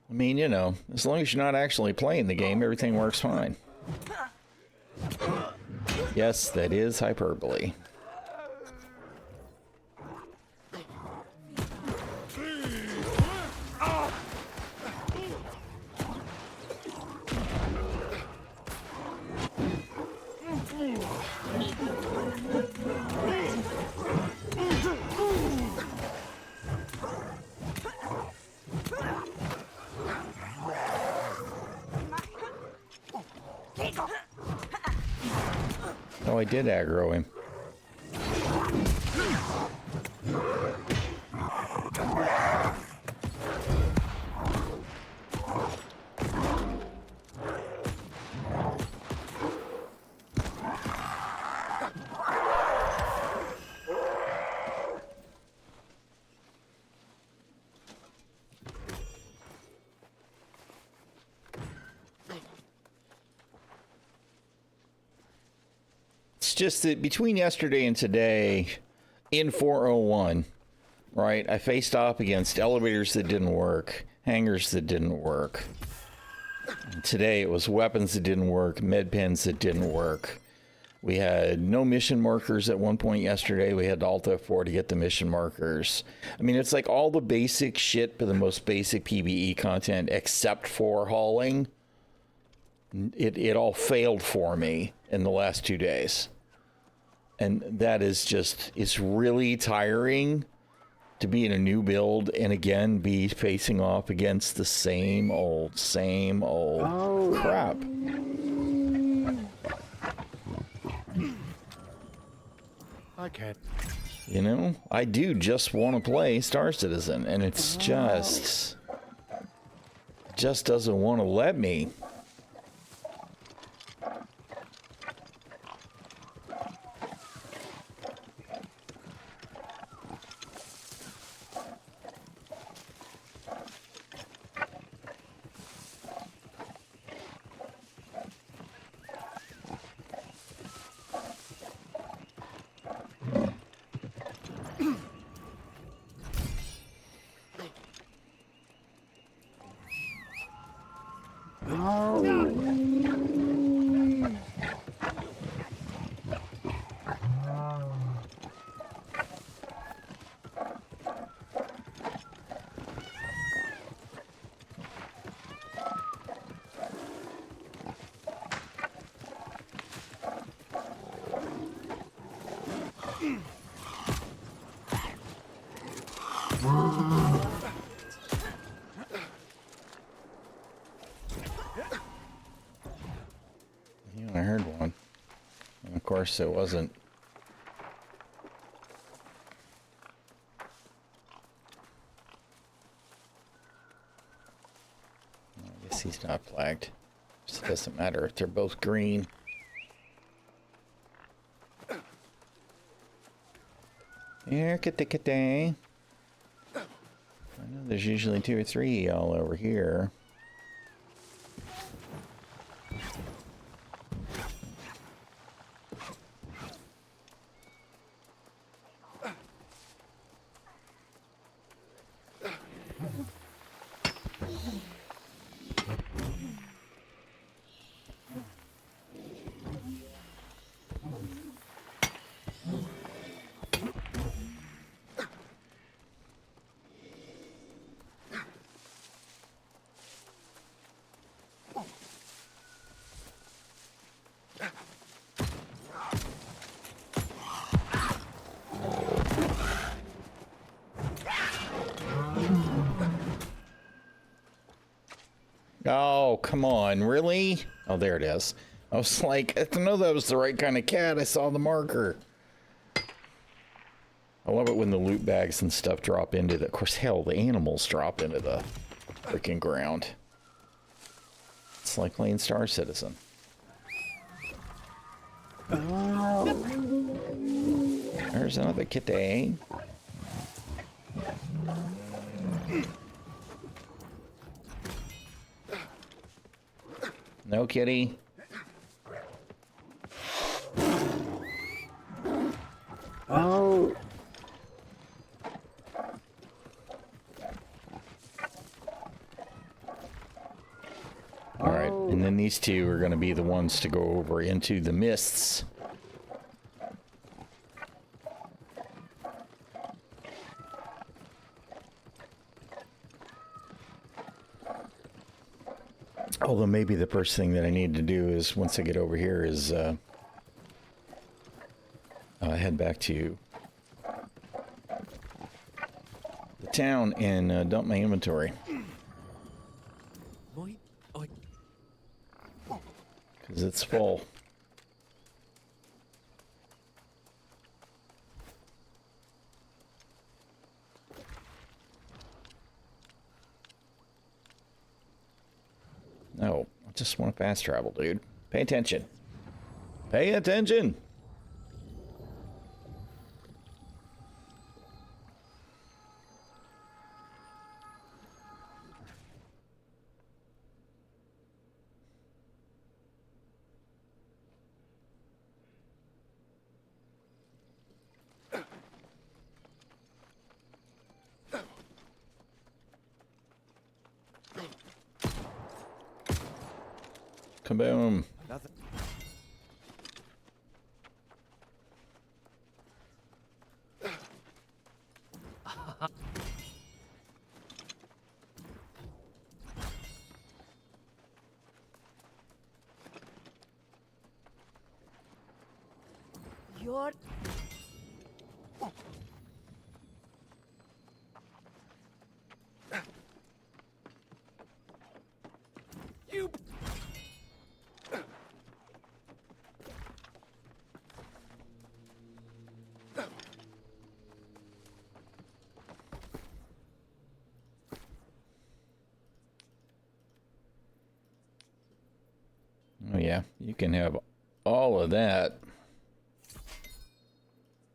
I mean, you know, as long as you're not actually playing the game, everything works fine. Yes, that is hyperbole. Oh, I did aggro him. It's just that between yesterday and today, in 401, right, I faced off against elevators that didn't work, hangars that didn't work. And today it was weapons that didn't work, med pens that didn't work. We had no mission markers at one point yesterday. We had to Alt F4 to get the mission markers. I mean, it's like all the basic shit for the most basic PvE content except for hauling. It all failed for me in the last 2 days. And that is just, it's really tiring to be in a new build and again be facing off against the same old crap. I can't. You know, I do just want to play Star Citizen, and it's just doesn't want to let me. Yeah, I heard one. And of course, it wasn't. I guess he's not flagged. It doesn't matter if they're both green. Here, kitty. I know there's usually 2 or 3 all over here. Oh, come on, really? Oh, there it is. I was like, I didn't know that was the right kind of cat. I saw the marker. I love it when the loot bags and stuff drop into the... Of course, hell, the animals drop into the freaking ground. It's like playing Star Citizen. Oh. There's another kitty. No kitty. Oh. All right, and then these two are going to be the ones to go over into the mists. Although maybe the first thing that I need to do is, once I get over here, is head back to the town and dump my inventory. Because it's full. No, I just want to fast travel, dude. Pay attention. Pay attention! Kaboom. Nothing. You're... You. Oh yeah, you can have all of that.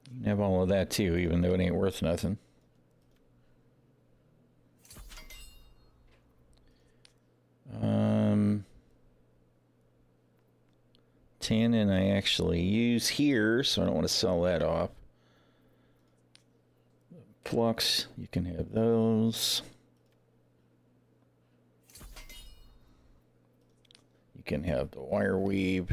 You can have all of that too, even though it ain't worth nothing. Tannin I actually use here, so I don't want to sell that off. Flux, you can have those. You can have the wire weave.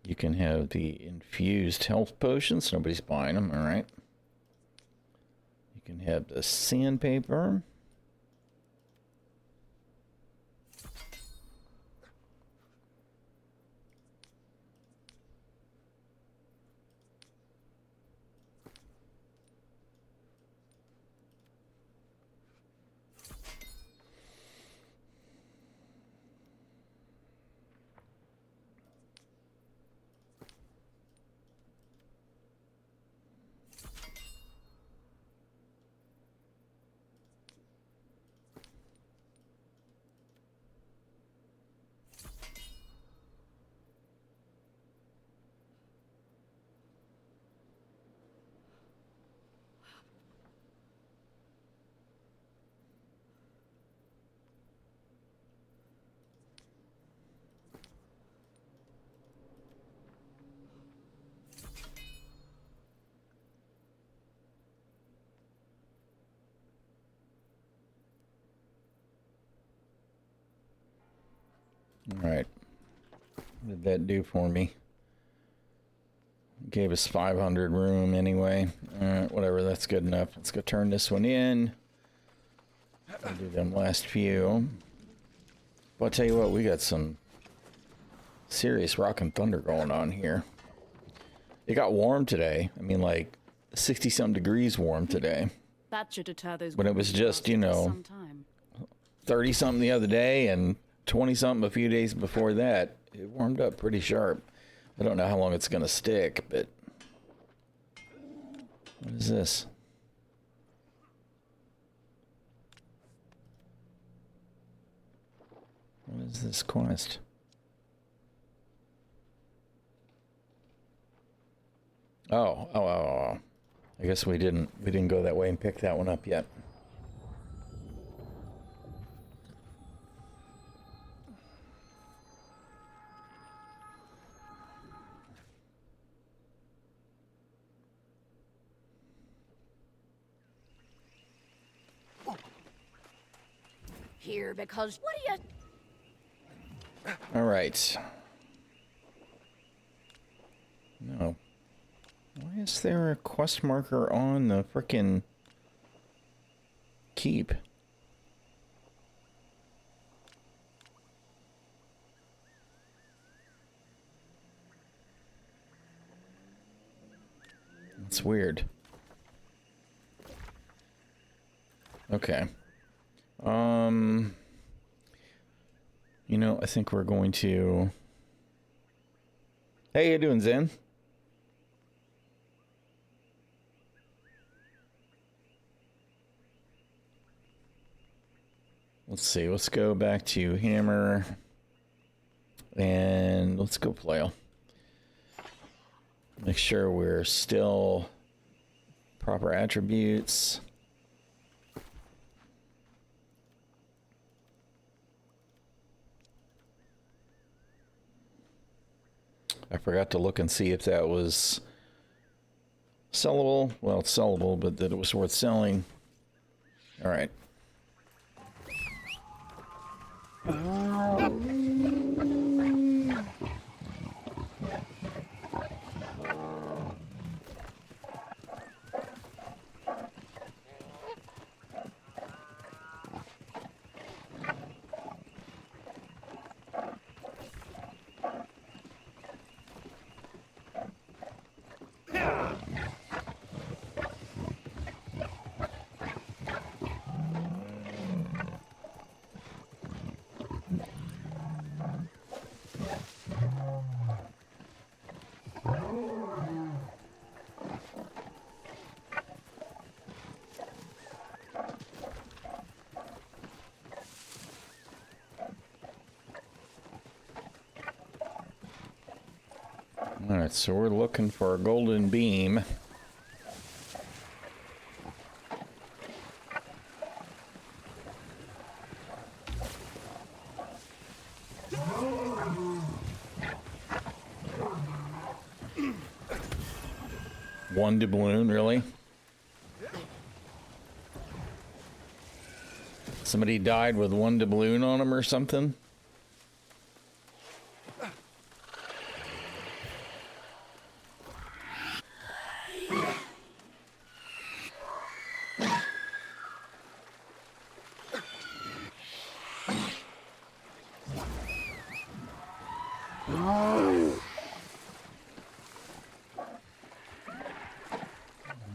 You can have the infused health potions. Nobody's buying them, all right. You can have the sandpaper. Alright. What did that do for me? Gave us 500 room anyway. Alright, whatever, that's good enough. Let's go turn this one in. I'll do them last few. But I'll tell you what, we got some serious rock and thunder going on here. It got warm today. I mean, like 60-something degrees warm today. That should deter those. When it was just, you know, 30-something the other day and 20-something a few days before that. It warmed up pretty sharp. I don't know how long it's going to stick, but... What is this? What is this quest? Oh. I guess we didn't go that way and pick that one up yet. Here, because what are you? All right. No. Why is there a quest marker on the frickin' keep? That's weird. Okay. You know, I think we're going to... Hey, how you doing, Zen? Let's see, let's go back to Hammer. And let's go Flail. Make sure we're still proper attributes. I forgot to look and see if that was sellable. Well, it's sellable, but that it was worth selling. All right. Alright, so we're looking for a golden beam. One doubloon, really? Somebody died with one doubloon on them or something?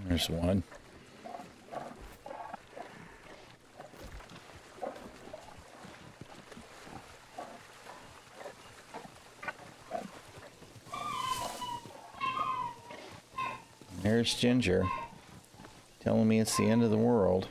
There's one. There's Ginger, telling me it's the end of the world.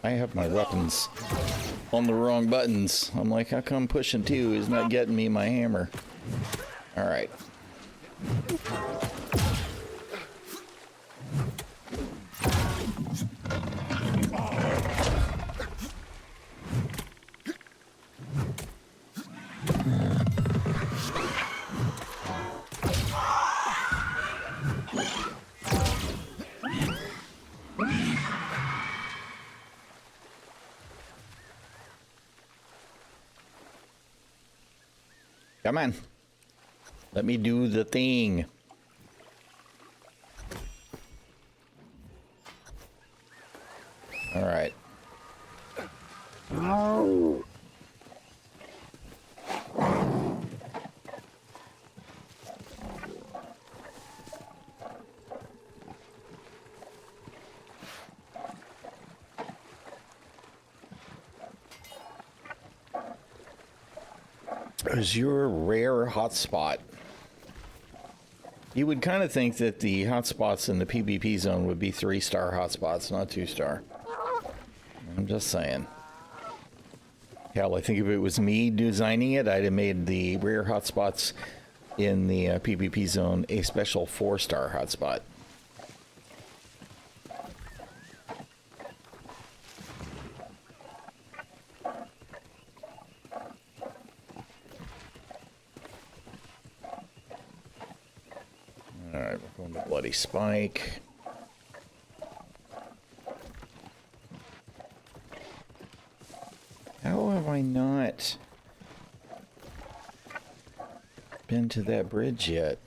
I have my weapons on the wrong buttons. I'm like, how come pushing 2 is not getting me my hammer? All right. Come on. Let me do the thing. All right. Oh. Is your rare hotspot? You would kind of think that the hotspots in the PvP zone would be 3-star hotspots, not 2-star. I'm just saying. Hell, I think if it was me designing it, I'd have made the rare hotspots in the PvP zone a special 4-star hotspot. Alright, we're going to Bloody Spike. How have I not been to that bridge yet?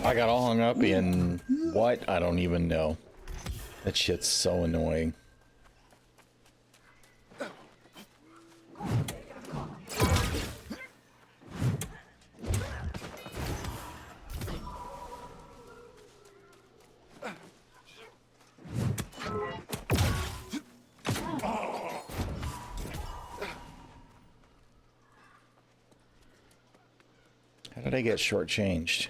I got all hung up in what? I don't even know. That shit's so annoying. How did I get shortchanged?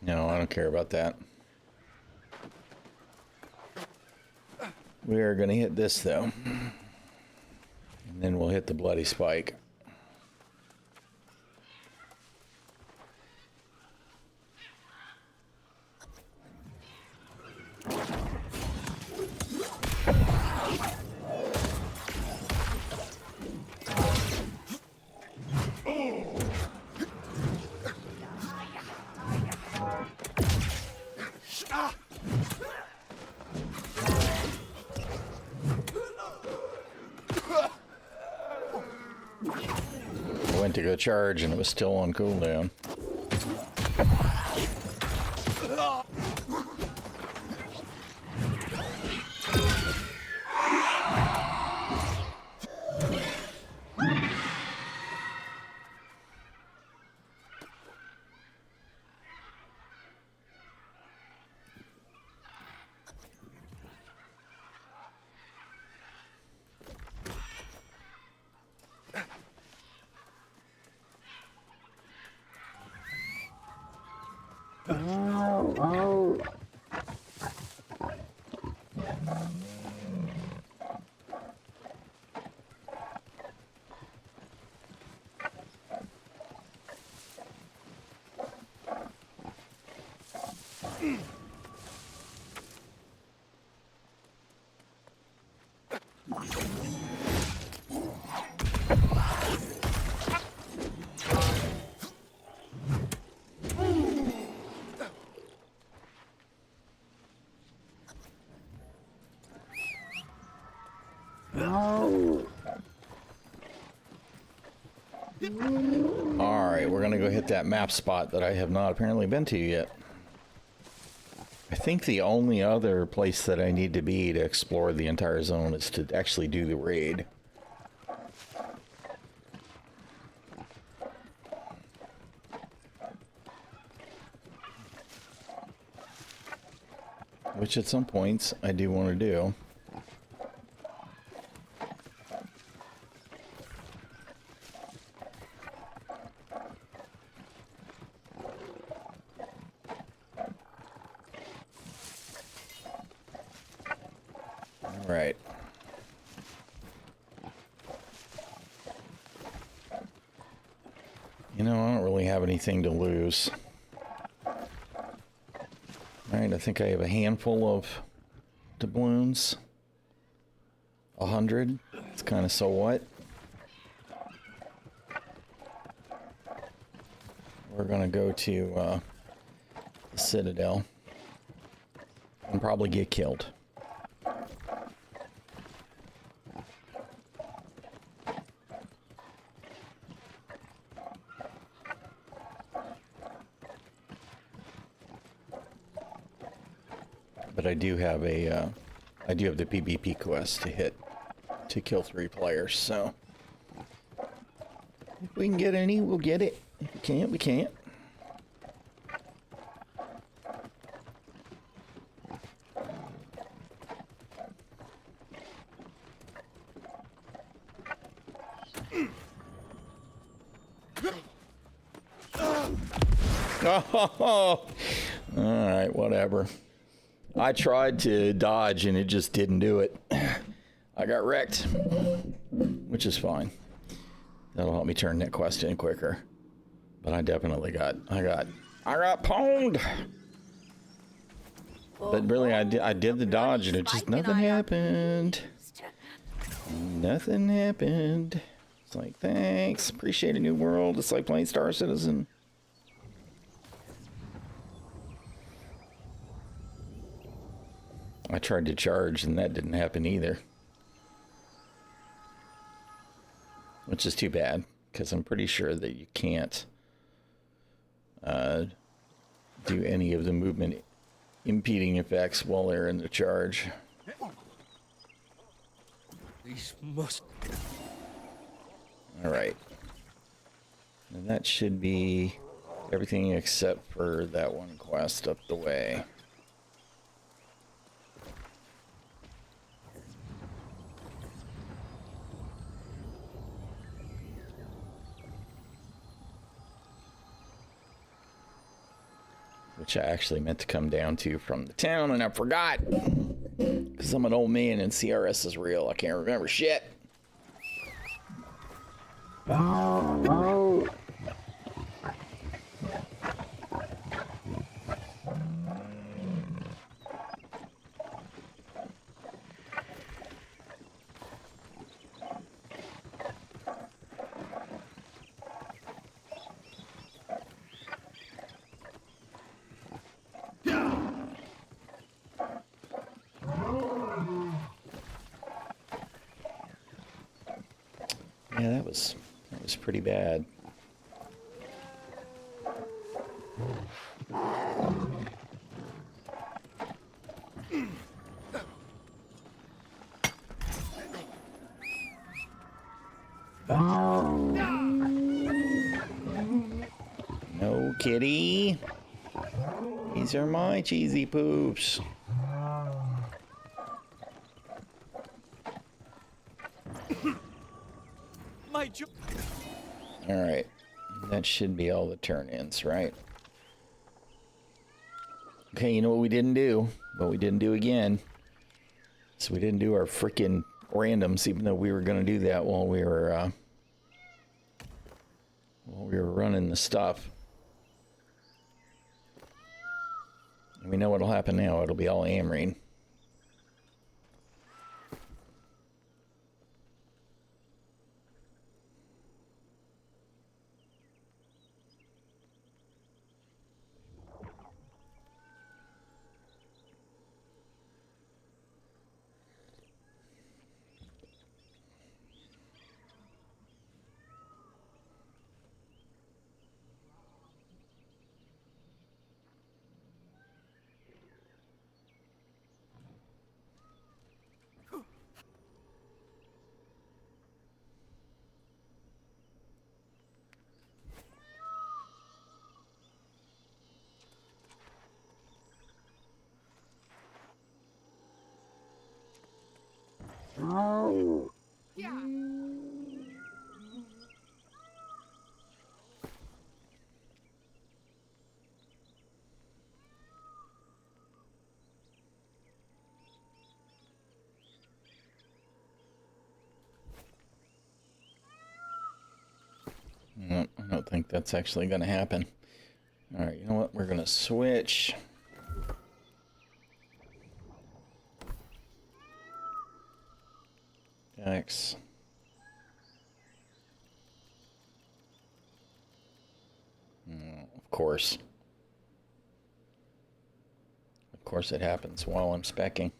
No, I don't care about that. We are going to hit this, though. And then we'll hit the Bloody Spike. went to go charge and it was still on cooldown. Oh, oh. No. Alright, we're gonna go hit that map spot that I have not apparently been to yet. I think the only other place that I need to be to explore the entire zone is to actually do the raid. Which at some points I do want to do. Right. You know, I don't really have anything to lose. Alright, I think I have a handful of doubloons. 100. It's kind of so what. We're gonna go to the Citadel and probably get killed. But I do have a, I do have the PvP quest to hit to kill 3 players, so if we can get any, we'll get it. If we can't, we can't. Oh, all right, whatever. I tried to dodge and it just didn't do it. I got wrecked, which is fine. That'll help me turn that quest in quicker. But I definitely I got pwned. But really, I did the dodge and it just nothing happened. Nothing happened. It's like, thanks, appreciate a new world. It's like playing Star Citizen. I tried to charge and that didn't happen either. Which is too bad, because I'm pretty sure that you can't do any of the movement impeding effects while they're in the charge. These must. Alright. And that should be everything except for that one quest up the way. Which I actually meant to come down to from the town, and I forgot. Because I'm an old man and CRS is real. I can't remember shit. Oh, oh. Yeah, that was pretty bad. kitty. These are my cheesy poops. My job. All right. That should be all the turn-ins, right? Okay, you know what we didn't do? What we didn't do again. So we didn't do our freaking randoms, even though we were going to do that while we were running the stuff. And we know what'll happen now. It'll be all Amrine. Oh. No, I don't think that's actually going to happen. All right, you know what? We're going to switch. X. Of course. Of course it happens while I'm specking.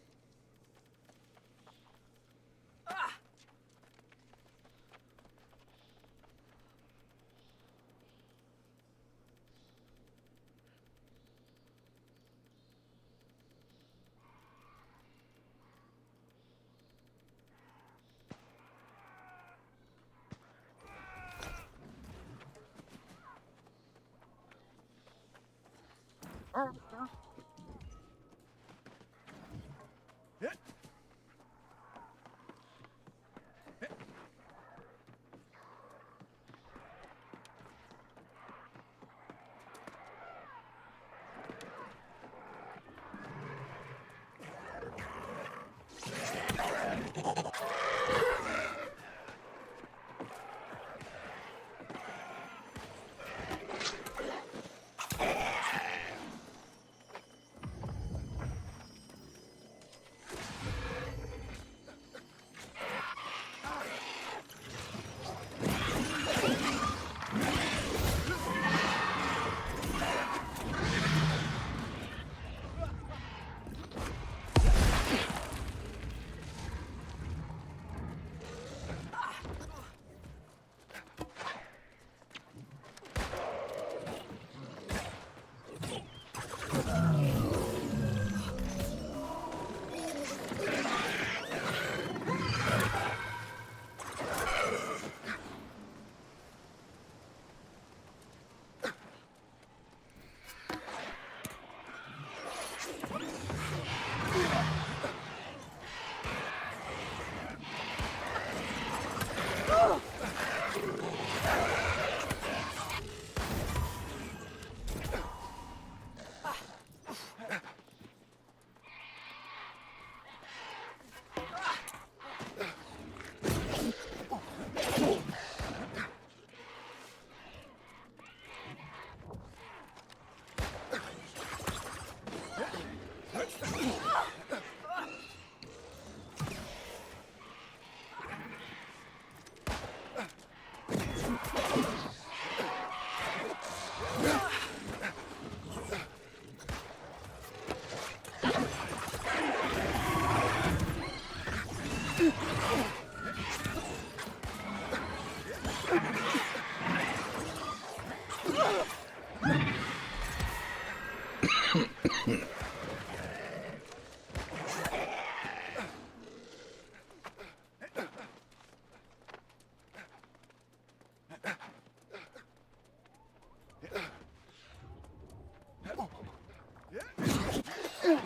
Oh.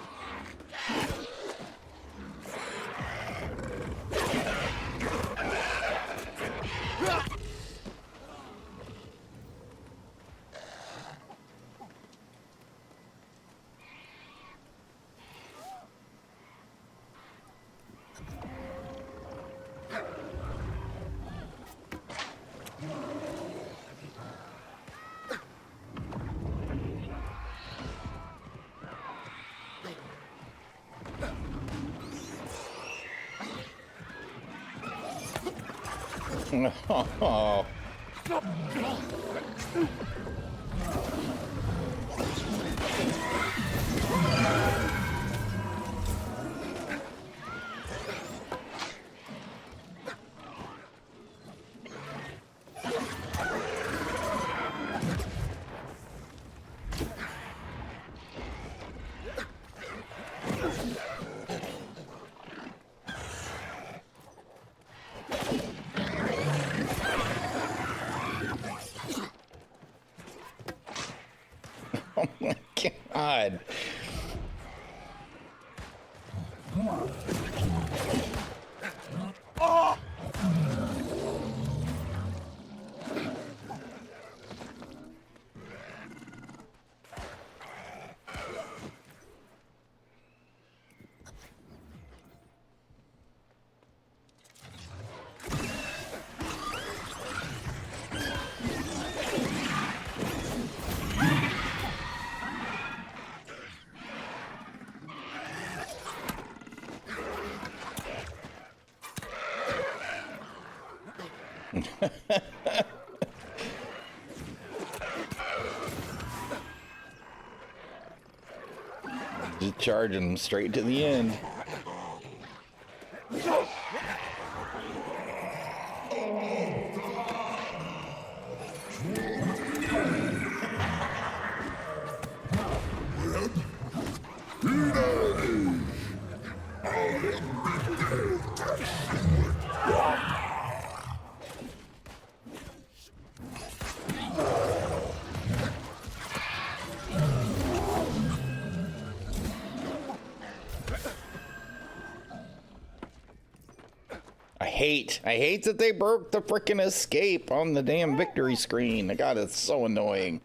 Oh my God. Just charging them straight to the end. I hate that they broke the frickin' escape on the damn victory screen. God, it's so annoying.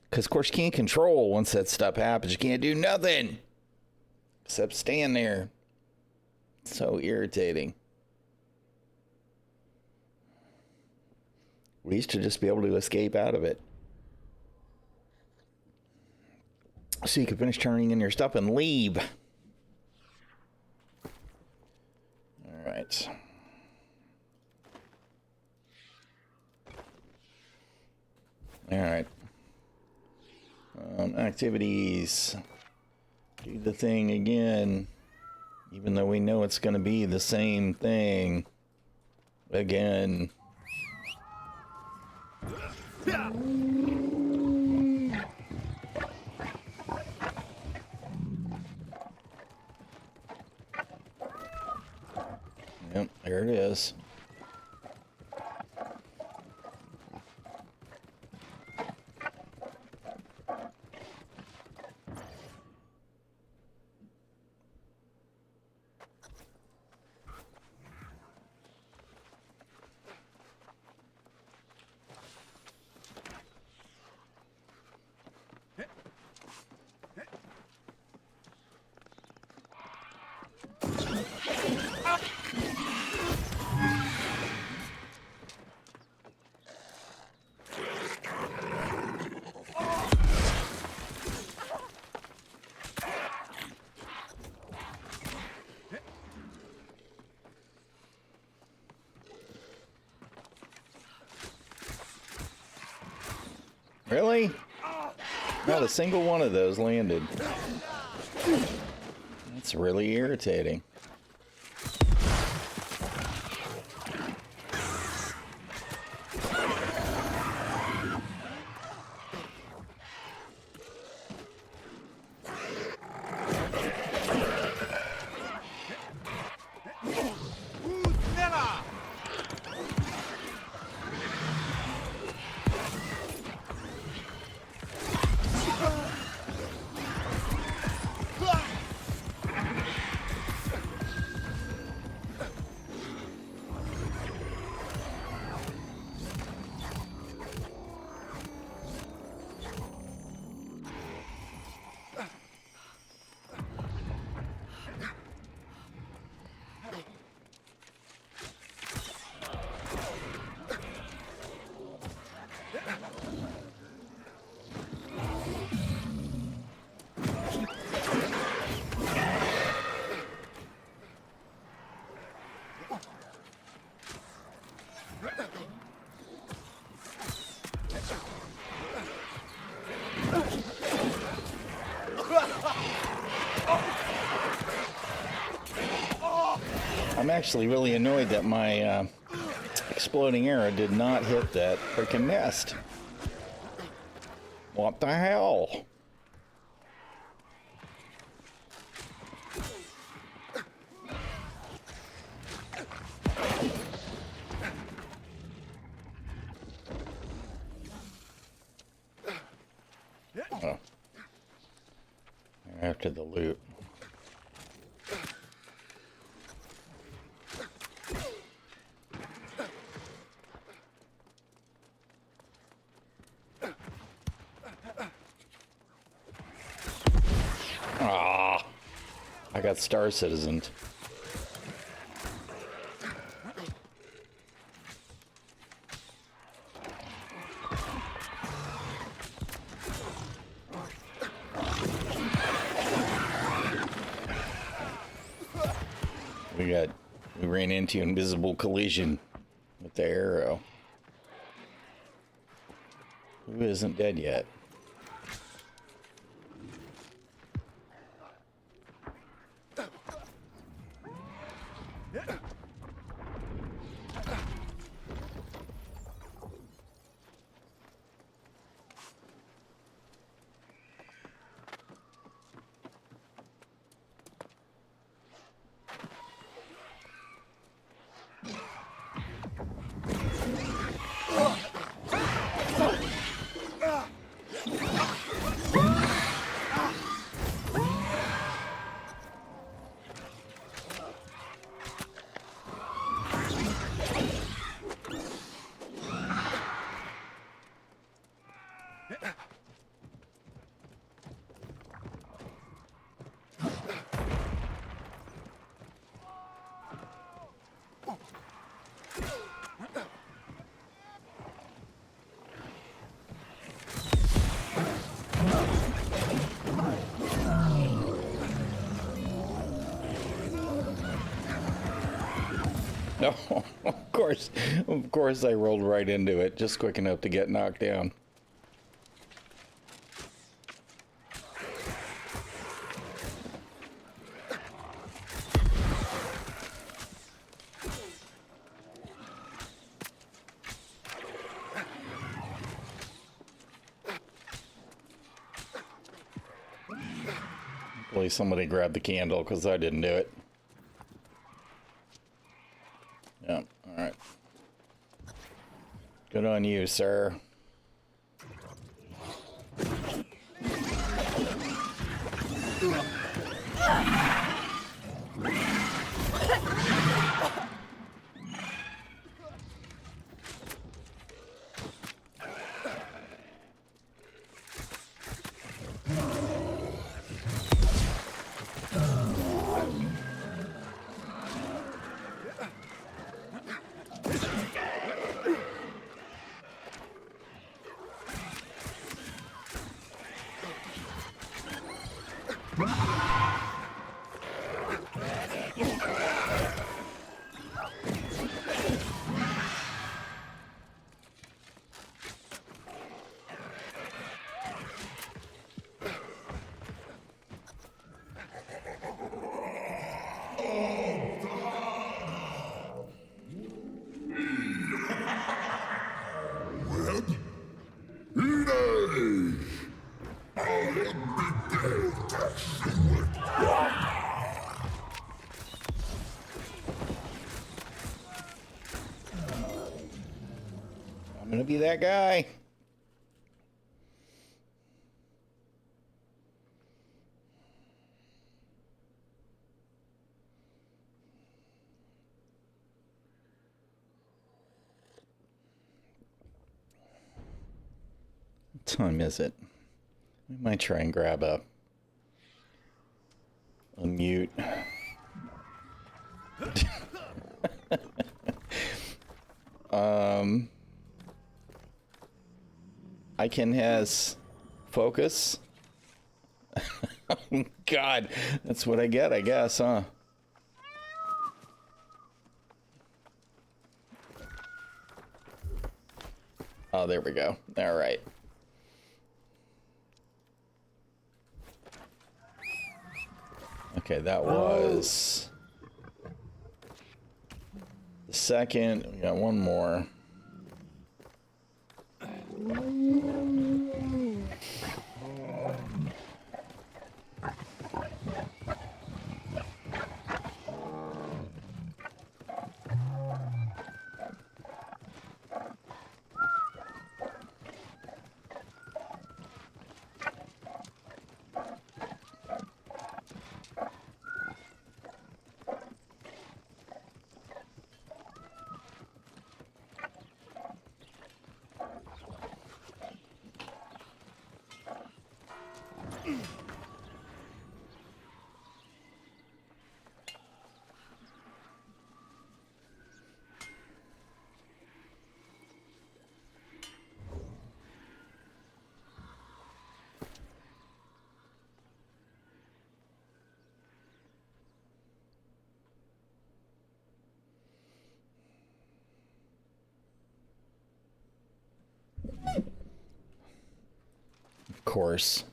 Because, of course, you can't control once that stuff happens. You can't do nothing except stand there. So irritating. We used to just be able to escape out of it. So you could finish turning in your stuff and leave. All right. All right. Activities. Do the thing again. Even though we know it's going to be the same thing again. Yep, there it is. Really? Not a single one of those landed. That's really irritating. I'm actually really annoyed that my exploding arrow did not hit that freaking nest. What the hell? Oh. After the loot. I got Star Citizen. We ran into invisible collision with the arrow. Who isn't dead yet? No, of course I rolled right into it, just quick enough to get knocked down. Hopefully somebody grabbed the candle, because I didn't do it. Yeah, alright. Good on you, sir. I'm gonna be that guy. What time is it? We might try and grab a mute. I can has focus. Oh, God, that's what I get, I guess, huh? Oh, there we go. All right. Okay, that was the second. We got one more. Of course.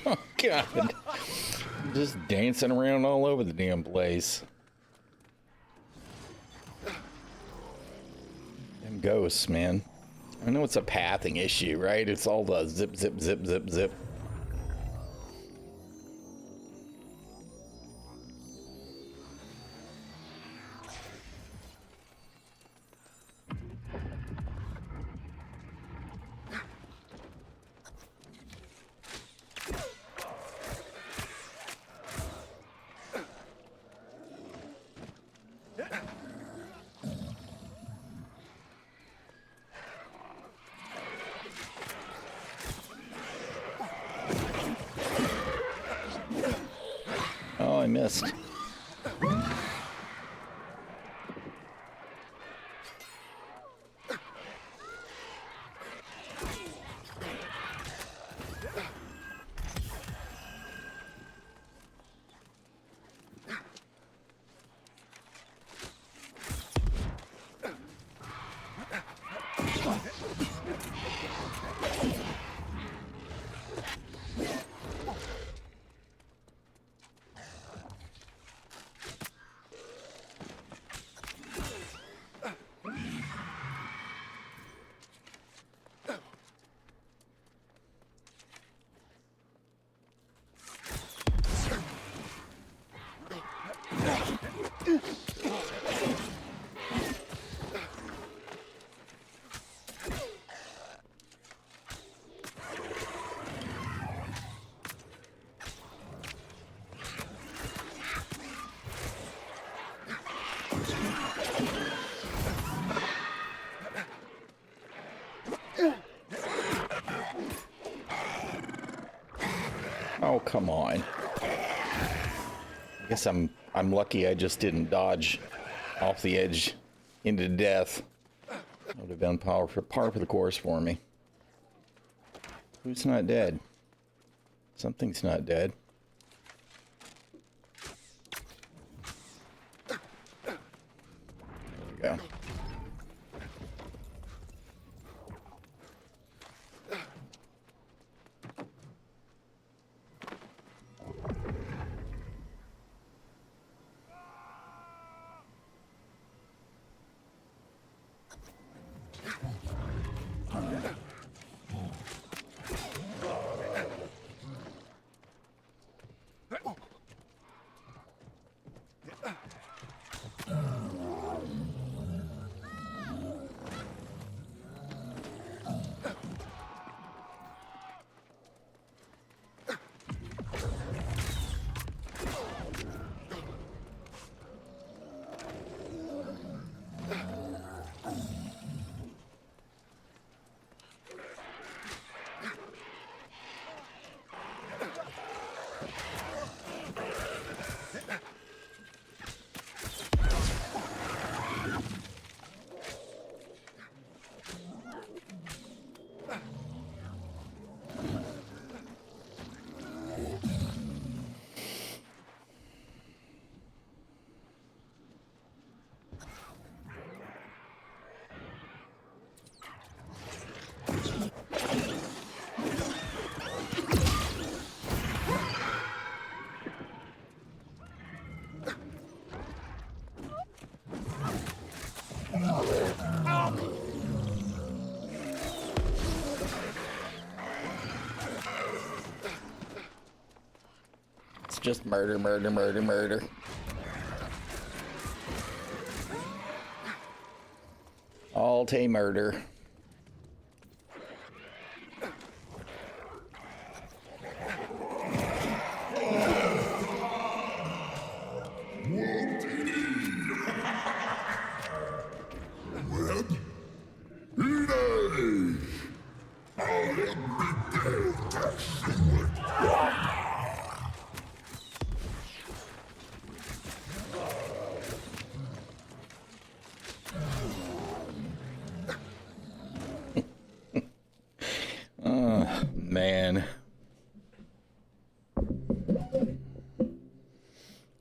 Oh, God. Just dancing around all over the damn place. Them ghosts, man. I know it's a pathing issue, right? It's all the zip, zip, zip, zip, zip. Oh, I missed. come on. I guess I'm lucky I just didn't dodge off the edge into death. That would have been par for the course for me. Who's not dead? Something's not dead. There we go. It's just murder, murder, murder, murder. All-tay murder. Man.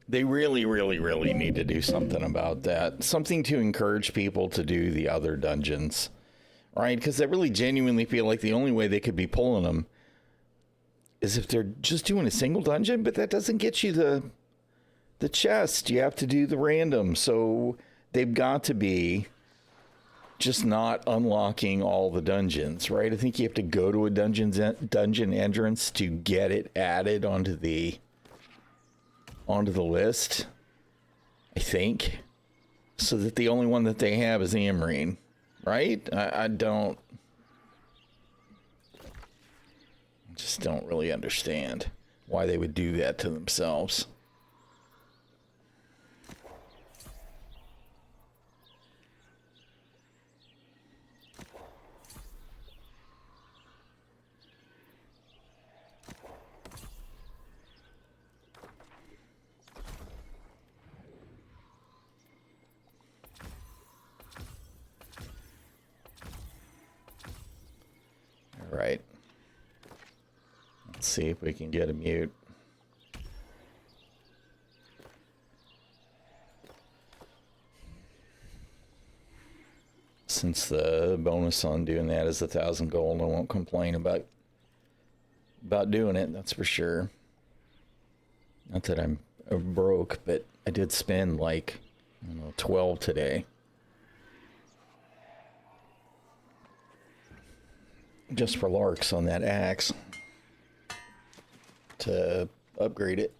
They really need to do something about that. Something to encourage people to do the other dungeons, right? Because I really genuinely feel like the only way they could be pulling them is if they're just doing a single dungeon, but that doesn't get you the chest. You have to do the random. So they've got to be just not unlocking all the dungeons, right? I think you have to go to a dungeon entrance to get it added onto the list, I think, so that the only one that they have is Amarine, right? I just don't really understand why they would do that to themselves. Right. Let's see if we can get a mute. Since the bonus on doing that is 1,000 gold, I won't complain about doing it, that's for sure. Not that I'm broke, but I did spend like, 12 today. Just for larks on that axe to upgrade it.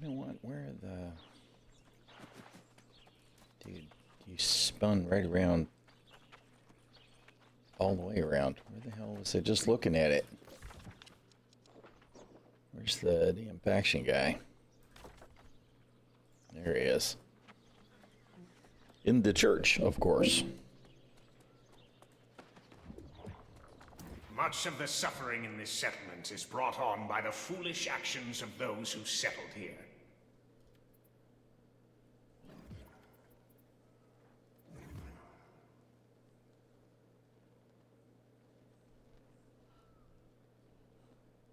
You know what? Where are the... Dude, you spun right around. All the way around. Where the hell was I just looking at it? Where's the damn faction guy? There he is. In the church, of course. Much of the suffering in this settlement is brought on by the foolish actions of those who settled here.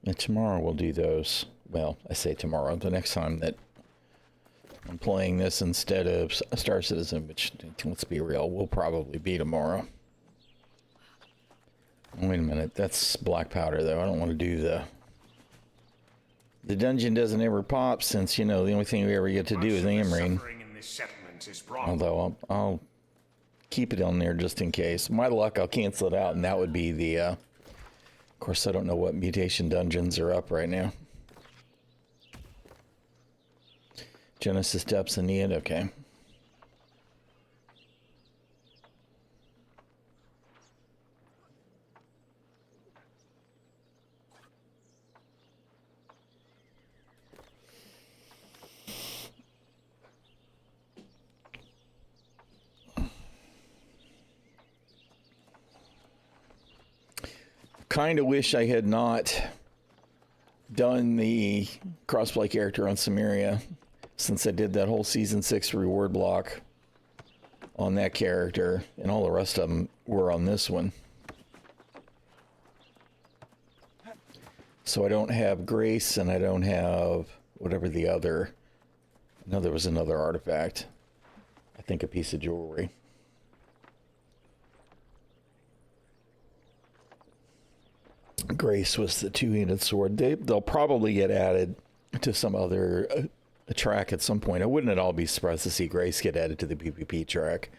And tomorrow we'll do those. Well, I say tomorrow. The next time that I'm playing this instead of Star Citizen, which, let's be real, will probably be tomorrow. Wait a minute. That's black powder, though. I don't want to do the dungeon doesn't ever pop since, you know, the only thing we ever get to do is Amrine. Although I'll keep it on there just in case. My luck, I'll cancel it out, and that would be the... Of course, I don't know what mutation dungeons are up right now. Genesis Depths and Need, okay. Kind of wish I had not done the crossplay character on Samaria, since I did that whole season 6 reward block on that character, and all the rest of them were on this one. So I don't have Grace, and I don't have whatever the other... I know there was another artifact. I think a piece of jewelry. Grace was the two-handed sword. They'll probably get added to some other track at some point. I wouldn't at all be surprised to see Grace get added to the PvP track.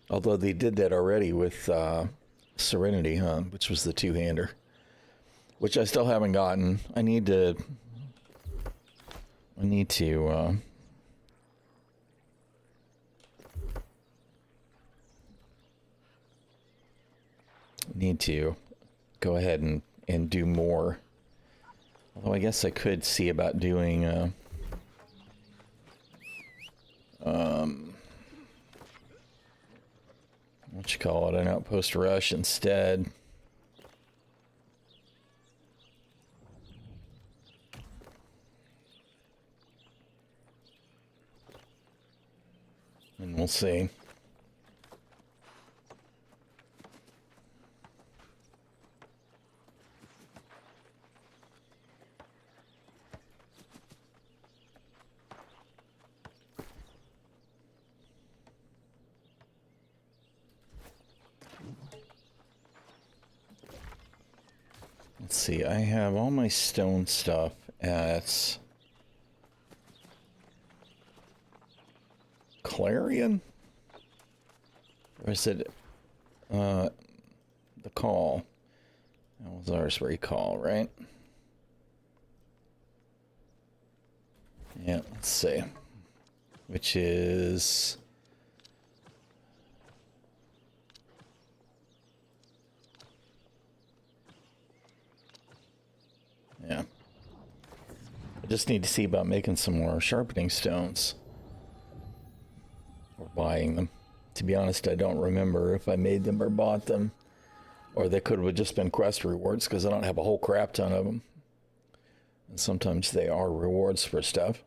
Although they did that already with Serenity, huh? Which was the two-hander. Which I still haven't gotten. I need to need to go ahead and do more. Although I guess I could see about doing what you call it, an outpost rush instead. And we'll see. Let's see, I have all my stone stuff at Clarion? Or is it the Call? That was ours, Recall, right? Yeah, let's see. Which is... Yeah. I just need to see about making some more sharpening stones. Or buying them. To be honest, I don't remember if I made them or bought them. Or they could have just been quest rewards, because I don't have a whole crap ton of them. And sometimes they are rewards for stuff.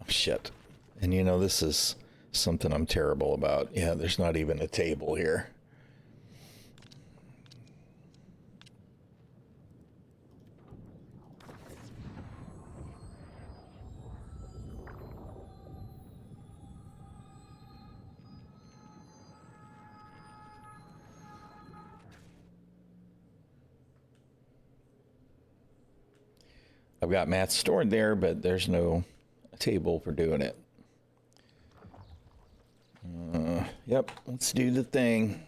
Oh, shit. And you know, this is something I'm terrible about. Yeah, there's not even a table here. I've got mats stored there, but there's no table for doing it. Yep, let's do the thing.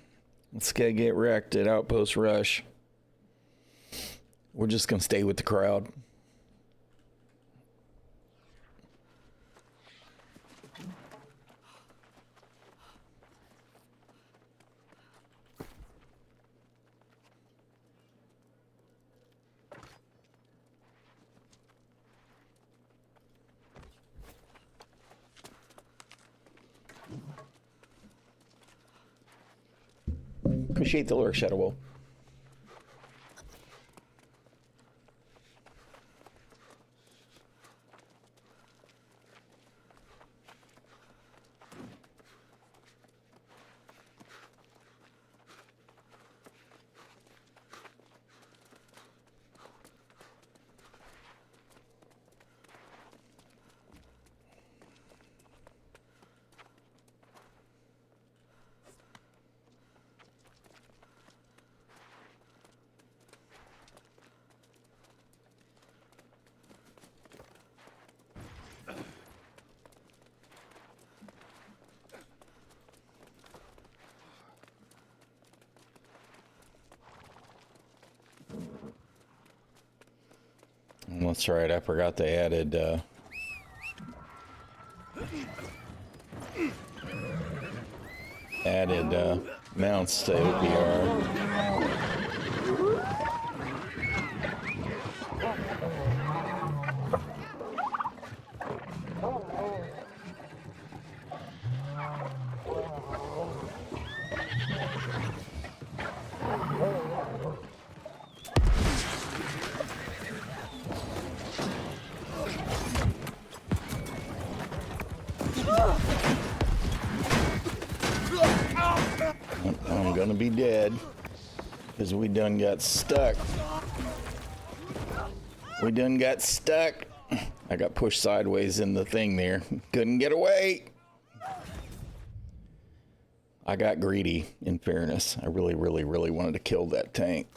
Let's get wrecked at Outpost Rush. We're just gonna stay with the crowd. Appreciate the lurk, Shadow Wolf. That's right, I forgot they added mounts to OPR. I'm gonna be dead because we done got stuck. We done got stuck. I got pushed sideways in the thing there. Couldn't get away. I got greedy, in fairness. I really, really, really wanted to kill that tank.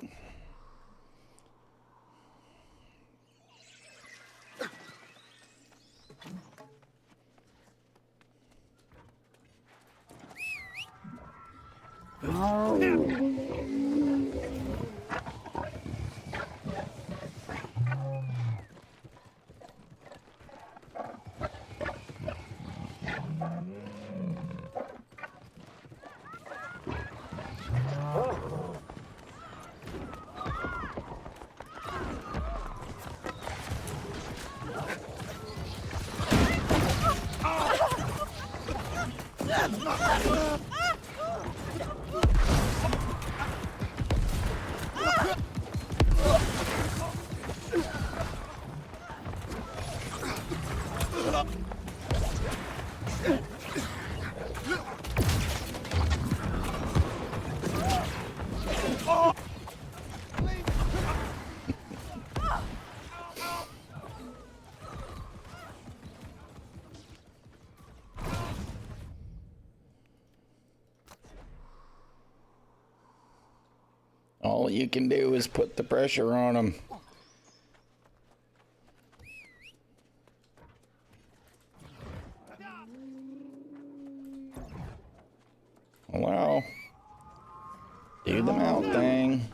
All you can do is put the pressure on them. Hello? Do the mount thing.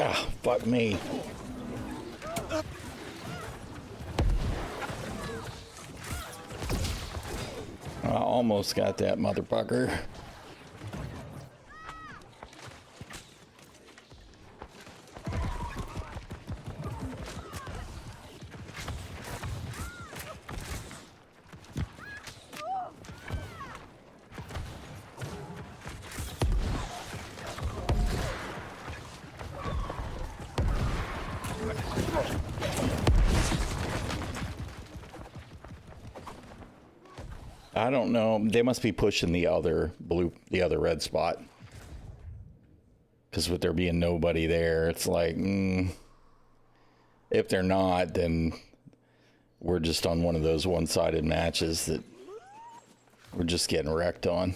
Ah, fuck me. I almost got that motherfucker. I don't know. They must be pushing the other red spot. Because with there being nobody there, it's like, if they're not, then we're just on one of those one-sided matches that we're just getting wrecked on.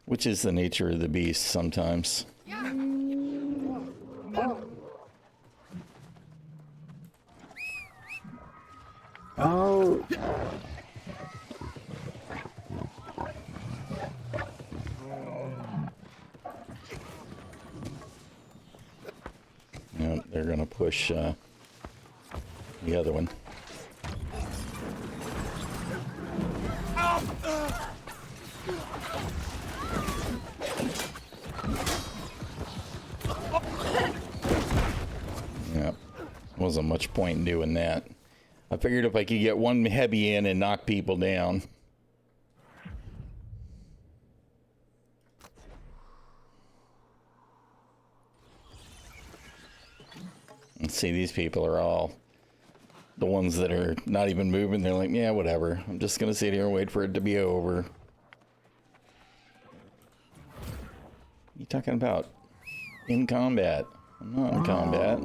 Which is the nature of the beast sometimes. Oh. Yep, they're gonna push the other one. Yep, wasn't much point in doing that. I figured if I could get one heavy in and knock people down. And see, these people are all the ones that are not even moving. They're like, yeah, whatever. I'm just going to sit here and wait for it to be over. What are you talking about? In combat. I'm not in combat.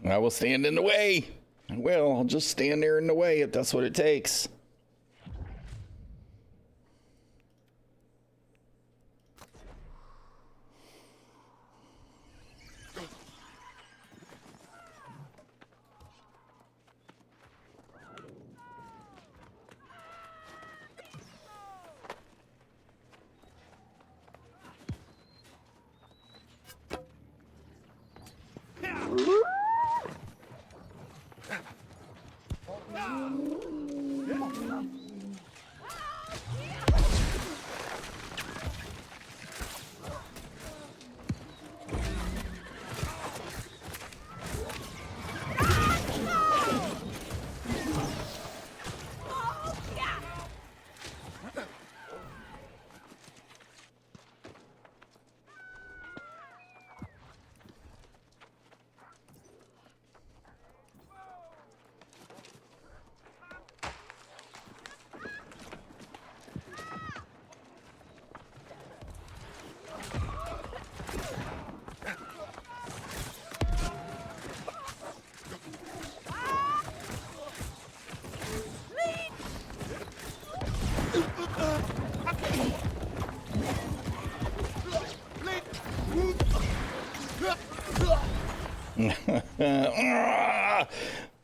I will stand in the way. I will. I'll just stand there in the way if that's what it takes.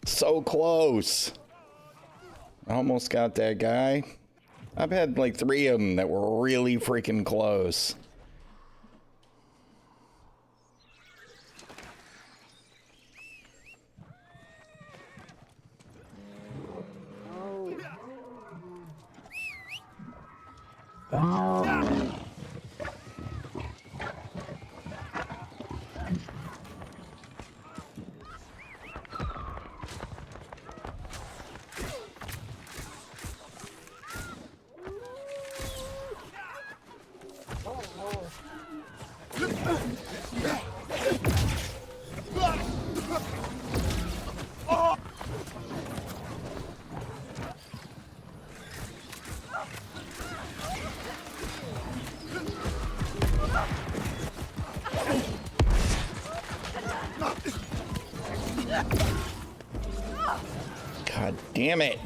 So close. I almost got that guy. I've had like 3 of them that were really freaking close. God damn it.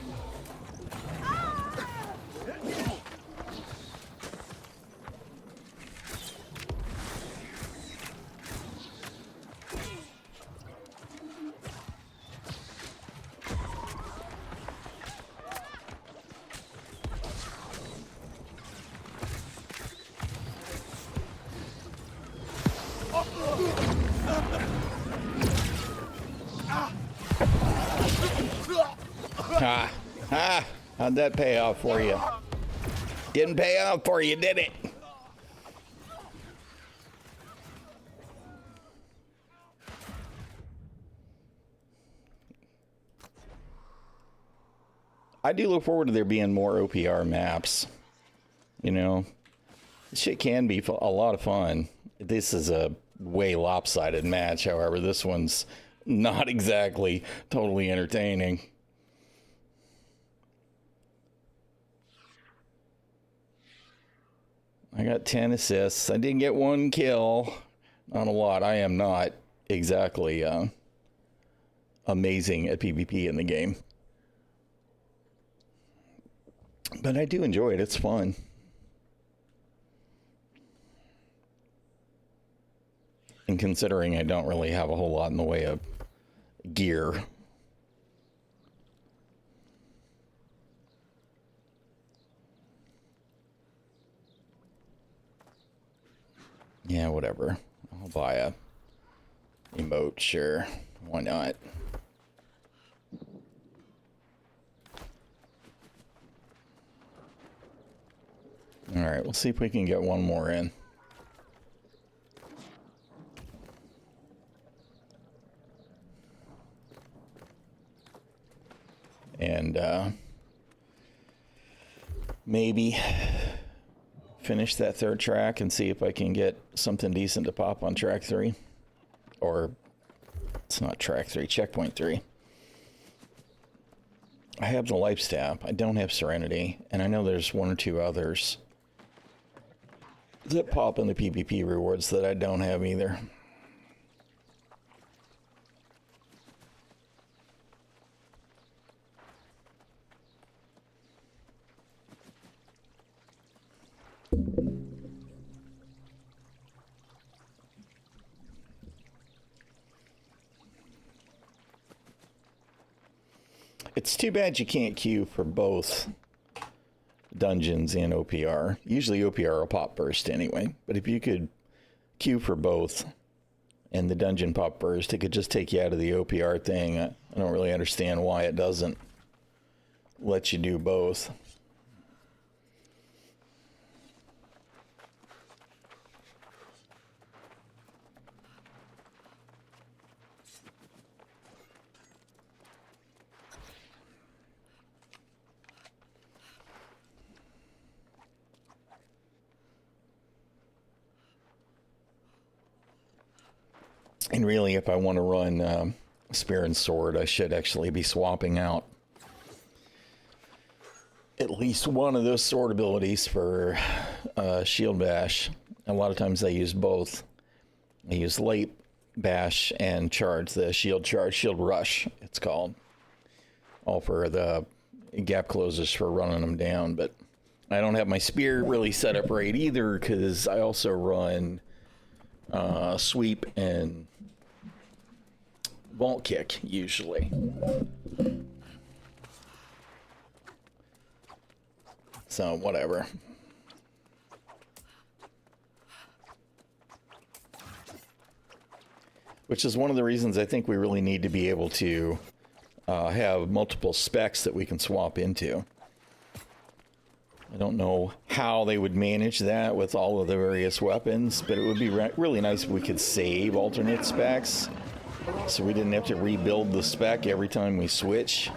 How'd that pay off for you? Didn't pay off for you, did it? I do look forward to there being more OPR maps. You know, this shit can be a lot of fun. This is a way lopsided match, however. This one's not exactly totally entertaining. I got 10 assists. I didn't get 1 kill. Not a lot. I am not exactly amazing at PvP in the game. But I do enjoy it. It's fun. And considering I don't really have a whole lot in the way of gear. Yeah, whatever. I'll buy a emote, sure. Why not? Alright, we'll see if we can get one more in. And maybe finish that 3rd track and see if I can get something decent to pop on track 3. Or, it's not track 3, checkpoint 3. I have the life staff. I don't have Serenity. And I know there's 1 or 2 others that pop in the PvP rewards that I don't have either. It's too bad you can't queue for both dungeons and OPR. Usually OPR will pop first anyway, but if you could queue for both and the dungeon pop first, it could just take you out of the OPR thing. I don't really understand why it doesn't let you do both. And really, if I want to run Spear and Sword, I should actually be swapping out at least one of those sword abilities for Shield Bash. A lot of times I use both. I use Late Bash and Charge, the Shield Rush, it's called. All for the gap closes for running them down, but I don't have my Spear really set up right either, because I also run Sweep and Vault Kick, usually. So, whatever. Which is one of the reasons I think we really need to be able to have multiple specs that we can swap into. I don't know how they would manage that with all of the various weapons, but it would be really nice if we could save alternate specs, so we didn't have to rebuild the spec every time we switch.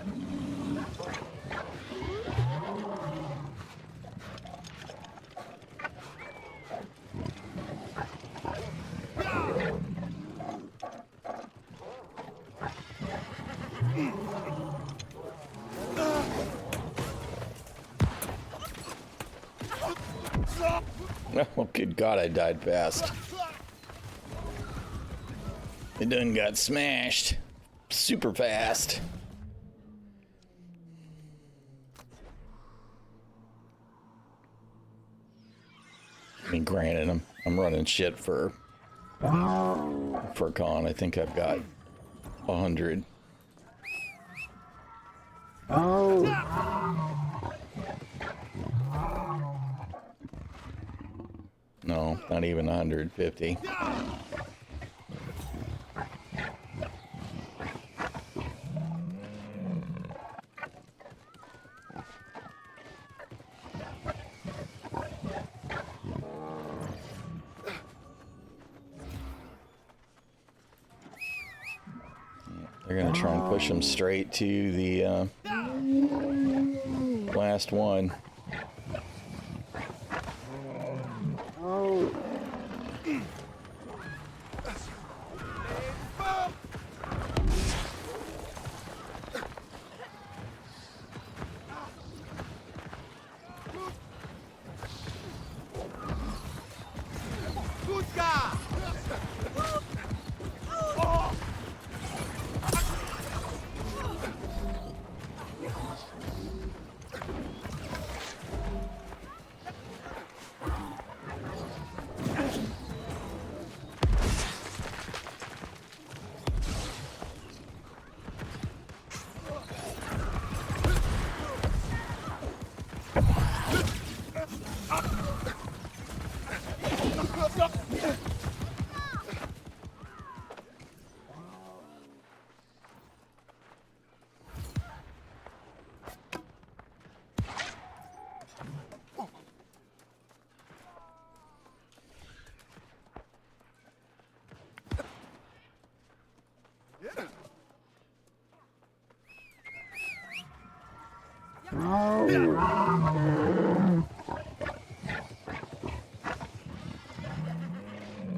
Oh, good God, I died fast. It done got smashed super fast. I mean, granted, I'm running shit for con. I think I've got 100. No, not even 150. They're gonna try and push them straight to the last one. Oh.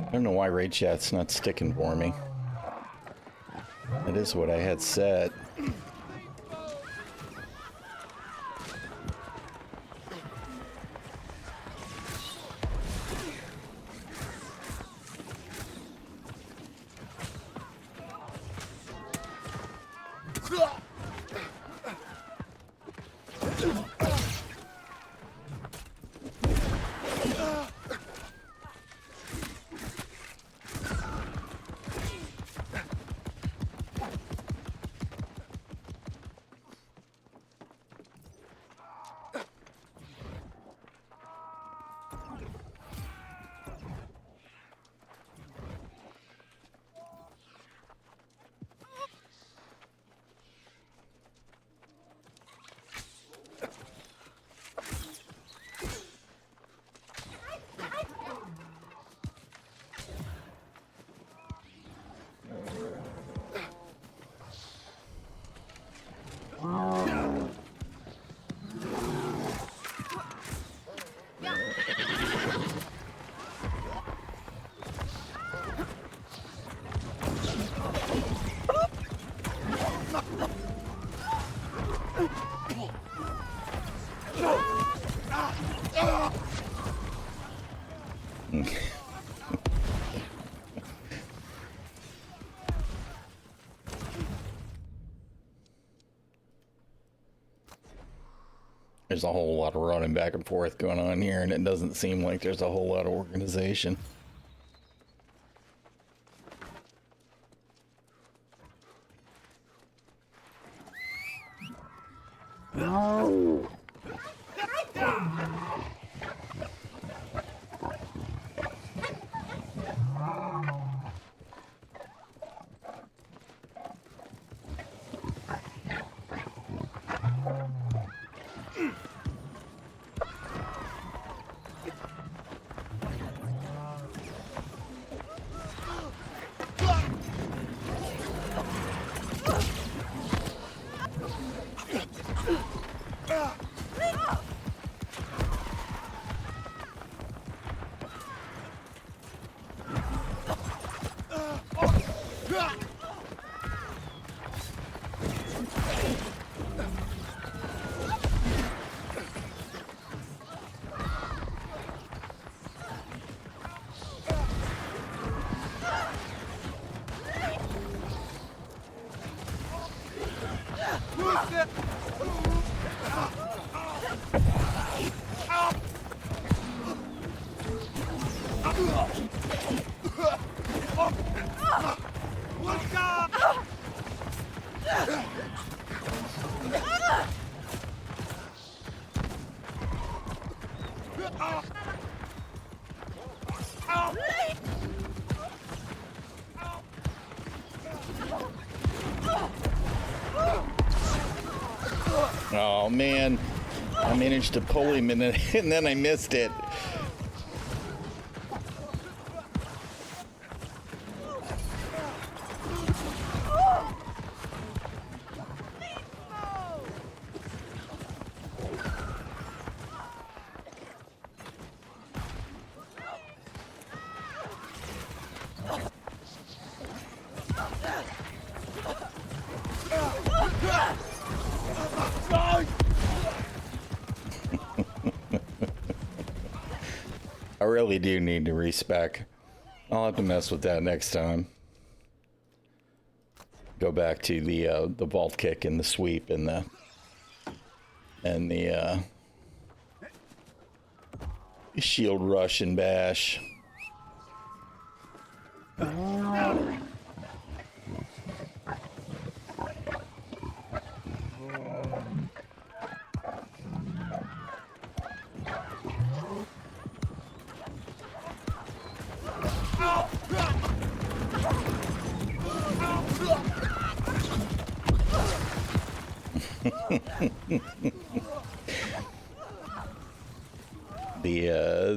I don't know why raid chat's not sticking for me. That is what I had set. There's a whole lot of running back and forth going on here, and it doesn't seem like there's a whole lot of organization. No. Oh man, I managed to pull him and then I missed it. really do need to respec. I'll have to mess with that next time. Go back to the vault kick and the sweep and the shield rush and bash.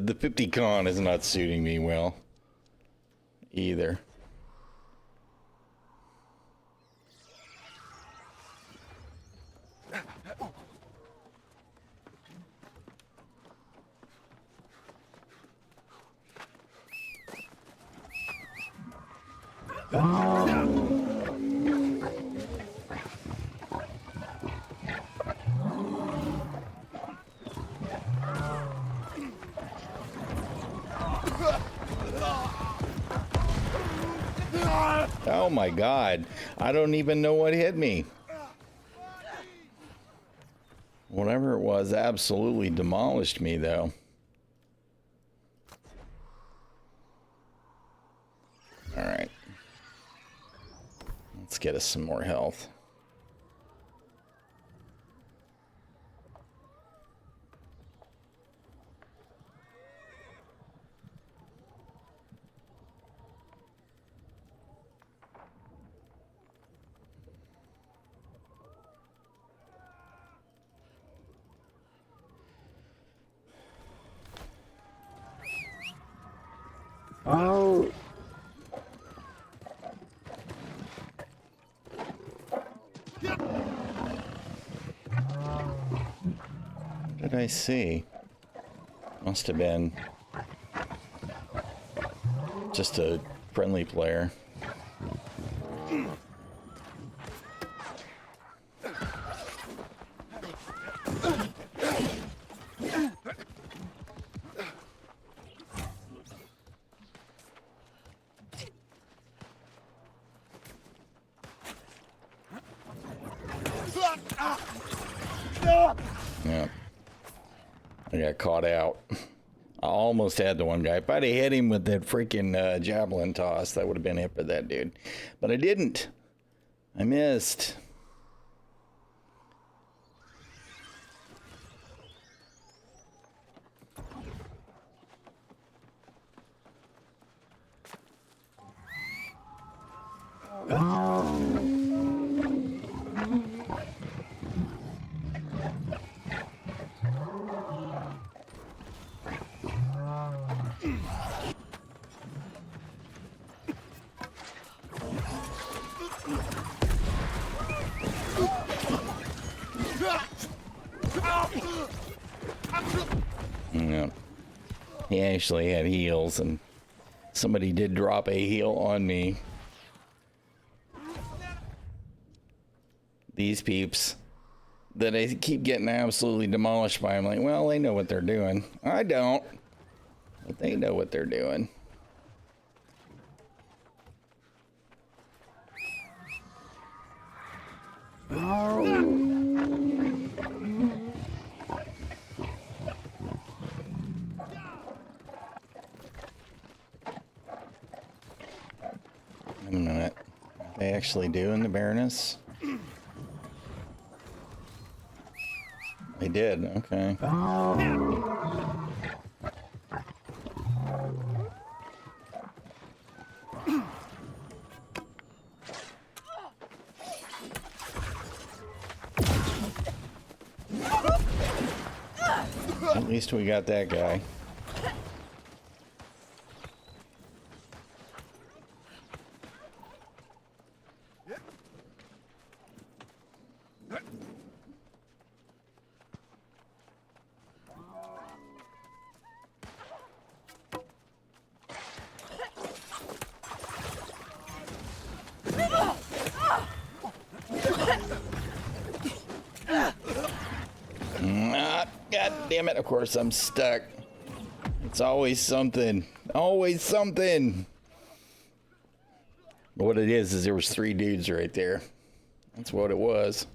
The 50 con is not suiting me well either. Oh my god, I don't even know what hit me. Whatever it was absolutely demolished me though. Alright. Let's get us some more health. Oh. What did I see? Must have been just a friendly player. Yeah. I got caught out. I almost had the one guy. If I'd have hit him with that freaking javelin toss, that would have been it for that dude. But I didn't. I missed. Yeah. He actually had heals, and somebody did drop a heal on me. These peeps that I keep getting absolutely demolished by, I'm like, well, they know what they're doing. I don't, but they know what they're doing. Wait a minute. Are they actually doing the Baroness? They did, okay. At least we got that guy. God damn it, of course I'm stuck. It's always something. Always something. But what it is there was 3 dudes right there. That's what it was.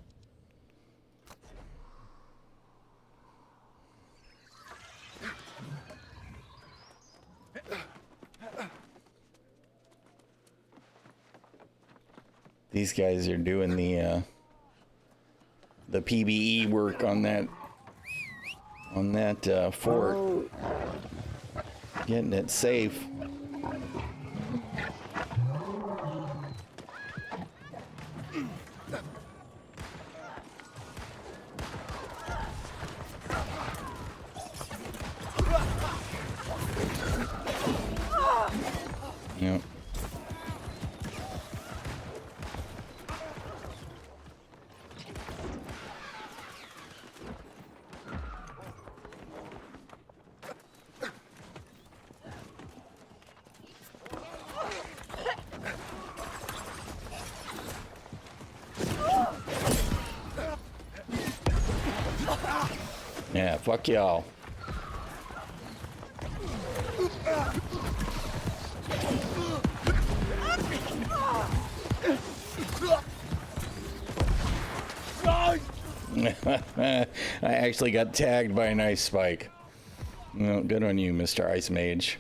These guys are doing the PBE work on that fort, getting it safe. Yep. Yeah, fuck y'all. I actually got tagged by an ice spike. Well, good on you, Mr. Ice Mage.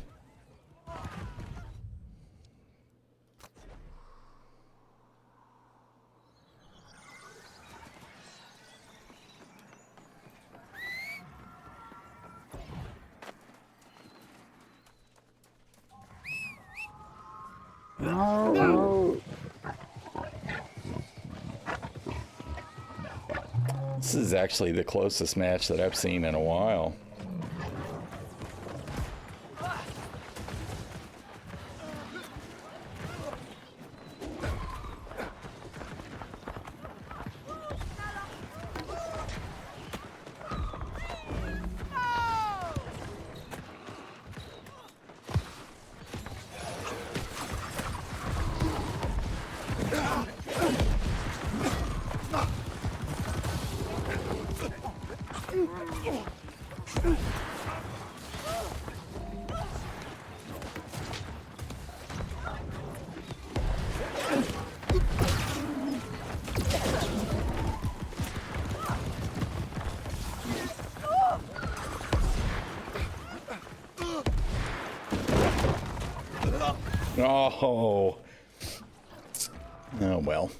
This is actually the closest match that I've seen in a while. Oh. Oh well.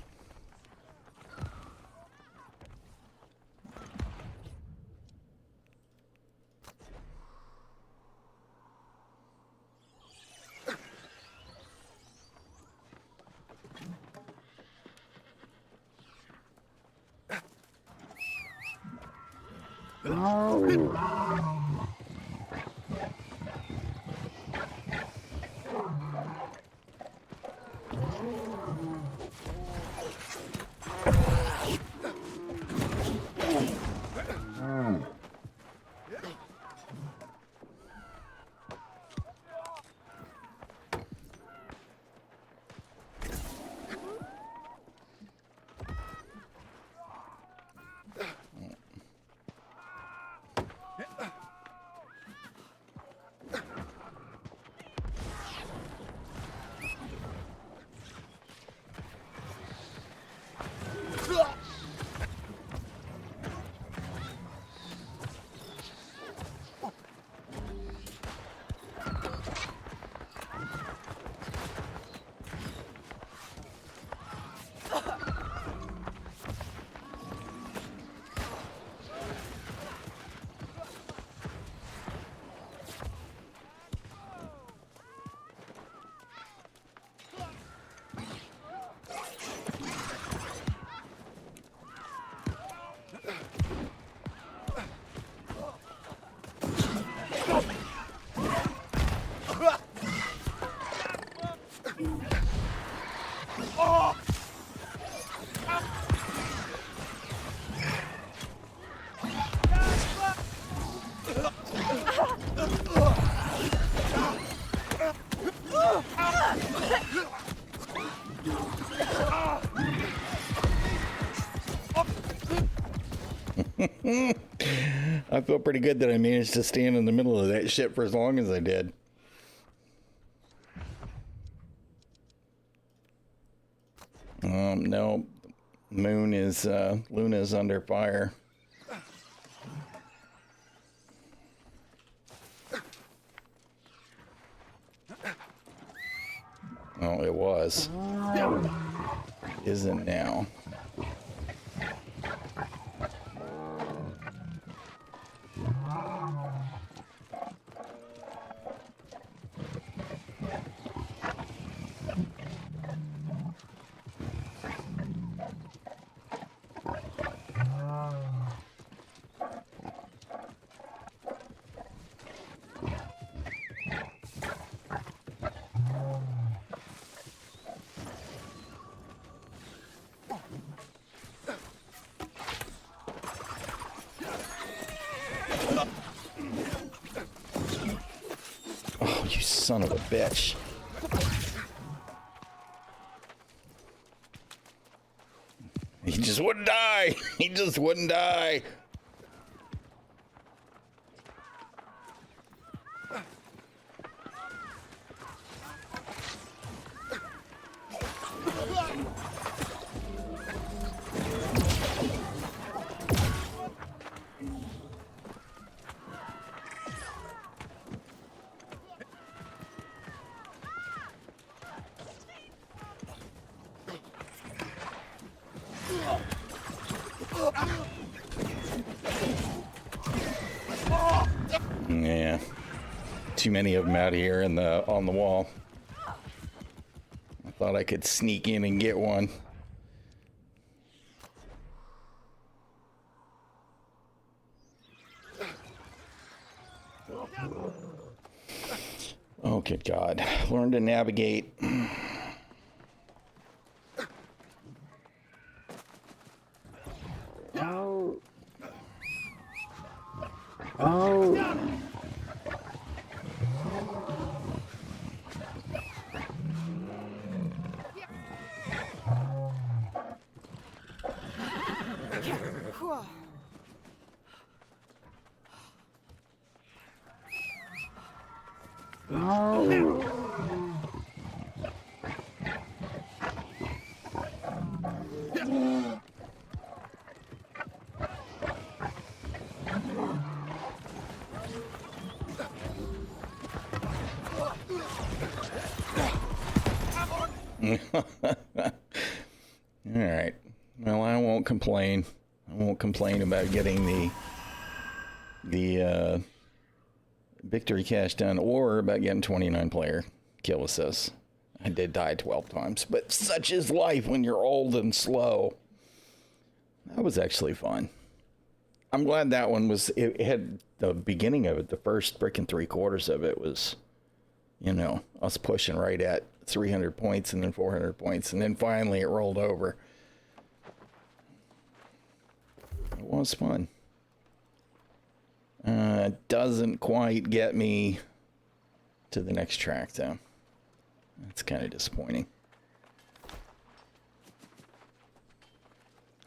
I feel pretty good that I managed to stand in the middle of that shit for as long as I did. No. Luna's under fire. Oh, it was. Isn't now. Oh, you son of a bitch. He just wouldn't die. He just wouldn't die. Yeah, too many of them out here on the wall. I thought I could sneak in and get one. Oh, good God. Learn to navigate. Oh. Oh. All right. Well, I won't complain. I won't complain about getting the victory cache done, or about getting 29 player kill assists. I did die 12 times, but such is life when you're old and slow. That was actually fun. I'm glad that one was. It had the beginning of it. The first freaking 3/4 of it was, us pushing right at 300 points and then 400 points, and then finally it rolled over. It was fun. Doesn't quite get me to the next track, though. That's kind of disappointing.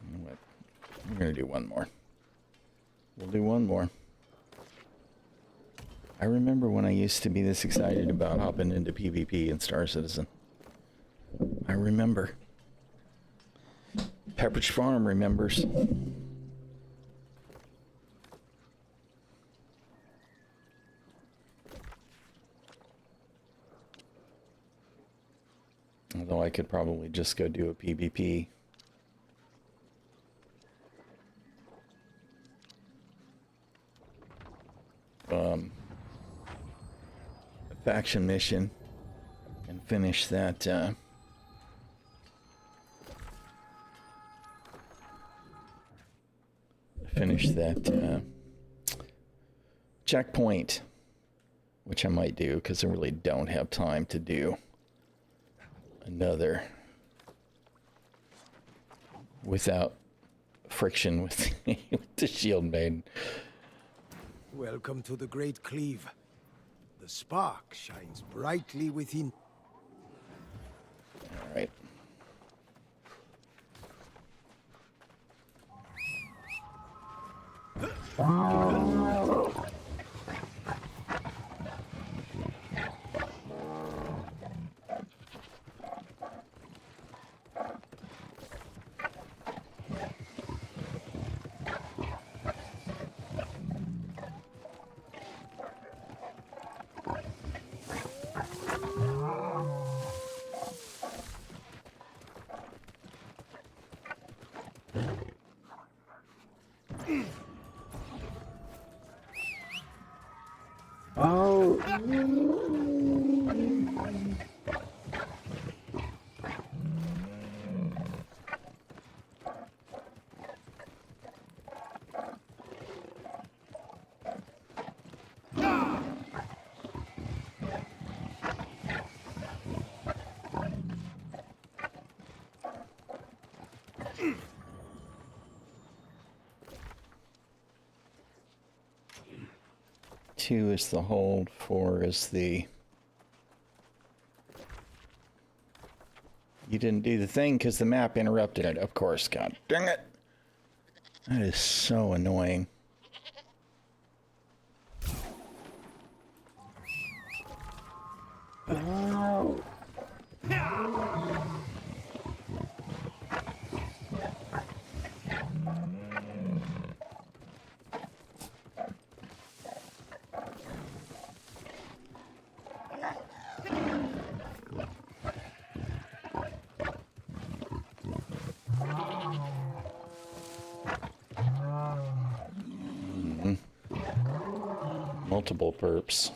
You know what? We're going to do one more. We'll do one more. I remember when I used to be this excited about hopping into PvP in Star Citizen. I remember. Pepperidge Farm remembers. Although I could probably just go do a PvP. A faction mission and finish that checkpoint, which I might do because I really don't have time to do another without friction with the shield maiden. Welcome to the Great Cleave. The spark shines brightly within. All right. Two is the hold, 4 is the... You didn't do the thing because the map interrupted it, of course. God dang it. That is so annoying. Multiple perps.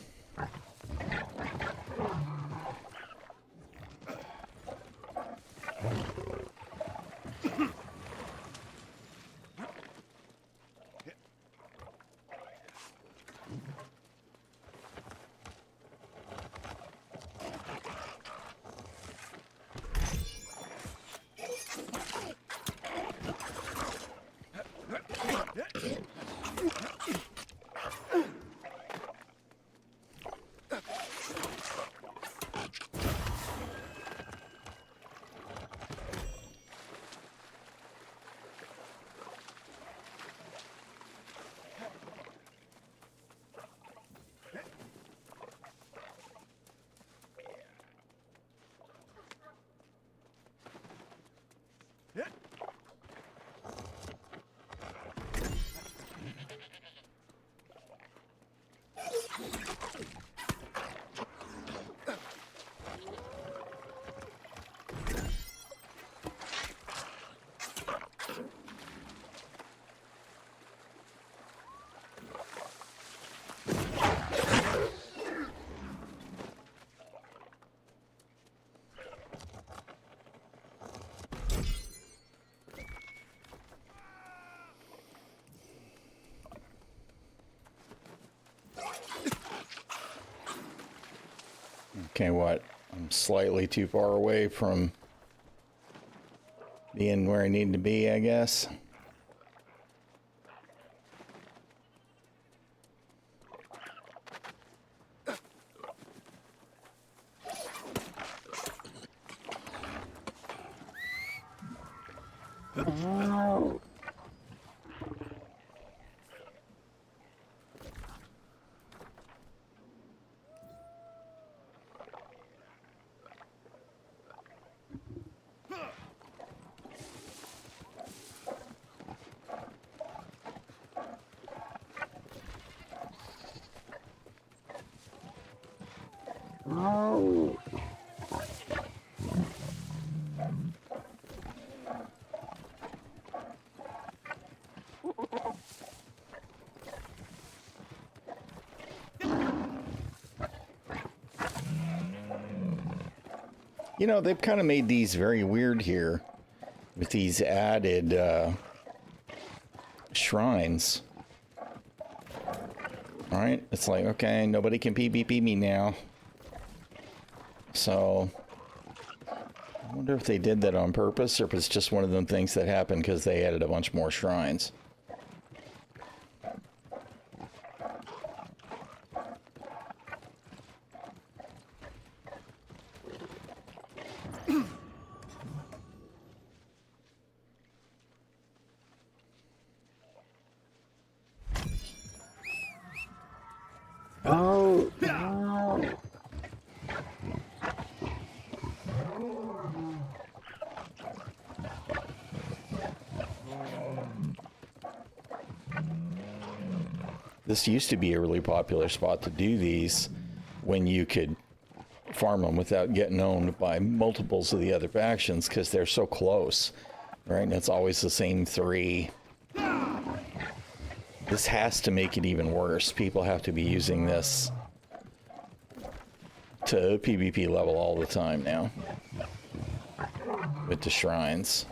Okay, what? I'm slightly too far away from being where I need to be, I guess. You know, they've kind of made these very weird here with these added shrines. All right, it's like, okay, nobody can PvP me now. So, I wonder if they did that on purpose or if it's just one of them things that happened because they added a bunch more shrines. Oh, no. This used to be a really popular spot to do these when you could farm them without getting owned by multiples of the other factions because they're so close, right? And it's always the same three. This has to make it even worse. People have to be using this to PvP level all the time now with the shrines.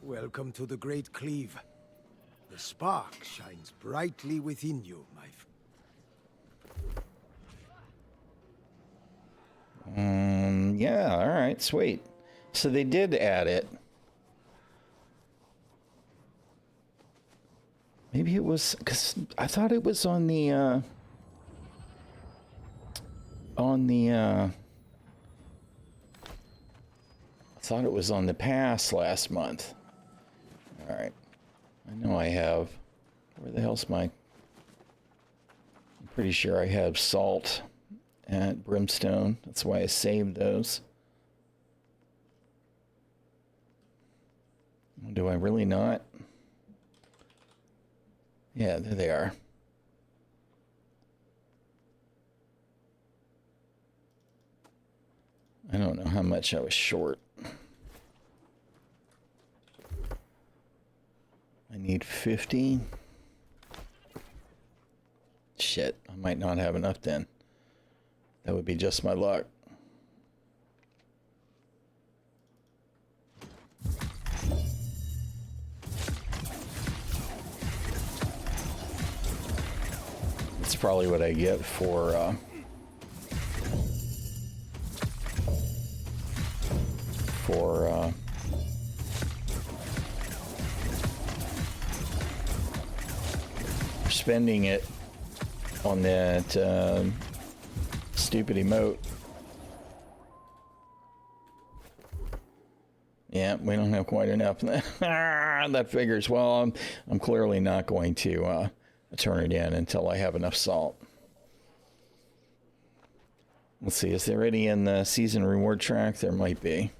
Welcome to the Great Cleave. The spark shines brightly within you, my friend. Yeah, all right, sweet. So they did add it. Maybe it was because I thought it was on the I thought it was on the pass last month. All right, I know I have. Where the hell's my? I'm pretty sure I have salt at Brimstone. That's why I saved those. Do I really not? Yeah, there they are. I don't know how much I was short. I need 50. Shit, I might not have enough then. That would be just my luck. That's probably what I get for spending it on that stupid emote. Yeah, we don't have quite enough. That figures. Well, I'm clearly not going to turn it in until I have enough salt. Let's see, is there any in the season reward track? There might be.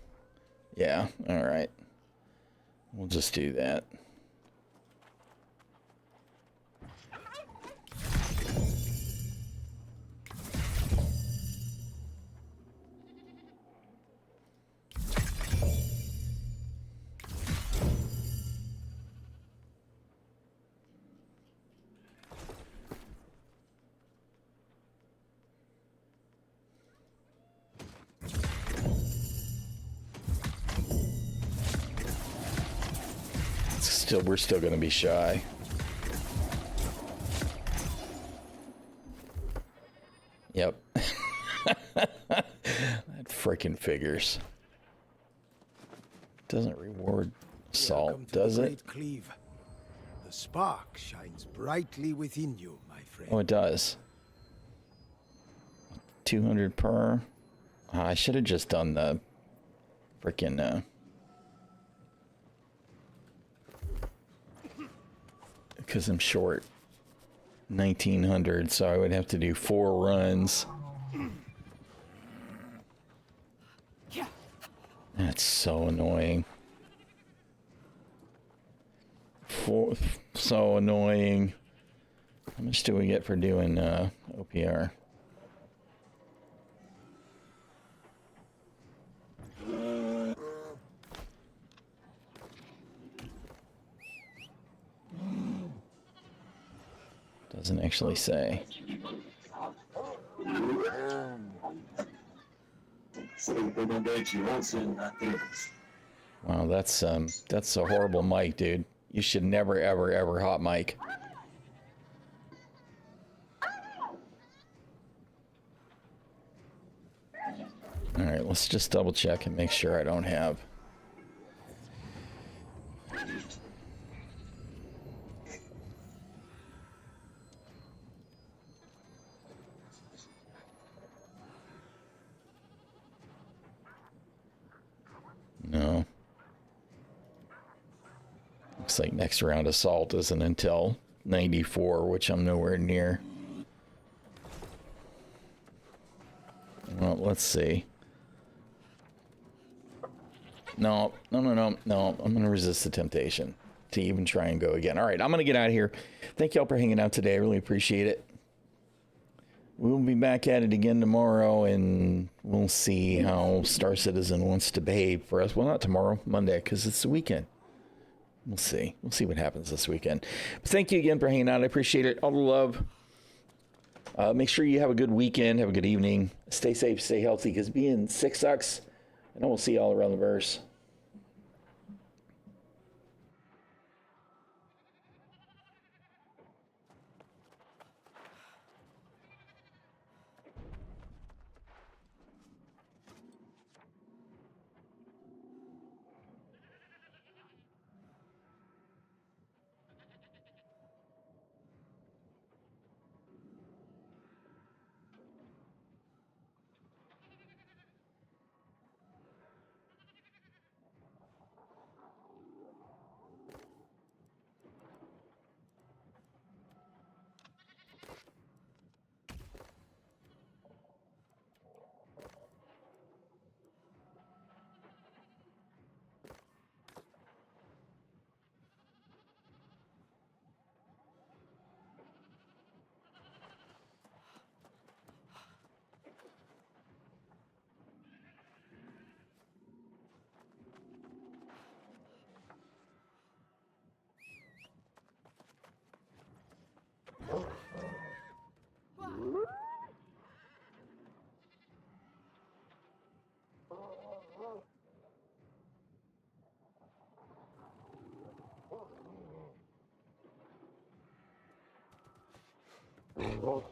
Yeah, all right. We'll just do that. We're still going to be shy. Yep. That freaking figures. Doesn't reward salt, does it? Cleave. The spark shines brightly within you, my friend. Oh, it does. 200 per. I should have just done the freaking because I'm short 1900, so I would have to do 4 runs. That's so annoying. So annoying. How much do we get for doing OPR? Doesn't actually say. Wow, that's a horrible mic, dude. You should never, ever, ever hot mic. All right, let's just double check and make sure I don't have. No. Looks like next round assault isn't until 94, which I'm nowhere near. Well, let's see. No. I'm going to resist the temptation to even try and go again. All right, I'm going to get out of here. Thank y'all for hanging out today. I really appreciate it. We'll be back at it again tomorrow, and we'll see how Star Citizen wants to behave for us. Well, not tomorrow, Monday, because it's the weekend. We'll see. We'll see what happens this weekend. But thank you again for hanging out. I appreciate it. All the love. Make sure you have a good weekend. Have a good evening. Stay safe. Stay healthy, because being sick sucks. And we'll see you all around the verse. Oh.